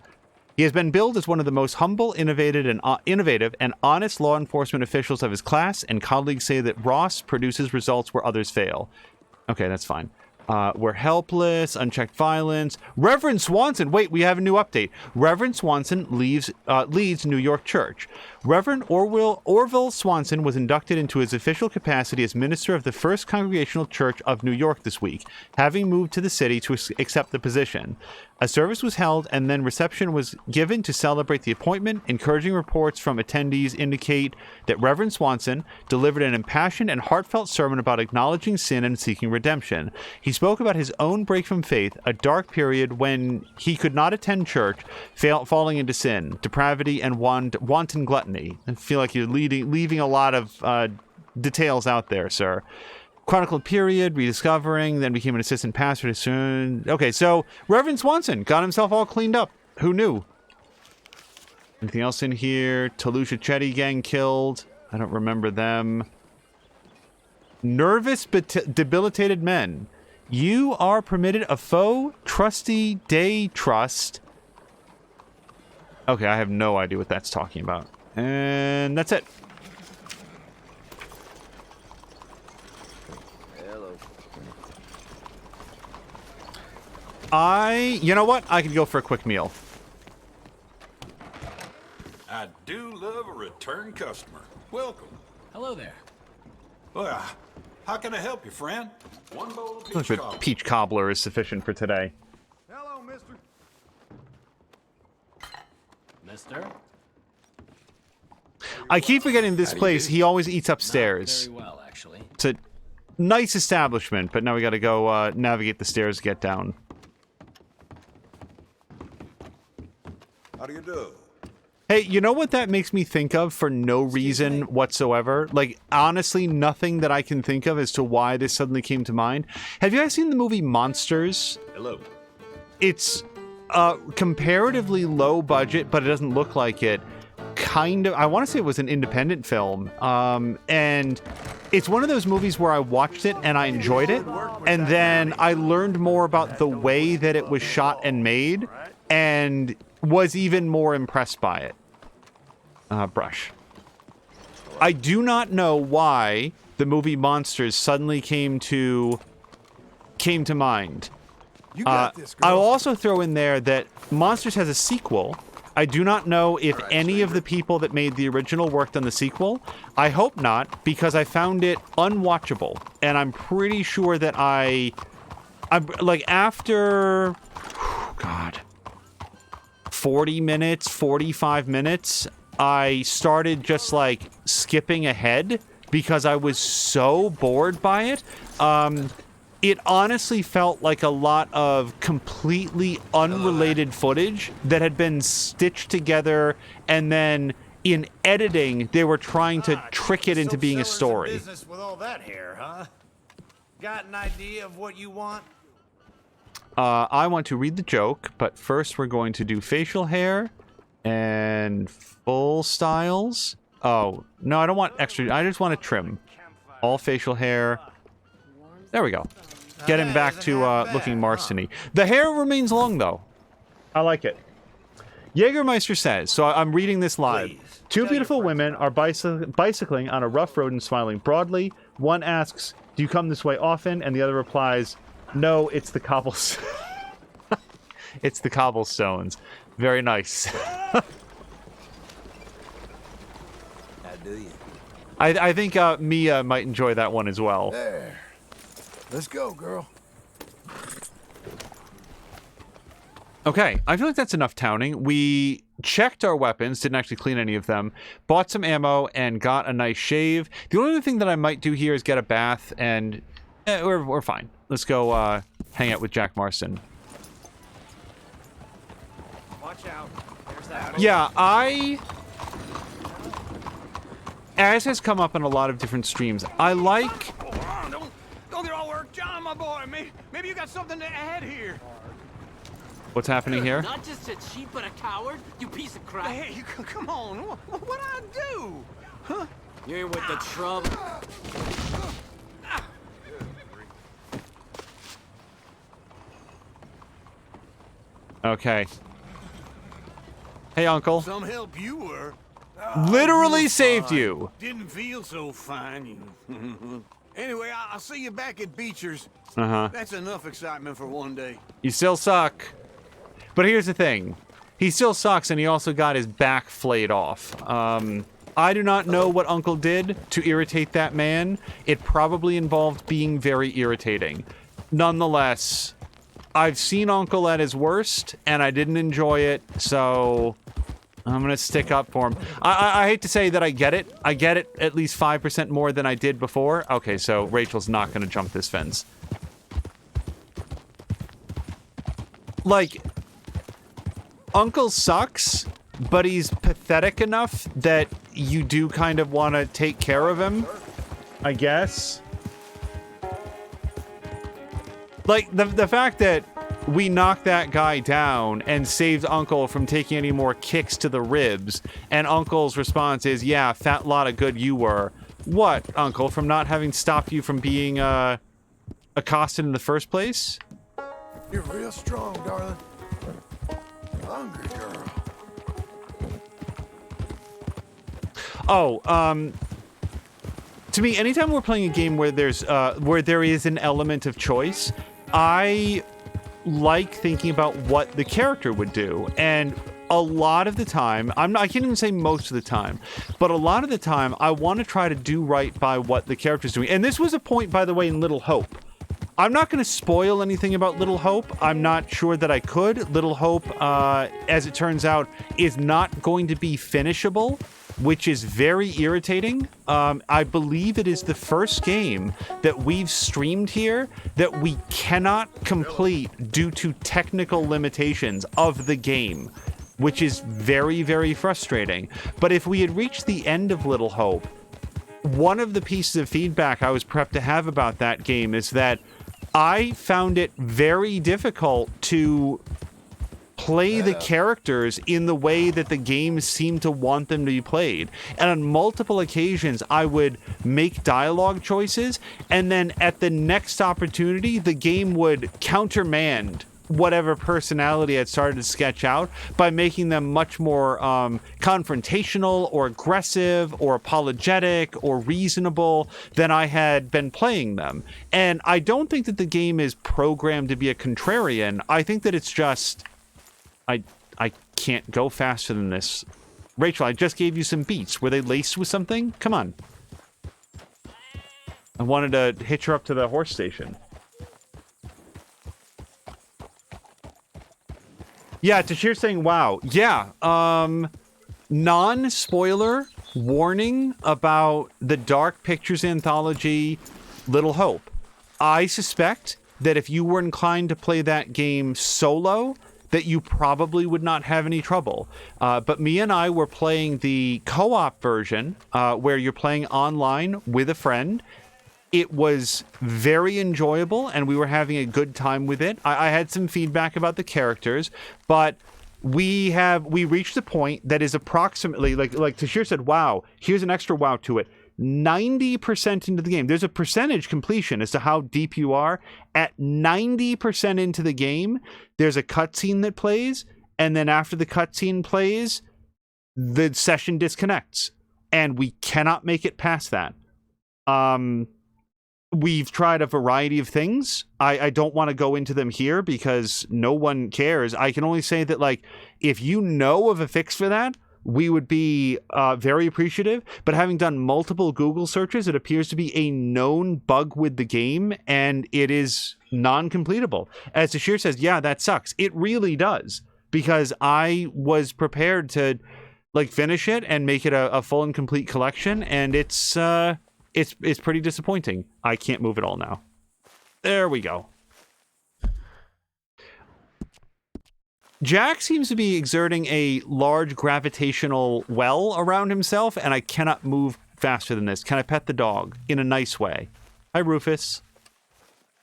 He has been billed as one of the most humble, innovative, and honest law enforcement officials of his class, and colleagues say that Ross produces results where others fail. Okay, that's fine. We're helpless, unchecked violence. Reverend Swanson, wait, we have a new update. Reverend Swanson leads New York Church. Reverend Orville Swanson was inducted into his official capacity as minister of the First Congregational Church of New York this week, having moved to the city to accept the position. A service was held, and then reception was given to celebrate the appointment. Encouraging reports from attendees indicate that Reverend Swanson delivered an impassioned and heartfelt sermon about acknowledging sin and seeking redemption. He spoke about his own break from faith, a dark period when he could not attend church, falling into sin, depravity, and wanton gluttony. I feel like you're leaving a lot of details out there, sir. Chronicled period, rediscovering, then became an assistant pastor soon. Okay, so Reverend Swanson got himself all cleaned up. Who knew? Anything else in here? Toulouse Chetty gang killed. I don't remember them. Nervous but debilitated men. You are permitted a faux trusty day trust. Okay, I have no idea what that's talking about. And that's it. You know what? I could go for a quick meal. I do love a return customer. Welcome. Hello there. Well, how can I help you, friend? One bowl of peach Looks like cobbler. peach cobbler is sufficient for today. Hello, mister. Mister? I keep forgetting this place. He always eats upstairs. Very well, actually. It's a nice establishment, but now we gotta go navigate the stairs to get down. How do you do? Hey, you know what that makes me think of for no reason whatsoever? Like, honestly, nothing that I can think of as to why this suddenly came to mind. Have you guys seen the movie Monsters? Hello. It's comparatively low budget, but it doesn't look like it. Kind of, I want to say it was an independent film. And it's one of those movies where I watched it and I enjoyed it. And then I learned more about the way that it was shot and made. And was even more impressed by it. Brush. I do not know why the movie Monsters suddenly came to mind. You got this, girl. I'll also throw in there that Monsters has a sequel. I do not know if any of the people that made the original worked on the sequel. I hope not, because I found it unwatchable. And I'm pretty sure that I'm like after... God... 40 minutes, 45 minutes, I started just like skipping ahead because I was so bored by it. It honestly felt like a lot of completely unrelated footage that had been stitched together, and then in editing, they were trying to trick it into being a story. Business with all that hair, huh? Got an idea of what you want? I want to read the joke, but first we're going to do facial hair and full styles. Oh, no, I don't want extra. I just want to trim. All facial hair. There we go. Get him back to looking Marston-y. The hair remains long, though. I like it. Jägermeister says, so I'm reading this live. Two beautiful women are bicycling on a rough road and smiling broadly. One asks, "Do you come this way often?" And the other replies, No, it's the cobblestones. It's the cobblestones. Very nice. How do you? I think Mia might enjoy that one as well. There. Let's go, girl. Okay, I feel like that's enough towning. We checked our weapons, didn't actually clean any of them, bought some ammo, and got a nice shave. The only other thing that I might do here is get a bath, and we're fine. Let's go hang out with Jack Marston. Watch out. There's that. Yeah, as has come up in a lot of different streams, I like... Don't get all worked, John, my boy. Maybe you got something to add here. What's happening here? Not just a cheat, but a coward, you piece of crap. Hey, come on. What'd I do? Huh? You're with the trouble. Okay. Hey, Uncle. Some help you were. Literally You saved fine. you. Didn't feel so fine. Anyway, I'll see you back at Beecher's. Uh-huh. That's enough excitement for one day. You still suck. But here's the thing. He still sucks, and he also got his back flayed off. I do not know what Uncle did to irritate that man. It probably involved being very irritating. Nonetheless, I've seen Uncle at his worst, and I didn't enjoy it, so I'm gonna stick up for him. I hate to say that I get it. I get it at least 5% more than I did before. Okay, so Rachel's not gonna jump this fence. Like, Uncle sucks, but he's pathetic enough that you do kind of want to take care of him, I guess. Like, the fact that we knocked that guy down and saved Uncle from taking any more kicks to the ribs, and Uncle's response is, yeah, fat lot of good you were. What, Uncle, from not having stopped you from being, accosted in the first place? You're real strong, darling. Hungry girl. Oh, to me, anytime we're playing a game where there is an element of choice, I like thinking about what the character would do. And a lot of the time, I can't even say most of the time, but a lot of the time, I want to try to do right by what the character's doing. And this was a point, by the way, in Little Hope. I'm not going to spoil anything about Little Hope. I'm not sure that I could. Little Hope, as it turns out, is not going to be finishable, which is very irritating. I believe it is the first game that we've streamed here that we cannot complete due to technical limitations of the game, which is very, very frustrating. But if we had reached the end of Little Hope, one of the pieces of feedback I was prepped to have about that game is that I found it very difficult to play the characters in the way that the game seemed to want them to be played. And on multiple occasions, I would make dialogue choices, and then at the next opportunity, the game would countermand whatever personality I'd started to sketch out by making them much more confrontational or aggressive or apologetic or reasonable than I had been playing them. And I don't think that the game is programmed to be a contrarian. I think that it's just... I can't go faster than this. Rachel, I just gave you some beats. Were they laced with something? Come on. I wanted to hitch her up to the horse station. Yeah, Tashir's saying, wow. Yeah, non-spoiler warning about the Dark Pictures anthology, Little Hope. I suspect that if you were inclined to play that game solo, that you probably would not have any trouble. But me and I were playing the co-op version, where you're playing online with a friend. It was very enjoyable, and we were having a good time with it. I had some feedback about the characters, but we reached a point that is approximately, like Tashir said, wow, here's an extra wow to it. 90% into the game. There's a percentage completion as to how deep you are. At 90% into the game, there's a cutscene that plays, and then after the cutscene plays, the session disconnects, and we cannot make it past that. we've tried a variety of things. I don't want to go into them here because no one cares. I can only say that, like, if you know of a fix for that, we would be very appreciative. But having done multiple Google searches, it appears to be a known bug with the game, and it is non-completable. As Tashir says, yeah, that sucks. It really does, because I was prepared to, like, finish it and make it a full and complete collection, and it's pretty disappointing. I can't move it all now. There we go. Jack seems to be exerting a large gravitational well around himself, and I cannot move faster than this. Can I pet the dog in a nice way? Hi, Rufus.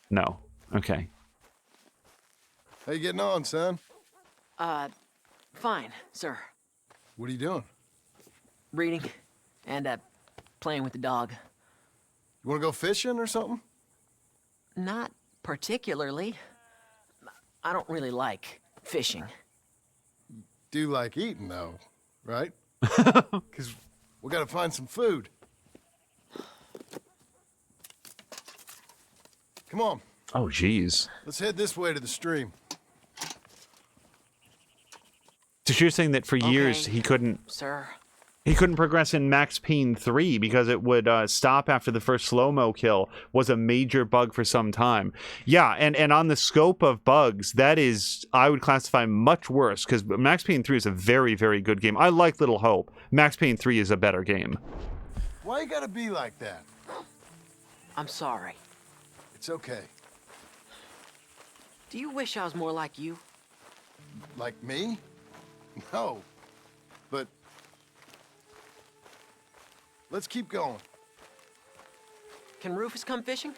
No. Okay. How you getting on, son? Fine, sir. What are you doing? Reading and, playing with the dog. You want to go fishing or something? Not particularly. I don't really like fishing. Do like eating, though, right? Because we got to find some food. Come on. Oh, geez. Let's head this way to the stream. Tashir saying that for years he couldn't... Sir. He couldn't progress in Max Payne 3 because it would stop after the first slow-mo kill was a major bug for some time. Yeah, and on the scope of bugs, that is, I would classify much worse, because Max Payne 3 is a very, very good game. I like Little Hope. Max Payne 3 is a better game. Why you gotta be like that? I'm sorry. It's okay. Do you wish I was more like you? Like me? No. But... let's keep going. Can Rufus come fishing?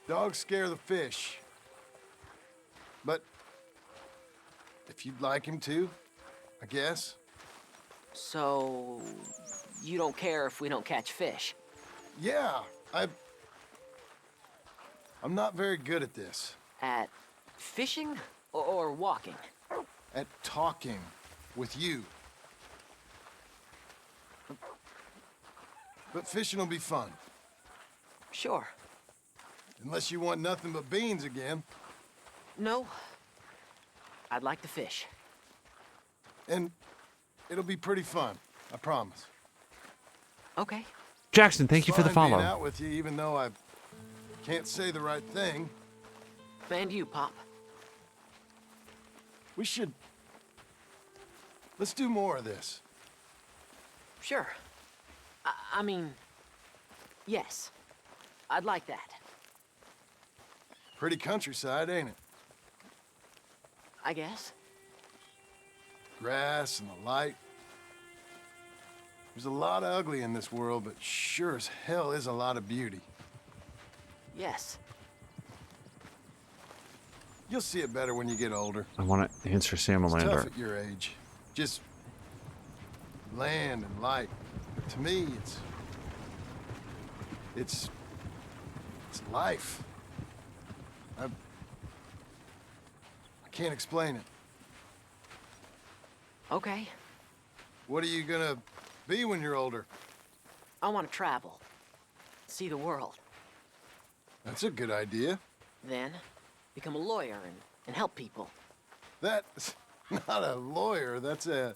Dogs scare the fish. But if you'd like him to, I guess. So you don't care if we don't catch fish? Yeah, I'm not very good at this. At fishing or walking? At talking with you. But fishing will be fun. Sure. Unless you want nothing but beans again. No. I'd like to fish. And it'll be pretty fun, I promise. Okay. Jackson, thank you for the Fine follow. being out with you, even though I can't say the right thing. And you, Pop. We should... let's do more of this. Sure. I mean, yes. I'd like that. Pretty countryside, ain't it? I guess. Grass and the light. There's a lot of ugly in this world, but sure as hell is a lot of beauty. Yes. You'll see it better when you get older. I want to answer Sam It's tough Lander. at your age. Just land and light. To me, it's life. I can't explain it. Okay. What are you gonna be when you're older? I want to travel. See the world. That's a good idea. Then, become a lawyer and help people. That's not a lawyer, that's a...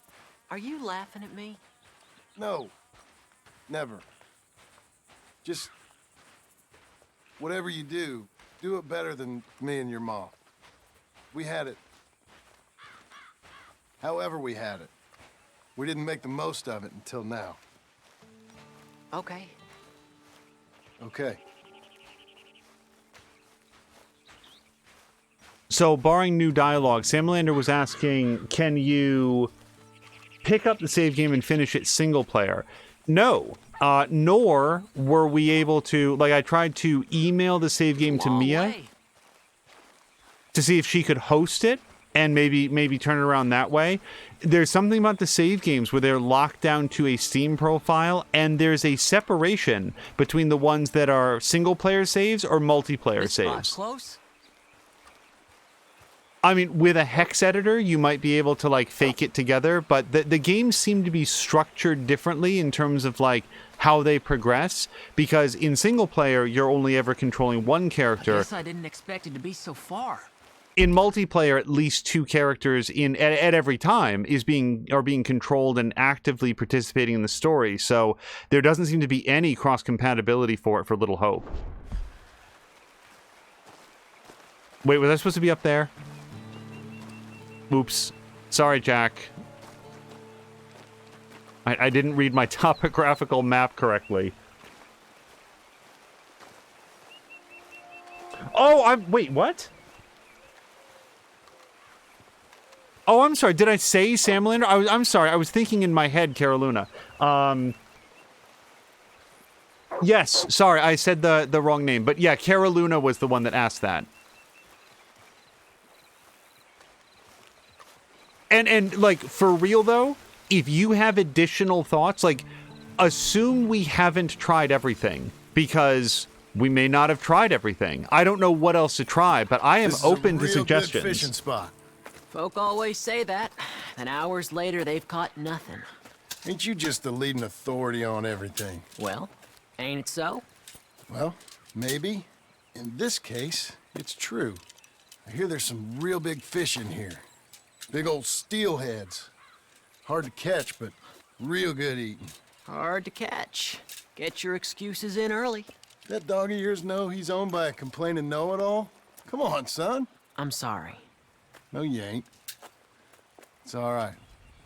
Are you laughing at me? No. Never. Just... whatever you do it better than me and your mom. We had it. However we had it. We didn't make the most of it until now. Okay. Okay. So, barring new dialogue, Sam Lander was asking, can you pick up the save game and finish it single player? No. Nor were we able to, like, I tried to email the save game to Mia to see if she could host it and maybe turn it around that way. There's something about the save games where they're locked down to a Steam profile, and there's a separation between the ones that are single player saves or multiplayer saves. Close. I mean, with a hex editor, you might be able to like fake it together, but the games seem to be structured differently in terms of like how they progress, because in single player, you're only ever controlling one character. I guess I didn't expect it to be so far. In multiplayer, at least two characters at every time are being controlled and actively participating in the story. So there doesn't seem to be any cross compatibility for it for Little Hope. Wait, was I supposed to be up there? Oops. Sorry, Jack. I didn't read my topographical map correctly. Oh, wait, what? Oh, I'm sorry. Did I say Salamander? I'm sorry. I was thinking in my head Caroluna. Yes, sorry. I said the wrong name. But yeah, Caroluna was the one that asked that. And like, for real though, if you have additional thoughts, like, assume we haven't tried everything, because we may not have tried everything. I don't know what else to try, but I am open to suggestions. Good fishing spot. Folk always say that, and hours later they've caught nothing. Ain't you just the leading authority on everything? Well, ain't it so? Well, maybe. In this case, it's true. I hear there's some real big fish in here. Big old steelheads. Hard to catch, but real good eating. Hard to catch. Get your excuses in early. That dog of yours know he's owned by a complaining know-it-all? Come on, son. I'm sorry. No, you ain't. It's all right.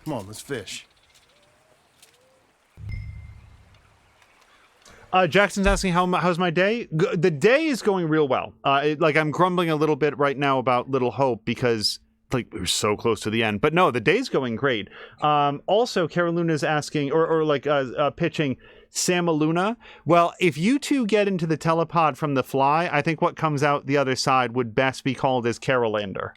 Come on, let's fish. Jackson's asking how's my day? The day is going real well. Like, I'm grumbling a little bit right now about Little Hope because, like, we're so close to the end. But no, the day's going great. Also, Caroluna's asking, or pitching Samaluna. Well, if you two get into the telepod from the fly, I think what comes out the other side would best be called as Carolander.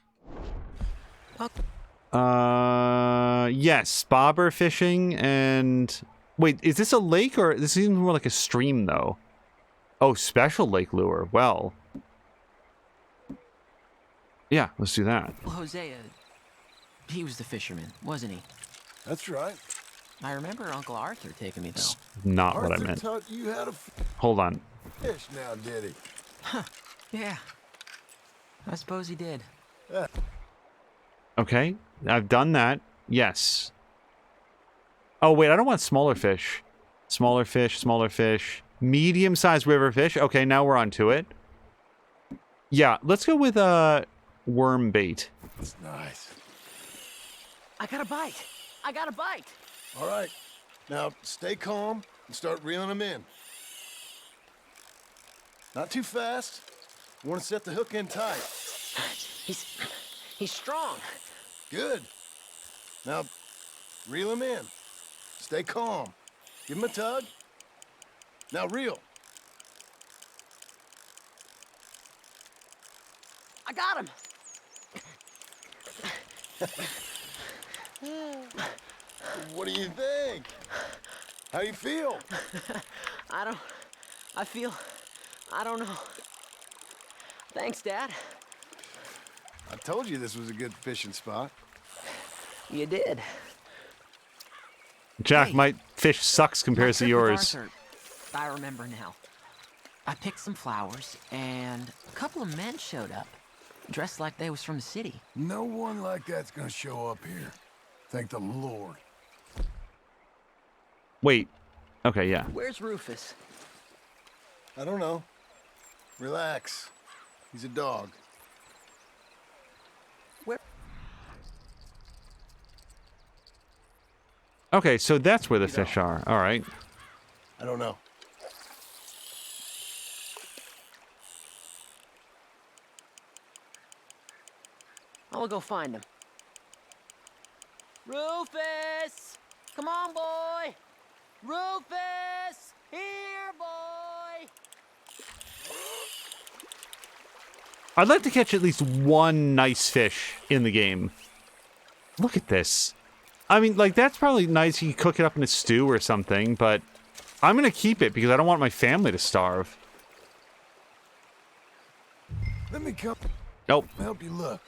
Yes, bobber fishing and... Wait, is this a lake or this seems more like a stream though? Oh, special lake lure. Well, yeah, let's do that. Well, Hosea, he was the fisherman, wasn't he? That's right. I remember Uncle Arthur taking me though. Not Arthur what I meant. Taught you how to Hold on. fish now, did he? Huh, yeah. I suppose he did. Yeah. Okay, I've done that. Yes. Oh, wait, I don't want smaller fish. Smaller fish, smaller fish. Medium-sized river fish. Okay, now we're on to it. Yeah, let's go with worm bait. That's nice. I got a bite. I got a bite. All right. Now, stay calm and start reeling them in. Not too fast. You want to set the hook in tight. He's strong. Good. Now, reel him in. Stay calm. Give him a tug. Now reel. I got him. What do you think? How you feel? I don't know. Thanks, Dad. I told you this was a good fishing spot. You did. Jack, my fish sucks compared to yours. Arthur, I remember now. I picked some flowers, and a couple of men showed up, dressed like they was from the city. No one like that's gonna show up here. Thank the Lord. Wait. Okay, yeah. Where's Rufus? I don't know. Relax. He's a dog. Okay, so that's where the fish are. All right. I don't know. I'll go find him. Rufus! Come on, boy! Rufus! Here, boy! I'd like to catch at least one nice fish in the game. Look at this. I mean, like, that's probably nice. You can cook it up in a stew or something, but I'm going to keep it because I don't want my family to starve. Let me come Nope. help you look.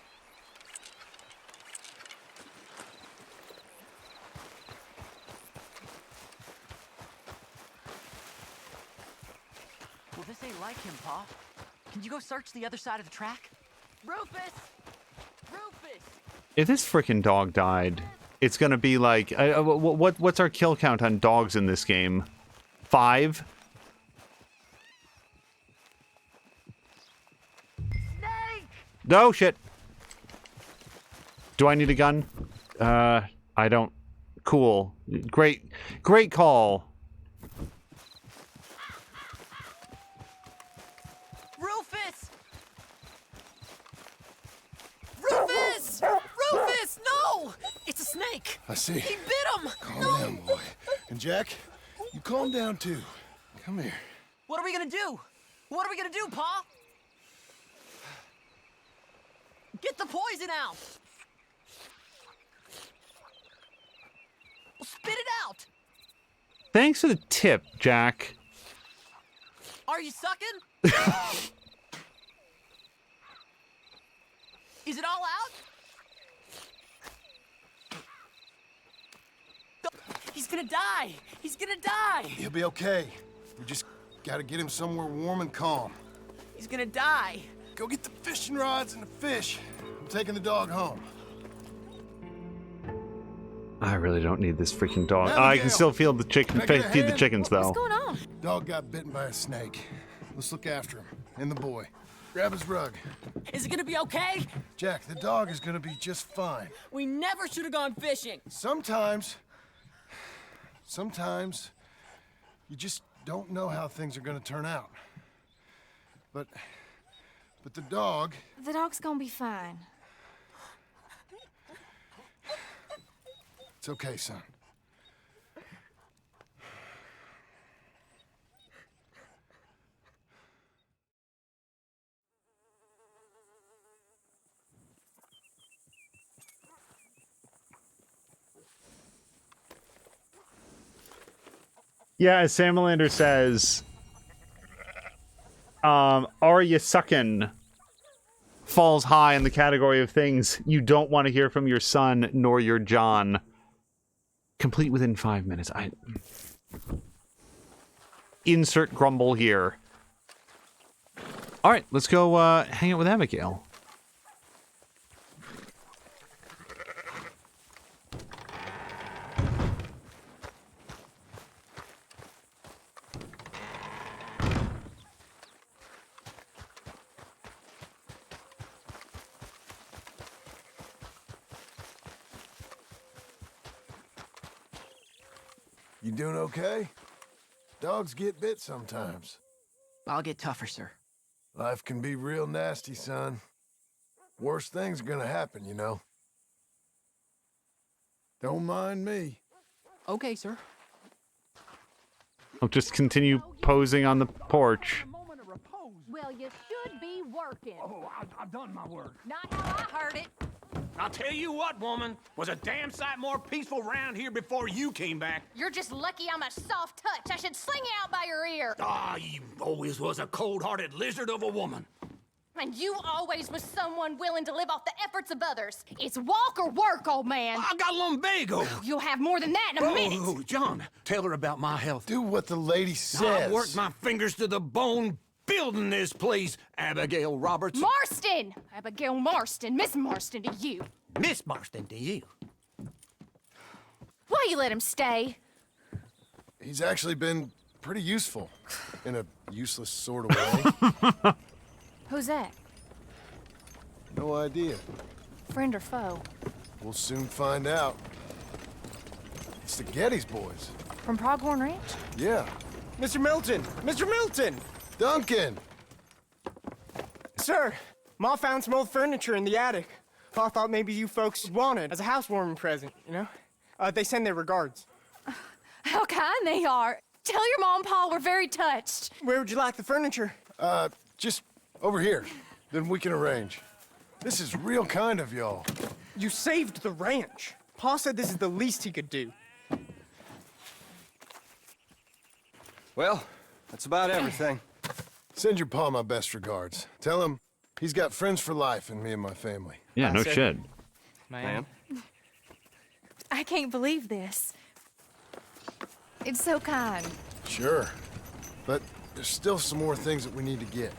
may like him, Pa. Can you go search the other side of the track? Rufus! Rufus! If this frickin' dog died, it's gonna be like... what's our kill count on dogs in this game? 5? No, shit. Do I need a gun? I don't. Cool. Great call. Rufus! Rufus! Rufus, no! It's a snake! I see. He bit him! Calm down, boy. And Jack, you calm down too. Come here. What are we gonna do? What are we gonna do, Pa? Get the poison out! Spit it out! Thanks for the tip, Jack. Are you sucking? Is it all out? He's gonna die! He's gonna die! He'll be okay. We just gotta get him somewhere warm and calm. He's gonna die! Go get the fishing rods and the fish. I'm taking the dog home. I really don't need this freaking dog. Abigail, I can still feel the chicken. can I get a Feed the hand? chickens though. What's going on? Dog got bitten by a snake. Let's look after him. And the boy. Grab his rug. Is it gonna be okay? Jack, the dog is gonna be just fine. We never should have gone fishing. Sometimes you just don't know how things are gonna turn out. But the dog... The dog's gonna be fine. It's okay, son. Yeah, as Samalander says, are you sucking? Falls high in the category of things you don't want to hear from your son nor your John. Complete within 5 minutes. Insert grumble here. All right, let's go hang out with Abigail. You doing okay? Dogs get bit sometimes. I'll get tougher, sir. Life can be real nasty, son. Worst things are gonna happen, you know. Don't mind me. Okay, sir. I'll just continue posing on the porch. Well, you should be working. Oh, I've done my work. Not how I heard it. I'll tell you what, woman, was a damn sight more peaceful round here before you came back. You're just lucky I'm a soft touch. I should sling you out by your ear. Ah, you always was a cold-hearted lizard of a woman. And you always was someone willing to live off the efforts of others. It's walk or work, old man. I got lumbago. You'll have more than that in a minute. Oh, John, tell her about my health. Do what the lady says. I worked my fingers to the bone building this place, Abigail Roberts. Marston! Abigail Marston. Miss Marston to you. Miss Marston to you. Why you let him stay? He's actually been pretty useful. In a useless sort of way. Who's that? No idea. Friend or foe? We'll soon find out. It's the Geddes boys. From Pronghorn Ranch? Yeah. Mr. Milton! Mr. Milton! Duncan! Sir, Ma found some old furniture in the attic. I thought maybe you folks would want it as a housewarming present, you know? They send their regards. How kind they are. Tell your mom and Pa we're very touched. Where would you like the furniture? Just over here. Then we can arrange. This is real kind of y'all. You saved the ranch. Pa said this is the least he could do. Well, that's about everything. Send your pa my best regards. Tell him he's got friends for life in me and my family. Yeah, no shit. Ma'am? I can't believe this. It's so kind. Sure. But there's still some more things that we need to get.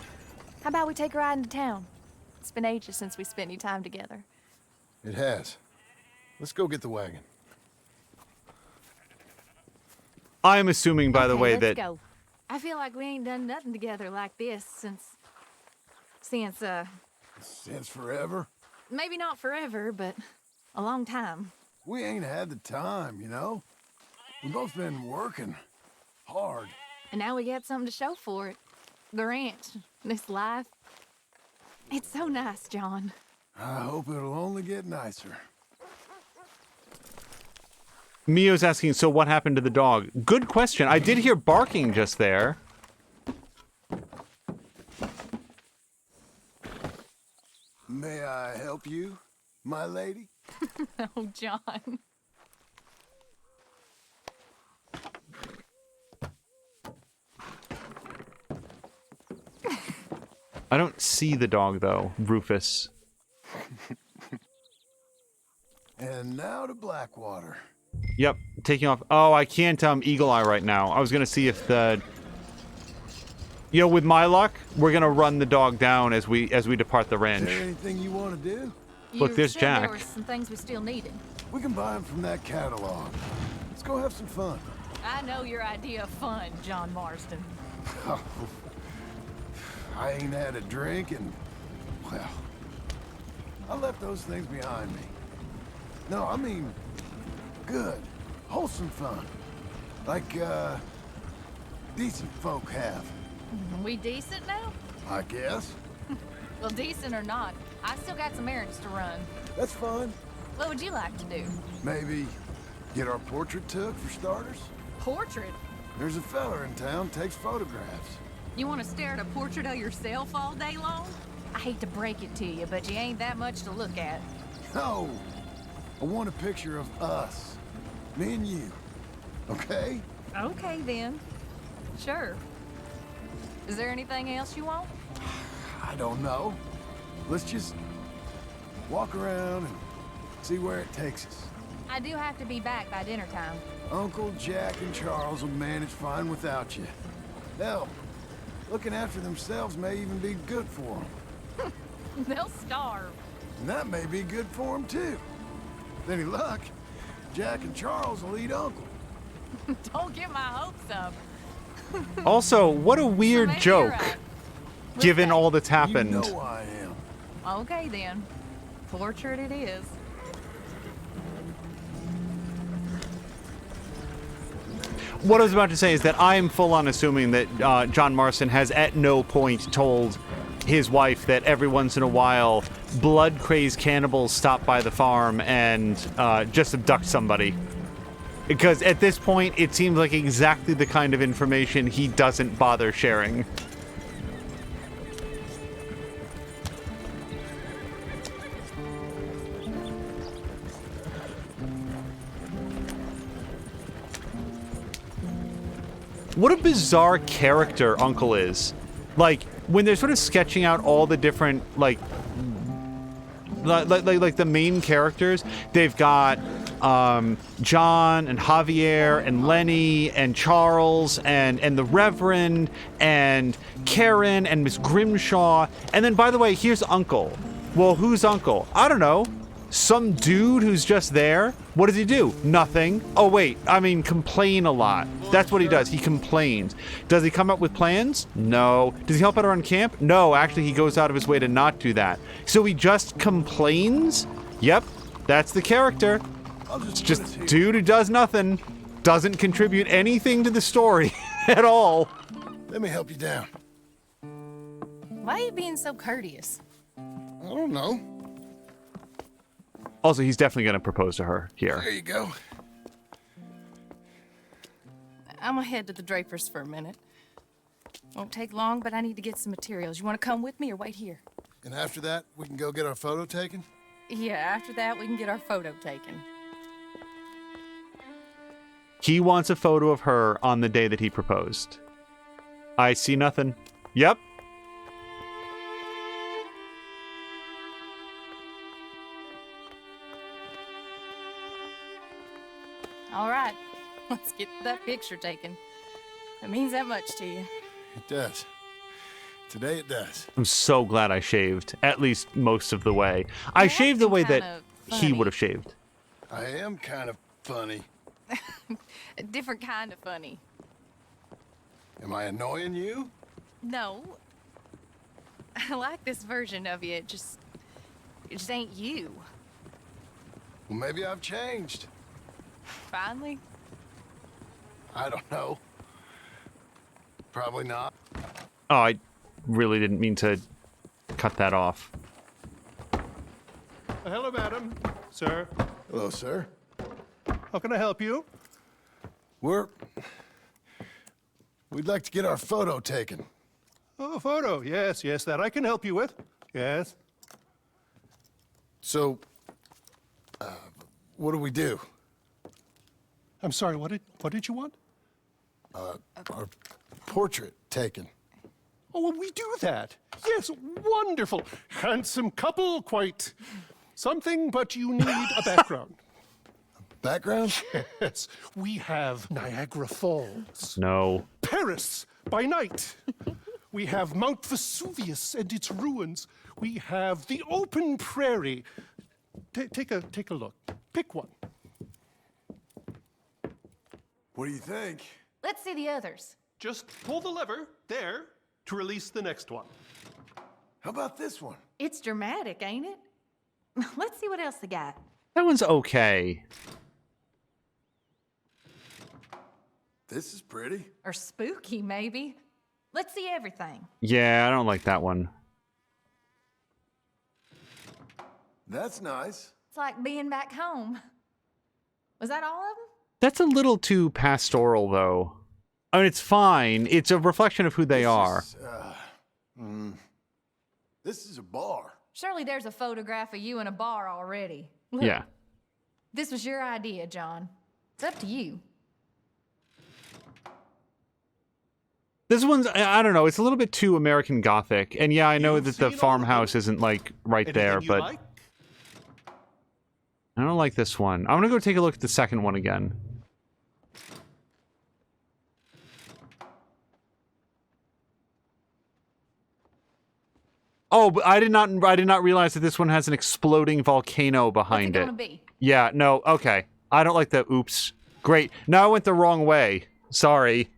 How about we take a ride into town? It's been ages since we spent any time together. It has. Let's go get the wagon. I'm assuming, by the way, let's that go. I feel like we ain't done nothing together like this since Since forever? maybe not forever, but a long time. We ain't had the time, you know? We've both been working hard. And now we got something to show for it. The ranch, this life. It's so nice, John. I hope it'll only get nicer. Mio's asking, so what happened to the dog? Good question. I did hear barking just there. May I help you, my lady? Oh, John. I don't see the dog, though, Rufus. And now to Blackwater. Yep, taking off. Oh, I can't Eagle Eye right now. I was gonna see if the... You know, with my luck, we're gonna run the dog down as we depart the ranch. Is there anything you want to do? Look, there's Jack. There were some things we still needed. We can buy them from that catalog. Let's go have some fun. I know your idea of fun, John Marston. Oh, I ain't had a drink and, well, I left those things behind me. No, I mean, good, wholesome fun. Like, decent folk have. We decent now? I guess. Well, decent or not, I still got some errands to run. That's fine. What would you like to do? Maybe get our portrait took, for starters? Portrait? There's a fella in town takes photographs. You want to stare at a portrait of yourself all day long? I hate to break it to you, but you ain't that much to look at. No, I want a picture of us. Me and you. Okay? Okay, then. Sure. Is there anything else you want? I don't know. Let's just walk around and see where it takes us. I do have to be back by dinner time. Uncle Jack and Charles will manage fine without you. Hell, looking after themselves may even be good for them. They'll starve. And that may be good for them, too. With any luck, Jack and Charles will eat Uncle. Don't get my hopes up. Also, what a weird maybe joke, you're right. given all that's happened. You know I am. Okay, then. Portrait it is. What I was about to say is that I am full on assuming that John Marston has at no point told his wife that every once in a while blood-crazed cannibals stop by the farm and just abduct somebody. Because at this point, it seems like exactly the kind of information he doesn't bother sharing. What a bizarre character Uncle is. Like, when they're sort of sketching out all the different, like the main characters, they've got John and Javier and Lenny and Charles and the Reverend and Karen and Miss Grimshaw. And then, by the way, here's Uncle. Well, who's Uncle? I don't know. Some dude who's just there? What does he do? Nothing. Oh, wait. I mean, complain a lot. That's what he does. He complains. Does he come up with plans? No. Does he help out around camp? No. Actually, he goes out of his way to not do that. So he just complains? Yep. That's the character. It's just dude who does nothing. Doesn't contribute anything to the story at all. Let me help you down. Why are you being so courteous? I don't know. Also, he's definitely going to propose to her here. There you go. I'm gonna head to the Drapers for a minute. Won't take long, but I need to get some materials. You want to come with me or wait here? And after that, we can go get our photo taken? Yeah, after that, we can get our photo taken. He wants a photo of her on the day that he proposed. I see nothing. Yep. All right, let's get that picture taken. It means that much to you. It does. Today it does. I'm so glad I shaved, at least most of the way. I shaved the way that he would have shaved. I am kind of funny. A different kind of funny. Am I annoying you? No. I like this version of you. It just ain't you. Well, maybe I've changed. Finally? I don't know. Probably not. Oh, I really didn't mean to cut that off. Hello, madam. Sir. Hello, sir. How can I help you? We'd like to get our photo taken. Oh, a photo. Yes, yes, that I can help you with. Yes. So, what do we do? I'm sorry, what did you want? Our portrait taken. Oh, well, we do that. Yes, wonderful. Handsome couple, quite something, but you need a background. Background? Yes, we have Niagara Falls. No. Paris by night. We have Mount Vesuvius and its ruins. We have the open prairie. Take a look. Pick one. What do you think? Let's see the others. Just pull the lever there to release the next one. How about this one? It's dramatic, ain't it? Let's see what else they got. That one's okay. This is pretty. Or spooky, maybe. Let's see everything. Yeah, I don't like that one. That's nice. It's like being back home. Was that all of them? That's a little too pastoral, though. I mean, it's fine. It's a reflection of who they are. This is a bar. Surely there's a photograph of you in a bar already. Look, Yeah. this was your idea, John. It's up to you. This one's, I don't know, it's a little bit too American Gothic. And yeah, I know that the farmhouse isn't, like, right there, but... Like? I don't like this one. I'm gonna go take a look at the second one again. Oh, but I did not realize that this one has an exploding volcano behind What's it it. gonna be? Yeah, no, okay. I don't like that. Oops. Great. Now I went the wrong way. Sorry.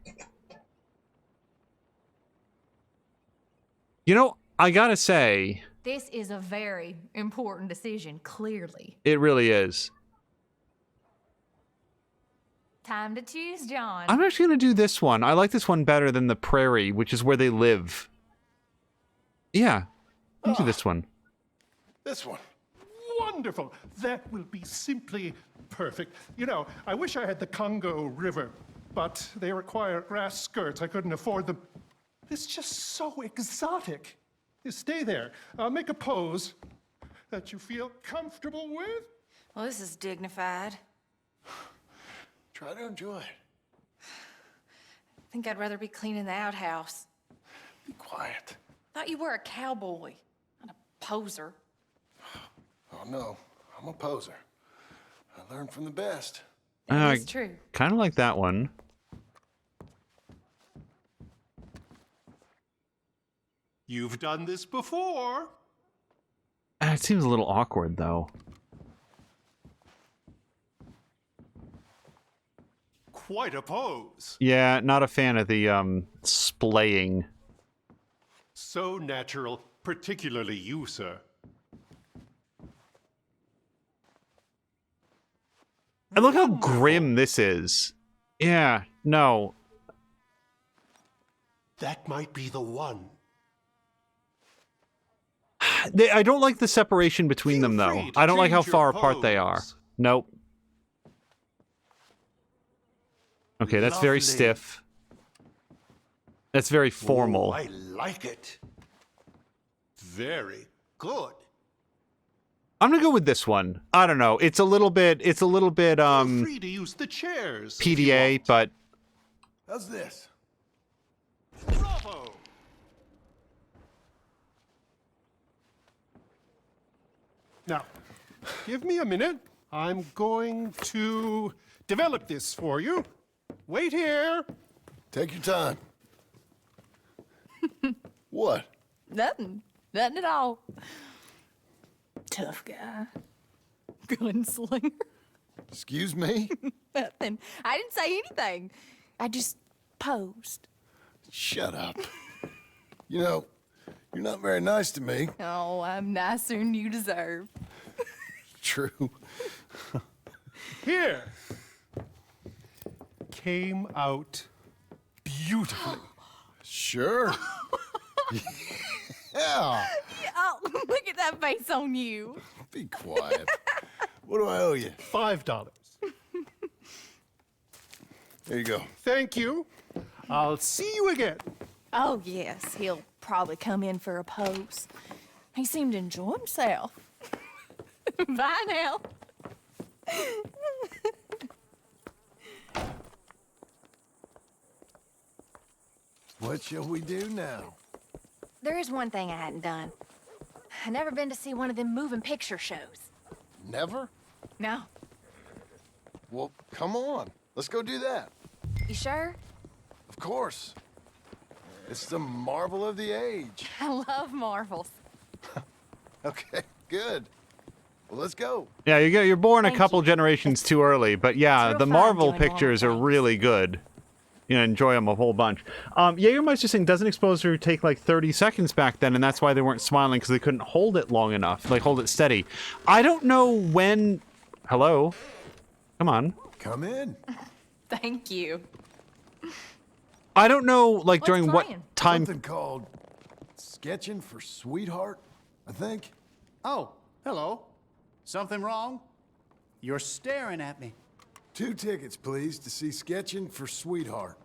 You know, I gotta say, This is a very important decision, clearly. it really is. Time to choose, John. I'm actually gonna do this one. I like this one better than the prairie, which is where they live. Yeah, I'll do this one. This one. Wonderful. That will be simply perfect. You know, I wish I had the Congo River, but they require grass skirts. I couldn't afford them. It's just so exotic. You stay there. Make a pose that you feel comfortable with. Well, this is dignified. Try to enjoy it. I think I'd rather be cleaning the outhouse. Be quiet. Thought you were a cowboy, not a poser. Oh, no. I'm a poser. I learned from the best. That's true. Kind of like that one. You've done this before. It seems a little awkward, though. Quite a pose. Yeah, not a fan of the, splaying. So natural, particularly you, sir. And look how grim this is. Yeah, no. That might be the one. I don't like the separation between them, though. free to I don't like how change your far apart they are. pose. Nope. Okay, that's very Lovely. stiff. That's very formal. Oh, I like it. Very good. I'm gonna go with this one. I don't know. It's a little bit, Free to use the chairs. if you PDA, want. but How's this? Bravo! Now, give me a minute. I'm going to develop this for you. Wait here. Take your time. What? Nothing. Nothing at all. Tough guy. Gunslinger. Excuse me? Nothing. I didn't say anything. I just posed. Shut up. You know, you're not very nice to me. Oh, I'm nicer than you deserve. True. Here. Came out beautifully. Sure. Yeah. Oh, look at that face on you. Be quiet. What do I owe you? $5. There you go. Thank you. I'll see you again. Oh, yes. He'll probably come in for a pose. He seemed to enjoy himself. Bye now. What shall we do now? There is one thing I hadn't done. I never been to see one of them moving picture shows. Never? No. Well, come on. Let's go do that. You sure? Of course. It's the marvel of the age. I love marvels. Okay, good. Well, let's go. Yeah, you're born a couple generations too early, but yeah, real the fun Marvel doing pictures are really good. You know, enjoy them a whole bunch. Jägermeister saying Doesn't Exposure take like 30 seconds back then, and that's why they weren't smiling, because they couldn't hold it long enough, like hold it steady. I don't know when... Hello? Come on. Come in. Thank you. I don't know, like, during what time... Something called Sketching for Sweetheart, I think. Oh, hello. Something wrong? You're staring at me. 2 tickets, please, to see Sketching for Sweetheart.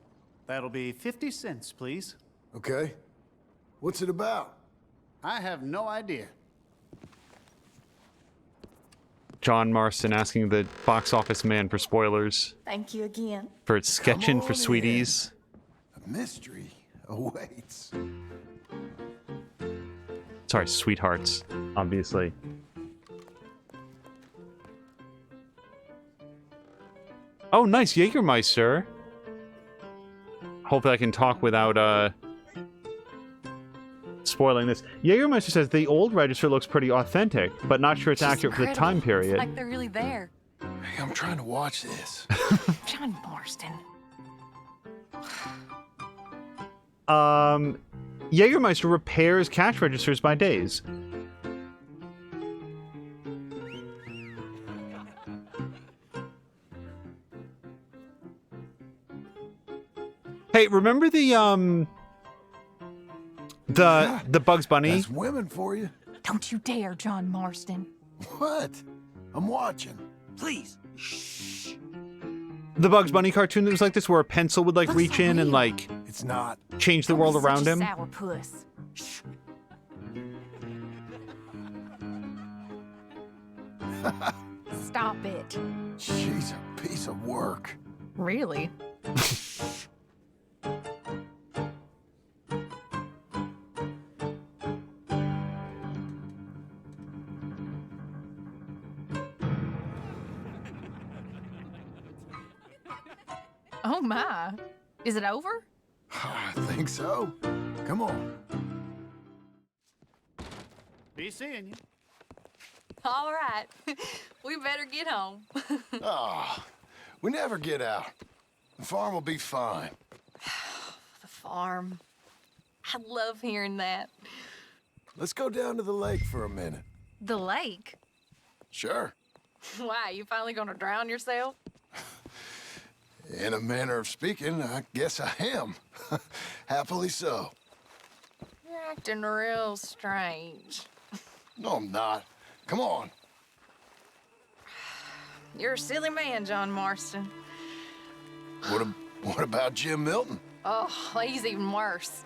That'll be 50 cents, please. Okay. What's it about? I have no idea. John Marston asking the box office man for spoilers. Thank you again. For its Sketching for on Sweeties. A mystery awaits. Sorry, Sweethearts, obviously. Oh, nice, Jägermeister. Hopefully I can talk without, spoiling this. Jägermeister says the old register looks pretty authentic, but not sure it's accurate for the time period. It's like they're really there. Hey, I'm trying to watch this. John Marston. Jägermeister repairs cash registers by days. Hey, remember the Bugs Bunny? That's women for you. Don't you dare, John Marston. What? I'm watching. Please. Shh. The Bugs Bunny cartoon that was like this, where a pencil would like reach in and like It's not. change the world around him. Sourpuss. Stop it. She's a piece of work. Really? Oh my. Is it over? I think so. Come on. Be seeing you. All right. We better get home. Ah, we never get out. The farm will be fine. The farm. I love hearing that. Let's go down to the lake for a minute. The lake? Sure. Why, you finally gonna drown yourself? In a manner of speaking, I guess I am. Happily so. You're acting real strange. No, I'm not. Come on. You're a silly man, John Marston. What about Jim Milton? Oh, he's even worse.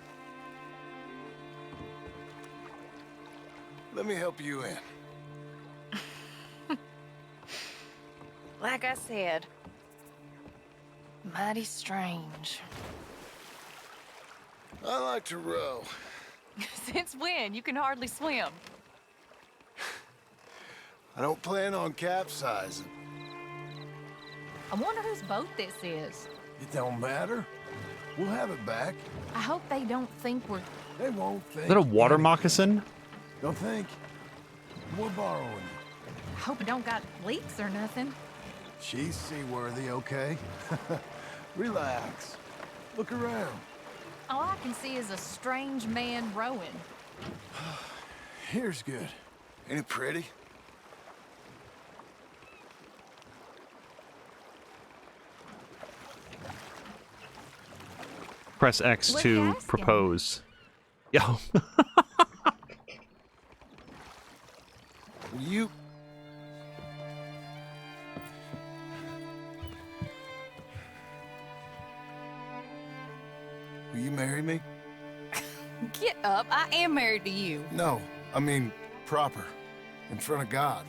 Let me help you in. Like I said, mighty strange. I like to row. Since when? You can hardly swim. I don't plan on capsizing. I wonder whose boat this is. It don't matter. We'll have it back. I hope they don't think we're They won't think. Is that a water moccasin? Don't think. We're borrowing. Hope it don't got leaks or nothing. She's seaworthy, okay? Relax. Look around. All I can see is a strange man rowing. Here's good. Ain't it pretty? Press X What are to you asking? propose. Yo. You... Will you marry me? Get up. I am married to you. No, I mean proper. In front of God.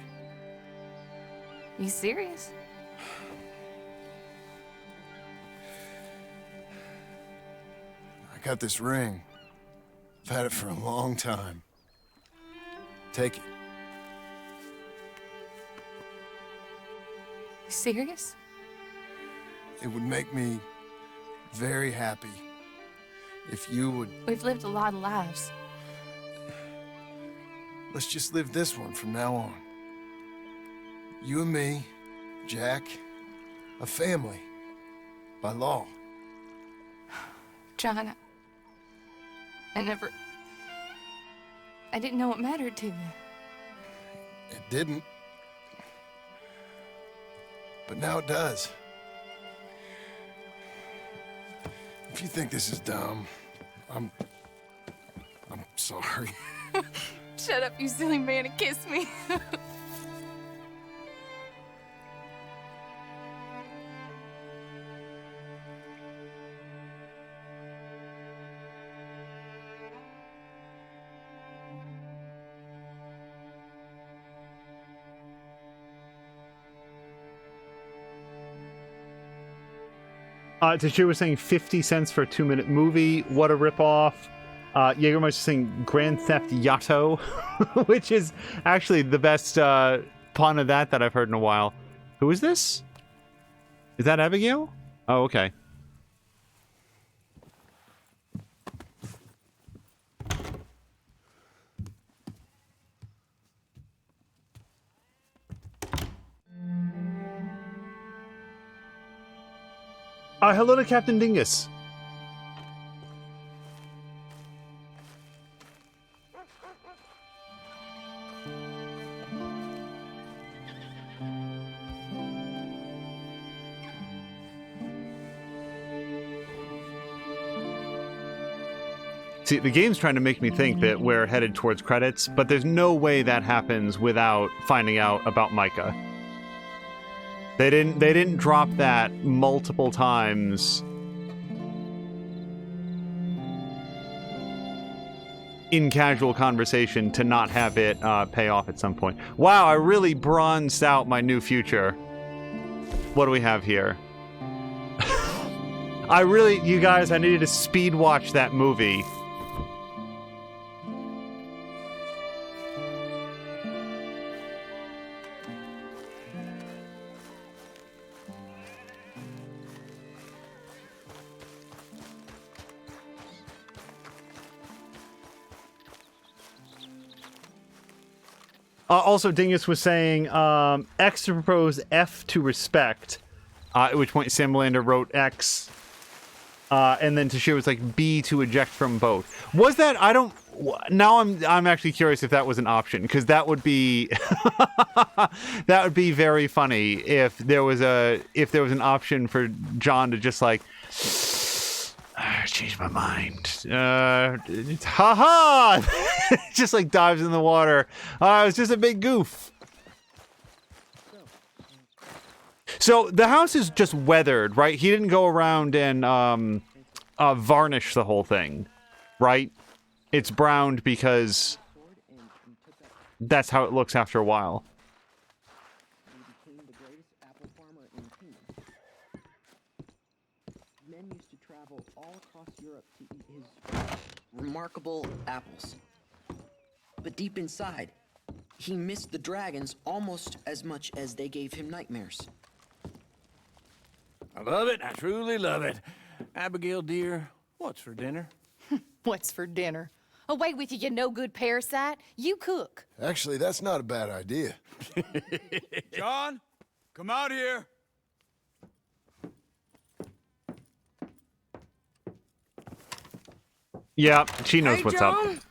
You serious? I got this ring. I've had it for a long time. Take it. You serious? It would make me very happy if you would... We've lived a lot of lives. Let's just live this one from now on. You and me, Jack, a family, by law. John, I didn't know it mattered to you. It didn't. But now it does. If you think this is dumb, I'm sorry. Shut up, you silly man, and kiss me. Tashir was saying 50 cents for a 2-minute movie. What a ripoff. Jägermeister saying Grand Theft Yato, which is actually the best pun of that I've heard in a while. Who is this? Is that Abigail? Oh, okay. Hello to Captain Dingus. See, the game's trying to make me think that we're headed towards credits, but there's no way that happens without finding out about Micah. They didn't drop that multiple times in casual conversation to not have it pay off at some point. Wow, I really bronzed out my new future. What do we have here? You guys, I needed to speed watch that movie. Also, Dingus was saying X to propose, F to respect, at which point Sam Lander wrote X, and then Tashir was like B to eject from both. Was that, now I'm actually curious if that was an option, because that would be, that would be very funny if there was an option for John to just like, changed my mind. Haha! Just like dives in the water. It was just a big goof. So the house is just weathered, right? He didn't go around and varnish the whole thing, right? It's browned because that's how it looks after a while. Remarkable apples. But deep inside, he missed the dragons almost as much as they gave him nightmares. I love it. I truly love it. Abigail, dear, what's for dinner? What's for dinner? Away with you, you no-good parasite. You cook. Actually, that's not a bad idea. John, come out here. Yeah, she knows Hey, what's John. up.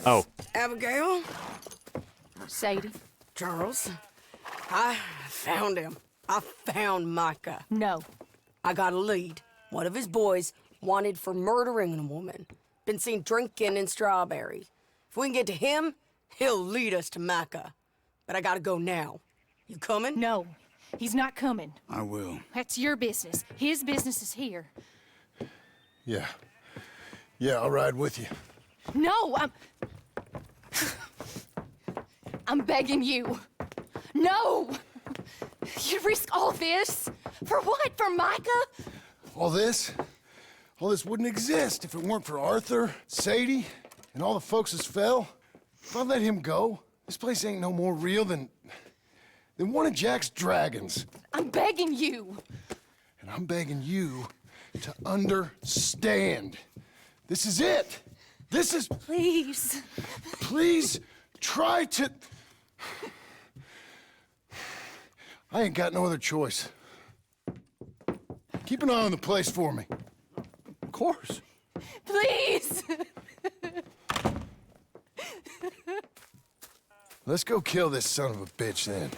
Oh. Abigail? Sadie? Charles? I found him. I found Micah. No. I got a lead. One of his boys wanted for murdering a woman. Been seen drinking in Strawberry. If we can get to him, he'll lead us to Micah. But I gotta go now. You coming? No. He's not coming. I will. That's your business. His business is here. Yeah. Yeah, I'll ride with you. No, I'm begging you. No! You risk all this? For what? For Micah? All this wouldn't exist if it weren't for Arthur, Sadie, and all the folks as fell. If I let him go, this place ain't no more real than one of Jack's dragons. I'm begging you. And I'm begging you to understand. This is it. This is... Please. Please try to... I ain't got no other choice. Keep an eye on the place for me. Of course. Please. Let's go kill this son of a bitch then.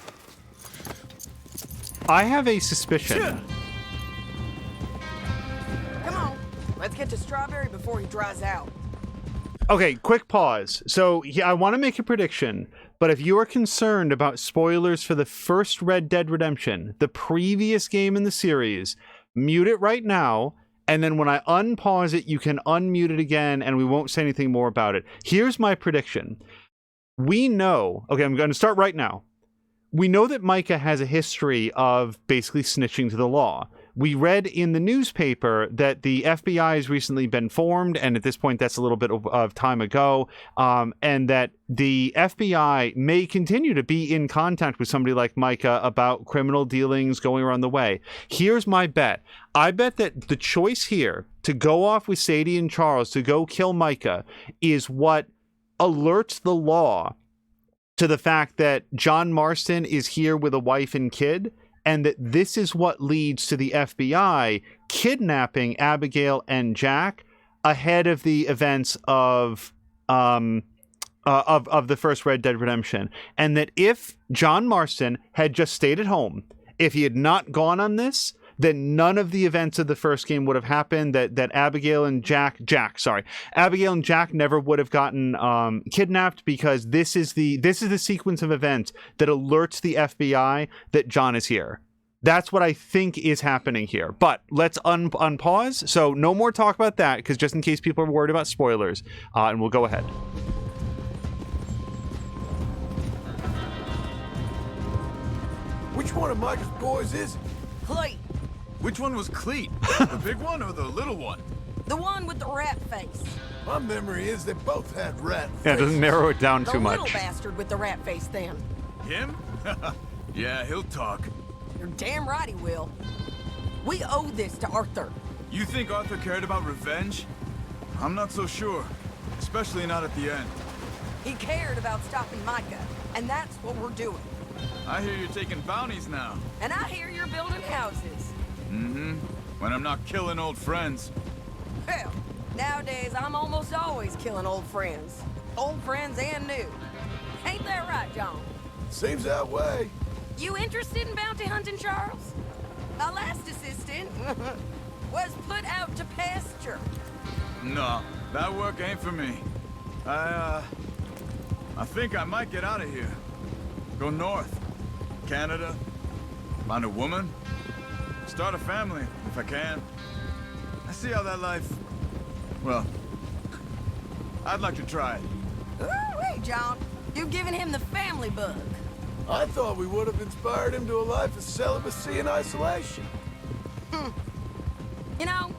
I have a suspicion. Come on. Let's get to Strawberry before he dries out. Okay, quick pause. So I want to make a prediction, but if you are concerned about spoilers for the first Red Dead Redemption, the previous game in the series, mute it right now, and then when I unpause it, you can unmute it again, and we won't say anything more about it. Here's my prediction. We know... Okay, I'm going to start right now. We know that Micah has a history of basically snitching to the law. We read in the newspaper that the FBI has recently been formed, and at this point that's a little bit of time ago, and that the FBI may continue to be in contact with somebody like Micah about criminal dealings going around the way. Here's my bet. I bet that the choice here to go off with Sadie and Charles to go kill Micah is what alerts the law to the fact that John Marston is here with a wife and kid, and that this is what leads to the FBI kidnapping Abigail and Jack ahead of the events of the first Red Dead Redemption. And that if John Marston had just stayed at home, if he had not gone on this, then none of the events of the first game would have happened, that Abigail and Jack never would have gotten kidnapped, because this is the sequence of events that alerts the FBI that John is here. That's what I think is happening here. But let's unpause. So no more talk about that, because just in case people are worried about spoilers, and we'll go ahead. Which one of Micah's boys is it? Cleet. Which one was Cleet? The big one or the little one? The one with the rat face. My memory is they both had rat faces. Yeah, it doesn't narrow it down too The much. little bastard with the rat face then. Him? Yeah, he'll talk. You're damn right he will. We owe this to Arthur. You think Arthur cared about revenge? I'm not so sure. Especially not at the end. He cared about stopping Micah, and that's what we're doing. I hear you're taking bounties now. And I hear you're building houses. Mm-hmm. When I'm not killing old friends. Hell, nowadays I'm almost always killing old friends. Old friends and new. Ain't that right, John? Seems that way. You interested in bounty hunting, Charles? My last assistant was put out to pasture. No, that work ain't for me. I think I might get out of here. Go north. Canada. Find a woman. Start a family, if I can. I see how that life... Well, I'd like to try it. Ooh-wee, John. You've given him the family bug. I thought we would have inspired him to a life of celibacy and isolation. You know,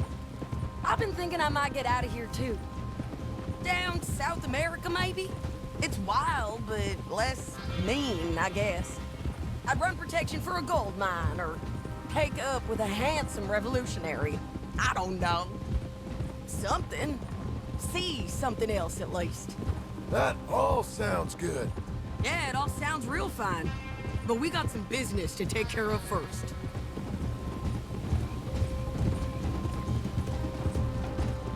I've been thinking I might get out of here too. Down South America, maybe? It's wild, but less mean, I guess. I'd run protection for a gold mine, or take up with a handsome revolutionary. I don't know. Something. see something else at least. That all sounds good. Yeah, it all sounds real fine. But we got some business to take care of first.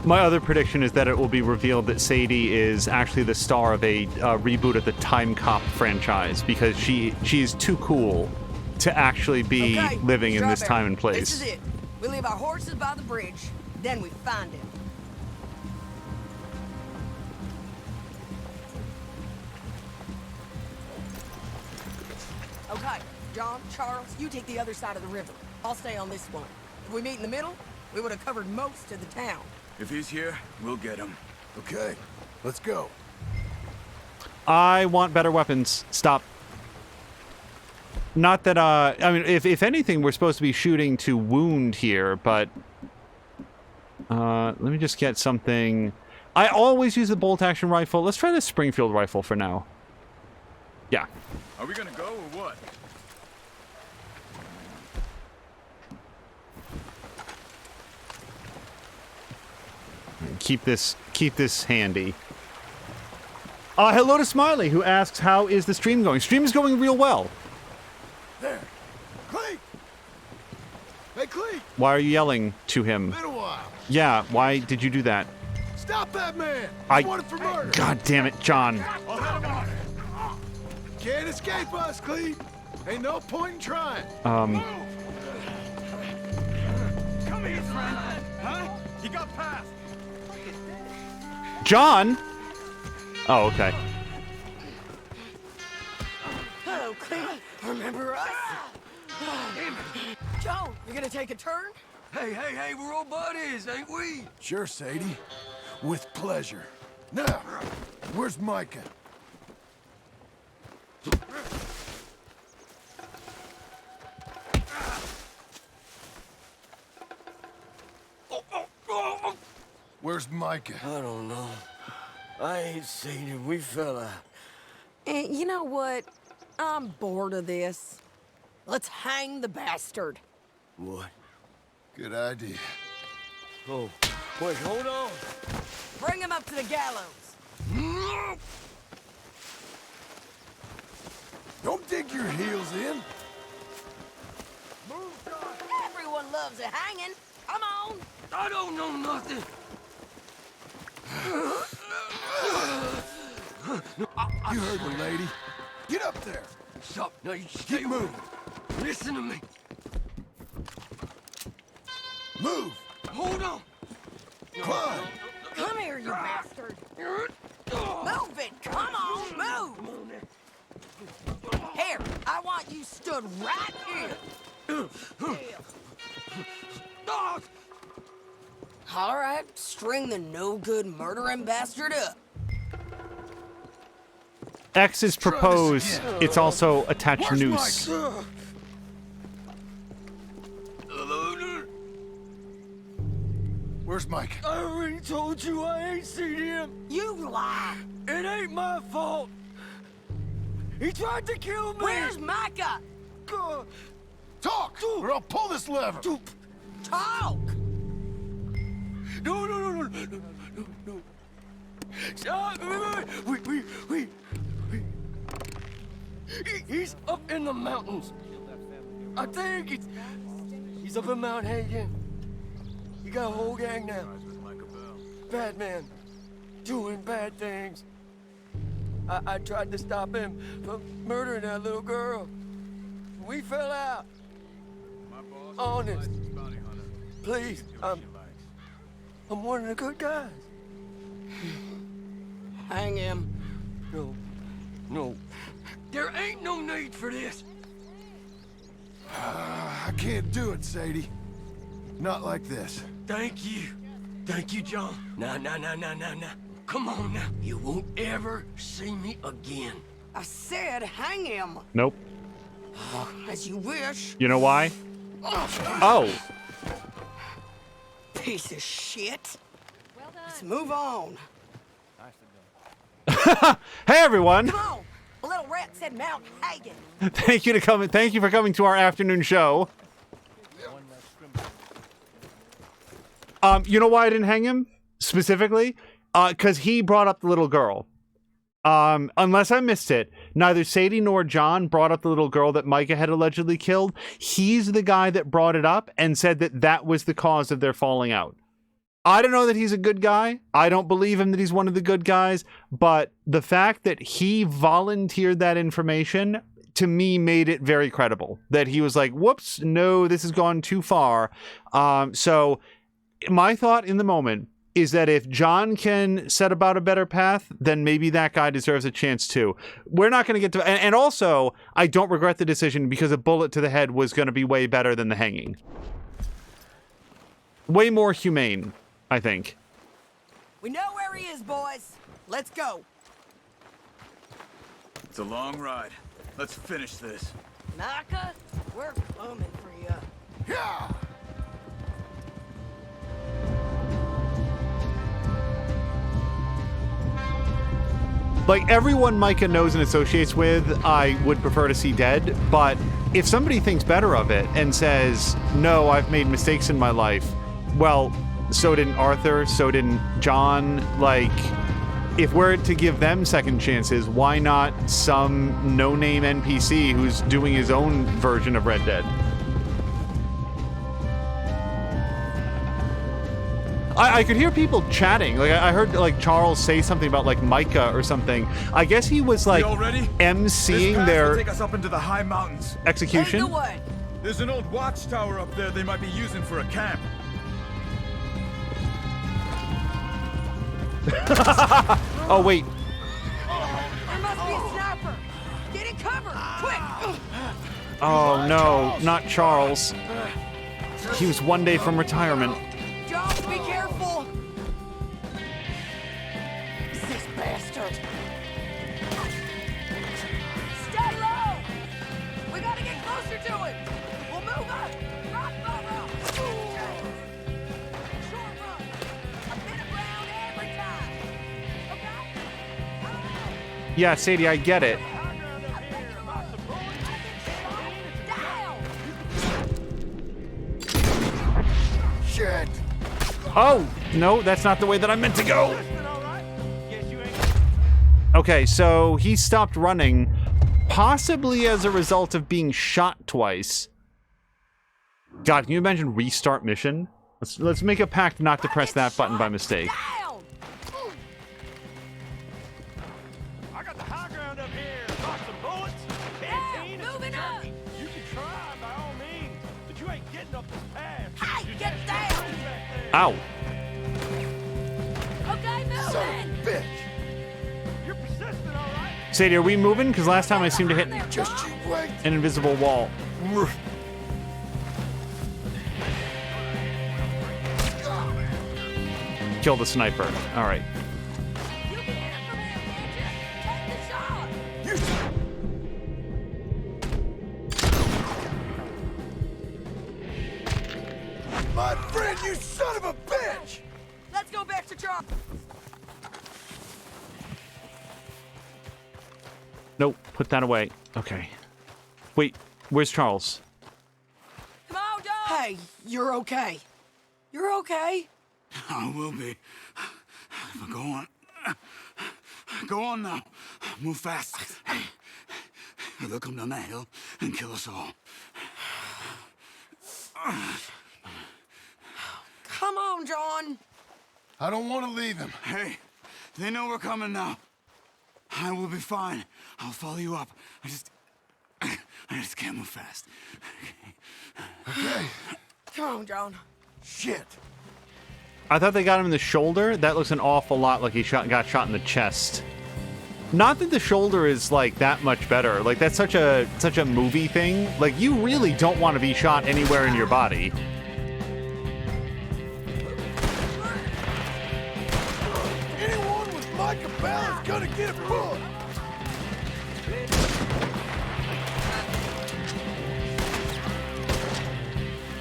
My other prediction is that it will be revealed that Sadie is actually the star of a reboot of the Time Cop franchise because she is too cool to actually be living in this time and place. This is it. We leave our horses by the bridge, then we find him. Okay, John, Charles, you take the other side of the river. I'll stay on this one. If we meet in the middle, we would have covered most of the town. If he's here, we'll get him. Okay, let's go. I want better weapons. Stop. Not that, I mean, if anything, we're supposed to be shooting to wound here, but... let me just get something... I always use the bolt-action rifle. Let's try the Springfield rifle for now. Yeah. Are we gonna go or what? Keep this handy. Hello to Smiley, who asks, how is the stream going? Stream is going real well. There. Cleet! Hey, Cleet! Why are you yelling to him? Been a while. Yeah, why did you do that? Stop that man! He's wanted for murder! God damn it, John. Can't escape us, Cleet! Ain't no point in trying. Come here, friend. Huh? He got past. John? Oh, okay. Hello, Cleet. Remember us? Joe, you gonna take a turn? Hey, we're all buddies, ain't we? Sure, Sadie. With pleasure. Now, where's Micah? Where's Micah? I don't know. I ain't seen him. We fell out. You know what? I'm bored of this. Let's hang the bastard. What? Good idea. Oh, wait, hold on. Bring him up to the gallows. Don't dig your heels in. Everyone loves a hanging. Come on. I don't know nothing. You heard the lady. Get up there. Stop. No, you keep moving. Listen to me. Move. Hold on. Climb. Come here, you bastard. Move it. Come on, move. Here, I want you stood right here. All right, string the no-good murdering bastard up. X is propose. It's also attach noose. Where's Mike? I already told you I ain't seen him. You lie. It ain't my fault. He tried to kill me. Where's Micah? Talk, or I'll pull this lever. Talk. No. Stop. Wait. He's up in the mountains. I think he's up in Mount Hagen. He got a whole gang now. Bad man, doing bad things. I tried to stop him from murdering that little girl. We fell out. Honest. Please, I'm one of the good guys. Hang him. No. There ain't no need for this. I can't do it, Sadie. Not like this. Thank you, John. Nah. Come on now. You won't ever see me again. I said hang him. Nope. As you wish. You know why? Oh. Piece of shit. Let's move on. Hey everyone. Come on. A little rat said Mount Hagen. Thank you for coming to our afternoon show. You know why I didn't hang him specifically? Because he brought up the little girl. Unless I missed it, neither Sadie nor John brought up the little girl that Micah had allegedly killed. He's the guy that brought it up and said that that was the cause of their falling out. I don't know that he's a good guy. I don't believe him that he's one of the good guys, but the fact that he volunteered that information to me made it very credible. That he was like, whoops, no, this has gone too far. So my thought in the moment is that if John can set about a better path, then maybe that guy deserves a chance too. We're not going to get to... And also, I don't regret the decision because a bullet to the head was going to be way better than the hanging. Way more humane, I think. We know where he is, boys. Let's go. It's a long ride. Let's finish this. Naka, we're coming for you. Yeah! Like, everyone Micah knows and associates with, I would prefer to see dead, but if somebody thinks better of it and says, no, I've made mistakes in my life, well, so didn't Arthur, so didn't John. Like, if we're to give them second chances, why not some no-name NPC who's doing his own version of Red Dead? I could hear people chatting. Like, I heard like Charles say something about like Micah or something. I guess he was like emceeing their take us up into the high mountains. Execution. There's an old watchtower up there they might be using for a camp. Oh wait. There must be a sniper. Get in cover, quick. Oh no, not Charles. He was one day from retirement. Jones, be careful. This bastard. Stay low. We gotta get closer to it. We'll move up. Rock by rock. Short run. A bit of ground every time. Okay? Yeah, Sadie, I get it. Shit! Oh, no, that's not the way that I meant to go. Okay, so he stopped running, possibly as a result of being shot twice. God, can you imagine restart mission? Let's make a pact not to press that button by mistake. I got the high ground up here. Got some bullets, canteen, and some turkey. You can try by all means, but you ain't getting up this path. Hey, get down! Ow. Okay, moving! Bitch! You're persistent, all right? Sadie, are we moving? Because last time I seemed to hit Just you wait! an invisible wall. Kill the sniper. All right. My friend, you son of a bitch! Let's go back to Charles. Nope, put that away. Okay. Wait, where's Charles? Come on, dog. Hey, you're okay. You're okay. I will be. But go on. Go on now. Move fast. They'll come down that hill and kill us all. Come on, John. I don't want to leave him. Hey, they know we're coming now. I will be fine. I'll follow you up. I just can't move fast. Okay. Come on, John. Shit. I thought they got him in the shoulder. That looks an awful lot like he got shot in the chest. Not that the shoulder is like that much better. Like that's such a movie thing. Like you really don't want to be shot anywhere in your body. Anyone with Micah Bell is gonna get booked.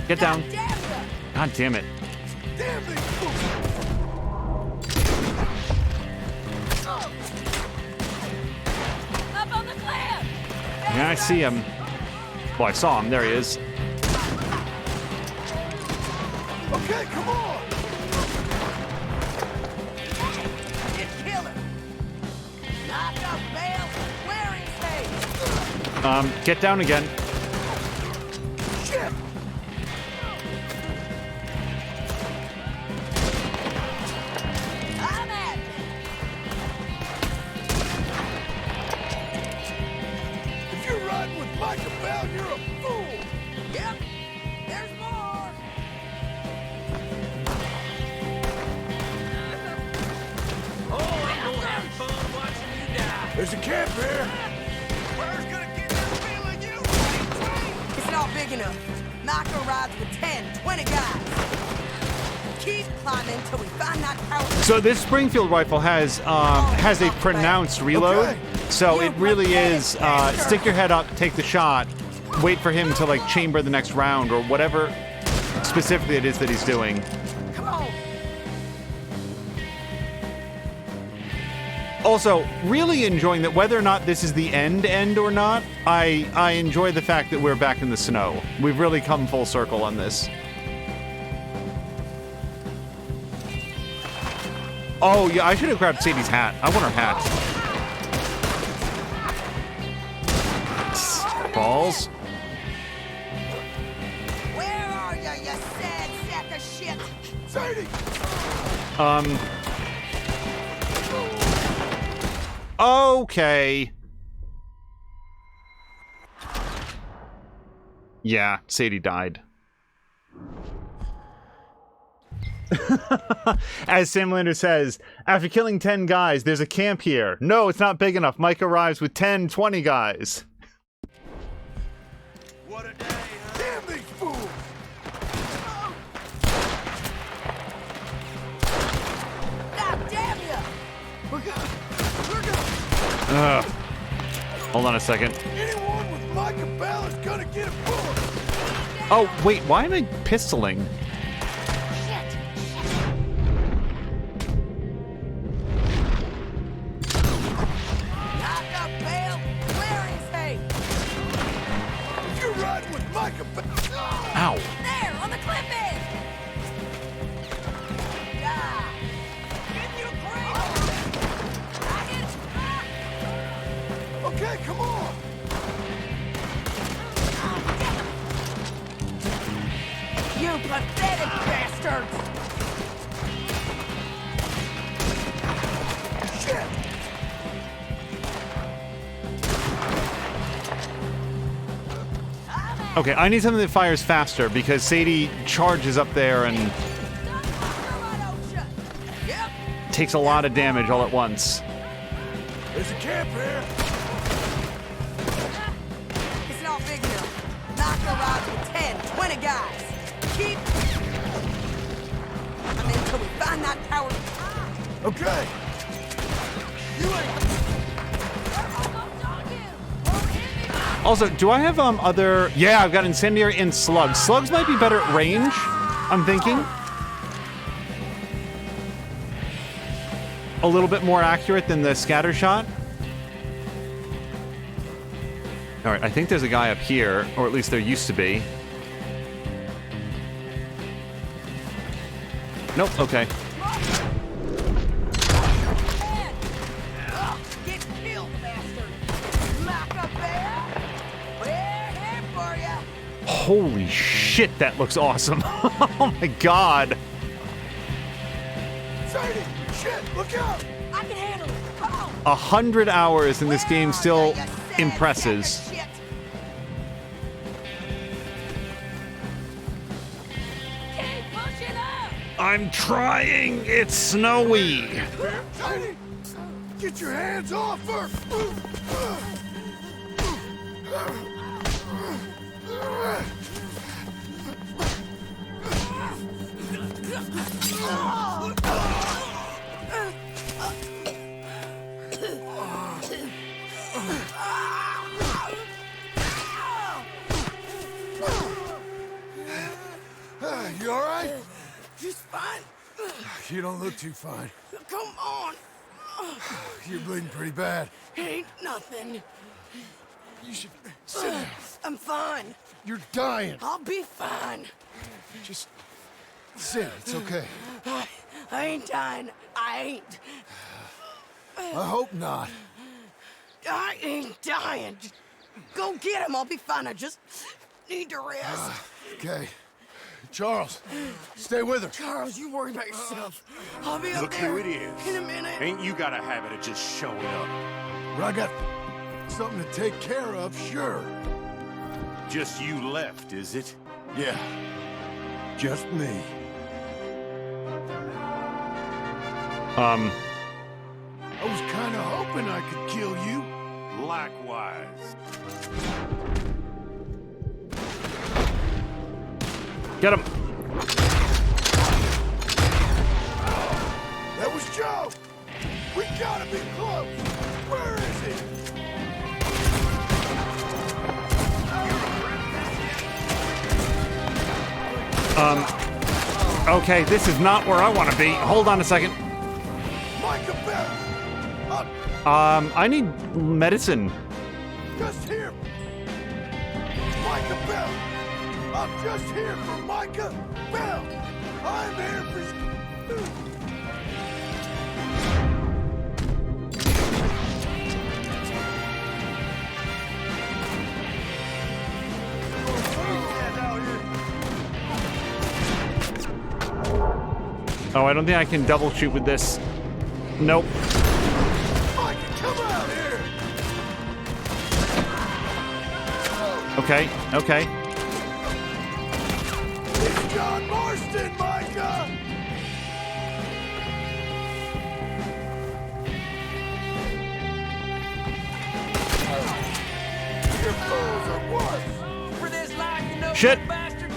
Get down. God damn it. Damn these fools! Up on the cliff. Yeah, I see him. Well, I saw him. There he is. Okay, come on! Get down again. Shit! If you're riding with Micah Bell, you're a fool! Yep, there's more. Oh, I'm gonna have fun watching you die. There's a camp here. Where's gonna get that feeling you? It's not big enough. Micah rides with 10, 20 guys. Keep climbing till we find that tower. So this Springfield rifle has a pronounced reload. So it really is stick your head up, take the shot, wait for him to like chamber the next round or whatever specifically it is that he's doing. Come on. Also, really enjoying that whether or not this is the end or not, I enjoy the fact that we're back in the snow. We've really come full circle on this. Oh, yeah, I should have grabbed Sadie's hat. I want her hat. Balls. Where are you, you sad sack of shit? Sadie! Okay. Yeah, Sadie died. As Sam Lander says, after killing 10 guys, there's a camp here. No, it's not big enough. Mike arrives with 10, 20 guys. What a day, huh? Damn these fools! God damn you! Look out! Ugh. Hold on a second. Anyone with Micah Bell is gonna get a bullet! Oh, wait, why am I pistoling? Ow. There, on the cliff edge! Yeah. Get you great! Okay, come on! You pathetic bastards! Shit! Okay, I need something that fires faster because Sadie charges up there and takes a lot of damage all at once. There's a camp here. It's not big enough. Micah rides with 10, 20 guys. Keep... I mean, till we find that tower. Okay. You ain't... Also, do I have other... Yeah, I've got Incendiary and Slugs. Slugs might be better at range, I'm thinking. A little bit more accurate than the scatter shot. All right, I think there's a guy up here, or at least there used to be. Nope, okay. Get killed, bastard! Micah Bell! We're here for ya! Holy shit, that looks awesome. Oh my god. Sadie! Shit! Look out! I can handle it. Come on! 100 hours in this game still impresses. Keep pushing up! I'm trying. It's snowy. Sadie! Get your hands off her! You all right? Just fine. You don't look too fine. Come on. You're bleeding pretty bad. Ain't nothing. You should sit down. I'm fine. You're dying. I'll be fine. Just sit. It's okay. I ain't dying. I ain't. I hope not. I ain't dying. Go get him. I'll be fine. I just need to rest. Okay. Charles, stay with her. Charles, you worry about yourself. I'll be up Look there who it is. in a minute. Ain't you got a habit of just showing up? Well, I got something to take care of, sure. Just you left, is it? Yeah. Just me. I was kind of hoping I could kill you. Likewise. Get him. That was Joe. We gotta be close. Where is he? Okay, this is not where I want to be. Hold on a second. Micah Bell. I need medicine. Just here. Micah Bell. I'm just here for Micah Bell. I'm here for you. Oh, I don't think I can double shoot with this. Nope. Micah, come out here. Okay, okay. It's John Marston, Micah. Your fools are worse. For this life, you know, Shit. bastard.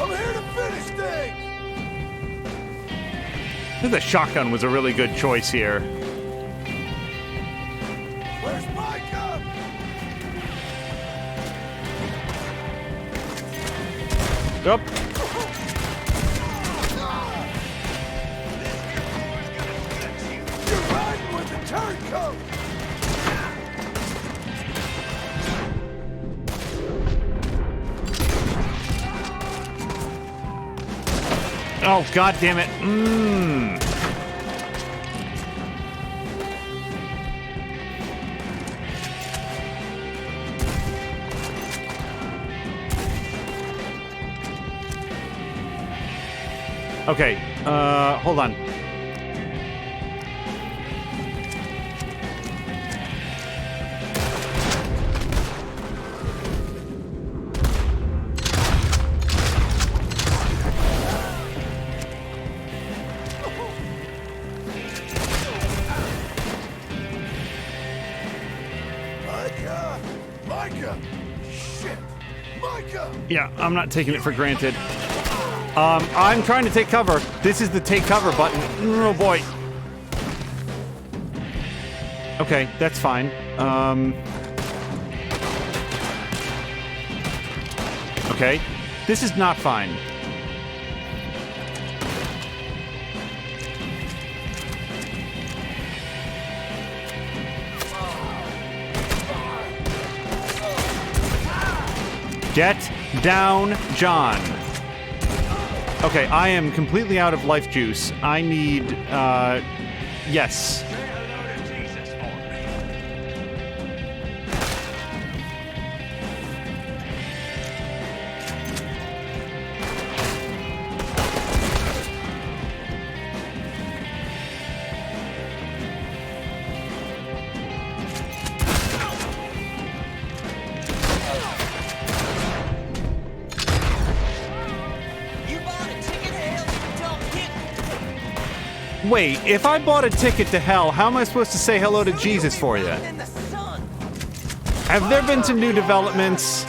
I'm here to finish things. I think the shotgun was a really good choice here. Where's Micah? Yup. You're riding with the turncoat. Oh, god damn it. Mmm. Okay, hold on. Micah! Micah! Shit! Micah! Yeah, I'm not taking it for granted. I'm trying to take cover. This is the take cover button. Oh boy. Okay, that's fine. Okay, this is not fine. Get down, John. Okay, I am completely out of life juice. I need, yes. Wait, if I bought a ticket to hell, how am I supposed to say hello to Jesus for you? Have there been some new developments?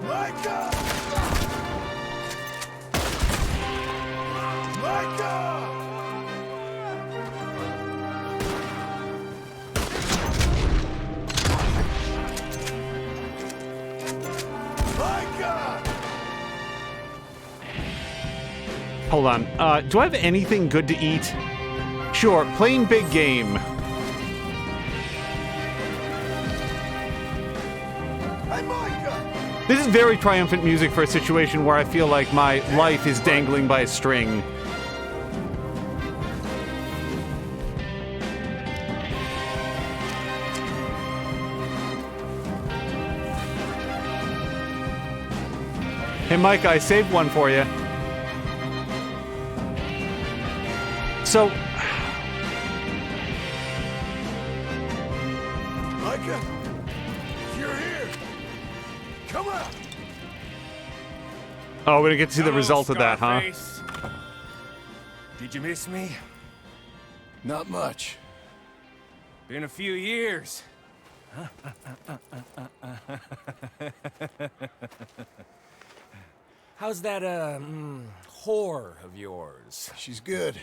Micah! Micah! Micah! Hold on. Do I have anything good to eat? Sure, playing big game. Hey, Micah! This is very triumphant music for a situation where I feel like my life is dangling by a string. Hey, Micah, I saved one for you. So... Micah, you're here. Come out. Oh, we're gonna get to see the result of that, huh? Did you miss me? Not much. Been a few years. How's that, whore of yours? She's good.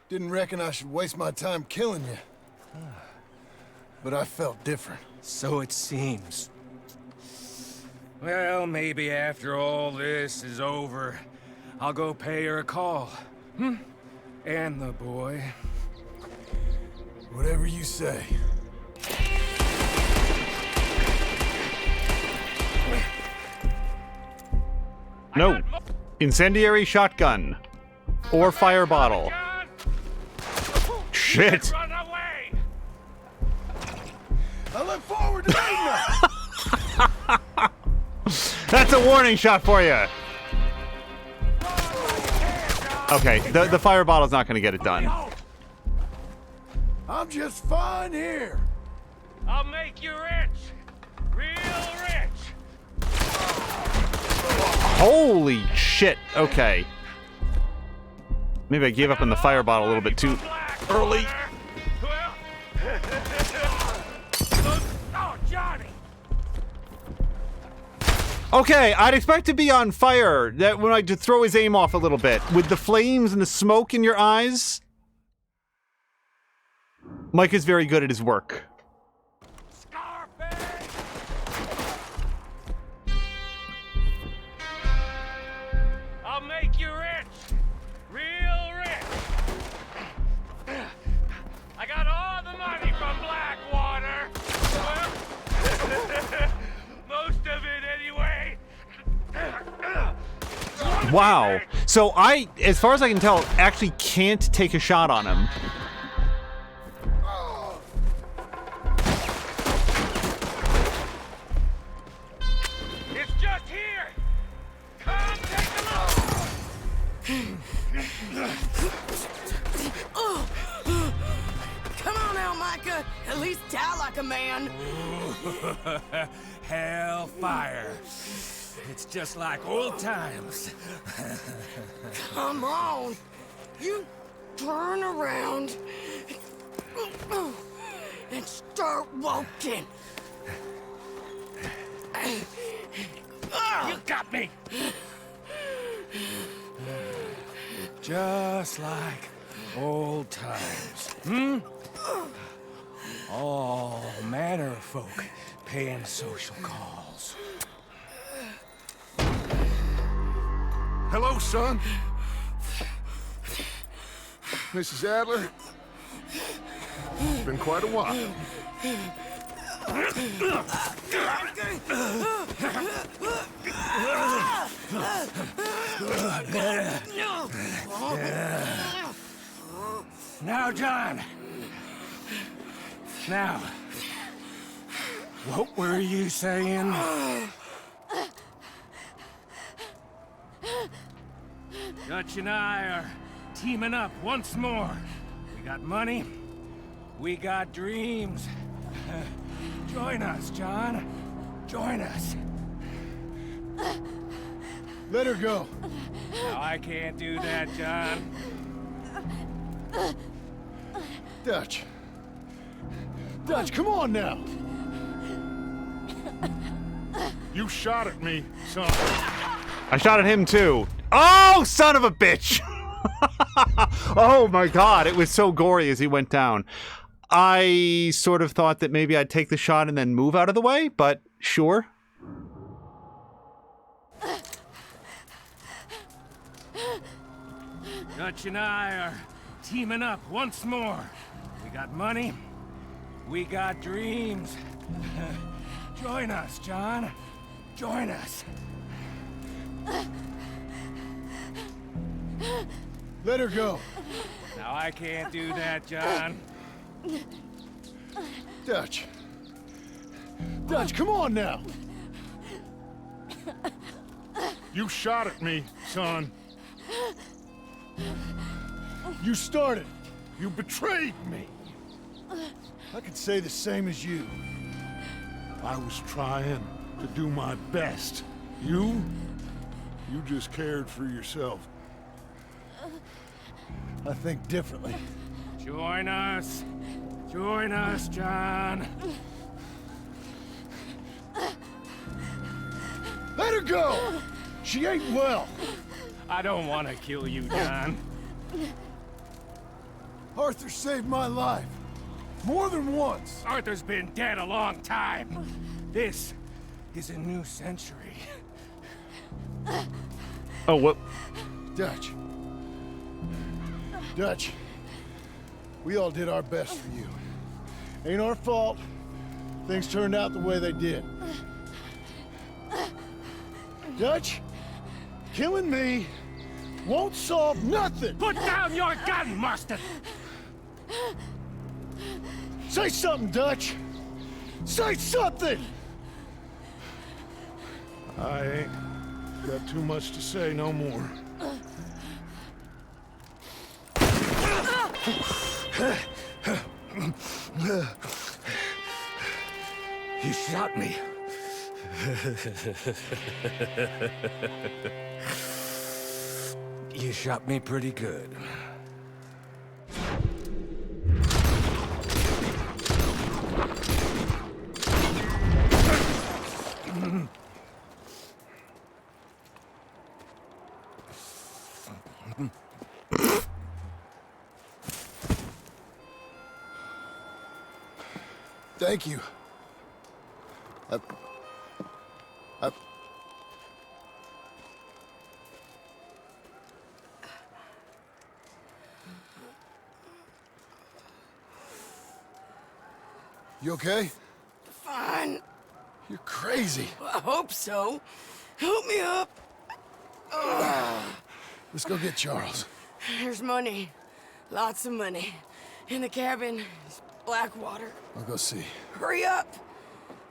Didn't reckon I should waste my time killing you. But I felt different. So it seems. Well, maybe after all this is over, I'll go pay her a call. And the boy. Whatever you say. No. Incendiary shotgun. Or fire bottle. Shit. I look forward to meeting her. That's a warning shot for you. Okay, the fire bottle's not going to get it done. I'm just fine here. I'll make you rich. Real rich. Holy shit. Okay. Maybe I gave up on the fire bottle a little bit too early. Oh, Johnny. Okay, I'd expect to be on fire. That when I to throw his aim off a little bit with the flames and the smoke in your eyes. Mike is very good at his work. I'll make you rich. Real rich. I got all the money from Blackwater. Most of it anyway. Wow. So I, as far as I can tell, actually can't take a shot on him. It's just here. Come take Come on now, Micah. At least die like a man. Hellfire. It's just like old times. Come on. You turn around and start walking. You got me. Just like old times. All manner of folk paying social calls. Hello, son. Mrs. Adler. It's been quite a while. Now, John. Now, what were you saying? Dutch and I are teaming up once more. We got money. We got dreams. Join us, John. Join us. Let her go. No, I can't do that, John. Dutch. Dutch, come on now. You shot at me, son. I shot at him too. Oh, son of a bitch! Oh my god, it was so gory as he went down. I sort of thought that maybe I'd take the shot and then move out of the way, but sure. Dutch and I are teaming up once more. We got money. We got dreams. Join us, John. Join us. Let her go. Now, I can't do that, John. Dutch. Dutch, come on now. You shot at me, son. You started. You betrayed me. I could say the same as you. I was trying to do my best. You just cared for yourself. I think differently. Join us. Join us, John. Let her go! She ain't well. I don't want to kill you, John. Arthur saved my life. More than once. Arthur's been dead a long time. This is a new century. Oh, what? Dutch. Dutch. We all did our best for you. Ain't our fault. Things turned out the way they did. Dutch, killing me won't solve nothing. Put down your gun, Marston! Say something, Dutch. Say something! I ain't got too much to say no more. You shot me. You shot me pretty good. Thank you. You okay? Fine. You're crazy. I hope so. Help me up. Let's go get Charles. There's money. Lots of money. In the cabin is Blackwater. I'll go see. Hurry up.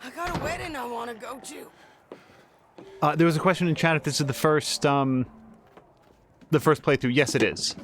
I got a wedding I want to go to. There was a question in chat if this is the first playthrough. Yes, it is.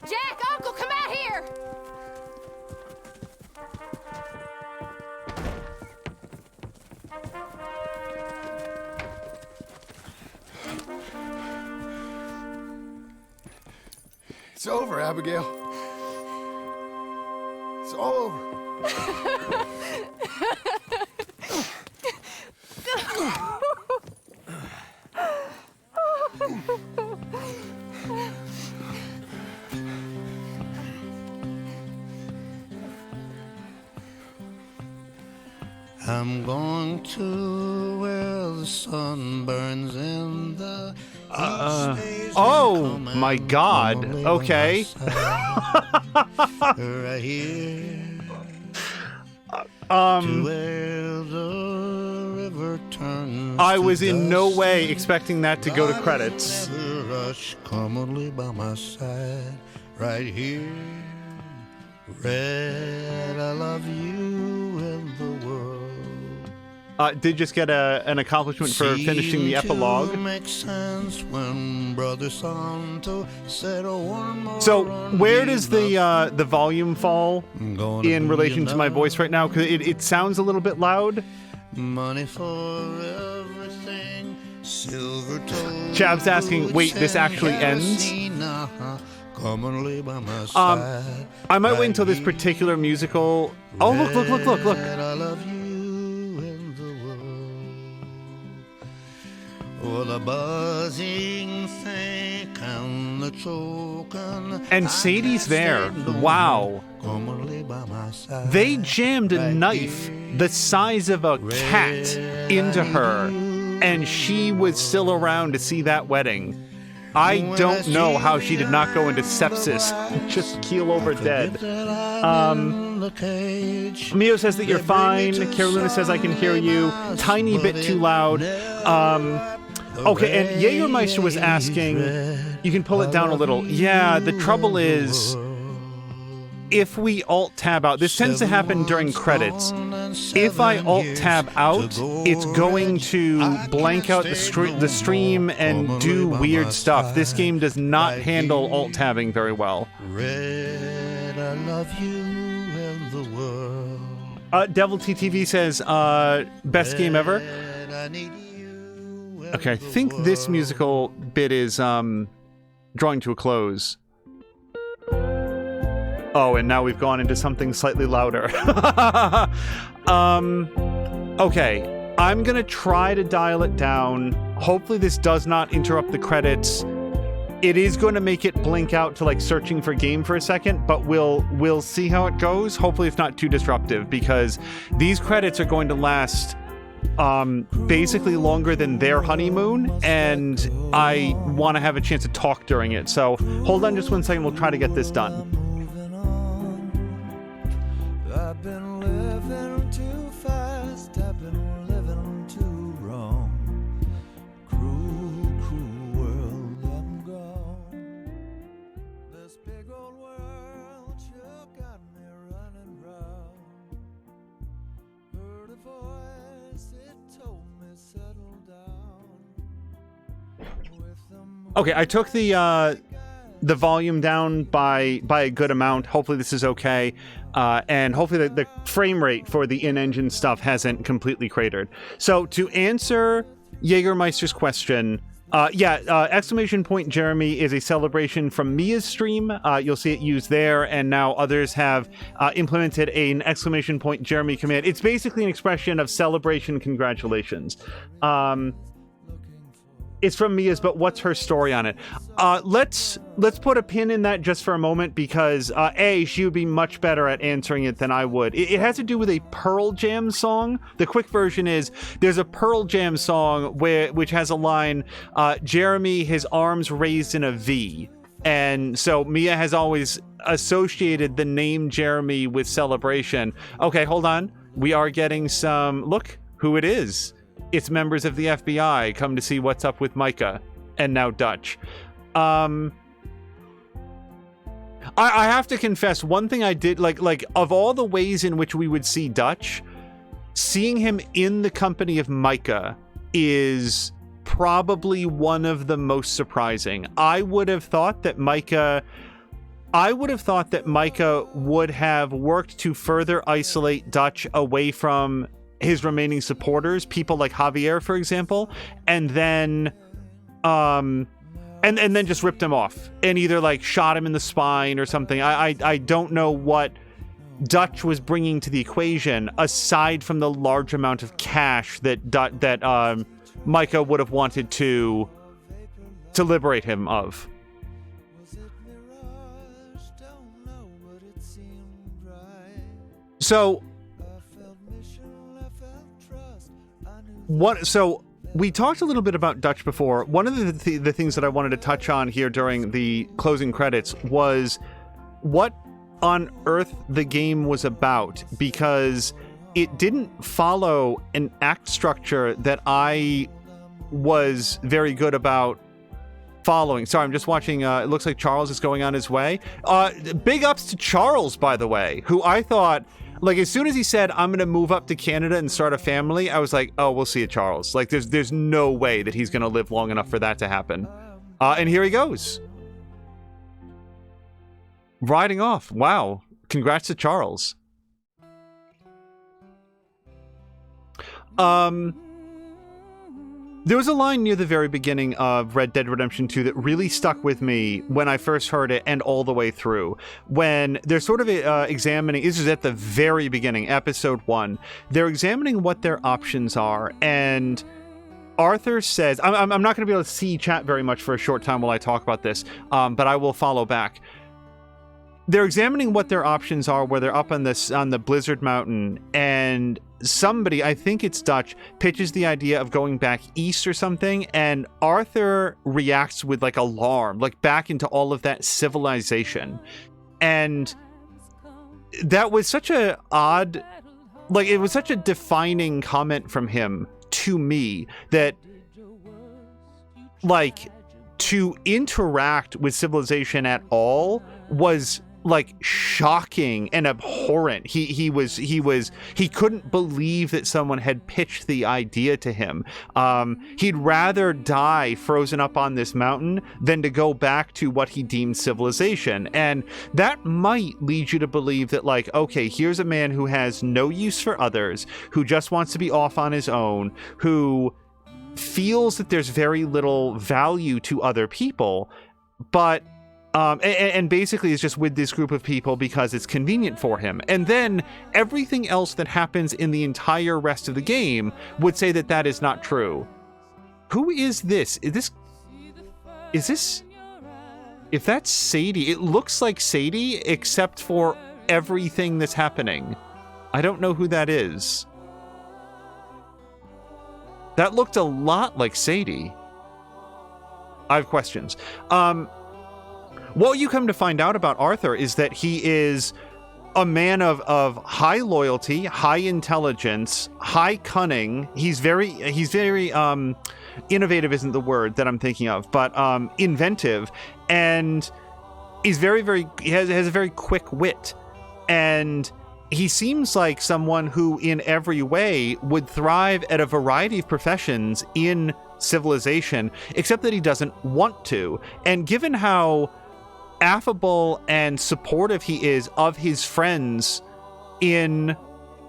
Jack, Uncle, come out here! It's over, Abigail. It's all over. I'm going to where the sun burns in the oh my God. Okay. right here. Um, to where the river turns I was to in no dust. way expecting that to go to credits. Never rush commonly by my side, right here. Red, I love you and the world. did just get an accomplishment for finishing the epilogue. So where does the volume fall in relation to my voice right now? Because it sounds a little bit loud. Money for everything, silver Chav's asking, wait, this actually ends? I might wait until this particular musical... Oh, look. And Sadie's there. Wow. They jammed a knife the size of a cat into her, and she was still around to see that wedding. I don't know how she did not go into sepsis, just keel over dead. Mio says that you're fine. Carolina says I can hear you. Tiny bit too loud. Okay, and Jägermeister was asking, you can pull it down a little. Yeah, the trouble is, if we Alt-Tab out, this tends to happen during credits. If I Alt-Tab out, it's going to blank out the stream and do weird stuff. This game does not handle Alt-Tabbing very well. Red, I love you and the world. Devil TTV says, best game ever. Okay, I think this musical bit is drawing to a close. Oh, and now we've gone into something slightly louder. Okay, I'm gonna try to dial it down. Hopefully this does not interrupt the credits. It is going to make it blink out to like searching for game for a second, but we'll see how it goes. Hopefully it's not too disruptive, because these credits are going to last basically longer than their honeymoon, and I want to have a chance to talk during it. So hold on just 1 second, we'll try to get this done. I've been living too fast, I've been living too wrong. Cruel world, I'm gone. This big old world sure got me running round. Heard a voice, it told me settle down. Okay, I took the volume down by a good amount. Hopefully this is okay. And hopefully the frame rate for the in-engine stuff hasn't completely cratered. So to answer Jägermeister's question, exclamation point Jeremy is a celebration from Mia's stream. You'll see it used there, and now others have implemented an exclamation point Jeremy command. It's basically an expression of celebration, congratulations. It's from Mia's, but what's her story on it? Let's put a pin in that just for a moment, because she would be much better at answering it than I would. It has to do with a Pearl Jam song. The quick version is there's a Pearl Jam song which has a line, Jeremy, his arms raised in a V. And so Mia has always associated the name Jeremy with celebration. Okay, hold on. We are getting some... Look who it is. It's members of the FBI come to see what's up with Micah, and now Dutch. I have to confess, one thing I did, like of all the ways in which we would see Dutch, seeing him in the company of Micah is probably one of the most surprising. I would have thought that Micah would have worked to further isolate Dutch away from his remaining supporters, people like Javier, for example, and then then just ripped him off and either like shot him in the spine or something. I don't know what Dutch was bringing to the equation aside from the large amount of cash that Micah would have wanted to liberate him of. So we talked a little bit about Dutch before. One of the things that I wanted to touch on here during the closing credits was what on earth the game was about, because it didn't follow an act structure that I was very good about following. Sorry, I'm just watching. It looks like Charles is going on his way. Big ups to Charles, by the way, who I thought... Like, as soon as he said, I'm going to move up to Canada and start a family, I was like, oh, we'll see it, Charles. Like, there's no way that he's going to live long enough for that to happen. And here he goes. Riding off. Wow. Congrats to Charles. There was a line near the very beginning of Red Dead Redemption 2 that really stuck with me when I first heard it and all the way through. When they're sort of examining, this is at the very beginning, episode 1, they're examining what their options are, and Arthur says, I'm not going to be able to see chat very much for a short time while I talk about this, but I will follow back. They're examining what their options are where they're up on the Blizzard Mountain, and somebody, I think it's Dutch, pitches the idea of going back east or something, and Arthur reacts with like alarm, like back into all of that civilization. And that was such a odd, like it was such a defining comment from him to me that, like, to interact with civilization at all was like shocking and abhorrent. He couldn't believe that someone had pitched the idea to him. He'd rather die frozen up on this mountain than to go back to what he deemed civilization. And that might lead you to believe that, like, okay, here's a man who has no use for others, who just wants to be off on his own, who feels that there's very little value to other people, but and basically is just with this group of people because it's convenient for him. And then everything else that happens in the entire rest of the game would say that that is not true. Who is this? Is this... If that's Sadie, it looks like Sadie, except for everything that's happening. I don't know who that is. That looked a lot like Sadie. I have questions. What you come to find out about Arthur is that he is a man of high loyalty, high intelligence, high cunning. He's very innovative isn't the word that I'm thinking of, but inventive, and he's he has a very quick wit, and he seems like someone who in every way would thrive at a variety of professions in civilization, except that he doesn't want to. And given how affable and supportive he is of his friends in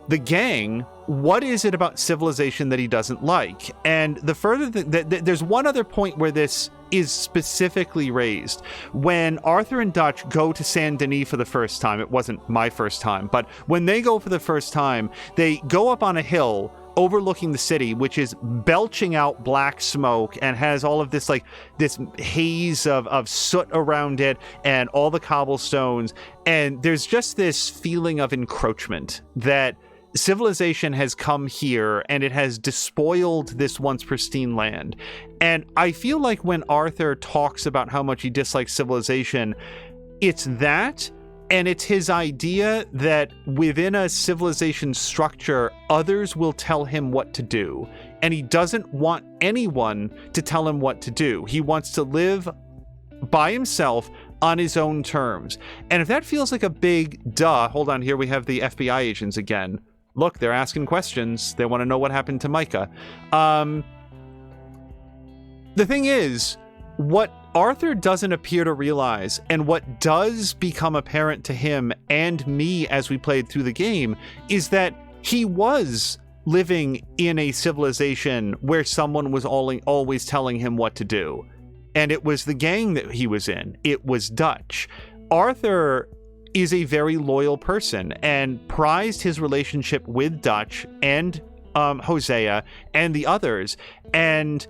the gang, what is it about civilization that he doesn't like? And the further there's one other point where this is specifically raised. When Arthur and Dutch go to Saint Denis for the first time, it wasn't my first time, but when they go for the first time, they go up on a hill overlooking the city, which is belching out black smoke and has all of this, like, this haze of soot around it and all the cobblestones. And there's just this feeling of encroachment that civilization has come here and it has despoiled this once pristine land. And I feel like when Arthur talks about how much he dislikes civilization, it's that, and it's his idea that within a civilization structure, others will tell him what to do. And he doesn't want anyone to tell him what to do. He wants to live by himself on his own terms. And if that feels like a big duh, hold on, here we have the FBI agents again. Look, they're asking questions. They want to know what happened to Micah. The thing is, what Arthur doesn't appear to realize, and what does become apparent to him and me as we played through the game, is that he was living in a civilization where someone was always telling him what to do. And it was the gang that he was in. It was Dutch. Arthur is a very loyal person and prized his relationship with Dutch and Hosea and the others. And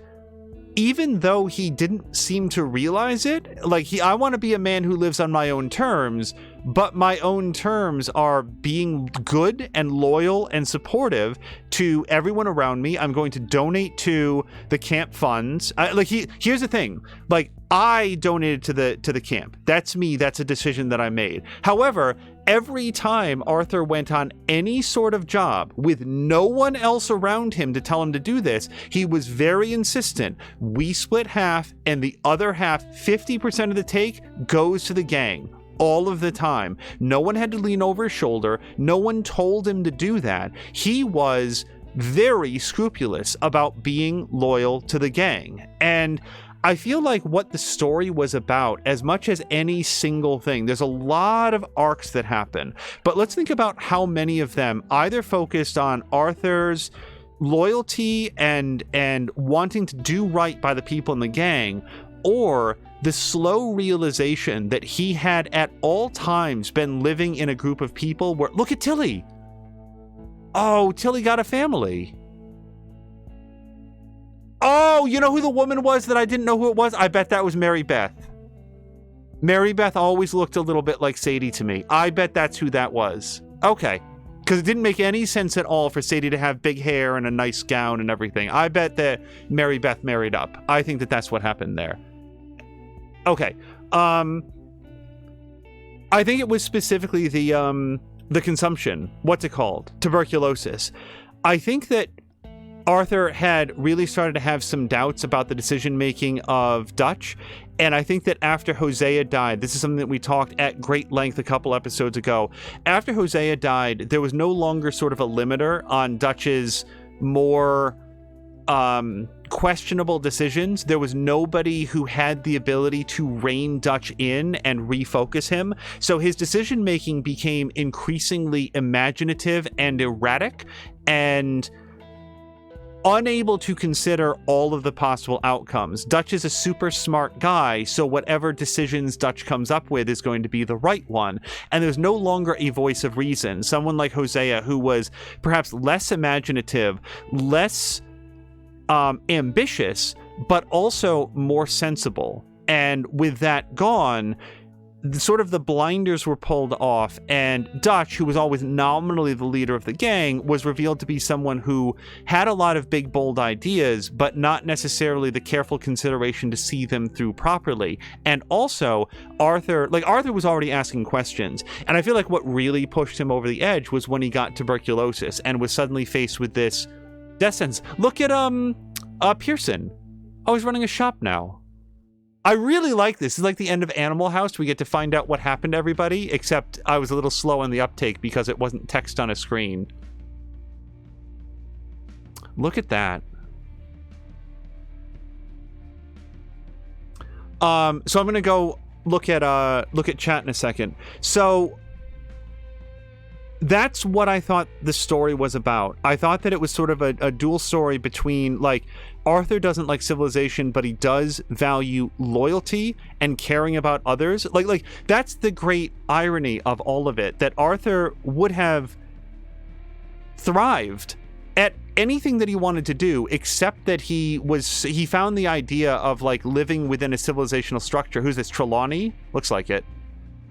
even though he didn't seem to realize it, like, I want to be a man who lives on my own terms, but my own terms are being good and loyal and supportive to everyone around me. I'm going to donate to the camp funds. Here's the thing, like, I donated to the camp. That's me. That's a decision that I made. However, every time Arthur went on any sort of job with no one else around him to tell him to do this, he was very insistent. We split half, and the other half, 50% of the take, goes to the gang. all of the time. No one had to lean over his shoulder. No one told him to do that. He was very scrupulous about being loyal to the gang. And I feel like what the story was about, as much as any single thing, there's a lot of arcs that happen, but let's think about how many of them either focused on Arthur's loyalty and wanting to do right by the people in the gang, or the slow realization that he had at all times been living in a group of people where, look at Tilly. Oh, Tilly got a family. Oh, you know who the woman was that I didn't know who it was? I bet that was Mary Beth. Mary Beth always looked a little bit like Sadie to me. I bet that's who that was. Okay. Because it didn't make any sense at all for Sadie to have big hair and a nice gown and everything. I bet that Mary Beth married up. I think that that's what happened there. Okay. I think it was specifically the consumption. What's it called? Tuberculosis. I think that Arthur had really started to have some doubts about the decision-making of Dutch, and I think that after Hosea died, this is something that we talked at great length a couple episodes ago, after Hosea died, there was no longer sort of a limiter on Dutch's more questionable decisions. There was nobody who had the ability to rein Dutch in and refocus him, so his decision-making became increasingly imaginative and erratic, and unable to consider all of the possible outcomes. Dutch is a super smart guy, so whatever decisions Dutch comes up with is going to be the right one. And there's no longer a voice of reason. Someone like Hosea, who was perhaps less imaginative, less ambitious, but also more sensible. And with that gone, the blinders were pulled off, and Dutch, who was always nominally the leader of the gang, was revealed to be someone who had a lot of big, bold ideas, but not necessarily the careful consideration to see them through properly. And also, Arthur was already asking questions, and I feel like what really pushed him over the edge was when he got tuberculosis and was suddenly faced with this death sentence. Look at Pearson. Oh, he's running a shop now. I really like this. It's like the end of Animal House. We get to find out what happened to everybody, except I was a little slow on the uptake because it wasn't text on a screen. Look at that. So I'm going to go look at chat in a second. So that's what I thought the story was about. I thought that it was sort of a dual story between, like, Arthur doesn't like civilization, but he does value loyalty and caring about others. Like that's the great irony of all of it, that Arthur would have thrived at anything that he wanted to do, except that he found the idea of, like, living within a civilizational structure. Who's this? Trelawney? Looks like it.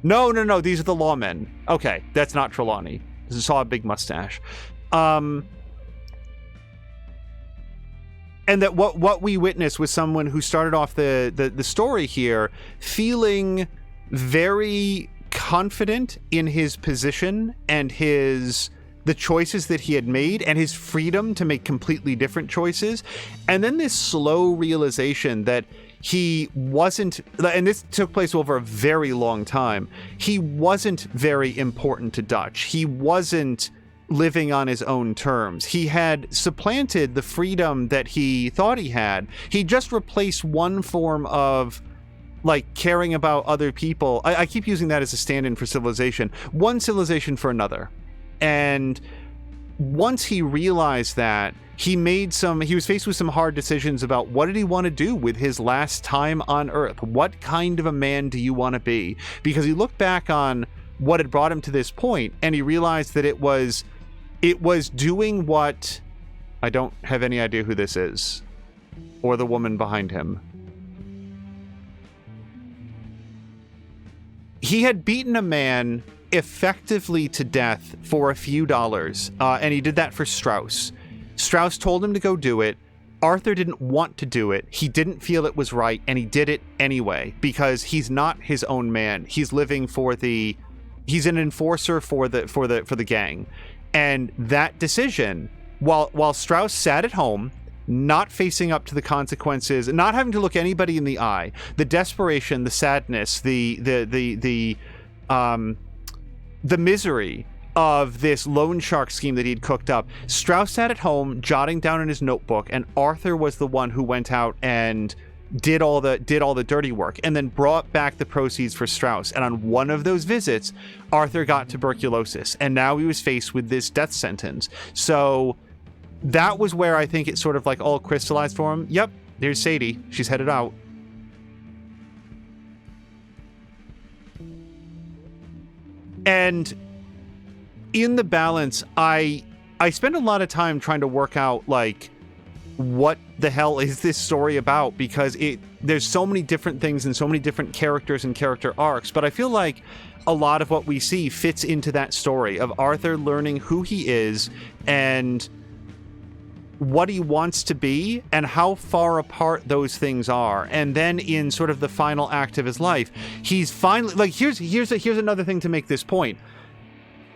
No, these are the lawmen. Okay, that's not Trelawney. I saw a big mustache. And that what we witnessed was someone who started off the story here feeling very confident in his position and the choices that he had made and his freedom to make completely different choices. And then this slow realization that he wasn't, and this took place over a very long time, he wasn't very important to Dutch. He wasn't living on his own terms. He had supplanted the freedom that he thought he had. He just replaced one form of, like, caring about other people. I keep using that as a stand-in for civilization. One civilization for another. And once he realized that, he was faced with some hard decisions about what did he want to do with his last time on Earth? What kind of a man do you want to be? Because he looked back on what had brought him to this point, and he realized that it was doing what, I don't have any idea who this is, or the woman behind him. He had beaten a man effectively to death for a few dollars, and he did that for Strauss. Strauss told him to go do it. Arthur didn't want to do it. He didn't feel it was right, and he did it anyway because he's not his own man. He's living he's an enforcer for the gang. And that decision, while Strauss sat at home, not facing up to the consequences, not having to look anybody in the eye, the desperation, the sadness, the the misery of this loan shark scheme that he'd cooked up. Strauss sat at home jotting down in his notebook, and Arthur was the one who went out and did all the dirty work and then brought back the proceeds for Strauss. And on one of those visits, Arthur got tuberculosis, and now he was faced with this death sentence. So that was where I think it sort of like all crystallized for him. Yep, there's Sadie. She's headed out. And in the balance, I spend a lot of time trying to work out, like, what the hell is this story about? Because there's so many different things and so many different characters and character arcs, but I feel like a lot of what we see fits into that story of Arthur learning who he is and what he wants to be and how far apart those things are. And then in sort of the final act of his life, he's finally, like, here's another thing to make this point.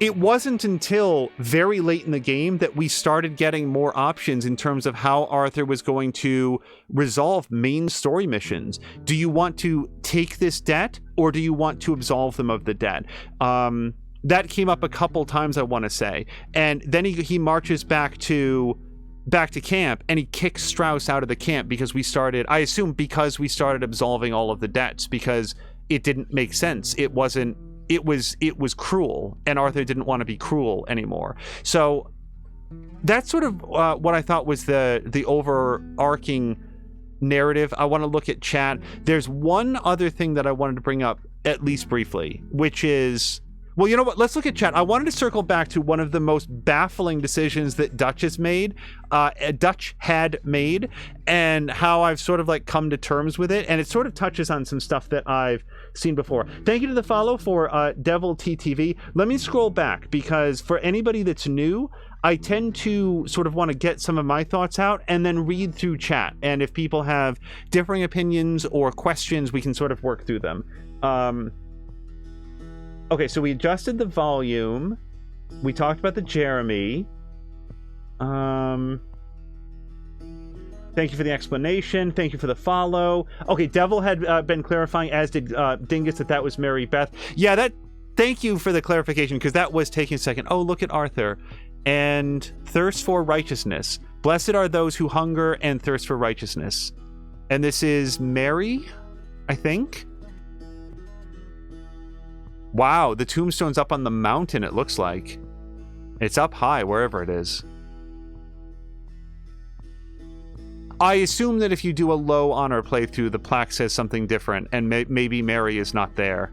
It wasn't until very late in the game that we started getting more options in terms of how Arthur was going to resolve main story missions. Do you want to take this debt, or do you want to absolve them of the debt? That came up a couple times, I want to say. And then he marches back to camp, and he kicks Strauss out of the camp because we started absolving all of the debts, because it didn't make sense. It was cruel, and Arthur didn't want to be cruel anymore. So that's sort of what I thought was the overarching narrative. I want to look at chat. There's one other thing that I wanted to bring up, at least briefly, which is, well, you know what? Let's look at chat. I wanted to circle back to one of the most baffling decisions that Dutch had made, and how I've sort of like come to terms with it. And it sort of touches on some stuff that I've seen before. Thank you to the follow for Devil TTV. Let me scroll back, because for anybody that's new, I tend to sort of want to get some of my thoughts out and then read through chat. And if people have differing opinions or questions, we can sort of work through them. Okay, so we adjusted the volume. We talked about the Jeremy. Thank you for the explanation. Thank you for the follow. Okay, Devil had been clarifying, as did Dingus, that was Mary Beth. Yeah, thank you for the clarification, because that was taking a second. Oh, look at Arthur. And thirst for righteousness. Blessed are those who hunger and thirst for righteousness. And this is Mary, I think. Wow, the tombstone's up on the mountain, it looks like. It's up high, wherever it is. I assume that if you do a low honor playthrough, the plaque says something different, and maybe Mary is not there.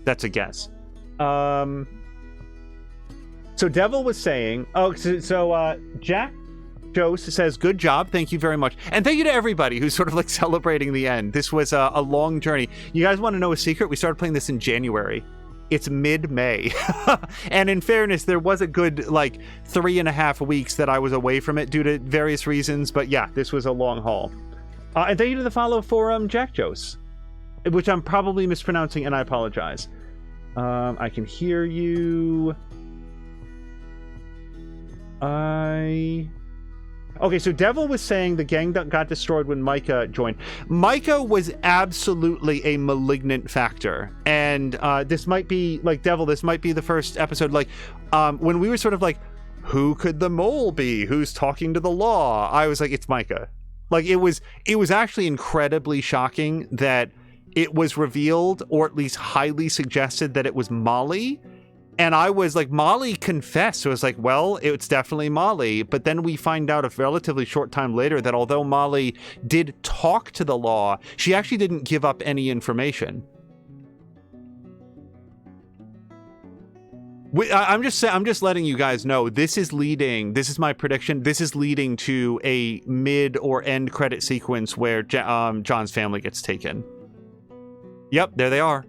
That's a guess. So Devil was saying... Oh, so Jack Jose says, good job, thank you very much. And thank you to everybody who's sort of like celebrating the end. This was a long journey. You guys want to know a secret? We started playing this in January. It's mid-May. And in fairness, there was a good, like, 3.5 weeks that I was away from it due to various reasons. But yeah, this was a long haul. And thank you to the follow for Jack Jose, which I'm probably mispronouncing, and I apologize. I can hear you. Okay, so Devil was saying the gang that got destroyed when Micah joined. Micah was absolutely a malignant factor. And this might be, like, Devil, this might be the first episode, like, when we were sort of like, who could the mole be? Who's talking to the law? I was like, it's Micah. Like, it was actually incredibly shocking that it was revealed, or at least highly suggested, that it was Molly. And I was like, Molly confessed. So I was like, well, it's definitely Molly. But then we find out a relatively short time later that although Molly did talk to the law, she actually didn't give up any information. I'm just letting you guys know, this is my prediction, this is leading to a mid or end credit sequence where John's family gets taken. Yep, there they are.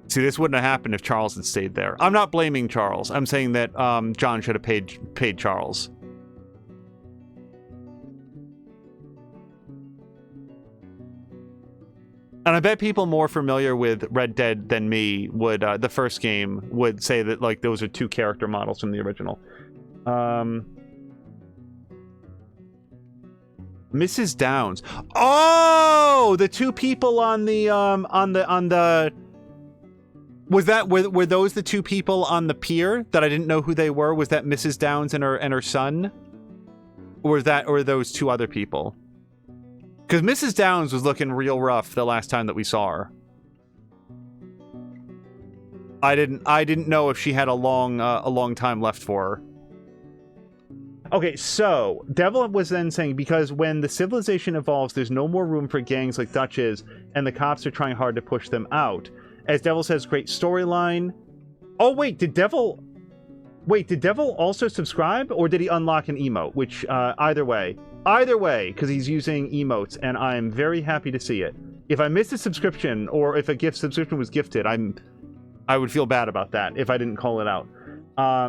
See, this wouldn't have happened if Charles had stayed there. I'm not blaming Charles. I'm saying that John should have paid Charles. And I bet people more familiar with Red Dead than me would, the first game, would say that, like, those are two character models from the original. Mrs. Downs. Oh, the two people on the were those the two people on the pier that I didn't know who they were? Was that Mrs. Downs and her son? Or were those two other people? Because Mrs. Downs was looking real rough the last time that we saw her. I didn't know if she had a long time left for her. Okay, so Devil was then saying, because when the civilization evolves, there's no more room for gangs like Dutch's, and the cops are trying hard to push them out. As Devil says, great storyline. Oh wait, did Devil also subscribe, or did he unlock an emote? Which either way, because he's using emotes, and I'm very happy to see it. If I missed a subscription, or if a gift subscription was gifted, I would feel bad about that if I didn't call it out.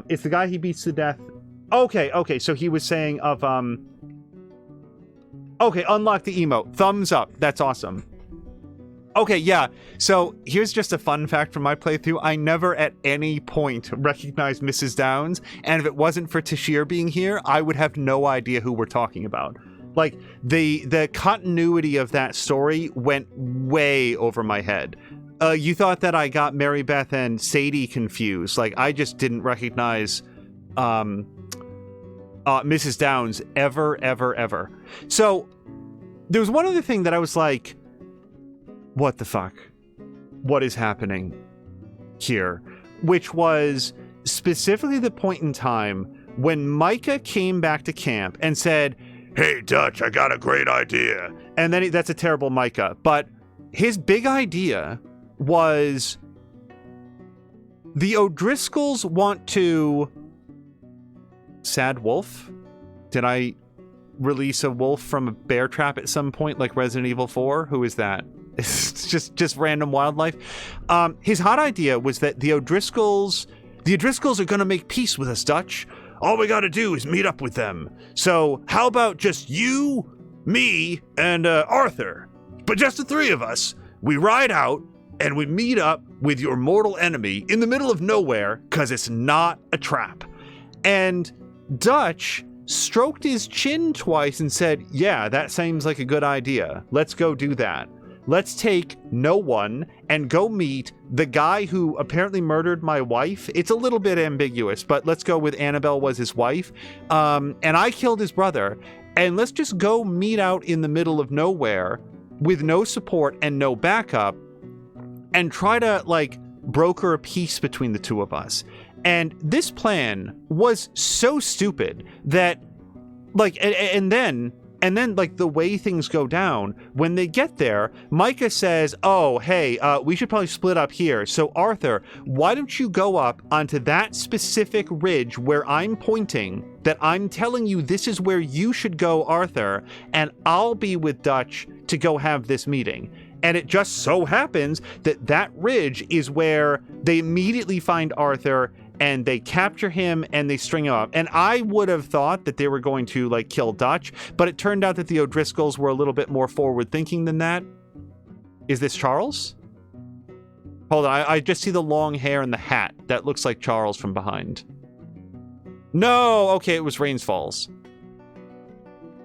It's the guy he beats to death. Okay, so he was saying of, okay, unlock the emote. Thumbs up. That's awesome. Okay, yeah. So here's just a fun fact from my playthrough. I never at any point recognized Mrs. Downs, and if it wasn't for Tashir being here, I would have no idea who we're talking about. Like, the continuity of that story went way over my head. You thought that I got Mary Beth and Sadie confused. Like, I just didn't recognize Mrs. Downs ever. So there was one other thing that I was like, what the fuck? What is happening here? Which was specifically the point in time when Micah came back to camp and said, "Hey, Dutch, I got a great idea." And then that's a terrible Micah. But his big idea was the O'Driscolls want to... Sad wolf? Did I release a wolf from a bear trap at some point like Resident Evil 4? Who is that? It's just random wildlife. His hot idea was that the O'Driscolls are going to make peace with us, Dutch. All we got to do is meet up with them. So how about just you, me, and Arthur? But just the three of us. We ride out and we meet up with your mortal enemy in the middle of nowhere because it's not a trap. And Dutch stroked his chin twice and said, yeah, that seems like a good idea. Let's go do that. Let's take no one and go meet the guy who apparently murdered my wife. It's a little bit ambiguous, but let's go with Annabelle was his wife. And I killed his brother. And let's just go meet out in the middle of nowhere with no support and no backup and try to, like, broker a peace between the two of us. And this plan was so stupid that, like, and then like the way things go down, when they get there, Micah says, oh, hey, we should probably split up here. So Arthur, why don't you go up onto that specific ridge where I'm pointing, that I'm telling you this is where you should go, Arthur, and I'll be with Dutch to go have this meeting. And it just so happens that that ridge is where they immediately find Arthur and they capture him and they string him up. And I would have thought that they were going to, like, kill Dutch, but it turned out that the O'Driscolls were a little bit more forward thinking than that. Is this Charles? Hold on, I just see the long hair and the hat. That looks like Charles from behind. No, okay, it was Rains Falls.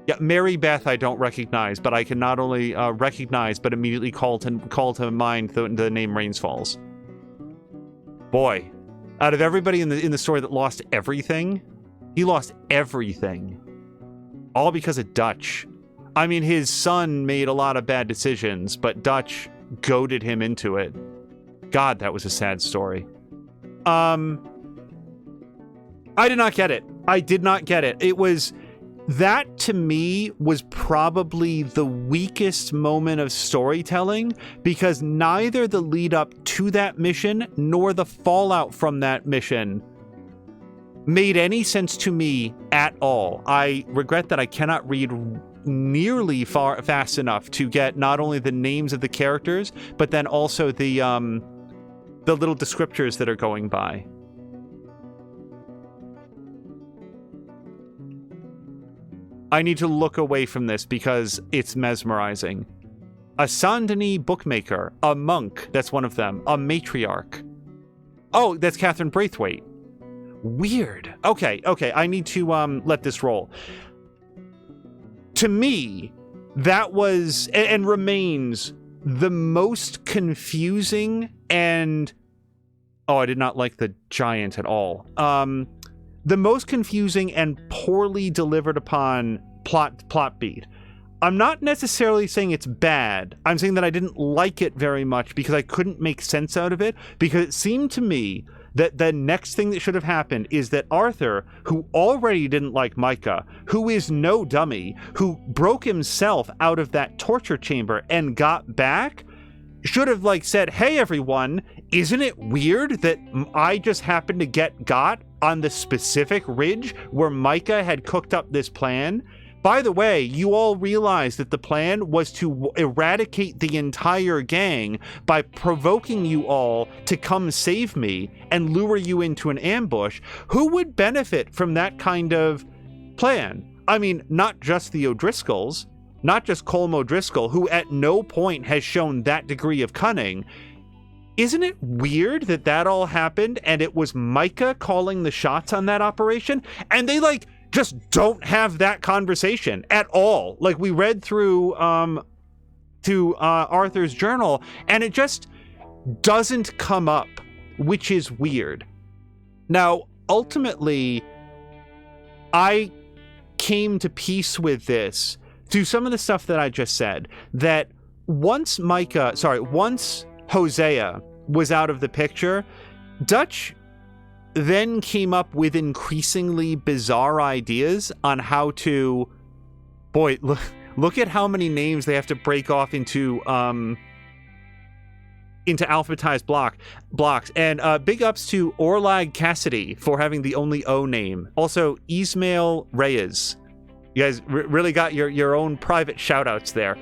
Yeah, Mary Beth I don't recognize, but I can not only recognize, but immediately call to mind the name Rains Falls. Boy. Out of everybody in the story that lost everything, he lost everything. All because of Dutch. I mean, his son made a lot of bad decisions, but Dutch goaded him into it. God, that was a sad story. I did not get it. I did not get it. It was... That, to me, was probably the weakest moment of storytelling, because neither the lead up to that mission nor the fallout from that mission made any sense to me at all. I regret that I cannot read nearly fast enough to get not only the names of the characters, but then also the little descriptors that are going by. I need to look away from this because it's mesmerizing. A Saint-Denis bookmaker, a monk, that's one of them, a matriarch. Oh, that's Catherine Braithwaite. Weird. Okay, I need to let this roll. to me, that was and remains the most confusing and I did not like the giant at all. The most confusing and poorly delivered upon plot beat. I'm not necessarily saying it's bad. I'm saying that I didn't like it very much because I couldn't make sense out of it, because it seemed to me that the next thing that should have happened is that Arthur, who already didn't like Micah, who is no dummy, who broke himself out of that torture chamber and got back, should have said, hey everyone, isn't it weird that I just happened to got on the specific ridge where Micah had cooked up this plan? By the way, you all realize that the plan was to eradicate the entire gang by provoking you all to come save me and lure you into an ambush. Who would benefit from that kind of plan? I mean, not just the O'Driscolls, not just Colm O'Driscoll, who at no point has shown that degree of cunning. Isn't it weird that that all happened and it was Micah calling the shots on that operation? And they just don't have that conversation at all. We read through to Arthur's journal and it just doesn't come up, which is weird. Now, ultimately, I came to peace with this through some of the stuff that I just said, that once Hosea was out of the picture, Dutch then came up with increasingly bizarre ideas on how to, look at how many names they have to break off into alphabetized blocks. And big ups to Orlag Cassidy for having the only O name. Also, Ismail Reyes. You guys really got your own private shout outs there.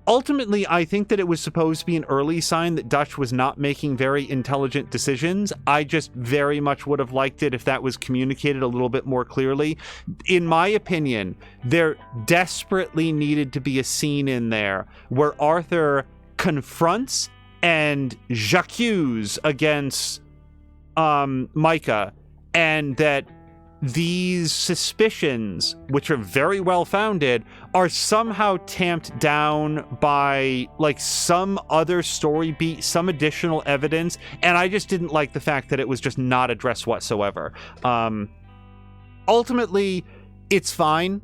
Ultimately, I think that it was supposed to be an early sign that Dutch was not making very intelligent decisions. I just very much would have liked it if that was communicated a little bit more clearly. In my opinion, there desperately needed to be a scene in there where Arthur confronts and j'accuse against Micah, and that these suspicions, which are very well founded, are somehow tamped down by some other story beat, some additional evidence, and I just didn't like the fact that it was just not addressed whatsoever. Ultimately, it's fine.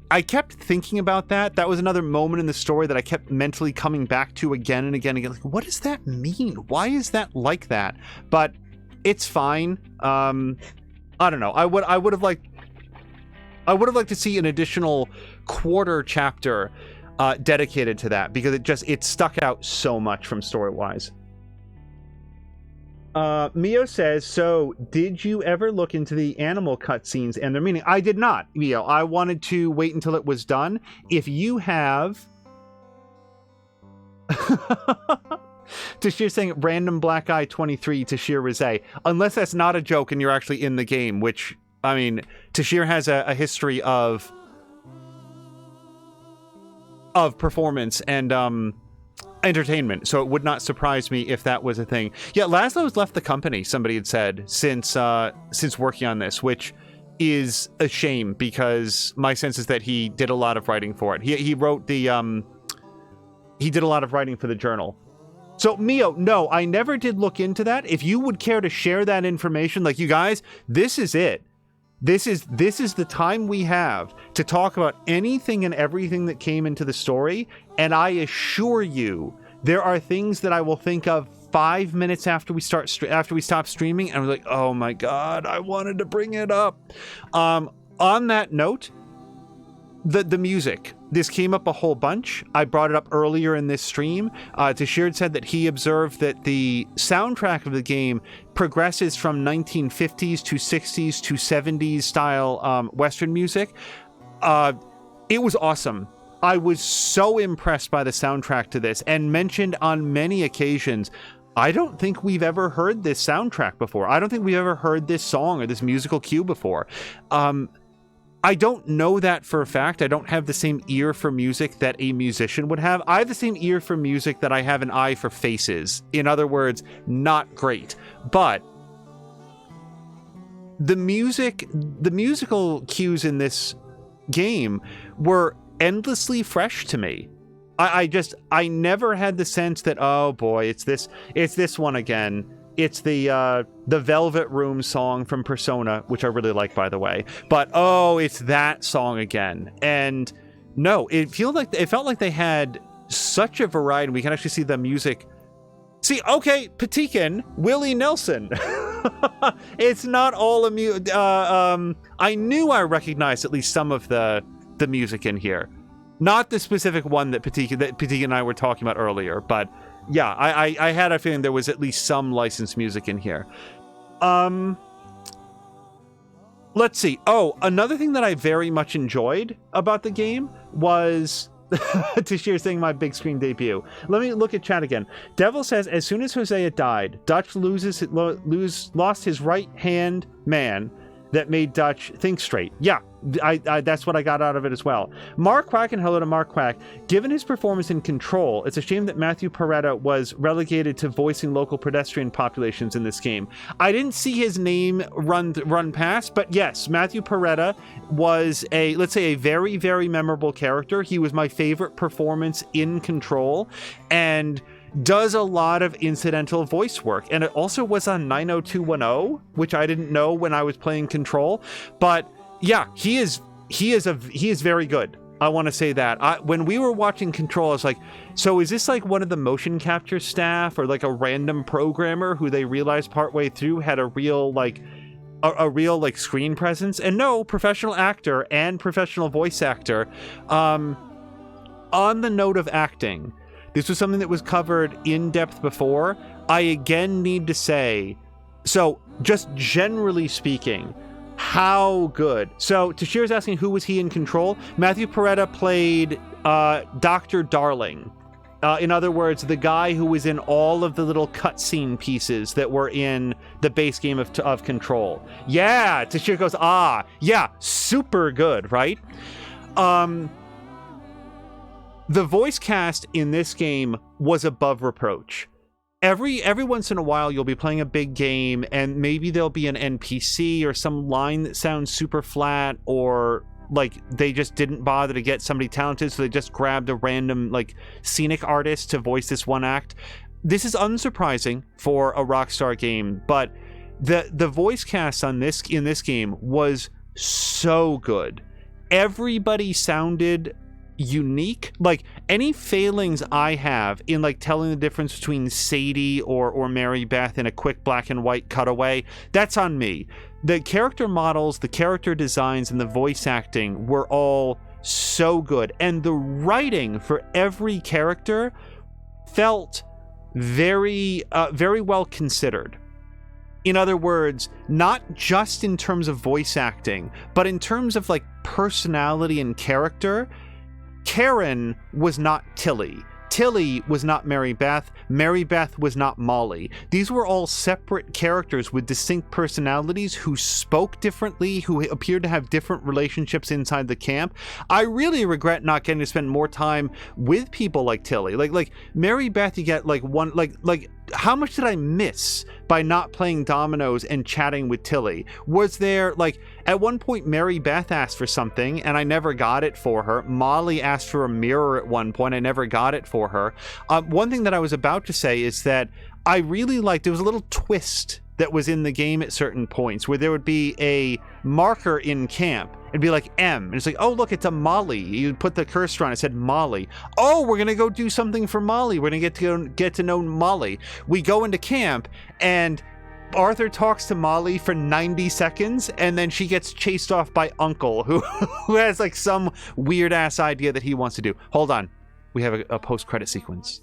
I kept thinking about that. That was another moment in the story that I kept mentally coming back to again and again and again. What does that mean? Why is that like that? But it's fine. I don't know. I would have liked to see an additional quarter chapter dedicated to that, because it stuck out so much from story-wise. Mio says, so did you ever look into the animal cutscenes and their meaning? I did not, Mio. I wanted to wait until it was done. If you have... Tashir saying random black eye 23 Tashir Rizé. Unless that's not a joke and you're actually in the game, which, I mean, Tashir has a history of performance and entertainment, so it would not surprise me if that was a thing. Yeah, Laszlo's left the company, somebody had said, since working on this, which is a shame, because my sense is that he did a lot of writing for it. He wrote the he did a lot of writing for the journal. So, Mio, no, I never did look into that. If you would care to share that information, you guys, this is it. This is the time we have to talk about anything and everything that came into the story, and I assure you, there are things that I will think of 5 minutes after we stop streaming, and I'm like, oh my god, I wanted to bring it up. On that note, the music. This came up a whole bunch. I brought it up earlier in this stream. Tashir said that he observed that the soundtrack of the game progresses from 1950s to 60s to 70s style Western music. It was awesome. I was so impressed by the soundtrack to this, and mentioned on many occasions, I don't think we've ever heard this soundtrack before. I don't think we've ever heard this song or this musical cue before. I don't know that for a fact. I don't have the same ear for music that a musician would have. I have the same ear for music that I have an eye for faces. In other words, not great. But the musical cues in this game were endlessly fresh to me. I never had the sense that, oh boy, it's this one again. It's the Velvet Room song from Persona, which I really like, by the way. But oh, it's that song again. And no, it felt like they had such a variety. We can actually see the music. See, okay, Patikin, Willie Nelson. It's not all I knew I recognized at least some of the music in here. Not the specific one that Patikin and I were talking about earlier, but yeah, I had a feeling there was at least some licensed music in here. Let's see. Oh, another thing that I very much enjoyed about the game was Tashir saying my big screen debut. Let me look at chat again. Devil says, as soon as Hosea died, Dutch lost his right-hand man that made Dutch think straight. Yeah, I that's what I got out of it as well. Mark Quack, and hello to Mark Quack. Given his performance in Control, it's a shame that Matthew Peretta was relegated to voicing local pedestrian populations in this game. I didn't see his name run past, but yes, Matthew Peretta was let's say a very, very memorable character. He was my favorite performance in Control, and does a lot of incidental voice work, and it also was on 90210, which I didn't know when I was playing Control. But yeah, he is very good. I want to say that. When we were watching Control, I was like, so is this like one of the motion capture staff, or like a random programmer who they realized partway through had a real screen presence? And no, professional actor and professional voice actor. On the note of acting, this was something that was covered in depth before. I again need to say, so just generally speaking, how good. So Tashir's asking who was he in Control. Matthew Peretta played Dr. Darling. In other words, the guy who was in all of the little cutscene pieces that were in the base game of Control. Yeah, Tashir goes, yeah, super good, right? The voice cast in this game was above reproach. Every once in a while, you'll be playing a big game, and maybe there'll be an NPC or some line that sounds super flat, or like they just didn't bother to get somebody talented, so they just grabbed a random like scenic artist to voice this one act. This is unsurprising for a Rockstar game, but the voice cast in this game was so good. Everybody sounded unique. Like, any failings I have in like telling the difference between Sadie or Mary Beth in a quick black and white cutaway, that's on me. The character models, the character designs, and the voice acting were all so good, and the writing for every character felt very well considered. In other words, not just in terms of voice acting, but in terms of like personality and character. Karen was not Tilly. Tilly was not Mary Beth. Mary Beth was not Molly. These were all separate characters with distinct personalities who spoke differently, who appeared to have different relationships inside the camp. I really regret not getting to spend more time with people like Tilly. Like Mary Beth, you get like one, like how much did I miss by not playing dominoes and chatting with Tilly? Was there, like, at one point Mary Beth asked for something and I never got it for her. Molly asked for a mirror at one point. I never got it for her. One thing that I was about to say is that I really liked, there was a little twist that was in the game at certain points where there would be a marker in camp. It'd be like M, and it's like, oh, look, it's a Molly. You'd put the cursor on it, said Molly. Oh, we're gonna go do something for Molly. We're gonna get to know Molly. We go into camp, and Arthur talks to Molly for 90 seconds, and then she gets chased off by Uncle, who has like some weird ass idea that he wants to do. Hold on, we have a post-credit sequence.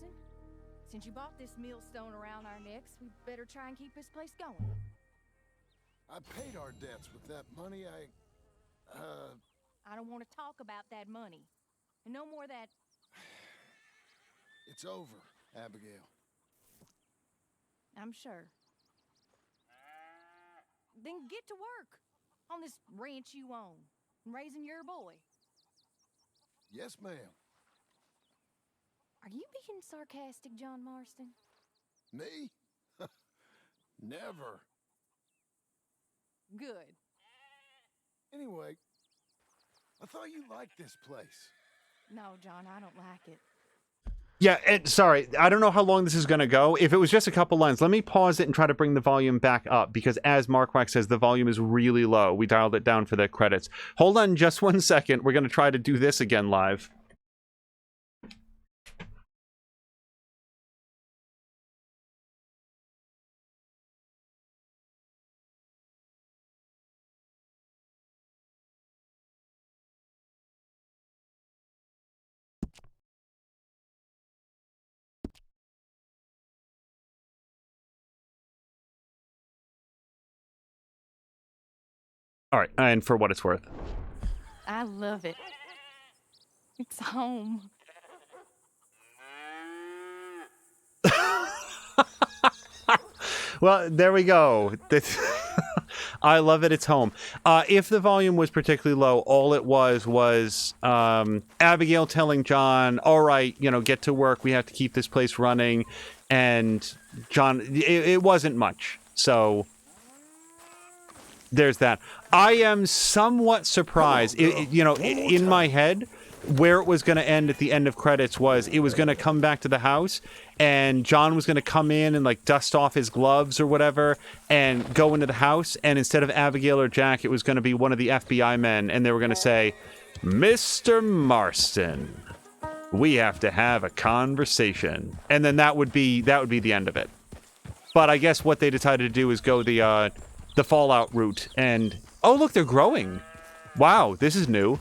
Since you bought this millstone around our necks, we better try and keep this place going. I paid our debts with that money. I don't want to talk about that money. And no more that... It's over, Abigail. I'm sure. Then get to work on this ranch you own and raising your boy. Yes, ma'am. Are you being sarcastic, John Marston? Me? Never. Good. Anyway, I thought you liked this place. No, John, I don't like it. Yeah, and sorry, I don't know how long this is going to go. If it was just a couple lines, let me pause it and try to bring the volume back up, because as Markwax says, the volume is really low. We dialed it down for the credits. Hold on just 1 second. We're going to try to do this again live. All right, and for what it's worth. I love it. It's home. Well, there we go. I love it. It's home. If the volume was particularly low, all it was Abigail telling John, all right, get to work. We have to keep this place running. And John, it wasn't much. So there's that. I am somewhat surprised. In my head, where it was going to end at the end of credits was it was going to come back to the house and John was going to come in and like dust off his gloves or whatever and go into the house, and instead of Abigail or Jack, it was going to be one of the FBI men, and they were going to say, Mr. Marston, we have to have a conversation, and then that would be the end of it. But I guess what they decided to do is go the Fallout route, and oh look, they're growing. Wow, this is new.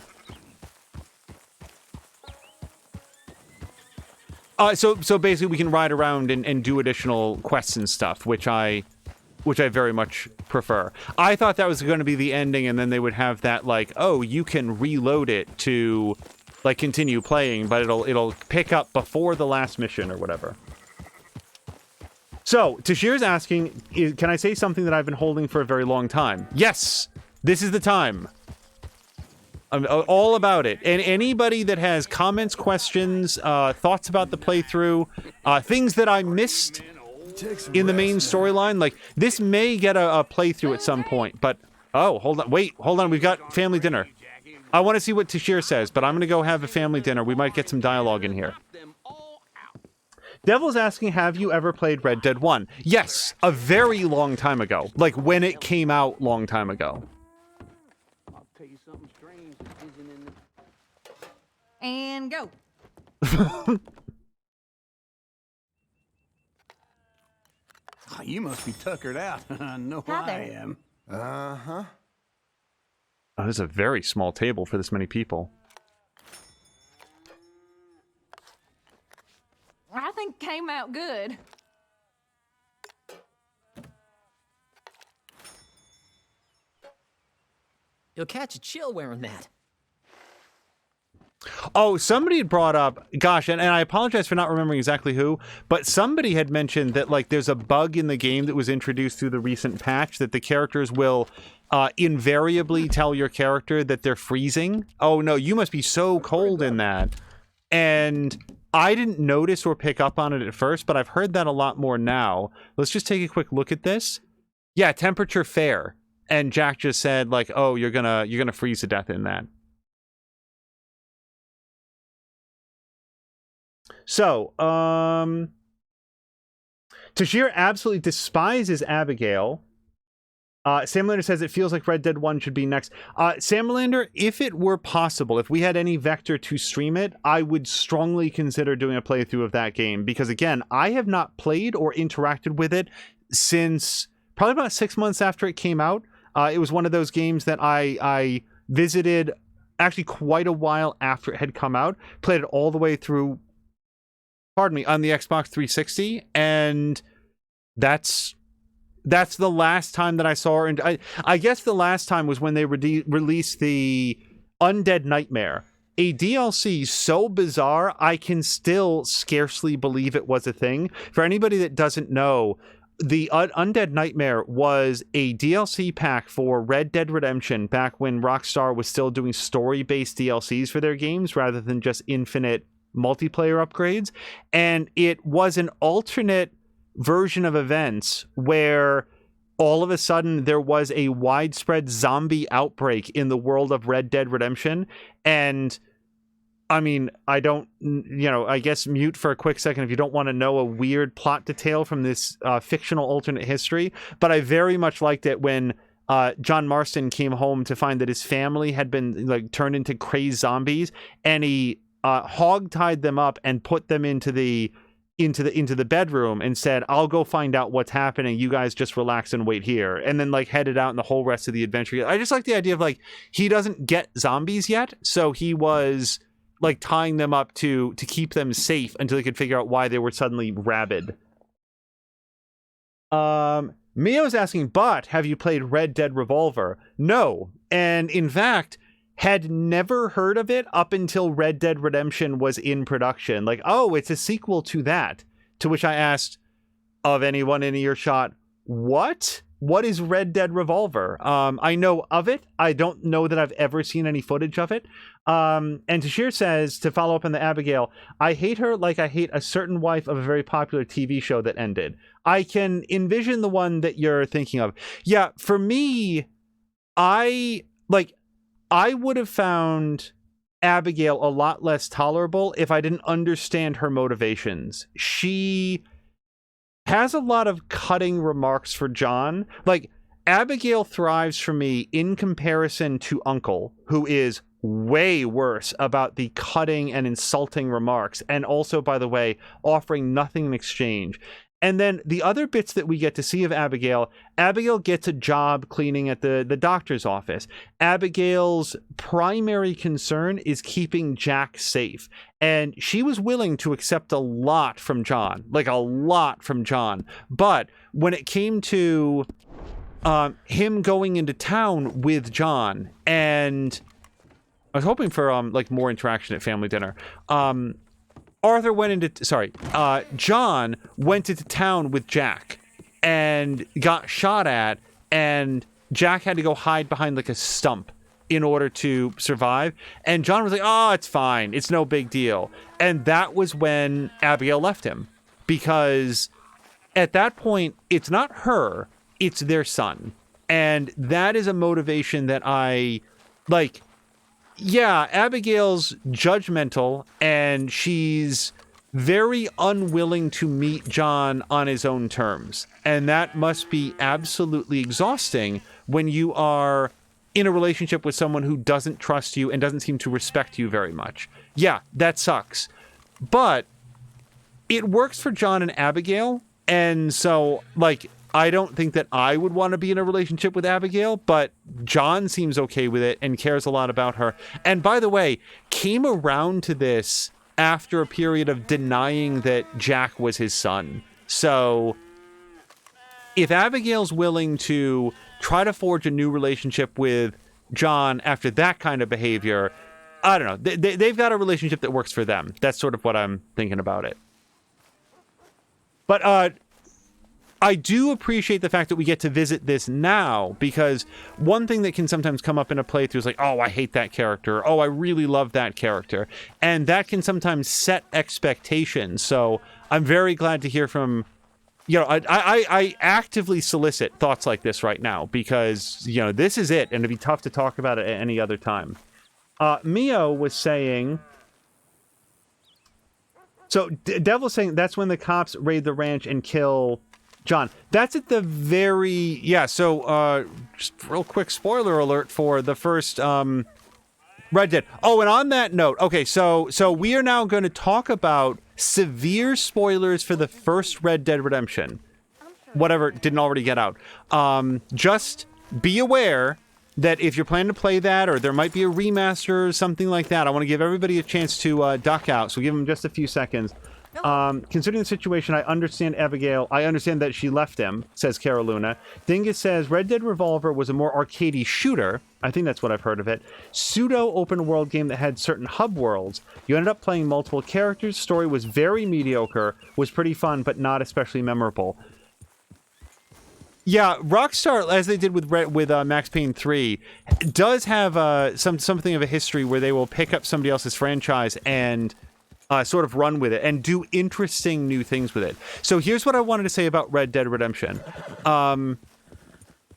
So basically we can ride around and do additional quests and stuff, which I very much prefer. I thought that was going to be the ending, and then they would have that like, oh, you can reload it to like continue playing, but it'll pick up before the last mission or whatever. So Tashir's asking, can I say something that I've been holding for a very long time? Yes, this is the time. I'm all about it. And anybody that has comments, questions, thoughts about the playthrough, things that I missed in the main storyline, like this may get a playthrough at some point, but oh, hold on, we've got family dinner. I want to see what Tashir says, but I'm going to go have a family dinner. We might get some dialogue in here. Devil's asking, have you ever played Red Dead 1? Yes, a very long time ago. Like when it came out long time ago. And go. You must be tuckered out. I know Hi I there. am. Uh-huh. Oh, this is a very small table for this many people. I think it came out good. You'll catch a chill wearing that. Oh, somebody had brought up, gosh, and I apologize for not remembering exactly who, but somebody had mentioned that like there's a bug in the game that was introduced through the recent patch that the characters will invariably tell your character that they're freezing. Oh no, you must be so cold in that. And I didn't notice or pick up on it at first, but I've heard that a lot more now. Let's just take a quick look at this. Yeah, temperature fair. And Jack just said like, oh, you're gonna freeze to death in that. So, Tashir absolutely despises Abigail. Samlander says it feels like Red Dead 1 should be next. Samlander, if it were possible, if we had any vector to stream it, I would strongly consider doing a playthrough of that game. Because again, I have not played or interacted with it since probably about 6 months after it came out. It was one of those games that I visited actually quite a while after it had come out. Played it all the way through, pardon me, on the Xbox 360, and that's the last time that I saw her. And I guess the last time was when they released the Undead Nightmare, a DLC so bizarre I can still scarcely believe it was a thing. For anybody that doesn't know, the Undead Nightmare was a DLC pack for Red Dead Redemption back when Rockstar was still doing story-based DLCs for their games rather than just infinite multiplayer upgrades, and it was an alternate version of events where all of a sudden there was a widespread zombie outbreak in the world of Red Dead Redemption. And I mean, I don't, I guess mute for a quick second if you don't want to know a weird plot detail from this fictional alternate history. But I very much liked it when John Marston came home to find that his family had been like turned into crazed zombies, and he hog-tied them up and put them into the bedroom and said, I'll go find out what's happening. You guys just relax and wait here. And then like headed out in the whole rest of the adventure. I just like the idea of like, he doesn't get zombies yet. So he was like tying them up to keep them safe until he could figure out why they were suddenly rabid. Mio's asking, but have you played Red Dead Revolver? No. And in fact, had never heard of it up until Red Dead Redemption was in production. Like, oh, it's a sequel to that. To which I asked, of anyone in earshot, what? What is Red Dead Revolver? I know of it. I don't know that I've ever seen any footage of it. And Tashir says, to follow up on the Abigail, I hate her like I hate a certain wife of a very popular TV show that ended. I can envision the one that you're thinking of. Yeah, for me, I would have found Abigail a lot less tolerable if I didn't understand her motivations. She has a lot of cutting remarks for John. Like, Abigail thrives for me in comparison to Uncle, who is way worse about the cutting and insulting remarks, and also, by the way, offering nothing in exchange. And then the other bits that we get to see of Abigail gets a job cleaning at the doctor's office. Abigail's primary concern is keeping Jack safe. And she was willing to accept a lot from John, like a lot from John. But when it came to him going into town with John, and I was hoping for like more interaction at family dinner. John went into town with Jack and got shot at, and Jack had to go hide behind like a stump in order to survive. And John was like, oh, it's fine. It's no big deal. And that was when Abigail left him, because at that point, it's not her, it's their son. And that is a motivation that I like. Yeah, Abigail's judgmental, and she's very unwilling to meet John on his own terms. And that must be absolutely exhausting when you are in a relationship with someone who doesn't trust you and doesn't seem to respect you very much. Yeah, that sucks. But it works for John and Abigail, and so, like, I don't think that I would want to be in a relationship with Abigail, but John seems okay with it and cares a lot about her. And by the way, came around to this after a period of denying that Jack was his son. So if Abigail's willing to try to forge a new relationship with John after that kind of behavior, I don't know. They've got a relationship that works for them. That's sort of what I'm thinking about it. But I do appreciate the fact that we get to visit this now, because one thing that can sometimes come up in a playthrough is like, oh, I hate that character. Oh, I really love that character. And that can sometimes set expectations. So I'm very glad to hear from, I actively solicit thoughts like this right now, because, this is it. And it'd be tough to talk about it at any other time. Mio was saying, so Devil's saying that's when the cops raid the ranch and kill John. That's at the very, so just real quick spoiler alert for the first Red Dead. Oh, and on that note, okay, so we are now going to talk about severe spoilers for the first Red Dead Redemption. Whatever didn't already get out. Just be aware that if you're planning to play that, or there might be a remaster or something like that, I want to give everybody a chance to duck out, so give them just a few seconds. Considering the situation, I understand Abigail. I understand that she left him, says Caroluna. Dingus says, Red Dead Revolver was a more arcadey shooter. I think that's what I've heard of it. Pseudo open world game that had certain hub worlds. You ended up playing multiple characters. Story was very mediocre. Was pretty fun, but not especially memorable. Yeah, Rockstar, as they did with Max Payne 3, does have something of a history where they will pick up somebody else's franchise and sort of run with it and do interesting new things with it. So here's what I wanted to say about Red Dead Redemption.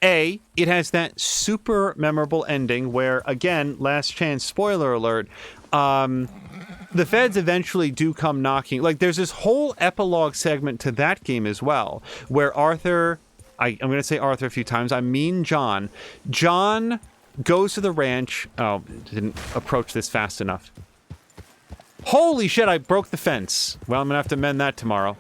A, it has that super memorable ending where, again, last chance, spoiler alert, the feds eventually do come knocking. Like, there's this whole epilogue segment to that game as well, where Arthur, I'm going to say Arthur a few times, I mean John. John goes to the ranch. Oh, didn't approach this fast enough. Holy shit, I broke the fence. Well, I'm going to have to mend that tomorrow.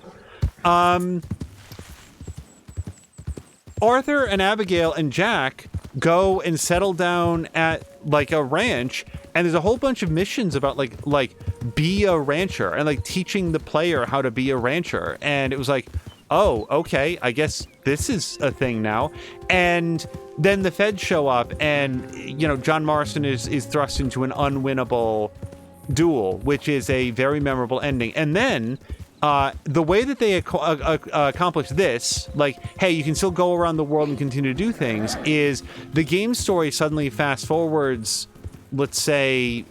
Arthur and Abigail and Jack go and settle down at, like, a ranch, and there's a whole bunch of missions about, like be a rancher, and, like, teaching the player how to be a rancher. And it was like, oh, okay, I guess this is a thing now. And then the feds show up, and, you know, John Marston is thrust into an unwinnable duel, which is a very memorable ending. And then the way that they accomplish this, like, hey, you can still go around the world and continue to do things, is the game story suddenly fast forwards, let's say,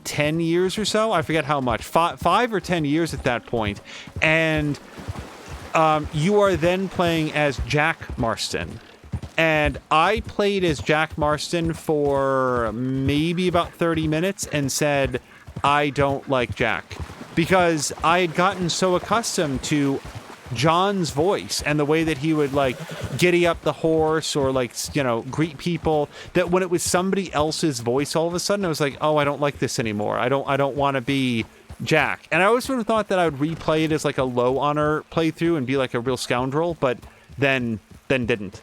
10 years or so. I forget how much, 5 or 10 years at that point. And you are then playing as Jack Marston. And I played as Jack Marston for maybe about 30 minutes and said, I don't like Jack. Because I had gotten so accustomed to John's voice and the way that he would, like, giddy up the horse or, like, you know, greet people, that when it was somebody else's voice, all of a sudden I was like, oh, I don't like this anymore. I don't want to be Jack. And I always sort of thought that I would replay it as, like, a low honor playthrough and be like a real scoundrel, but then didn't.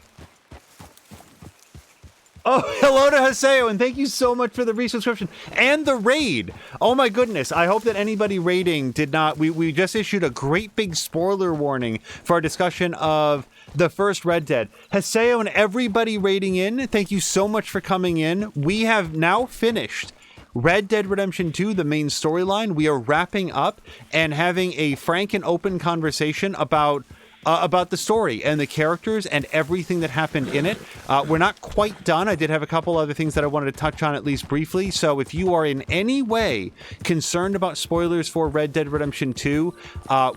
Oh, hello to Haseo, and thank you so much for the resubscription and the raid. Oh my goodness, I hope that anybody raiding did not... We just issued a great big spoiler warning for our discussion of the first Red Dead. Haseo and everybody raiding in, thank you so much for coming in. We have now finished Red Dead Redemption 2, the main storyline. We are wrapping up and having a frank and open conversation about the story and the characters and everything that happened in it. We're not quite done. I did have a couple other things that I wanted to touch on at least briefly. So if you are in any way concerned about spoilers for Red Dead Redemption 2,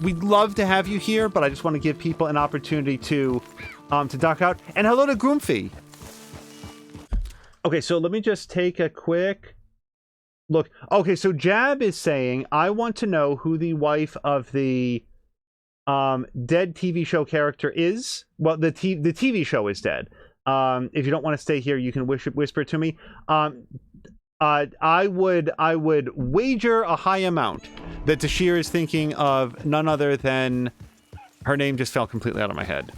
we'd love to have you here, but I just want to give people an opportunity to duck out. And hello to Groomfy. Okay, so let me just take a quick look. Okay, so Jab is saying, I want to know who the wife of the dead TV show character is. Well, the TV show is dead. If you don't want to stay here, you can whisper to me. I would wager a high amount that Tashir is thinking of none other than... Her name just fell completely out of my head.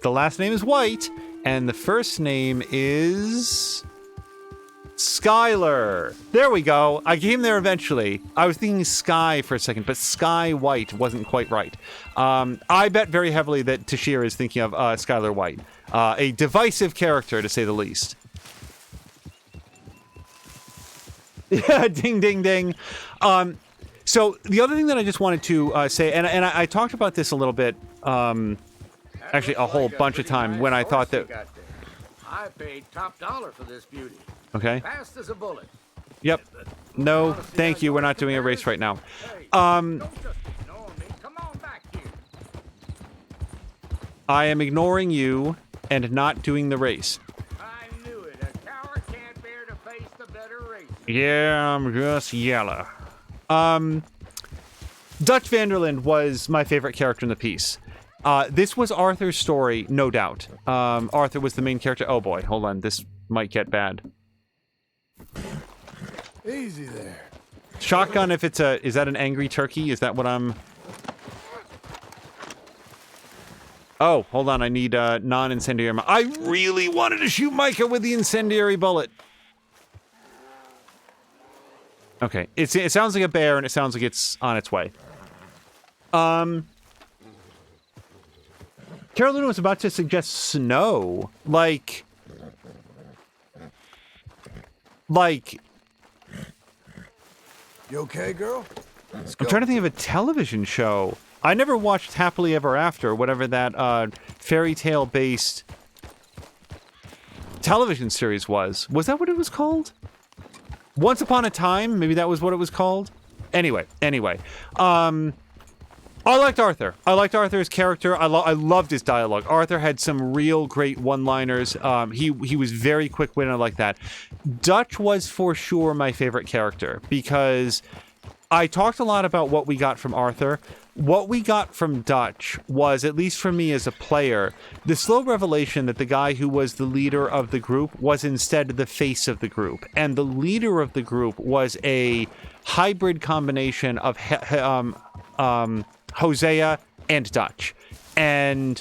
The last name is White, and the first name is... Skylar. There we go. I came there eventually. I was thinking Sky for a second, but Sky White wasn't quite right. I bet very heavily that Tashir is thinking of Skylar White. A divisive character, to say the least. Yeah, ding, ding, ding. So the other thing that I just wanted to say, and I talked about this a little bit, actually a whole bunch of time when I thought that... I paid top dollar for this beauty. Okay. Fast as a bullet. Yep. No, thank you. We're not doing a race right now. I am ignoring you and not doing the race. I knew it. A coward can't bear to face the better race. Yeah, I'm just yellow. Dutch Vanderland was my favorite character in the piece. This was Arthur's story, no doubt. Arthur was the main character. Oh boy, hold on. This might get bad. Easy there. Shotgun if it's a... Is that an angry turkey? Is that what I'm... Oh, hold on. I need non-incendiary... I really wanted to shoot Micah with the incendiary bullet. Okay. It sounds like a bear, and it sounds like it's on its way. Carolina was about to suggest snow. Like... You okay, girl? I'm trying to think of a television show. I never watched Happily Ever After, whatever that fairy tale based television series was. Was that what it was called? Once Upon a Time? Maybe that was what it was called? Anyway. I liked Arthur. I liked Arthur's character. I loved his dialogue. Arthur had some real great one-liners. He was very quick-witted. I like that. Dutch was for sure my favorite character because I talked a lot about what we got from Arthur. What we got from Dutch was, at least for me as a player, the slow revelation that the guy who was the leader of the group was instead the face of the group. And the leader of the group was a hybrid combination of Hosea and Dutch. And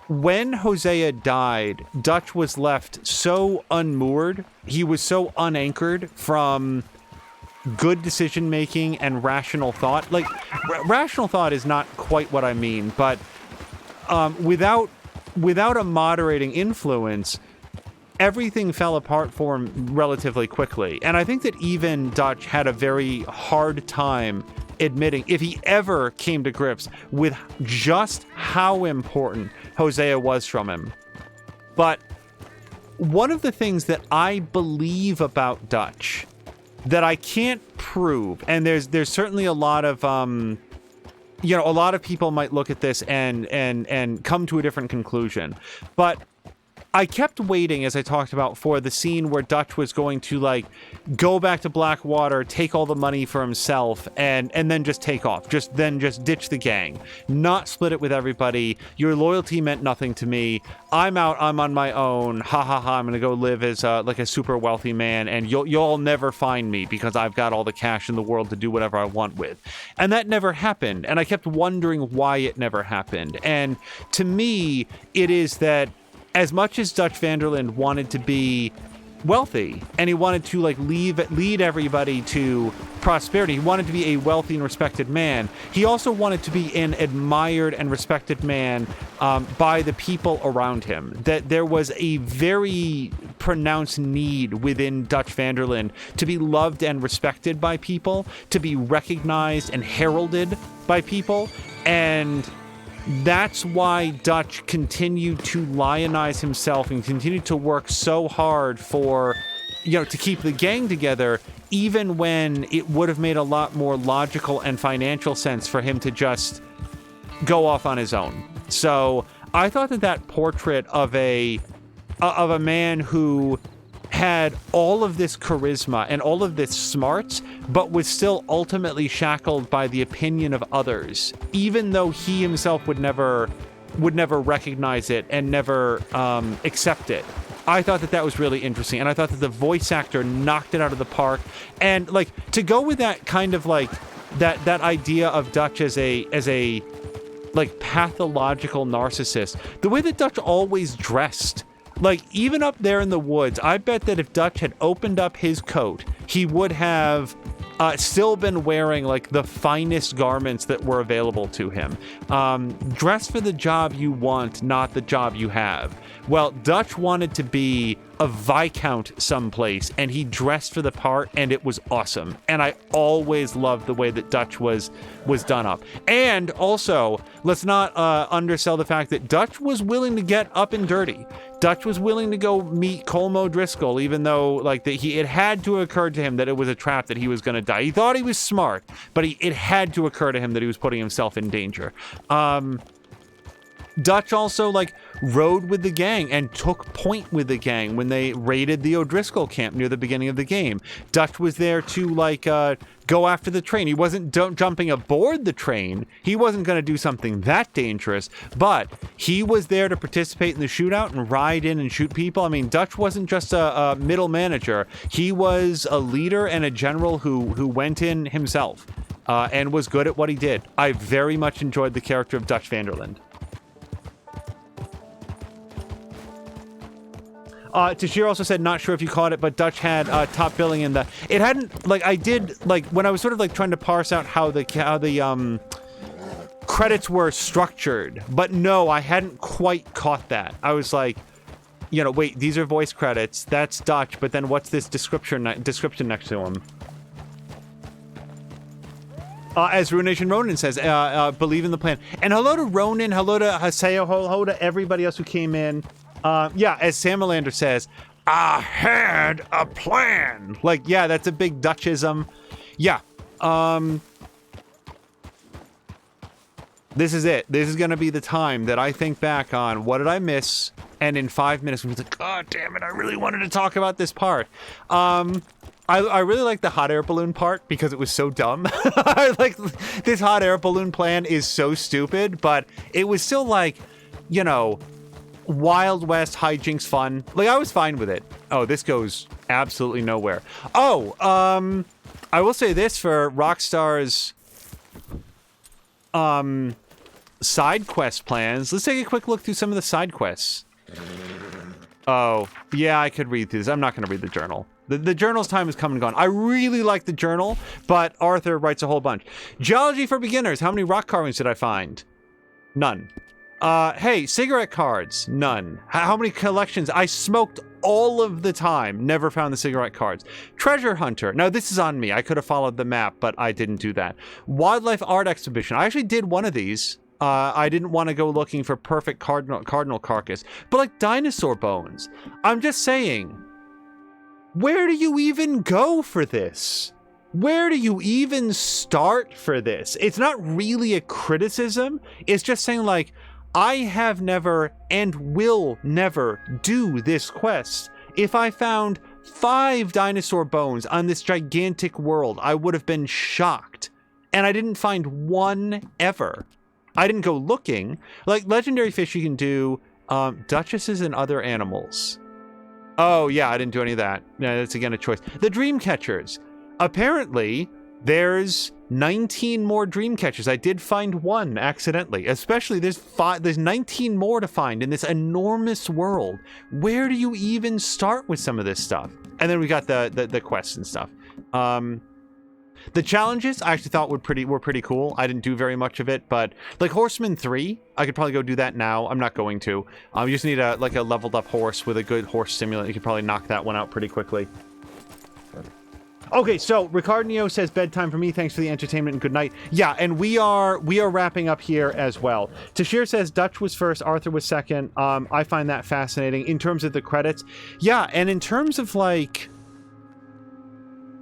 when Hosea died, Dutch was left so unmoored. He was so unanchored from good decision making and rational thought. Like, rational thought is not quite what I mean, but without a moderating influence, everything fell apart for him relatively quickly. And I think that even Dutch had a very hard time admitting, if he ever came to grips with just how important Hosea was from him. But one of the things that I believe about Dutch that I can't prove, and there's certainly a lot of a lot of people might look at this and come to a different conclusion, but I kept waiting, as I talked about, for the scene where Dutch was going to, like, go back to Blackwater, take all the money for himself, and then just take off. Just ditch the gang. Not split it with everybody. Your loyalty meant nothing to me. I'm out. I'm on my own. Ha ha ha. I'm going to go live as, like, a super wealthy man, and you'll never find me because I've got all the cash in the world to do whatever I want with. And that never happened. And I kept wondering why it never happened. And to me, it is that as much as Dutch van der Linde wanted to be wealthy and he wanted to like lead everybody to prosperity, he wanted to be a wealthy and respected man, he also wanted to be an admired and respected man by the people around him. That there was a very pronounced need within Dutch van der Linde to be loved and respected by people, to be recognized and heralded by people. And that's why Dutch continued to lionize himself and continued to work so hard for, to keep the gang together, even when it would have made a lot more logical and financial sense for him to just go off on his own. So I thought that portrait of a man who had all of this charisma and all of this smarts, but was still ultimately shackled by the opinion of others, even though he himself would never recognize it and never accept it. I thought that was really interesting, and I thought that the voice actor knocked it out of the park. And like, to go with that kind of like that idea of Dutch as a like pathological narcissist, the way that Dutch always dressed. Like, even up there in the woods, I bet that if Dutch had opened up his coat, he would have still been wearing, like, the finest garments that were available to him. Dress for the job you want, not the job you have. Well, Dutch wanted to be a Viscount someplace, and he dressed for the part, and it was awesome. And I always loved the way that Dutch was done up. And also, let's not undersell the fact that Dutch was willing to get up and dirty. Dutch was willing to go meet Colm O'Driscoll, even though it had to occur to him that it was a trap, that he was going to die. He thought he was smart, but it had to occur to him that he was putting himself in danger. Dutch also rode with the gang and took point with the gang when they raided the O'Driscoll camp near the beginning of the game. Dutch was there to go after the train. He wasn't jumping aboard the train. He wasn't going to do something that dangerous, but he was there to participate in the shootout and ride in and shoot people. I mean, Dutch wasn't just a middle manager. He was a leader and a general who went in himself and was good at what he did. I very much enjoyed the character of Dutch van der Linde. Tashir also said, not sure if you caught it, but Dutch had top billing in the... It hadn't, I did, when I was sort of trying to parse out how the credits were structured, but no, I hadn't quite caught that. I was like, wait, these are voice credits, that's Dutch, but then what's this description next to him? As Ruination Ronin says, believe in the plan. And hello to Ronin, hello to Haseo, hello to everybody else who came in. As Samalander says, I had a plan. Yeah, that's a big Dutchism. Yeah, This is it. This is going to be the time that I think back on what did I miss, and in 5 minutes I'm like, God damn it, I really wanted to talk about this part. I really like the hot air balloon part because it was so dumb. Like, this hot air balloon plan is so stupid, but it was still like, you know, Wild West hijinks fun. Like, I was fine with it. Oh, this goes absolutely nowhere. Oh, I will say this for Rockstar's side quest plans. Let's take a quick look through some of the side quests. Oh, yeah, I could read through this. I'm not going to read the journal. The journal's time has come and gone. I really like the journal, but Arthur writes a whole bunch. Geology for beginners. How many rock carvings did I find? None. Hey, cigarette cards. None. How many collections? I smoked all of the time. Never found the cigarette cards. Treasure hunter. Now, this is on me. I could have followed the map, but I didn't do that. Wildlife art exhibition. I actually did one of these. I didn't want to go looking for perfect cardinal carcass, but like dinosaur bones. I'm just saying, where do you even go for this? Where do you even start for this? It's not really a criticism. It's just saying, like, I have never and will never do this quest. If I found 5 dinosaur bones on this gigantic world, I would have been shocked. And I didn't find one ever. I didn't go looking. Like, legendary fish you can do, duchesses and other animals. Oh, yeah, I didn't do any of that. Yeah, that's again a choice. The dream catchers. Apparently, there's 19 more dream catchers. I did find one accidentally. Especially, there's 19 more to find in this enormous world. Where do you even start with some of this stuff? And then we got the quests and stuff. The challenges I actually thought were pretty cool. I didn't do very much of it, but like Horseman 3, I could probably go do that now. I'm not going to. You just need a leveled up horse with a good horse stimulant. You could probably knock that one out pretty quickly. Okay, so Ricardnio says bedtime for me. Thanks for the entertainment and good night. Yeah, and we are wrapping up here as well. Tashir says Dutch was first, Arthur was second. I find that fascinating in terms of the credits. Yeah, and in terms of like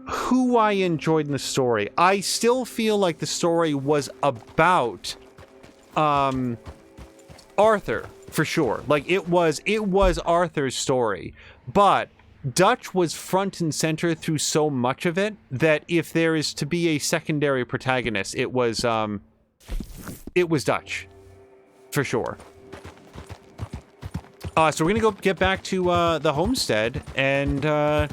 who I enjoyed in the story, I still feel like the story was about Arthur for sure. Like it was Arthur's story, but Dutch was front and center through so much of it that if there is to be a secondary protagonist, it was Dutch for sure. So we're gonna go get back to the homestead and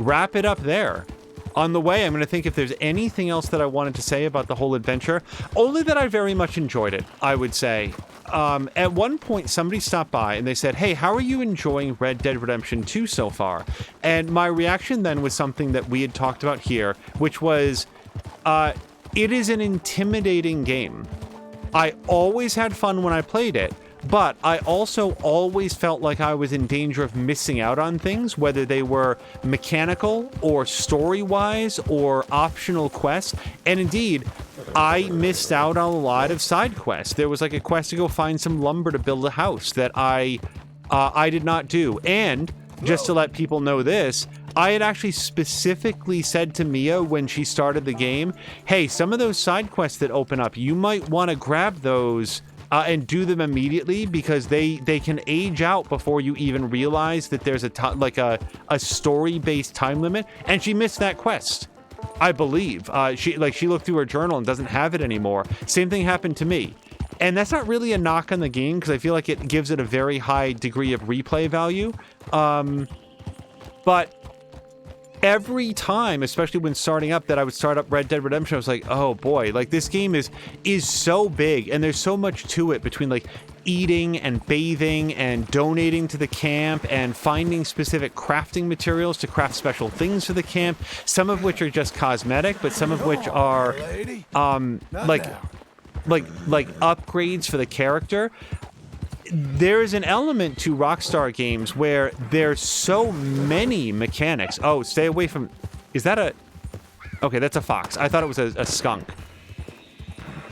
wrap it up there. On the way, I'm going to think if there's anything else that I wanted to say about the whole adventure. Only that I very much enjoyed it, I would say. At one point, somebody stopped by and they said, hey, how are you enjoying Red Dead Redemption 2 so far? And my reaction then was something that we had talked about here, which was, it is an intimidating game. I always had fun when I played it, but I also always felt like I was in danger of missing out on things, whether they were mechanical or story-wise or optional quests. And indeed, I missed out on a lot of side quests. There was like a quest to go find some lumber to build a house that I did not do. And just to let people know this, I had actually specifically said to Mia when she started the game, hey, some of those side quests that open up, you might want to grab those and do them immediately because they can age out before you even realize that there's a story-based time limit. And she missed that quest, I believe. She looked through her journal and doesn't have it anymore. Same thing happened to me. And that's not really a knock on the game because I feel like it gives it a very high degree of replay value. But every time, especially when starting up, that I would start up Red Dead Redemption, I was like, oh boy, like this game is so big and there's so much to it between like eating and bathing and donating to the camp and finding specific crafting materials to craft special things for the camp, some of which are just cosmetic, but some of which are like upgrades for the character. There is an element to Rockstar games where there's so many mechanics. Oh, stay away from... Is that a... Okay, that's a fox. I thought it was a skunk.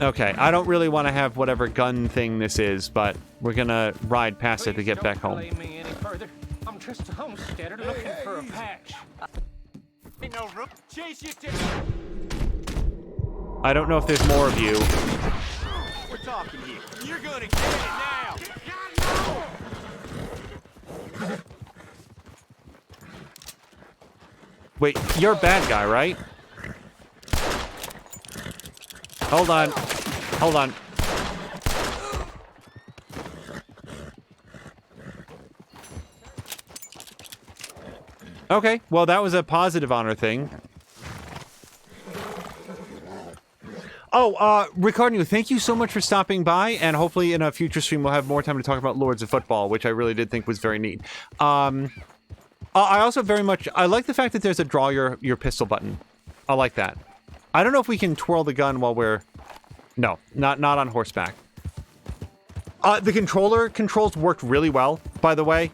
Okay, I don't really want to have whatever gun thing this is, but we're gonna ride past it to get back home. Don't blame me any further. I'm just a homesteader looking for a patch. Ain't no room. Chase you to... I don't know if there's more of you. We're talking here. You're gonna get it now. Wait, you're a bad guy, right? Hold on. Hold on. Okay, well, that was a positive honor thing. Oh, Ricardo, thank you so much for stopping by, and hopefully in a future stream we'll have more time to talk about Lords of Football, which I really did think was very neat. I also very much, I like the fact that there's a draw your pistol button. I like that. I don't know if we can twirl the gun while we're... No, not on horseback. The controller controls worked really well, by the way.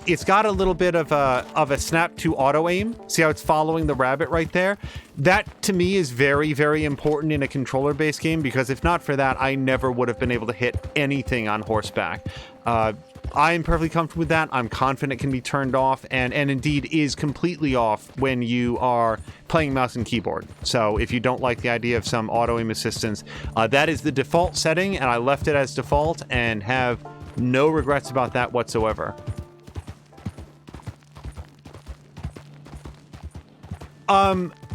It's got a little bit of a snap to auto aim. See how it's following the rabbit right there? That to me is very, very important in a controller based game, because if not for that, I never would have been able to hit anything on horseback. I am perfectly comfortable with that. I'm confident it can be turned off, and indeed is completely off when you are playing mouse and keyboard. So if you don't like the idea of some auto aim assistance, that is the default setting, and I left it as default and have no regrets about that whatsoever.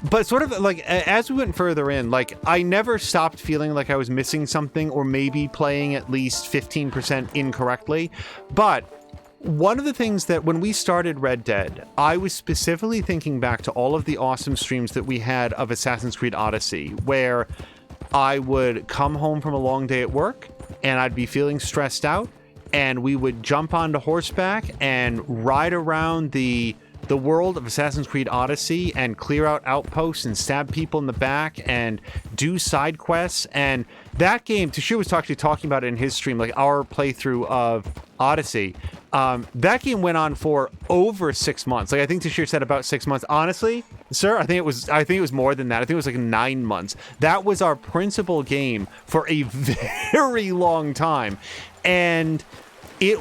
But sort of like as we went further in, like I never stopped feeling like I was missing something or maybe playing at least 15% incorrectly. But one of the things that when we started Red Dead, I was specifically thinking back to all of the awesome streams that we had of Assassin's Creed Odyssey, where I would come home from a long day at work and I'd be feeling stressed out, and we would jump onto horseback and ride around the world of Assassin's Creed Odyssey and clear out outposts and stab people in the back and do side quests. And that game, Tashir was actually talking about it in his stream, like our playthrough of Odyssey. That game went on for over 6 months. Like I think Tashir said about 6 months. Honestly, sir, I think it was more than that. I think it was like 9 months. That was our principal game for a very long time. And it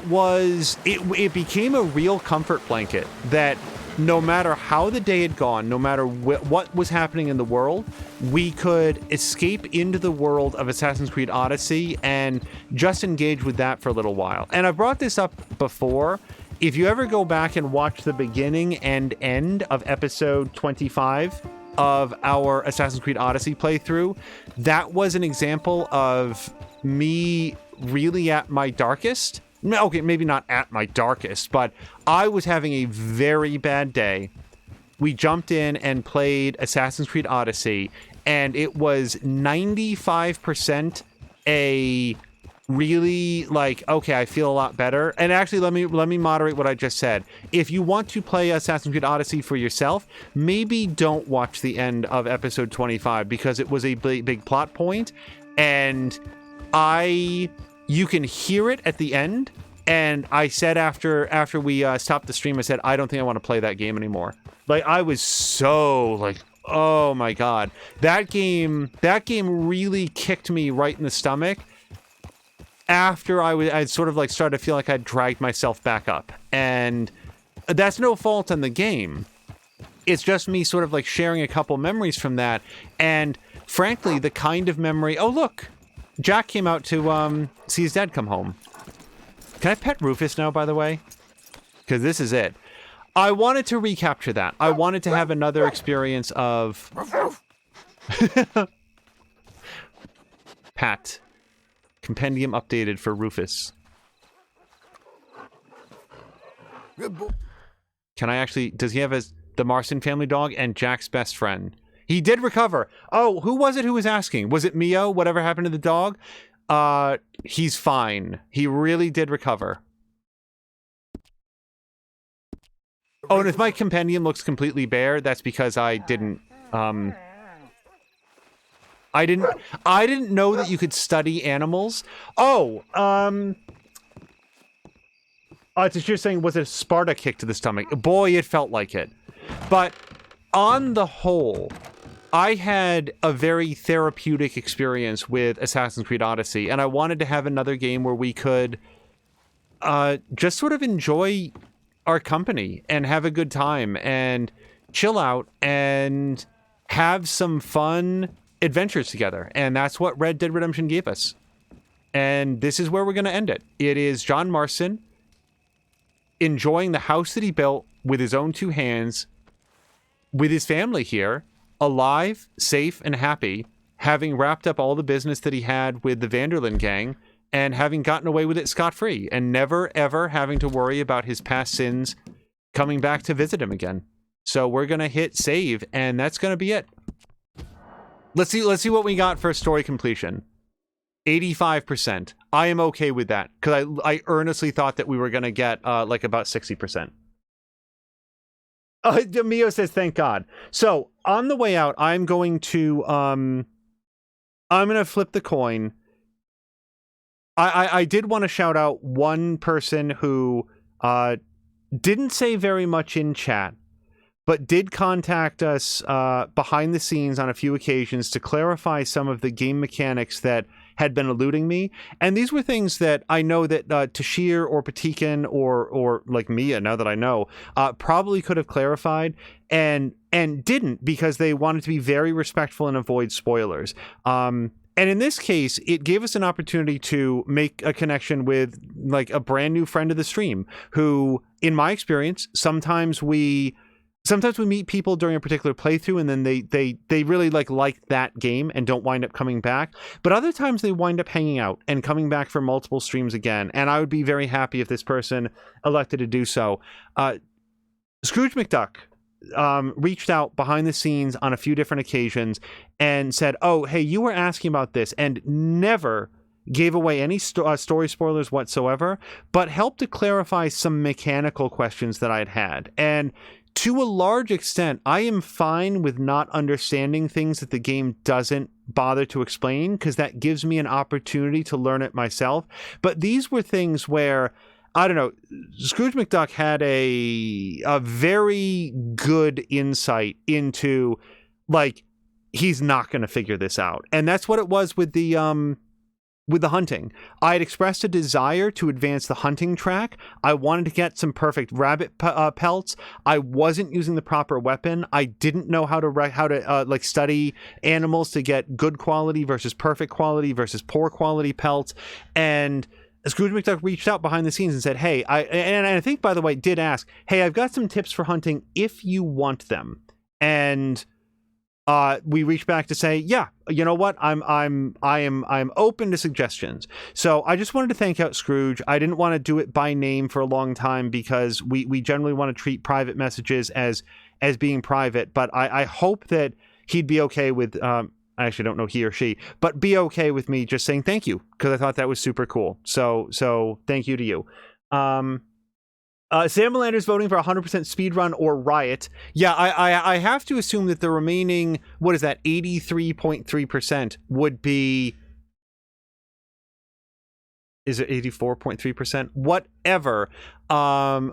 became a real comfort blanket that no matter how the day had gone, no matter what was happening in the world, we could escape into the world of Assassin's Creed Odyssey and just engage with that for a little while. And I brought this up before. If you ever go back and watch the beginning and end of episode 25 of our Assassin's Creed Odyssey playthrough, that was an example of me really at my darkest. Okay, maybe not at my darkest, but I was having a very bad day. We jumped in and played Assassin's Creed Odyssey, and it was 95% a really like, okay, I feel a lot better. And actually, let me moderate what I just said. If you want to play Assassin's Creed Odyssey for yourself, maybe don't watch the end of episode 25, because it was a big plot point, and you can hear it at the end, and I said after we stopped the stream, I said, I don't think I want to play that game anymore. Like, I was so, like, oh my god. That game really kicked me right in the stomach after I sort of, like, started to feel like I'd dragged myself back up. And that's no fault on the game. It's just me sort of, like, sharing a couple memories from that, and frankly, the kind of memory... Oh, look! Jack came out to see his dad come home. Can I pet Rufus now, by the way? Because this is it. I wanted to recapture that. I wanted to have another experience of... Pat. Compendium updated for Rufus. Good boy. Can I actually... Does he have the Marston family dog and Jack's best friend? He did recover. Oh, who was it who was asking? Was it Mio? Whatever happened to the dog? He's fine. He really did recover. Oh, and if my compendium looks completely bare, that's because I didn't know that you could study animals. Oh, it's just saying, was it a Sparta kick to the stomach? Boy, it felt like it. But on the whole, I had a very therapeutic experience with Assassin's Creed Odyssey, and I wanted to have another game where we could just sort of enjoy our company and have a good time and chill out and have some fun adventures together. And that's what Red Dead Redemption gave us. And this is where we're going to end it. It is John Marston enjoying the house that he built with his own two hands, with his family here, alive, safe, and happy, having wrapped up all the business that he had with the Vanderlyn gang, and having gotten away with it scot-free, and never, ever having to worry about his past sins coming back to visit him again. So we're going to hit save, and that's going to be it. Let's see what we got for story completion. 85%. I am okay with that, because I earnestly thought that we were going to get like about 60%. Mio says, thank God. So on the way out, I'm going to flip the coin. I did want to shout out one person who didn't say very much in chat, but did contact us behind the scenes on a few occasions to clarify some of the game mechanics that had been eluding me. And these were things that I know that Tashir or Patikin or like Mia, now that I know, probably could have clarified and didn't, because they wanted to be very respectful and avoid spoilers. And in this case, it gave us an opportunity to make a connection with like a brand new friend of the stream who, in my experience, sometimes we meet people during a particular playthrough and then they really like that game and don't wind up coming back. But other times they wind up hanging out and coming back for multiple streams again. And I would be very happy if this person elected to do so. Scrooge McDuck reached out behind the scenes on a few different occasions and said, oh, hey, you were asking about this, and never gave away any story spoilers whatsoever, but helped to clarify some mechanical questions that I'd had. And to a large extent, I am fine with not understanding things that the game doesn't bother to explain, because that gives me an opportunity to learn it myself. But these were things where, I don't know, Scrooge McDuck had a very good insight into, like, he's not going to figure this out. And that's what it was with the hunting. I had expressed a desire to advance the hunting track. I wanted to get some perfect rabbit pelts. I wasn't using the proper weapon. I didn't know how to study animals to get good quality versus perfect quality versus poor quality pelts. And Scrooge McDuck reached out behind the scenes and said, hey, I think, by the way, did ask, hey, I've got some tips for hunting if you want them. And we reached back to say, yeah, you know what? I'm open to suggestions. So I just wanted to thank out Scrooge. I didn't want to do it by name for a long time, because we generally want to treat private messages as being private. But I hope that he'd be okay with, I actually don't know he or she, but be okay with me just saying thank you, because I thought that was super cool. So thank you to you. Sam Melander's voting for 100% speedrun or riot. Yeah, I have to assume that the remaining, what is that, 83.3% would be... Is it 84.3%? Whatever.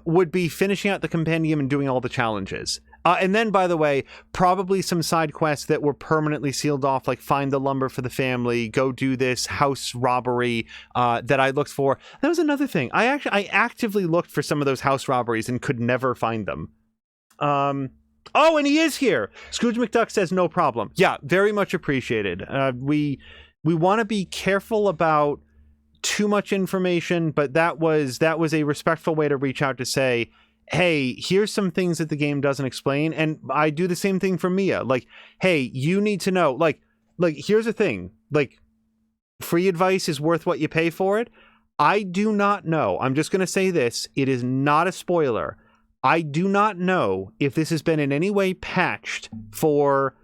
Would be finishing out the compendium and doing all the challenges. And then, by the way, probably some side quests that were permanently sealed off, like find the lumber for the family, go do this house robbery that I looked for. That was another thing. I actively looked for some of those house robberies and could never find them. Oh, and he is here. Scrooge McDuck says no problem. Yeah, very much appreciated. We want to be careful about too much information, but that was a respectful way to reach out to say, hey, here's some things that the game doesn't explain. And I do the same thing for Mia. Like, hey, you need to know, like here's the thing, like, free advice is worth what you pay for it. I do not know. I'm just going to say this. It is not a spoiler. I do not know if this has been in any way patched for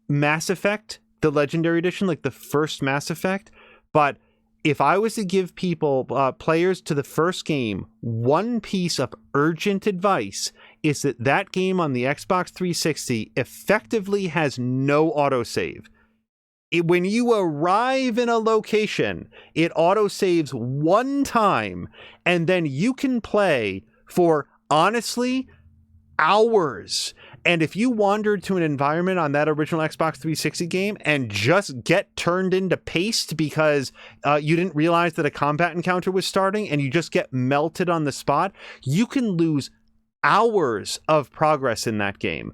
Mass Effect, the Legendary Edition, like the first Mass Effect. But if I was to give people, players to the first game, one piece of urgent advice, is that game on the Xbox 360 effectively has no autosave. When you arrive in a location, it autosaves one time, and then you can play for, honestly, hours. And if you wandered to an environment on that original Xbox 360 game and just get turned into paste because you didn't realize that a combat encounter was starting and you just get melted on the spot, you can lose hours of progress in that game.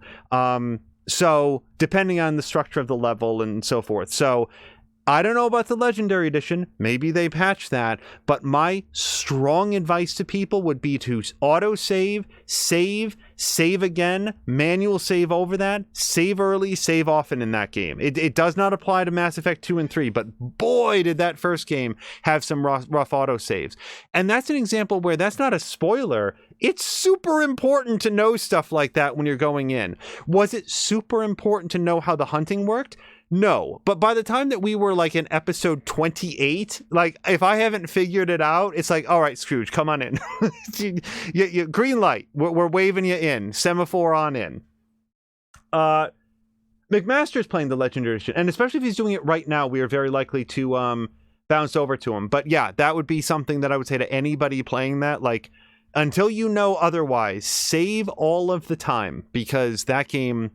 So depending on the structure of the level and so forth. So I don't know about the Legendary Edition. Maybe they patch that. But my strong advice to people would be to auto-save, save again, manual save over that, save early, save often in that game. It does not apply to Mass Effect 2 and 3, but boy, did that first game have some rough auto-saves. And that's an example where that's not a spoiler. It's super important to know stuff like that when you're going in. Was it super important to know how the hunting worked? No, but by the time that we were like in episode 28, like if I haven't figured it out, it's like, all right, Scrooge, come on in. you, green light, we're waving you in, semaphore on in. McMaster's playing the Legendary Edition, and especially if he's doing it right now, we are very likely to bounce over to him. But yeah, that would be something that I would say to anybody playing that, like, until you know otherwise, save all of the time, because that game...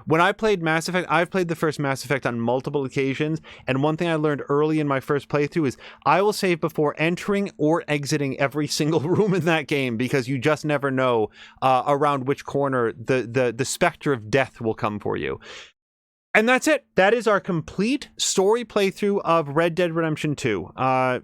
when I played Mass Effect, I've played the first Mass Effect on multiple occasions, and one thing I learned early in my first playthrough is I will save before entering or exiting every single room in that game, because you just never know around which corner the specter of death will come for you. And that's it. That is our complete story playthrough of Red Dead Redemption 2.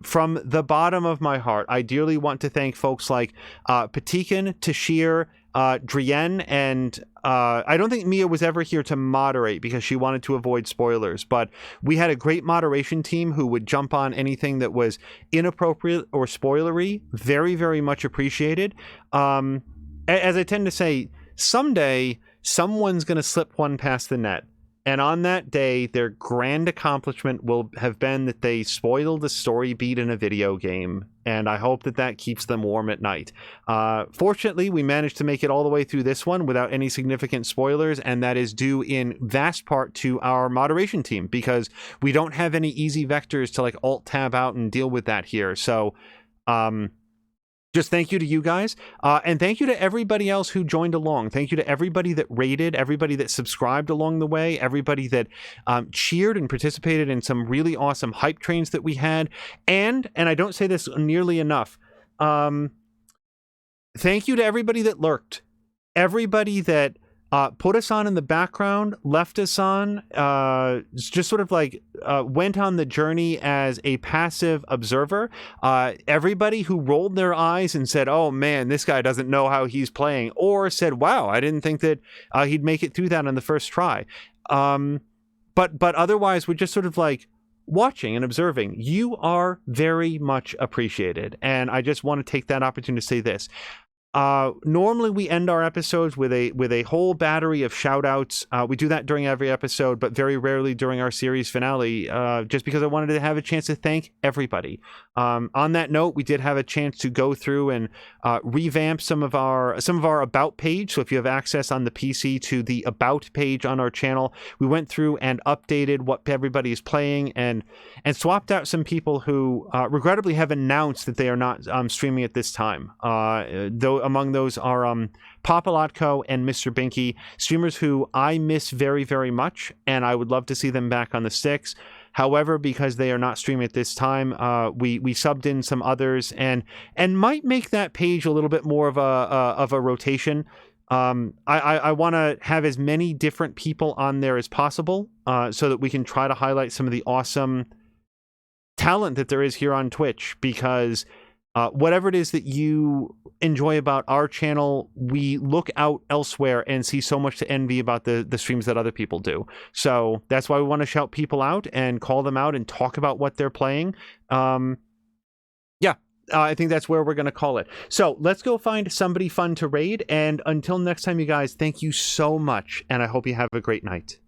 From the bottom of my heart, I dearly want to thank folks like Patikan, Tashir, Drienne, and I don't think Mia was ever here to moderate because she wanted to avoid spoilers, but we had a great moderation team who would jump on anything that was inappropriate or spoilery. Very, very much appreciated. As I tend to say, someday someone's going to slip one past the net. And on that day, their grand accomplishment will have been that they spoiled a story beat in a video game. And I hope that that keeps them warm at night. Fortunately, we managed to make it all the way through this one without any significant spoilers. And that is due in vast part to our moderation team, because we don't have any easy vectors to like alt-tab out and deal with that here. So, just thank you to you guys, and thank you to everybody else who joined along. Thank you to everybody that rated, everybody that subscribed along the way, everybody that cheered and participated in some really awesome hype trains that we had. And I don't say this nearly enough, thank you to everybody that lurked, everybody that put us on in the background, left us on, just sort of like went on the journey as a passive observer. Everybody who rolled their eyes and said, oh man, this guy doesn't know how he's playing, or said, wow, I didn't think that he'd make it through that on the first try. But otherwise, we're just sort of like watching and observing. You are very much appreciated. And I just want to take that opportunity to say this. Normally we end our episodes with a whole battery of shout outs. We do that during every episode, but very rarely during our series finale, just because I wanted to have a chance to thank everybody. On that note, we did have a chance to go through and revamp some of our about page. So if you have access on the PC to the about page on our channel, we went through and updated what everybody is playing and swapped out some people who regrettably have announced that they are not streaming at this time. Though among those are Papalotko and Mr. Binky, streamers who I miss very, very much, and I would love to see them back on the sticks. However, because they are not streaming at this time, we subbed in some others and might make that page a little bit more of a rotation. I want to have as many different people on there as possible, so that we can try to highlight some of the awesome talent that there is here on Twitch, because whatever it is that you enjoy about our channel, we look out elsewhere and see so much to envy about the streams that other people do. So that's why we want to shout people out and call them out and talk about what they're playing. I think that's where we're going to call it. So let's go find somebody fun to raid. And until next time, you guys, thank you so much. And I hope you have a great night.